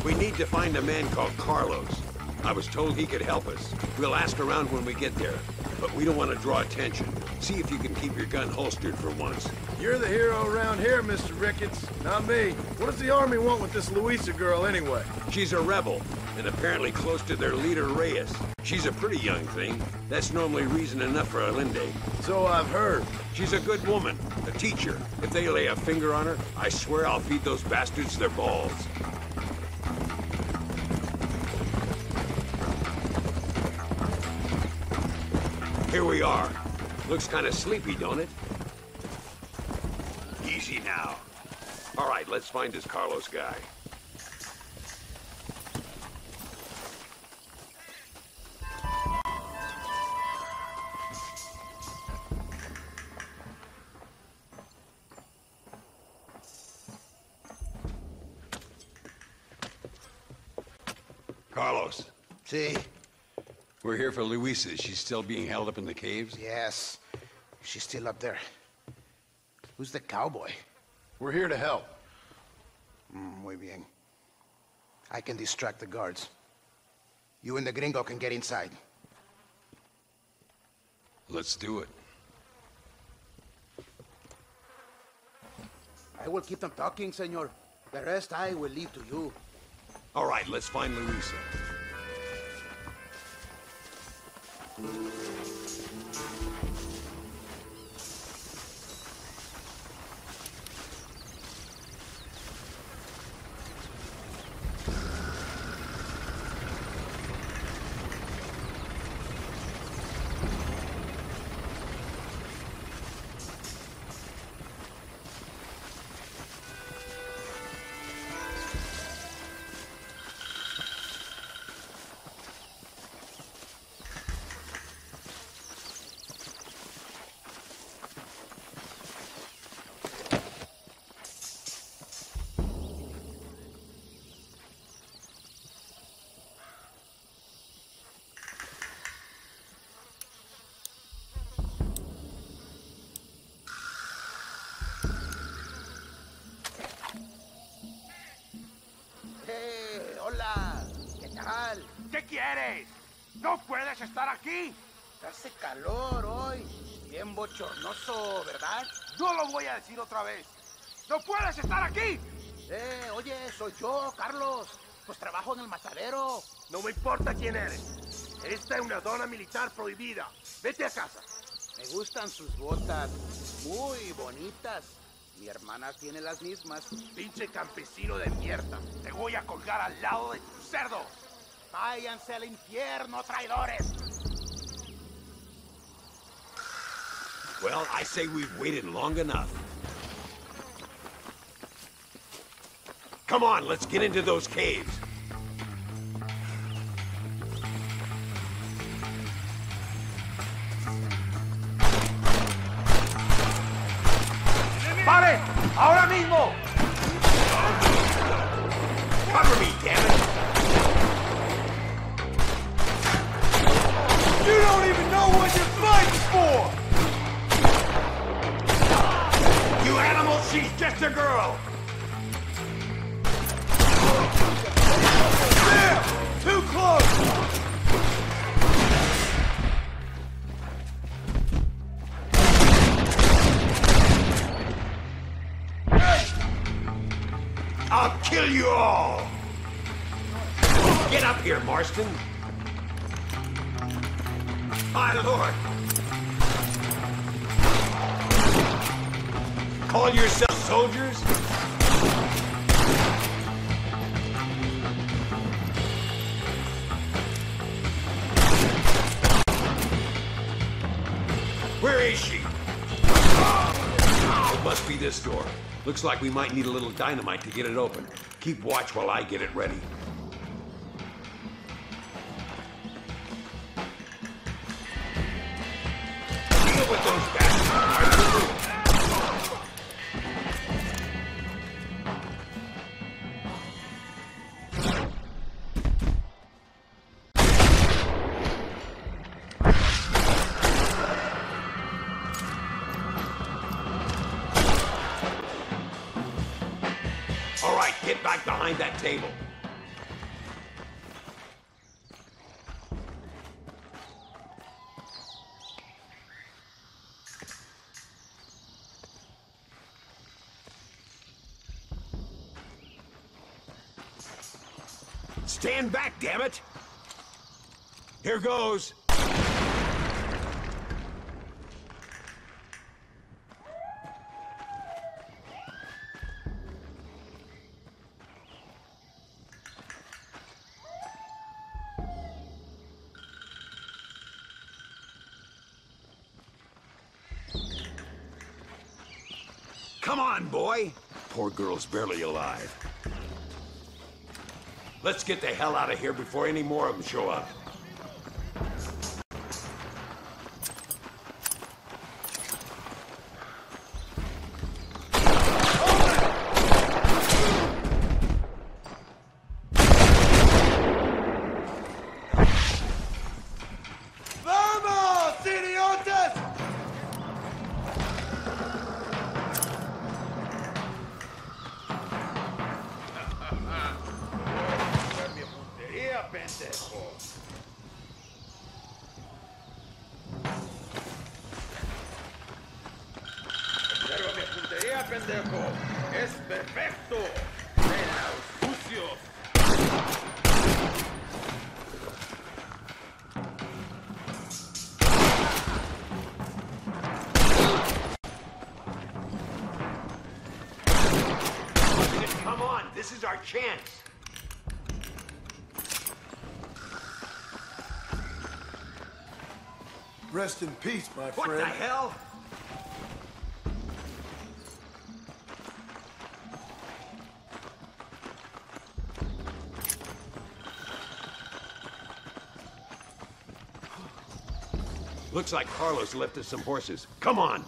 We need to find a man called Carlos. I was told he could help us. We'll ask around when we get there. But we don't want to draw attention. See if you can keep your gun holstered for once. You're the hero around here, Mr. Ricketts, not me. What does the army want with this Luisa girl anyway? She's a rebel, and apparently close to their leader, Reyes. She's a pretty young thing. That's normally reason enough for Allende. So I've heard. She's a good woman, a teacher. If they lay a finger on her, I swear I'll feed those bastards their balls. Here we are. Looks kind of sleepy, don't it? Easy now. All right, let's find this Carlos guy. Carlos. See? We're here for Luisa. She's still being held up in the caves? Yes. She's still up there. Who's the cowboy? We're here to help. Muy bien. I can distract the guards. You and the gringo can get inside. Let's do it. I will keep them talking, senor. The rest I will leave to you. All right, let's find Luisa. ¿Qué quieres? ¡No puedes estar aquí! Hace calor hoy. Bien bochornoso, ¿verdad? No lo voy a decir otra vez. ¡No puedes estar aquí! Oye, soy yo, Carlos. Pues trabajo en el matadero. No me importa quién eres. Esta es una zona militar prohibida. Vete a casa. Me gustan sus botas. Muy bonitas. Mi hermana tiene las mismas. Pinche campesino de mierda. Te voy a colgar al lado de tus cerdos. Váyanse al infierno, traidores. Well, I say we've waited long enough. Come on, let's get into those caves. ¡Pare! ¡Ahora mismo! Cover me, damn it! You don't even know what you're fighting for! You animal, she's just a girl! There! Too close! I'll kill you all! Get up here, Marston! My lord! Call yourselves soldiers? Where is she? It must be this door. Looks like we might need a little dynamite to get it open. Keep watch while I get it ready. behind that table. Stand back, damn it! Here goes. Come on, boy! Poor girl's barely alive. Let's get the hell out of here before any more of them show up. ¡Vamos, idiotas! pendejo. Observa mi puntería, pendejo. Es perfecto. Pelos sucios. Come on, this is our chance. Rest in peace, my friend. What the hell? Looks like Carlos left us some horses. Come on!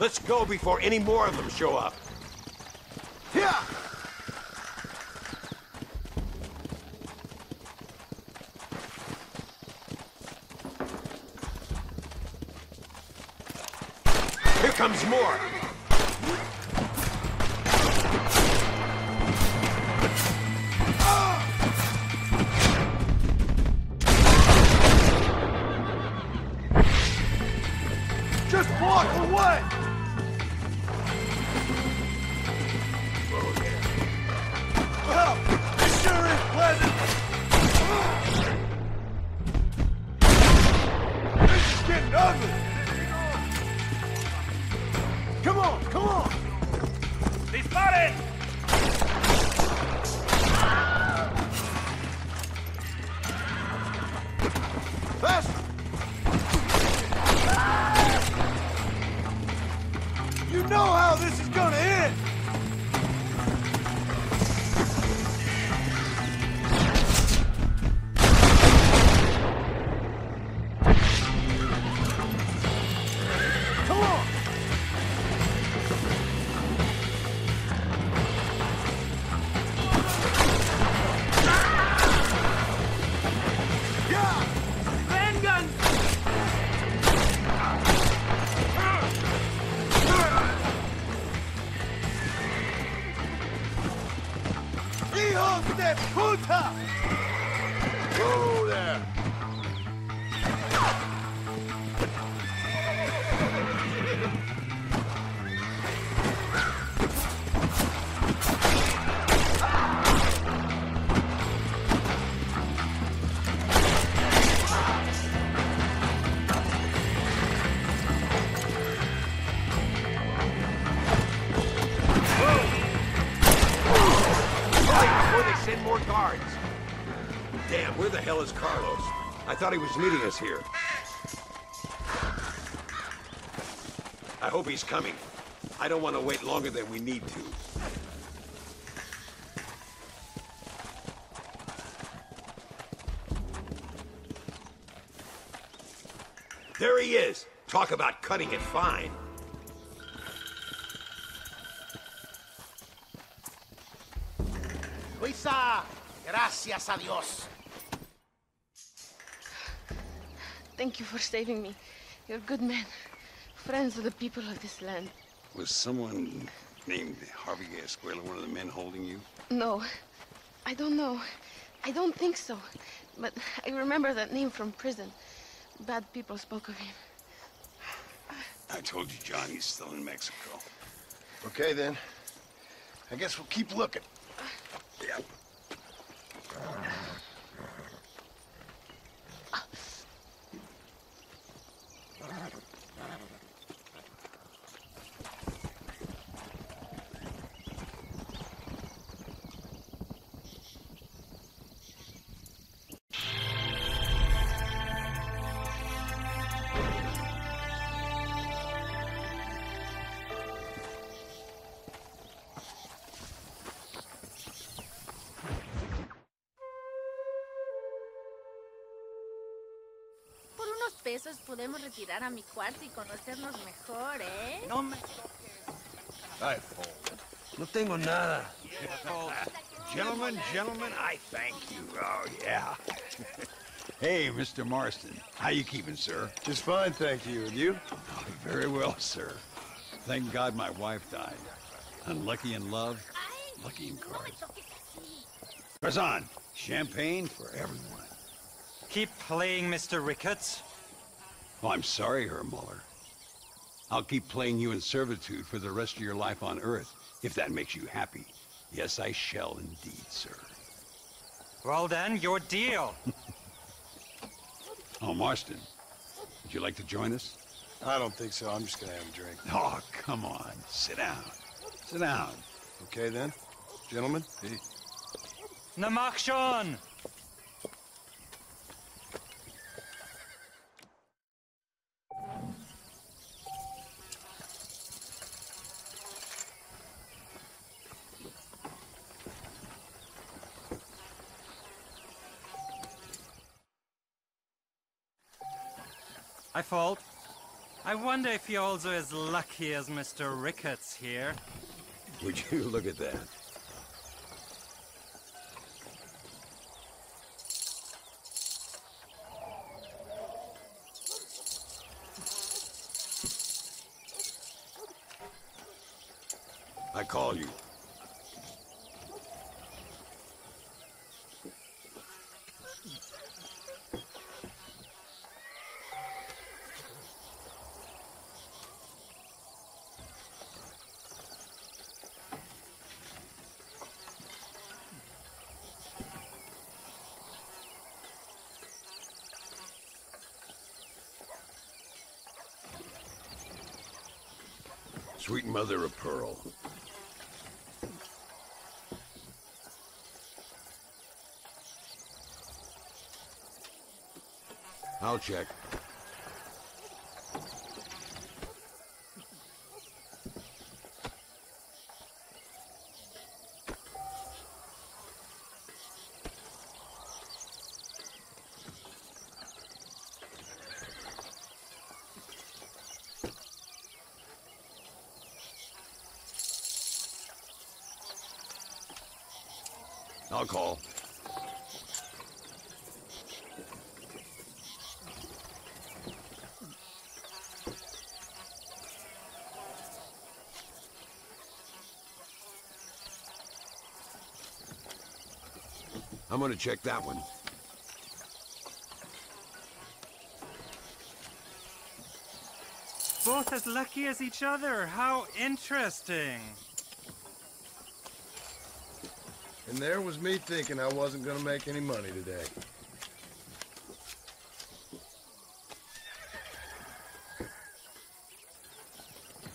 Let's go before any more of them show up. Yeah! Here comes more. Just walk away! Well, this sure is pleasant. This is getting ugly. Come on, come on! ¡Disparen! Faster! You know how this is gonna end! Come on! Yeah! ¡Vengan! ¡Hijos de puta! ¡Oh, there! Before they send more guards. Damn, where the hell is Carlos? I thought he was meeting us here. I hope he's coming. I don't want to wait longer than we need to. There he is. Talk about cutting it fine. Luisa, gracias a Dios. Thank you for saving me. You're good men. Friends of the people of this land. Was someone named Harvey Escuela one of the men holding you? No, I don't know. I don't think so. But I remember that name from prison. Bad people spoke of him. I told you, John, he's still in Mexico. Okay, then. I guess we'll keep looking. Yeah. Pesos podemos retirar a mi cuarto y conocernos mejor, ¿eh? No me toques. No tengo nada. Gentlemen, I thank you. Oh, yeah. Hey, Mr. Marston. How you keeping, sir? Just fine, thank you. And you? Oh, very well, sir. Thank God my wife died. Unlucky in love, lucky in cards. Croissant, champagne for everyone. Keep playing, Mr. Ricketts. Oh, I'm sorry, Herr Muller. I'll keep playing you in servitude for the rest of your life on Earth, if that makes you happy. Yes, I shall indeed, sir. Well then, your deal. Oh, Marston, would you like to join us? I don't think so. I'm just gonna have a drink. Oh, come on. Sit down. Sit down. Okay, then. Gentlemen? Hey. Na mach schon! I fault. I wonder if you're also as lucky as Mr. Ricketts here. Would you look at that? I call you. Sweet mother of pearl. I'll check. I'll call. I'm gonna check that one. Both as lucky as each other. How interesting. And there was me thinking I wasn't gonna make any money today.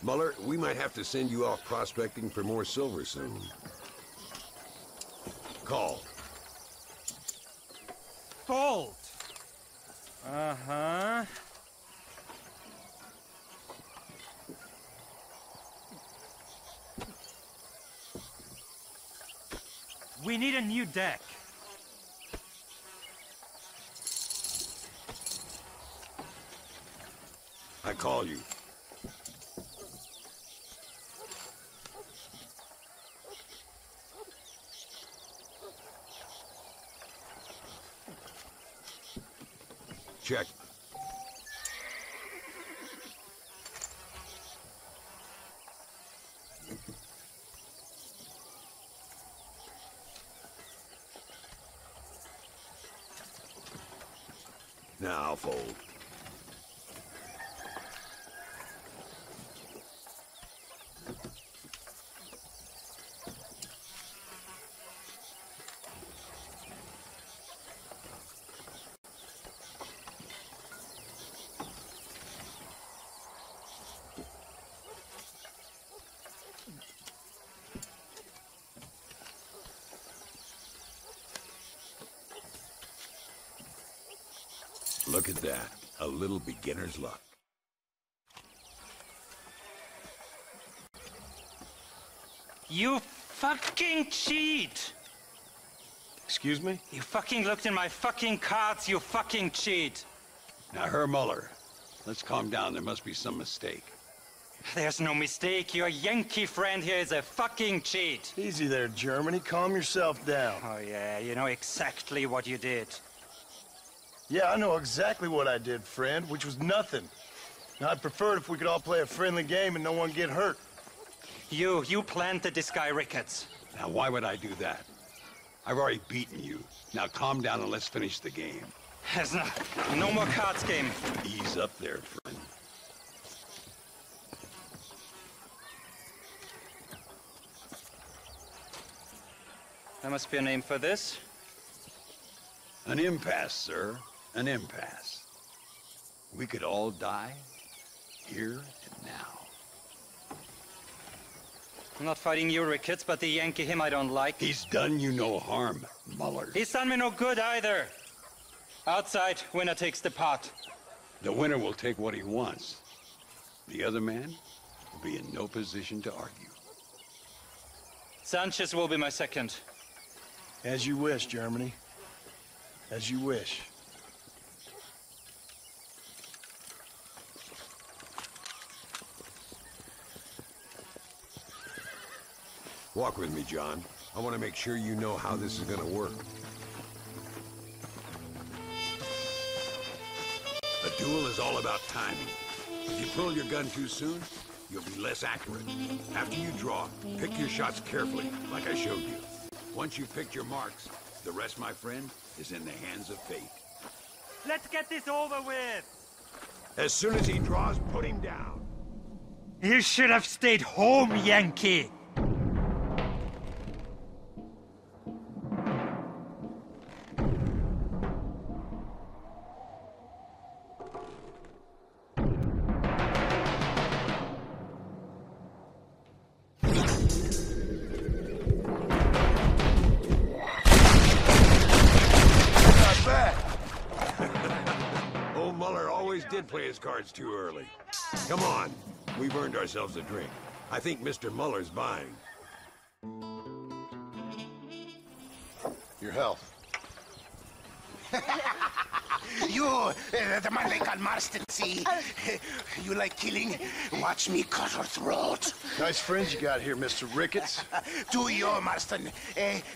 Muller, we might have to send you off prospecting for more silver soon. Call. Bolt. Uh-huh. We need a new deck. I call you. Check. Now I'll fold. Look at that. A little beginner's luck. You fucking cheat! Excuse me? You fucking looked in my fucking cards, you fucking cheat! Now, Herr Muller, let's calm down. There must be some mistake. There's no mistake. Your Yankee friend here is a fucking cheat. Easy there, Germany. Calm yourself down. Oh, yeah, you know exactly what you did. Yeah, I know exactly what I did, friend, which was nothing. Now, I'd prefer it if we could all play a friendly game and no one get hurt. You planted this guy Ricketts. Now, why would I do that? I've already beaten you. Now, calm down and let's finish the game. There's no more cards game. Ease up there, friend. There must be a name for this. An impasse, sir. An impasse. We could all die, here and now. I'm not fighting you, Ricketts, but the Yankee him I don't like. He's done you no harm, Muller. He's done me no good either. Outside, winner takes the pot. The winner will take what he wants. The other man will be in no position to argue. Sanchez will be my second. As you wish, Germany. As you wish. Walk with me, John. I want to make sure you know how this is gonna work. A duel is all about timing. If you pull your gun too soon, you'll be less accurate. After you draw, pick your shots carefully, like I showed you. Once you've picked your marks, the rest, my friend, is in the hands of fate. Let's get this over with. As soon as he draws, put him down. You should have stayed home, Yankee. Did play his cards too early. Come on, we've earned ourselves a drink. I think Mr. Muller's buying. Your health. You, the man they call Marston, see? You like killing? Watch me cut her throat. Nice friends you got here, Mr. Ricketts. Tú y yo, Marston.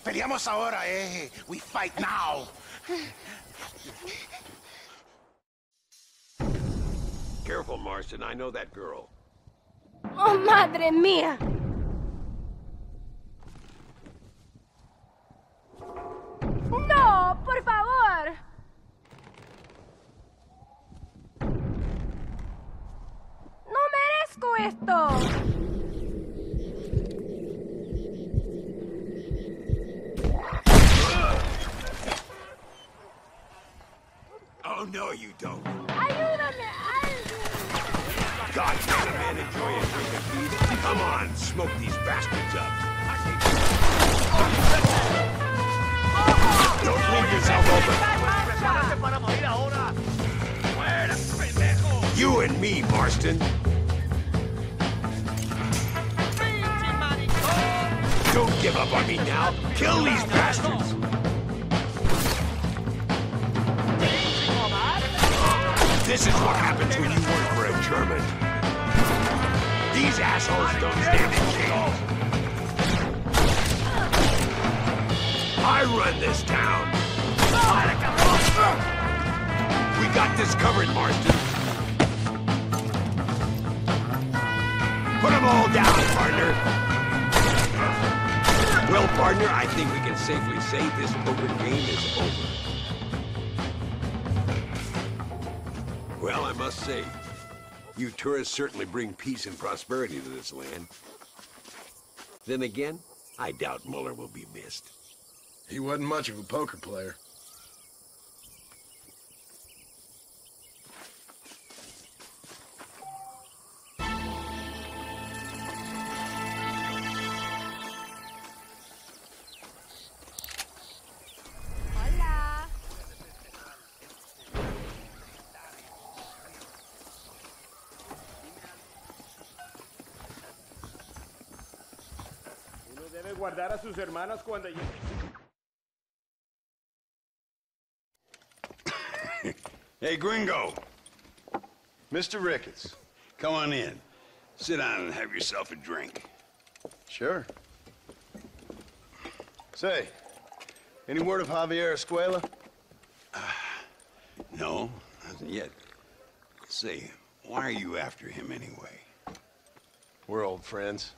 Peleamos ahora, We fight now. Careful, Marston. I know that girl. Oh, madre mía. No, por favor. No merezco esto. Oh, no, you don't. Ayúdame. God, can a man enjoy a drink of peace? Come on, smoke these bastards up. Don't leave yourself open. You and me, Marston. Don't give up on me now. Kill these bastards. This is what happens when you work for a German. These assholes don't stand a chance. I run this town. We got this covered, Marston. Put them all down, partner. Well, partner, I think we can safely say this poker game is over. Well, I must say, you tourists certainly bring peace and prosperity to this land. Then again, I doubt Muller will be missed. He wasn't much of a poker player. Guardar a sus hermanos cuando Hey, Gringo. Mr. Ricketts. Come on in. Sit down and have yourself a drink. Sure. Say, any word of Javier Escuela? No, nothing yet. Say, why are you after him anyway? We're old friends.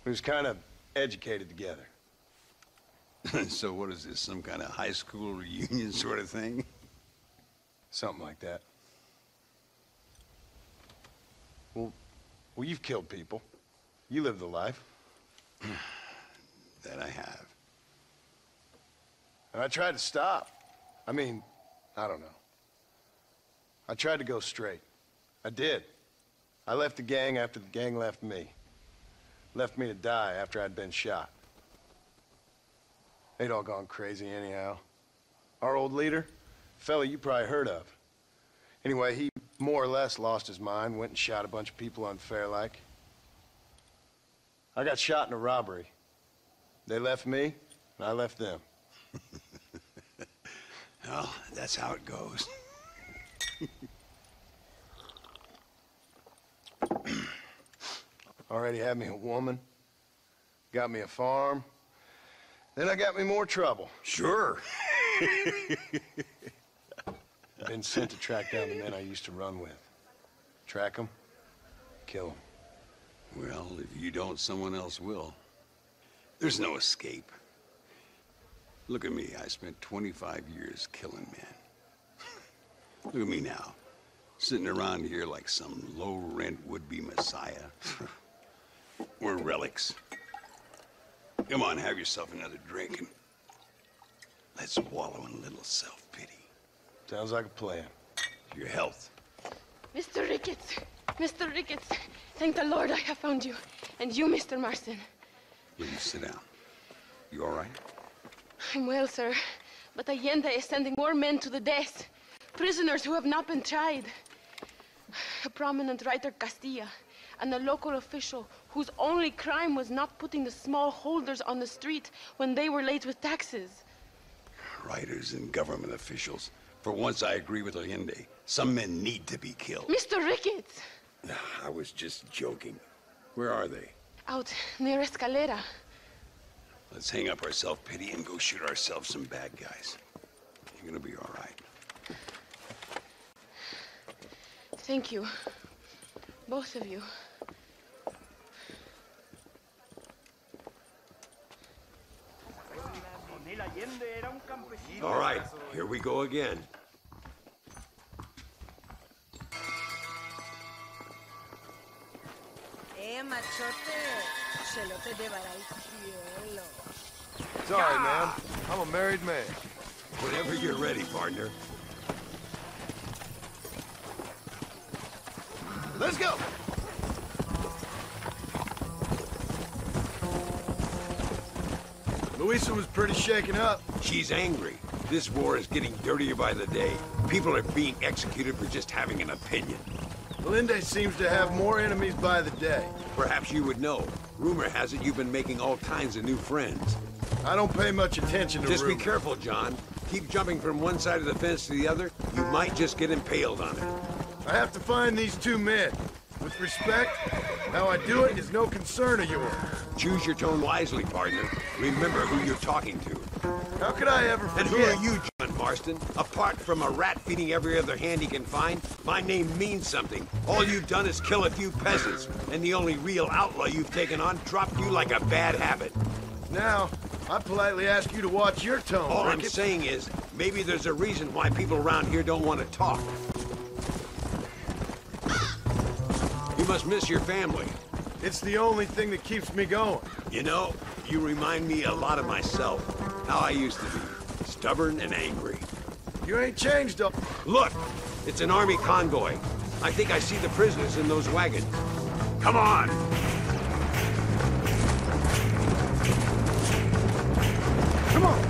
We was kind of educated together. So what is this, some kind of high school reunion sort of thing? Something like that. Well, you've killed people. You lived the life. That I have. And I tried to stop. I mean, I don't know. I tried to go straight. I did. I left the gang after the gang left me. Left me to die after I'd been shot. They'd all gone crazy anyhow. Our old leader, fella you probably heard of. Anyway, he more or less lost his mind, went and shot a bunch of people unfair like. I got shot in a robbery. They left me, and I left them. Well, that's how it goes. Already had me a woman, got me a farm, then I got me more trouble. Sure. Been sent to track down the men I used to run with. Track them, kill them. Well, if you don't, someone else will. There's no escape. Look at me, I spent 25 years killing men. Look at me now, sitting around here like some low-rent would-be messiah. We're relics. Come on, have yourself another drink and let's wallow in a little self-pity. Sounds like a plan. Your health. Mr. Ricketts! Mr. Ricketts! Thank the Lord I have found you. And you, Mr. Marston. Will you sit down? You all right? I'm well, sir. But Allende is sending more men to the death. Prisoners who have not been tried. A prominent writer, Castilla, and a local official whose only crime was not putting the small holders on the street when they were late with taxes. Writers and government officials. For once, I agree with Allende. Some men need to be killed. Mr. Ricketts! I was just joking. Where are they? Out near Escalera. Let's hang up our self-pity and go shoot ourselves some bad guys. You're gonna be all right. Thank you. Both of you. All right, here we go again. Machote, se lo te llevará al cielo. Sorry, man. I'm a married man. Whenever you're ready, partner. Let's go! Luisa was pretty shaken up. She's angry. This war is getting dirtier by the day. People are being executed for just having an opinion. Allende seems to have more enemies by the day. Perhaps you would know. Rumor has it you've been making all kinds of new friends. I don't pay much attention to Just rumor. be careful, John. Keep jumping from one side of the fence to the other, you might just get impaled on it. I have to find these two men. With respect, how I do it is no concern of yours. Choose your tone wisely, partner. Remember who you're talking to. How could I ever forget? And who are you, John? Marston. Apart from a rat feeding every other hand he can find, my name means something. All you've done is kill a few peasants, and the only real outlaw you've taken on dropped you like a bad habit. Now, I politely ask you to watch your tone. All I'm saying is, maybe there's a reason why people around here don't want to talk. You must miss your family. It's the only thing that keeps me going. You know, you remind me a lot of myself. How I used to be. Stubborn and angry. You ain't changed, though. Look! It's an army convoy. I think I see the prisoners in those wagons. Come on! Come on!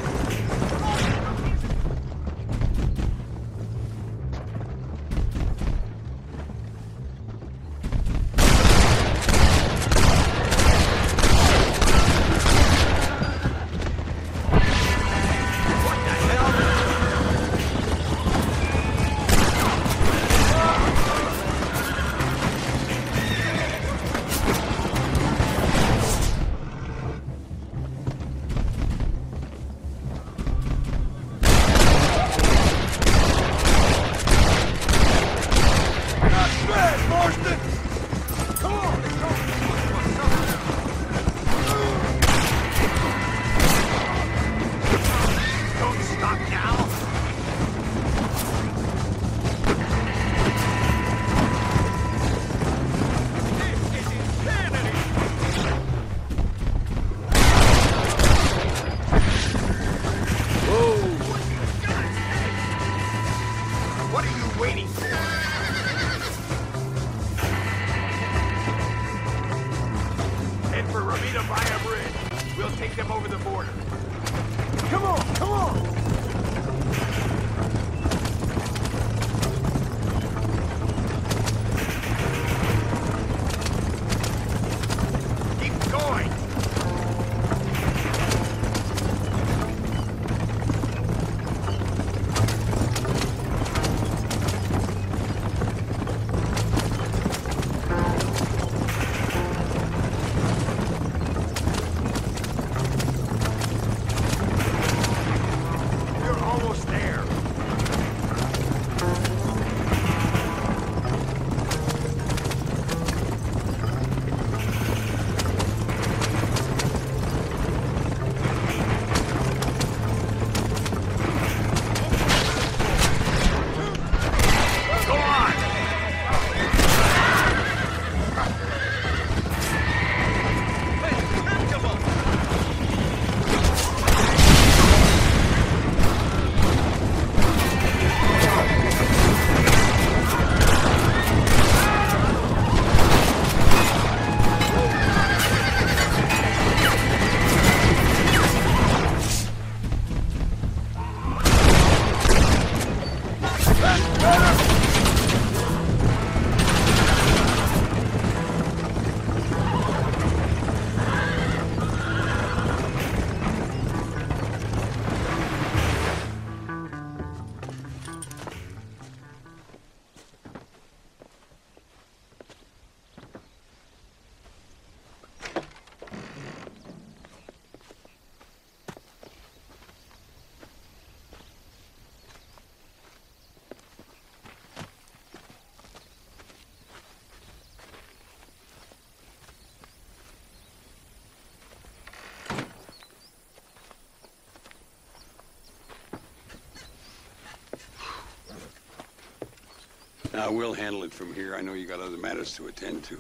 Now, we'll handle it from here. I know you got other matters to attend to.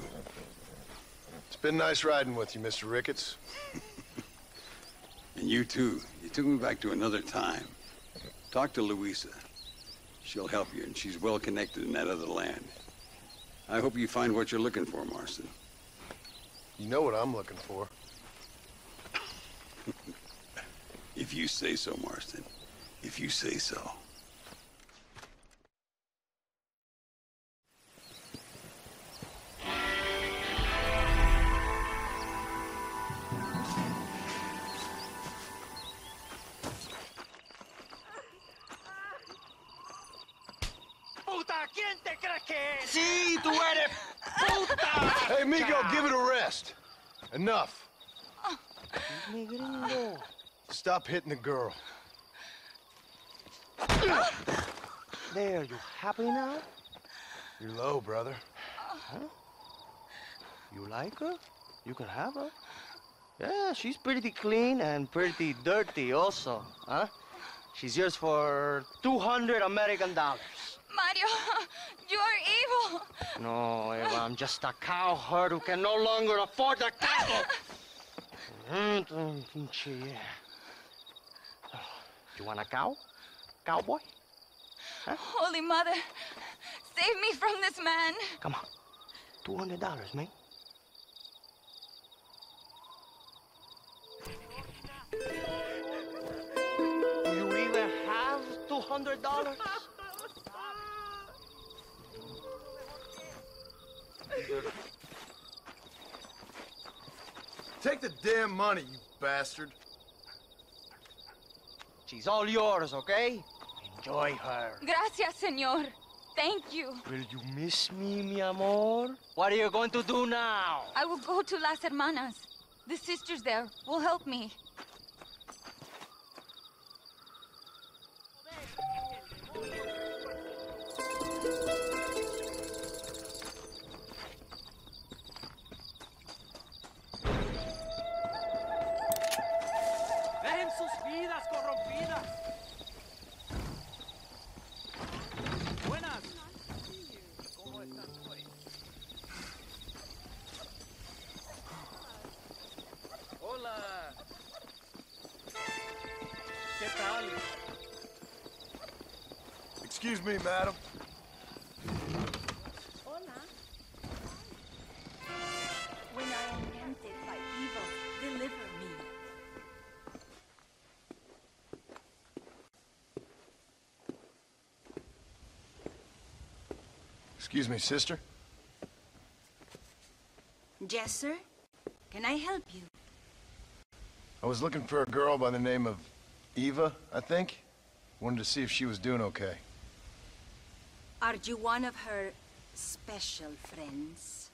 It's been nice riding with you, Mr. Ricketts. And you too. You took me back to another time. Talk to Louisa. She'll help you, and she's well connected in that other land. I hope you find what you're looking for, Marston. You know what I'm looking for. If you say so, Marston. If you say so. Sí, tú eres puta! Hey, Migo, give it a rest. Enough. Stop hitting the girl. There, you happy now? You're low, brother. Huh? You like her? You can have her. Yeah, she's pretty clean and pretty dirty also, huh? She's yours for 200 American dollars. Mario, you are evil. No, Eva, I'm just a cowherd who can no longer afford the cattle. You want a cow? Cowboy? Huh? Holy Mother, save me from this man. Come on. $200, man. Do you even have $200? Take the damn money, you bastard. She's all yours, okay? Enjoy her. Gracias, señor. Thank you. Will you miss me, mi amor? What are you going to do now? I will go to Las Hermanas. The sisters there will help me. Dejen sus vidas corrompidas. Buenas. ¿Cómo están hoy? Hola. ¿Qué tal? Excuse me, madam. Hola. When I am tempted by evil, deliver me. Excuse me, sister. Yes, sir. Can I help you? I was looking for a girl by the name of Eva, I think. Wanted to see if she was doing okay. Are you one of her special friends?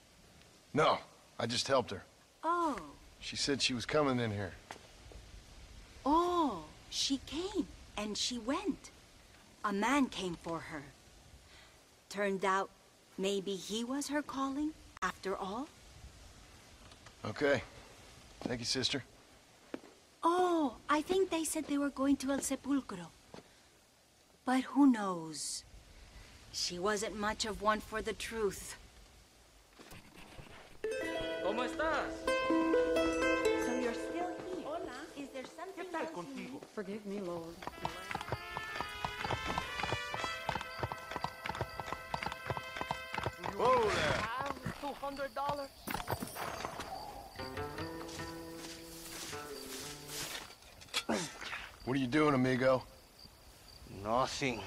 No, I just helped her. Oh. She said she was coming in here. Oh, she came and she went. A man came for her. Turned out maybe he was her calling after all. Okay. Thank you, sister. Oh, I think they said they were going to El Sepulcro. But who knows? She wasn't much of one for the truth. ¿Cómo estás? So you're still here? Hola. Is there something ¿Qué tal else contigo? Forgive me, Lord. Whoa there. $200? What are you doing, amigo? Nothing.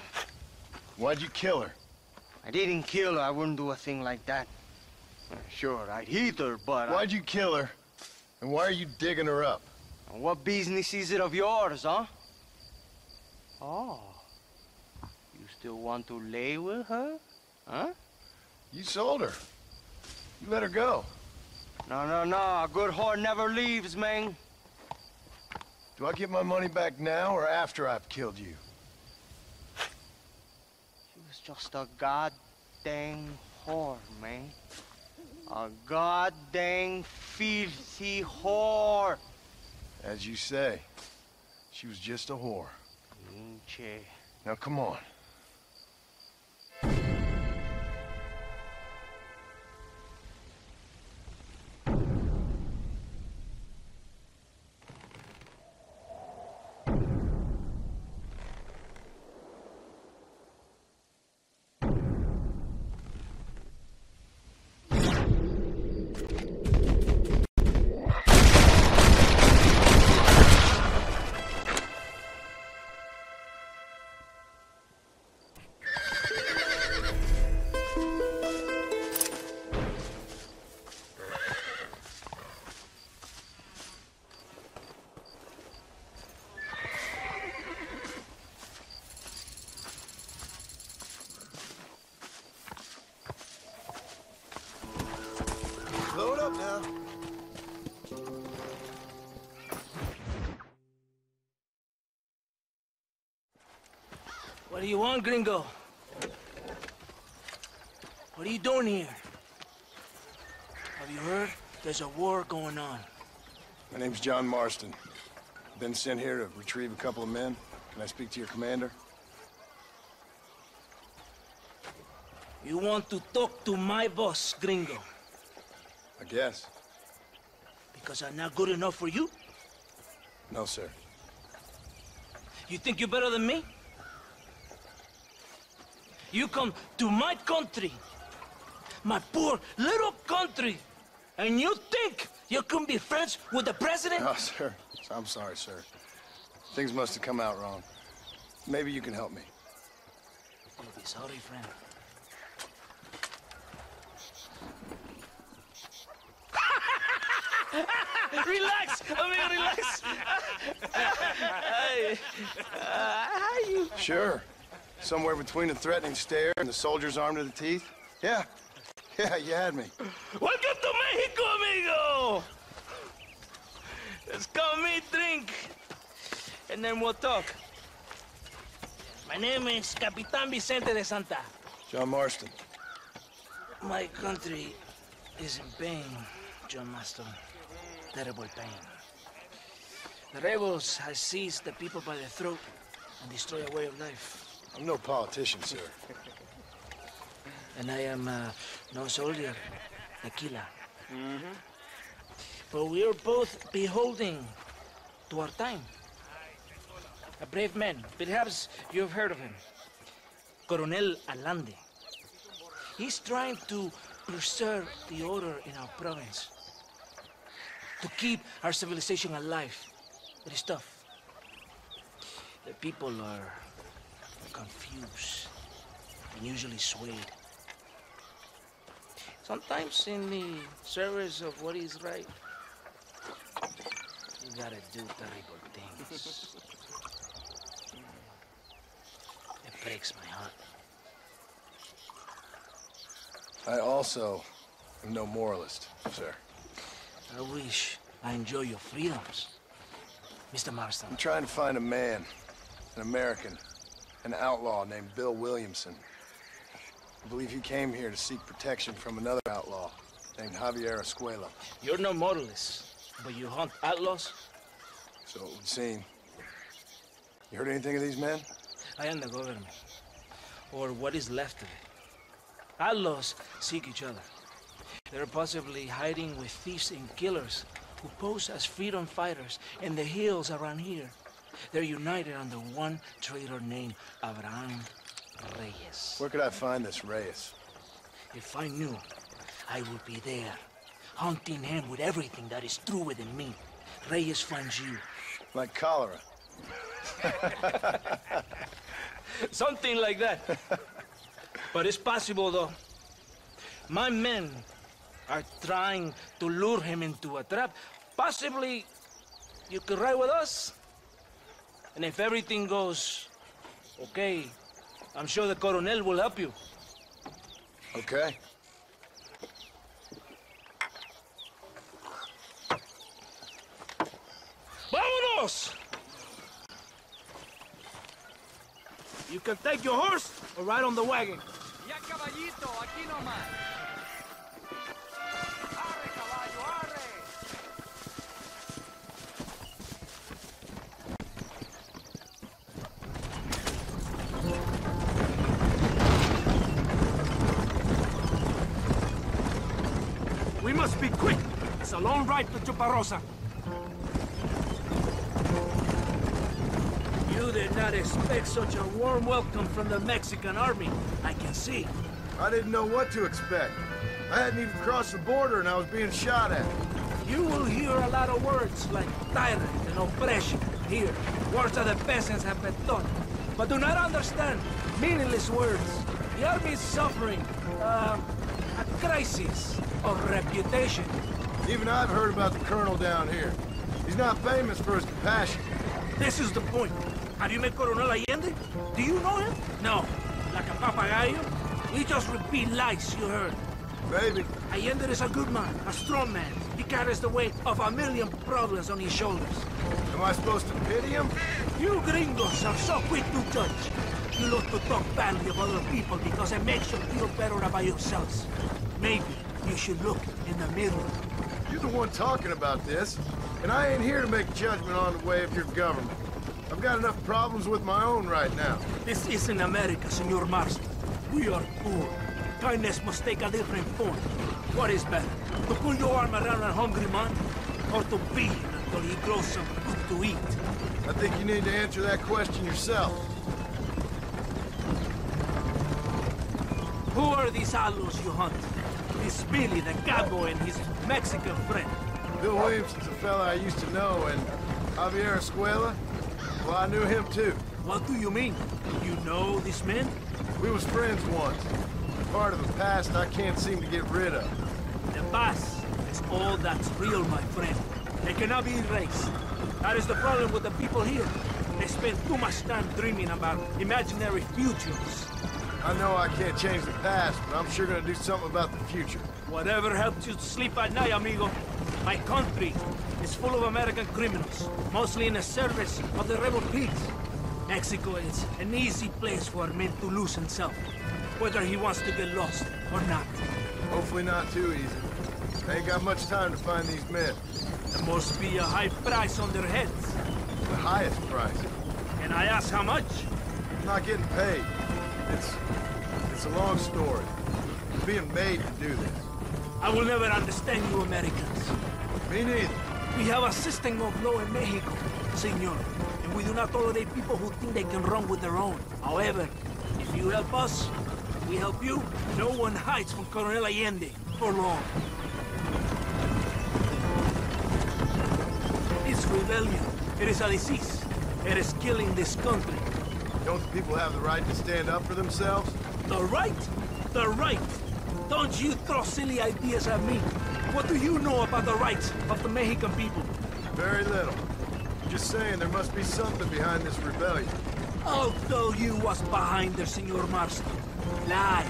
Why'd you kill her? I didn't kill her. I wouldn't do a thing like that. Sure, I'd hit her, but Why'd you kill her? And why are you digging her up? What business is it of yours, huh? Oh. You still want to lay with her? Huh? You sold her. You let her go. No, no, no. A good whore never leaves, man. Do I get my money back now or after I've killed you? She was just a goddamn whore, man. A goddamn filthy whore. As you say, she was just a whore. Che. Now come on. What do you want, gringo? What are you doing here? Have you heard? There's a war going on. My name's Johna Marstona. Been sent here to retrieve a couple of men. Can I speak to your commander? You want to talk to my boss, gringo? I guess. Because I'm not good enough for you? No, sir. You think you're better than me? You come to my country, my poor little country, and you think you can be friends with the president? No, sir. I'm sorry, sir. Things must have come out wrong. Maybe you can help me. You'll be sorry, friend. Relax, amigo, relax. How you? Sure. Somewhere between a threatening stare and the soldier's armed to the teeth? Yeah. Yeah, you had me. Welcome to Mexico, amigo! Let's come meet, drink, and then we'll talk. My name is Capitan Vicente de Santa. Johna Marstona. My country is in pain, Johna Marstona. Terrible pain. The rebels have seized the people by the throat and destroy a way of life. I'm no politician, sir. And I am no soldier, tequila. But we are both beholding to our time. A brave man, perhaps you've heard of him. Coronel Allende. He's trying to preserve the order in our province. To keep our civilization alive. It is tough. The people are confused and usually swayed. Sometimes in the service of what is right, you gotta do terrible things. It breaks my heart. I also am no moralist, sir. I wish I enjoy your freedoms, Mr. Marston. I'm trying to find a man, an American, an outlaw named Bill Williamson. I believe he came here to seek protection from another outlaw named Javier Escuela. You're no moralist, but you hunt outlaws? So it would seem. You heard anything of these men? I am the government, or what is left of it. Outlaws seek each other. They're possibly hiding with thieves and killers who pose as freedom fighters in the hills around here. They're united under one traitor named Abraham Reyes. Where could I find this Reyes? If I knew, I would be there, hunting him with everything that is true within me. Reyes finds you. Like cholera. Something like that. But it's possible, though. My men are trying to lure him into a trap. Possibly you could ride with us. And if everything goes okay, I'm sure the Coronel will help you. Okay. ¡Vámonos! You can take your horse or ride on the wagon. Ya caballito, aquí nomás. Arre, caballo, arre. We must be quick. It's a long ride to Chuparosa. You did not expect such a warm welcome from the Mexican army, I can see. I didn't know what to expect. I hadn't even crossed the border and I was being shot at. You will hear a lot of words like tyrant and oppression here. Words that the peasants have been taught. But do not understand meaningless words. The army is suffering a crisis of reputation. Even I've heard about the colonel down here. He's not famous for his compassion. This is the point. Have you met Coronel Allende? Do you know him? No. Like a papagayo? We just repeat lies you heard. Maybe. Allende is a good man, a strong man. He carries the weight of a million problems on his shoulders. Am I supposed to pity him? You gringos are so quick to judge. you love to talk badly of other people because it makes you feel better about yourselves. Maybe you should look in the mirror. You're the one talking about this, and I ain't here to make judgment on the way of your government. I've got enough problems with my own right now. This isn't America, Senor Marston. We are poor. Kindness must take a different form. What is better, to pull your arm around a hungry man, or to beat him until he grows some food to eat? I think you need to answer that question yourself. Who are these outlaws you hunt? This Billy, the cowboy, and his Mexican friend. Bill Williamson's a fella I used to know, and Javier Escuela, well, I knew him too. What do you mean? You know this man? We was friends once. Part of the past I can't seem to get rid of. The past is all that's real, my friend. They cannot be erased. That is the problem with the people here. They spend too much time dreaming about imaginary futures. I know I can't change the past, but I'm sure gonna do something about the future. Whatever helps you sleep at night, amigo. My country is full of American criminals, mostly in the service of the rebel pigs. Mexico is an easy place for a man to lose himself, whether he wants to get lost or not. Hopefully not too easy. I ain't got much time to find these men. There must be a high price on their heads. The highest price. And I ask how much? I'm not getting paid. It's a long story. I'm being made to do this. I will never understand you Americans. Me neither. We have a system of law in Mexico, senor. And we do not tolerate people who think they can run with their own. However, if you help us, we help you. No one hides from Colonel Allende for long. It's rebellion. It is a disease. It is killing this country. Don't the people have the right to stand up for themselves? The right? The right! Don't you throw silly ideas at me. What do you know about the rights of the Mexican people? Very little. Just saying there must be something behind this rebellion. I'll tell you what's behind there, Senor Marston. Lies.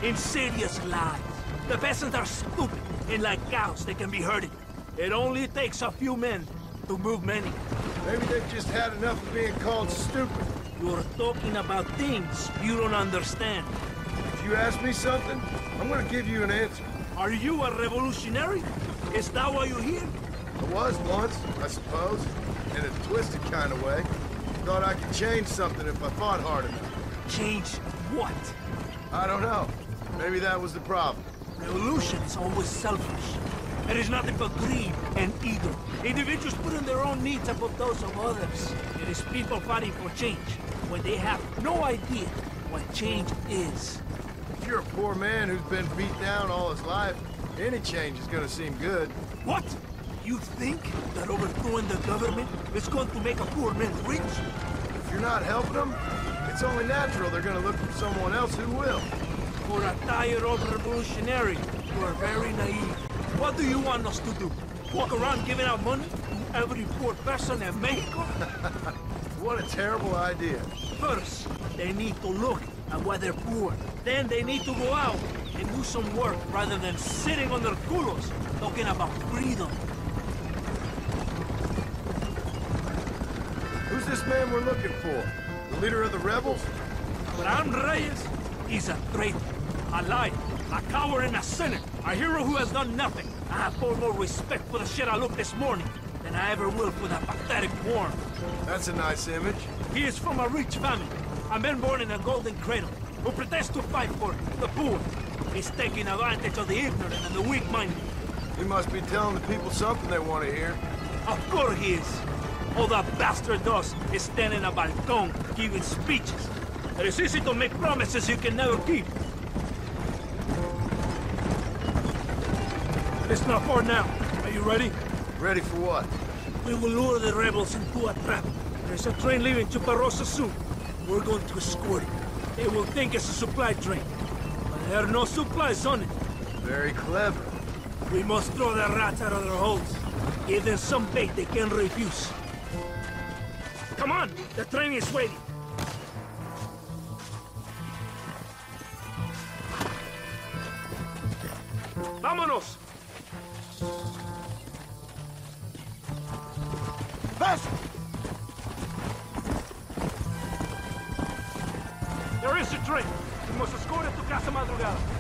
Insidious lies. The peasants are stupid, and like cows, they can be herded. It only takes a few men to move many. Maybe they've just had enough of being called stupid. You're talking about things you don't understand. If you ask me something, I'm gonna give you an answer. Are you a revolutionary? Is that why you're here? I was once, I suppose. In a twisted kind of way. Thought I could change something if I fought hard enough. Change what? I don't know. Maybe that was the problem. Revolution is always selfish. It is nothing but greed and ego. Individuals putting their own needs above those of others. It is people fighting for change when they have no idea what change is. If you're a poor man who's been beat down all his life, any change is gonna seem good. What? You think that overthrowing the government is going to make a poor man rich? If you're not helping them, it's only natural they're gonna look for someone else who will. For a tired old revolutionary, you are very naive. What do you want us to do? Walk around giving out money to every poor person in Mexico? What a terrible idea. First, they need to look at why they're poor. Then they need to go out and do some work rather than sitting on their culos talking about freedom. Who's this man we're looking for? The leader of the rebels? Ram Reyes? He's a traitor, a liar, a coward and a sinner. A hero who has done nothing. I have far more respect for the shit I looked this morning than I ever will for that pathetic worm. That's a nice image. He is from a rich family, a man born in a golden cradle, who pretends to fight for the poor. He's taking advantage of the ignorant and the weak-minded. He must be telling the people something they want to hear. Of course he is. All that bastard does is stand in a balcony giving speeches. It is easy to make promises you can never keep. It's not far now. Are you ready? Ready for what? We will lure the rebels into a trap. There's a train leaving Chuparosa soon. We're going to escort it. They will think it's a supply train. But there are no supplies on it. Very clever. We must throw the rats out of their holes. Give them some bait they can refuse. Come on! The train is waiting. Vámonos! Faster! train. We must escort it to Casa Madrugada.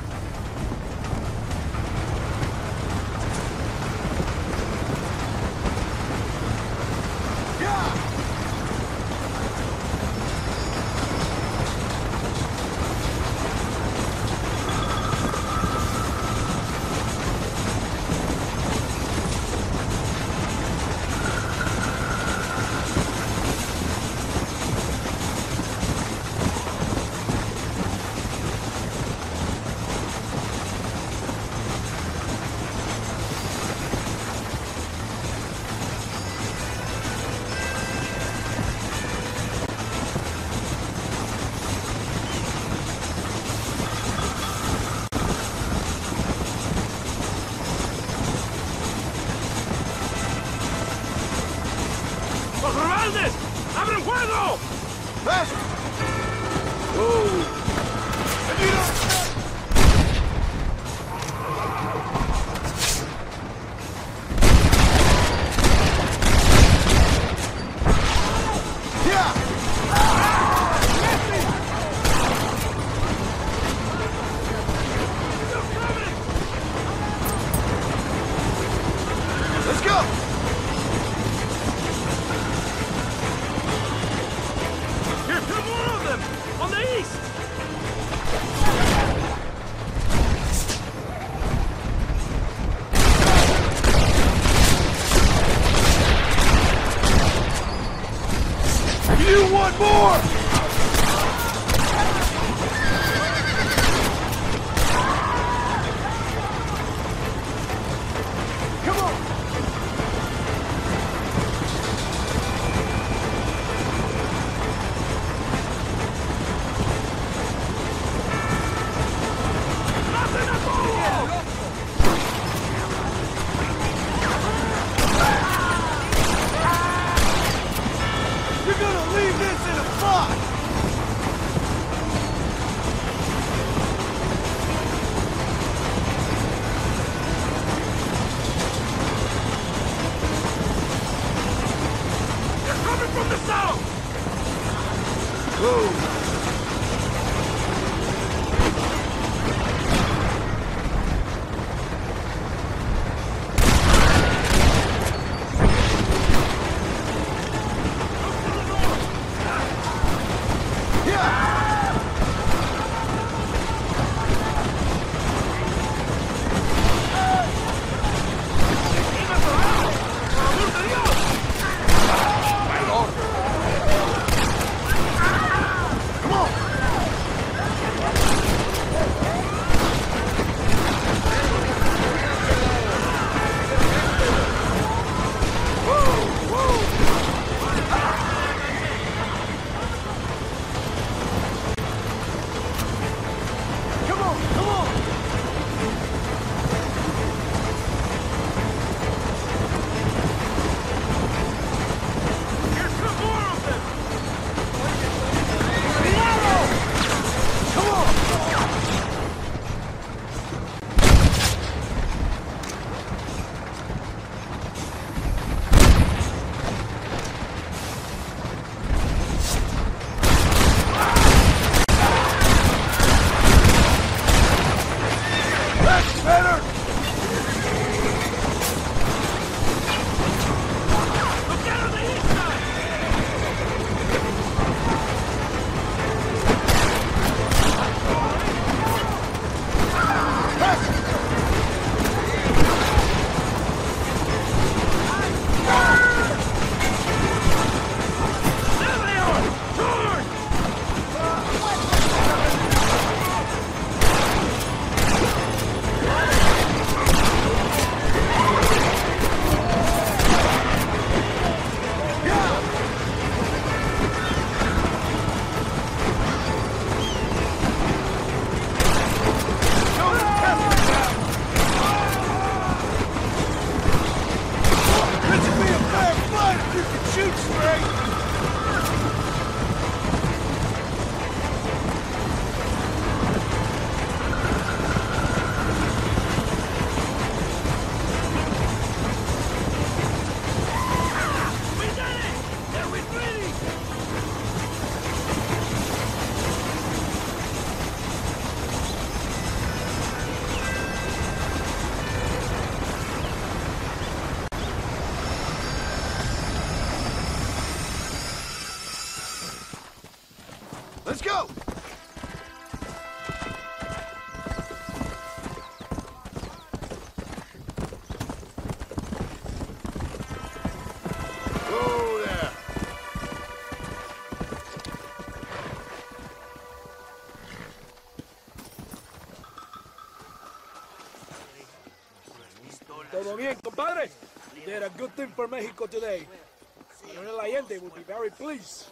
Let's go! Whoa there! Todo bien, compadre? You did a good thing for Mexico today. Colonel Allende will be very pleased.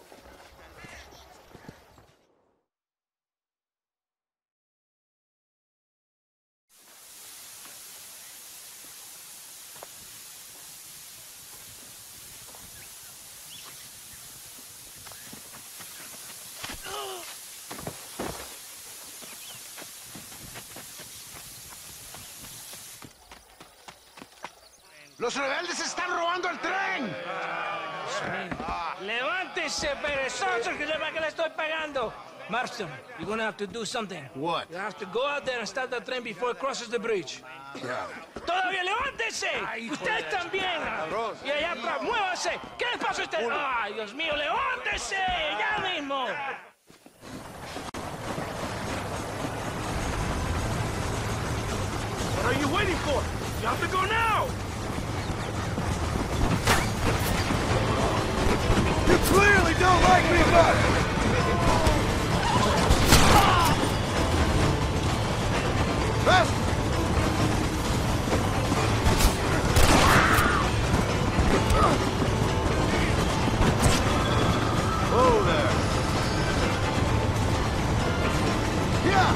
¡Los rebeldes están robando el tren! ¡Levántese, perezoso, que para que le estoy pagando! Marston, you're gonna have to do something. What? You have to go out there and stop the train before it crosses the bridge. Yeah. ¡Todavía levántese! ¡Usted también! Y allá atrás, muévase. ¿Qué les pasa a usted? ¡Ay, Dios mío, levántese! ¡Ya mismo! What are you waiting for? You have to go now! You clearly don't like me much! Fast! Whoa there! Yeah!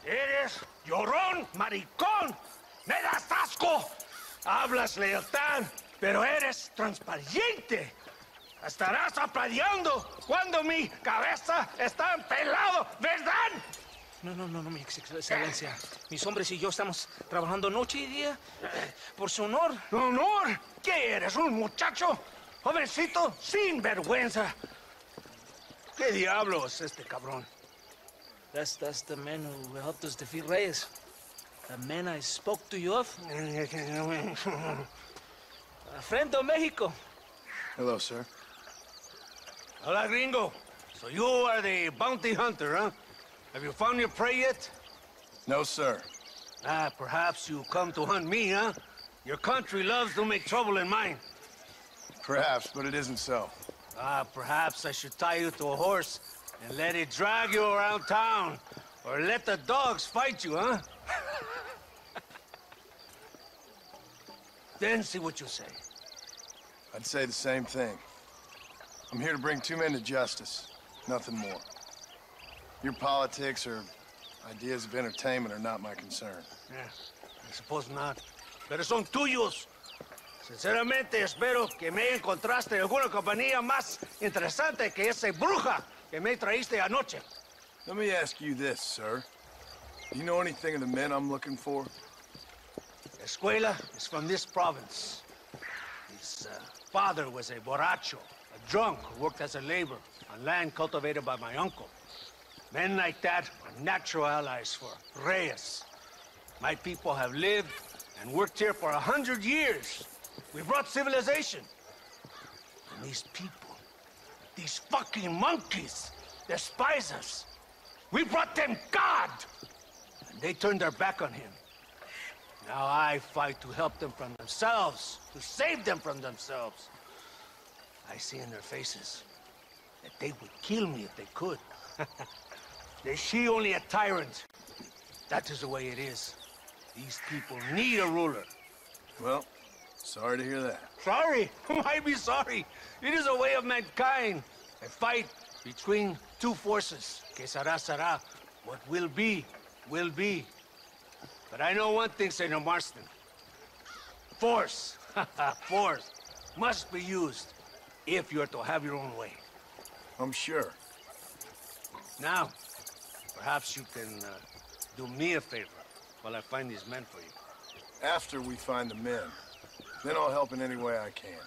Eres llorón, maricón. Me das asco. Hablas lealtad, pero eres transparente. Estarás aplaudiendo cuando mi cabeza está empelado, ¿verdad? No, mi excelencia. Mis hombres y yo estamos trabajando noche y día por su honor. ¿Honor? ¿Qué eres, un muchacho? Jovencito, sin vergüenza. ¿Qué diablos es este cabrón? That's the man who helped us defeat Reyes. The man I spoke to you of. A friend of Mexico. Hello, sir. Hola, gringo. So you are the bounty hunter, huh? Have you found your prey yet? No, sir. Perhaps you come to hunt me, huh? Your country loves to make trouble in mine. Perhaps, but it isn't so. Perhaps I should tie you to a horse and let it drag you around town. Or let the dogs fight you, huh? Then see what you say. I'd say the same thing. I'm here to bring two men to justice. Nothing more. Your politics or ideas of entertainment are not my concern. Yeah, I suppose not. Pero son tuyos. Sinceramente, espero que me encontraste alguna compañía más interesante que esa bruja que me traíste anoche. Let me ask you this, sir. Do you know anything of the men I'm looking for? Escuela is from this province. His father was a borracho, a drunk who worked as a laborer on land cultivated by my uncle. Men like that are natural allies for Reyes. My people have lived and worked here for 100 years. We brought civilization. And these people, these fucking monkeys, despise us. We brought them God! And they turned their back on him. Now I fight to help them from themselves, to save them from themselves. I see in their faces that they would kill me if they could. They see only a tyrant. That is the way it is. These people need a ruler. Well, sorry to hear that. Sorry? Why be sorry? It is a way of mankind. A fight between two forces. Que será, será. What will be, will be. But I know one thing, Senor Marston. Force, force, must be used if you're to have your own way. I'm sure. Now, perhaps you can do me a favor while I find these men for you. After we find the men, then I'll help in any way I can.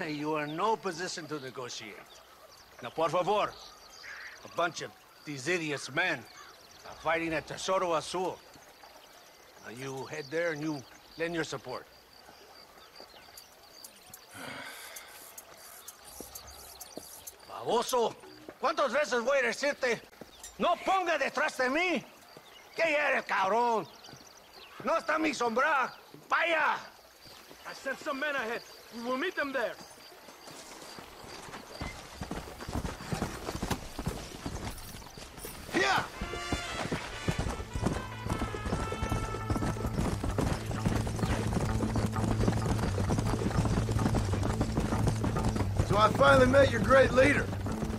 You are in no position to negotiate. Now, por favor, a bunch of these idiots men are fighting at Tesoro Azul. Now you head there and you lend your support. Baboso, ¿cuántas veces voy a decirte? No ponga detrás de mí. ¿Qué eres, cabrón? No está mi sombra. Vaya. I sent some men ahead. We will meet them there. Yeah. So I finally met your great leader.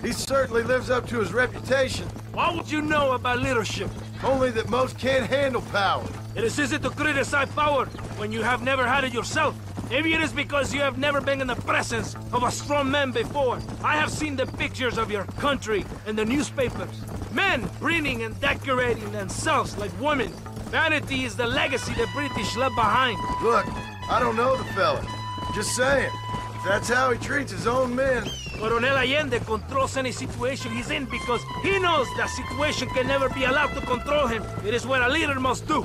He certainly lives up to his reputation. What would you know about leadership? Only that most can't handle power. It is easy to criticize power when you have never had it yourself. Maybe it is because you have never been in the presence of a strong man before. I have seen the pictures of your country in the newspapers. Men breeding and decorating themselves like women. Vanity is the legacy the British left behind. Look, I don't know the fella. Just saying. If that's how he treats his own men. Coronel Allende controls any situation he's in because he knows that situation can never be allowed to control him. It is what a leader must do.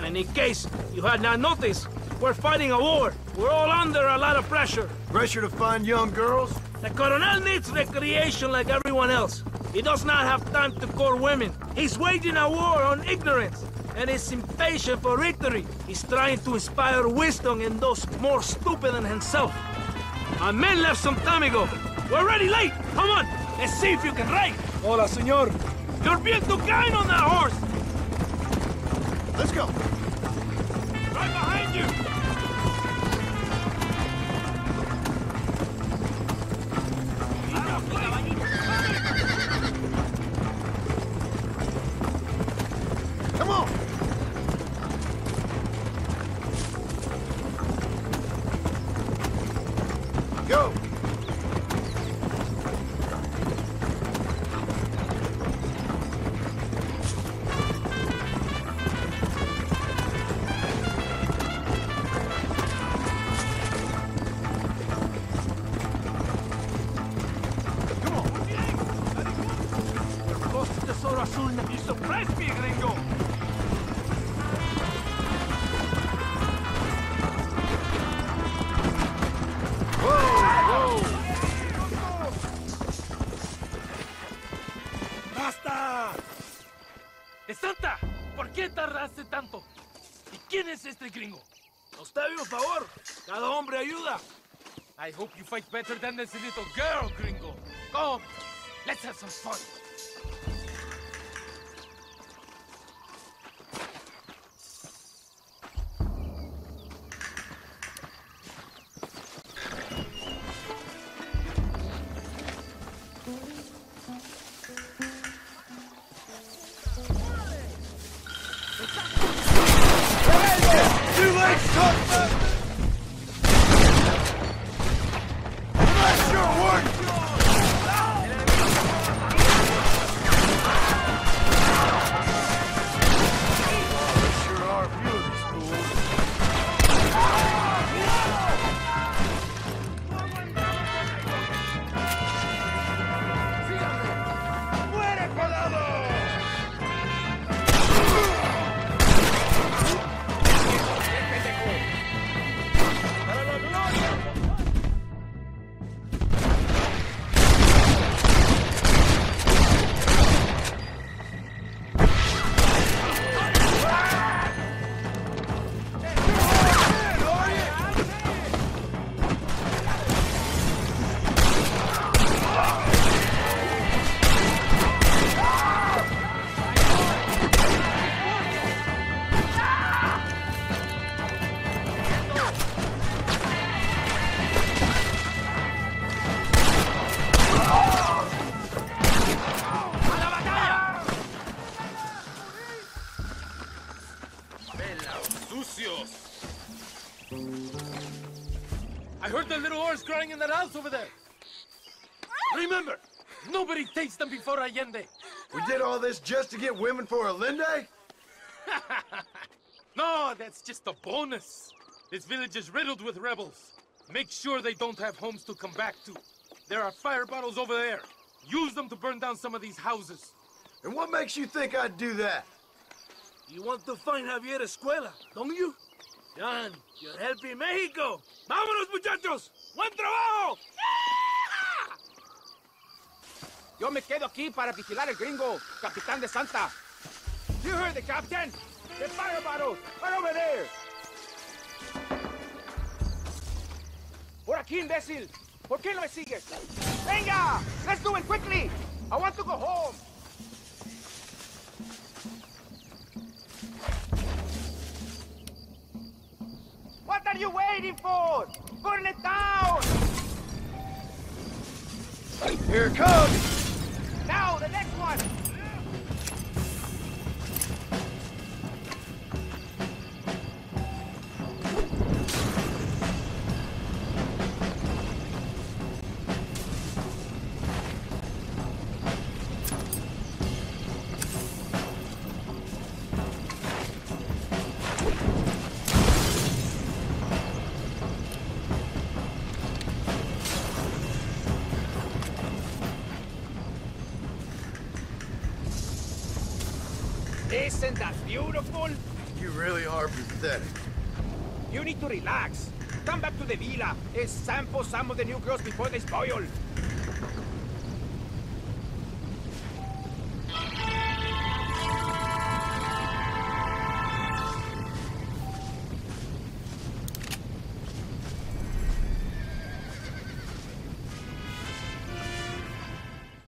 And in case you had not noticed, we're fighting a war. We're all under a lot of pressure. Pressure to find young girls? The Coronel needs recreation like everyone else. He does not have time to court women. He's waging a war on ignorance. And is impatient for victory. He's trying to inspire wisdom in those more stupid than himself. Our men left some time ago. We're already late. Come on, let's see if you can ride. Hola, señor. You're being too kind on that horse. Let's go. Right behind you. Come on. Go. You surprised me, gringo! Whoa! ¡Basta! ¡Santa! ¿Por qué tardaste tanto? ¿Y quién es este gringo? Usted haga un favor. Cada hombre ayuda. I hope you fight better than this little girl, gringo. Come, let's have some fun. I heard the little oars crying in that house over there. Remember, nobody takes them before Allende. We did all this just to get women for Allende? No, that's just a bonus. This village is riddled with rebels. Make sure they don't have homes to come back to. There are fire bottles over there. Use them to burn down some of these houses. And what makes you think I'd do that? You want to find Javier Escuela, don't you? John, you're helping Mexico. ¡Vámonos, muchachos! ¡Buen trabajo! Yo me quedo aquí para vigilar el gringo, Capitán de Santa. You heard the captain? The fire bottles are over there. Por aquí, imbécil. ¿Por qué no me sigues? Venga, let's do it quickly. I want to go home. What are you waiting for? Burn it down! Here it comes! Now, the next one! Isn't that beautiful? You really are pathetic. You need to relax. Come back to the villa and sample some of the new girls before they spoil.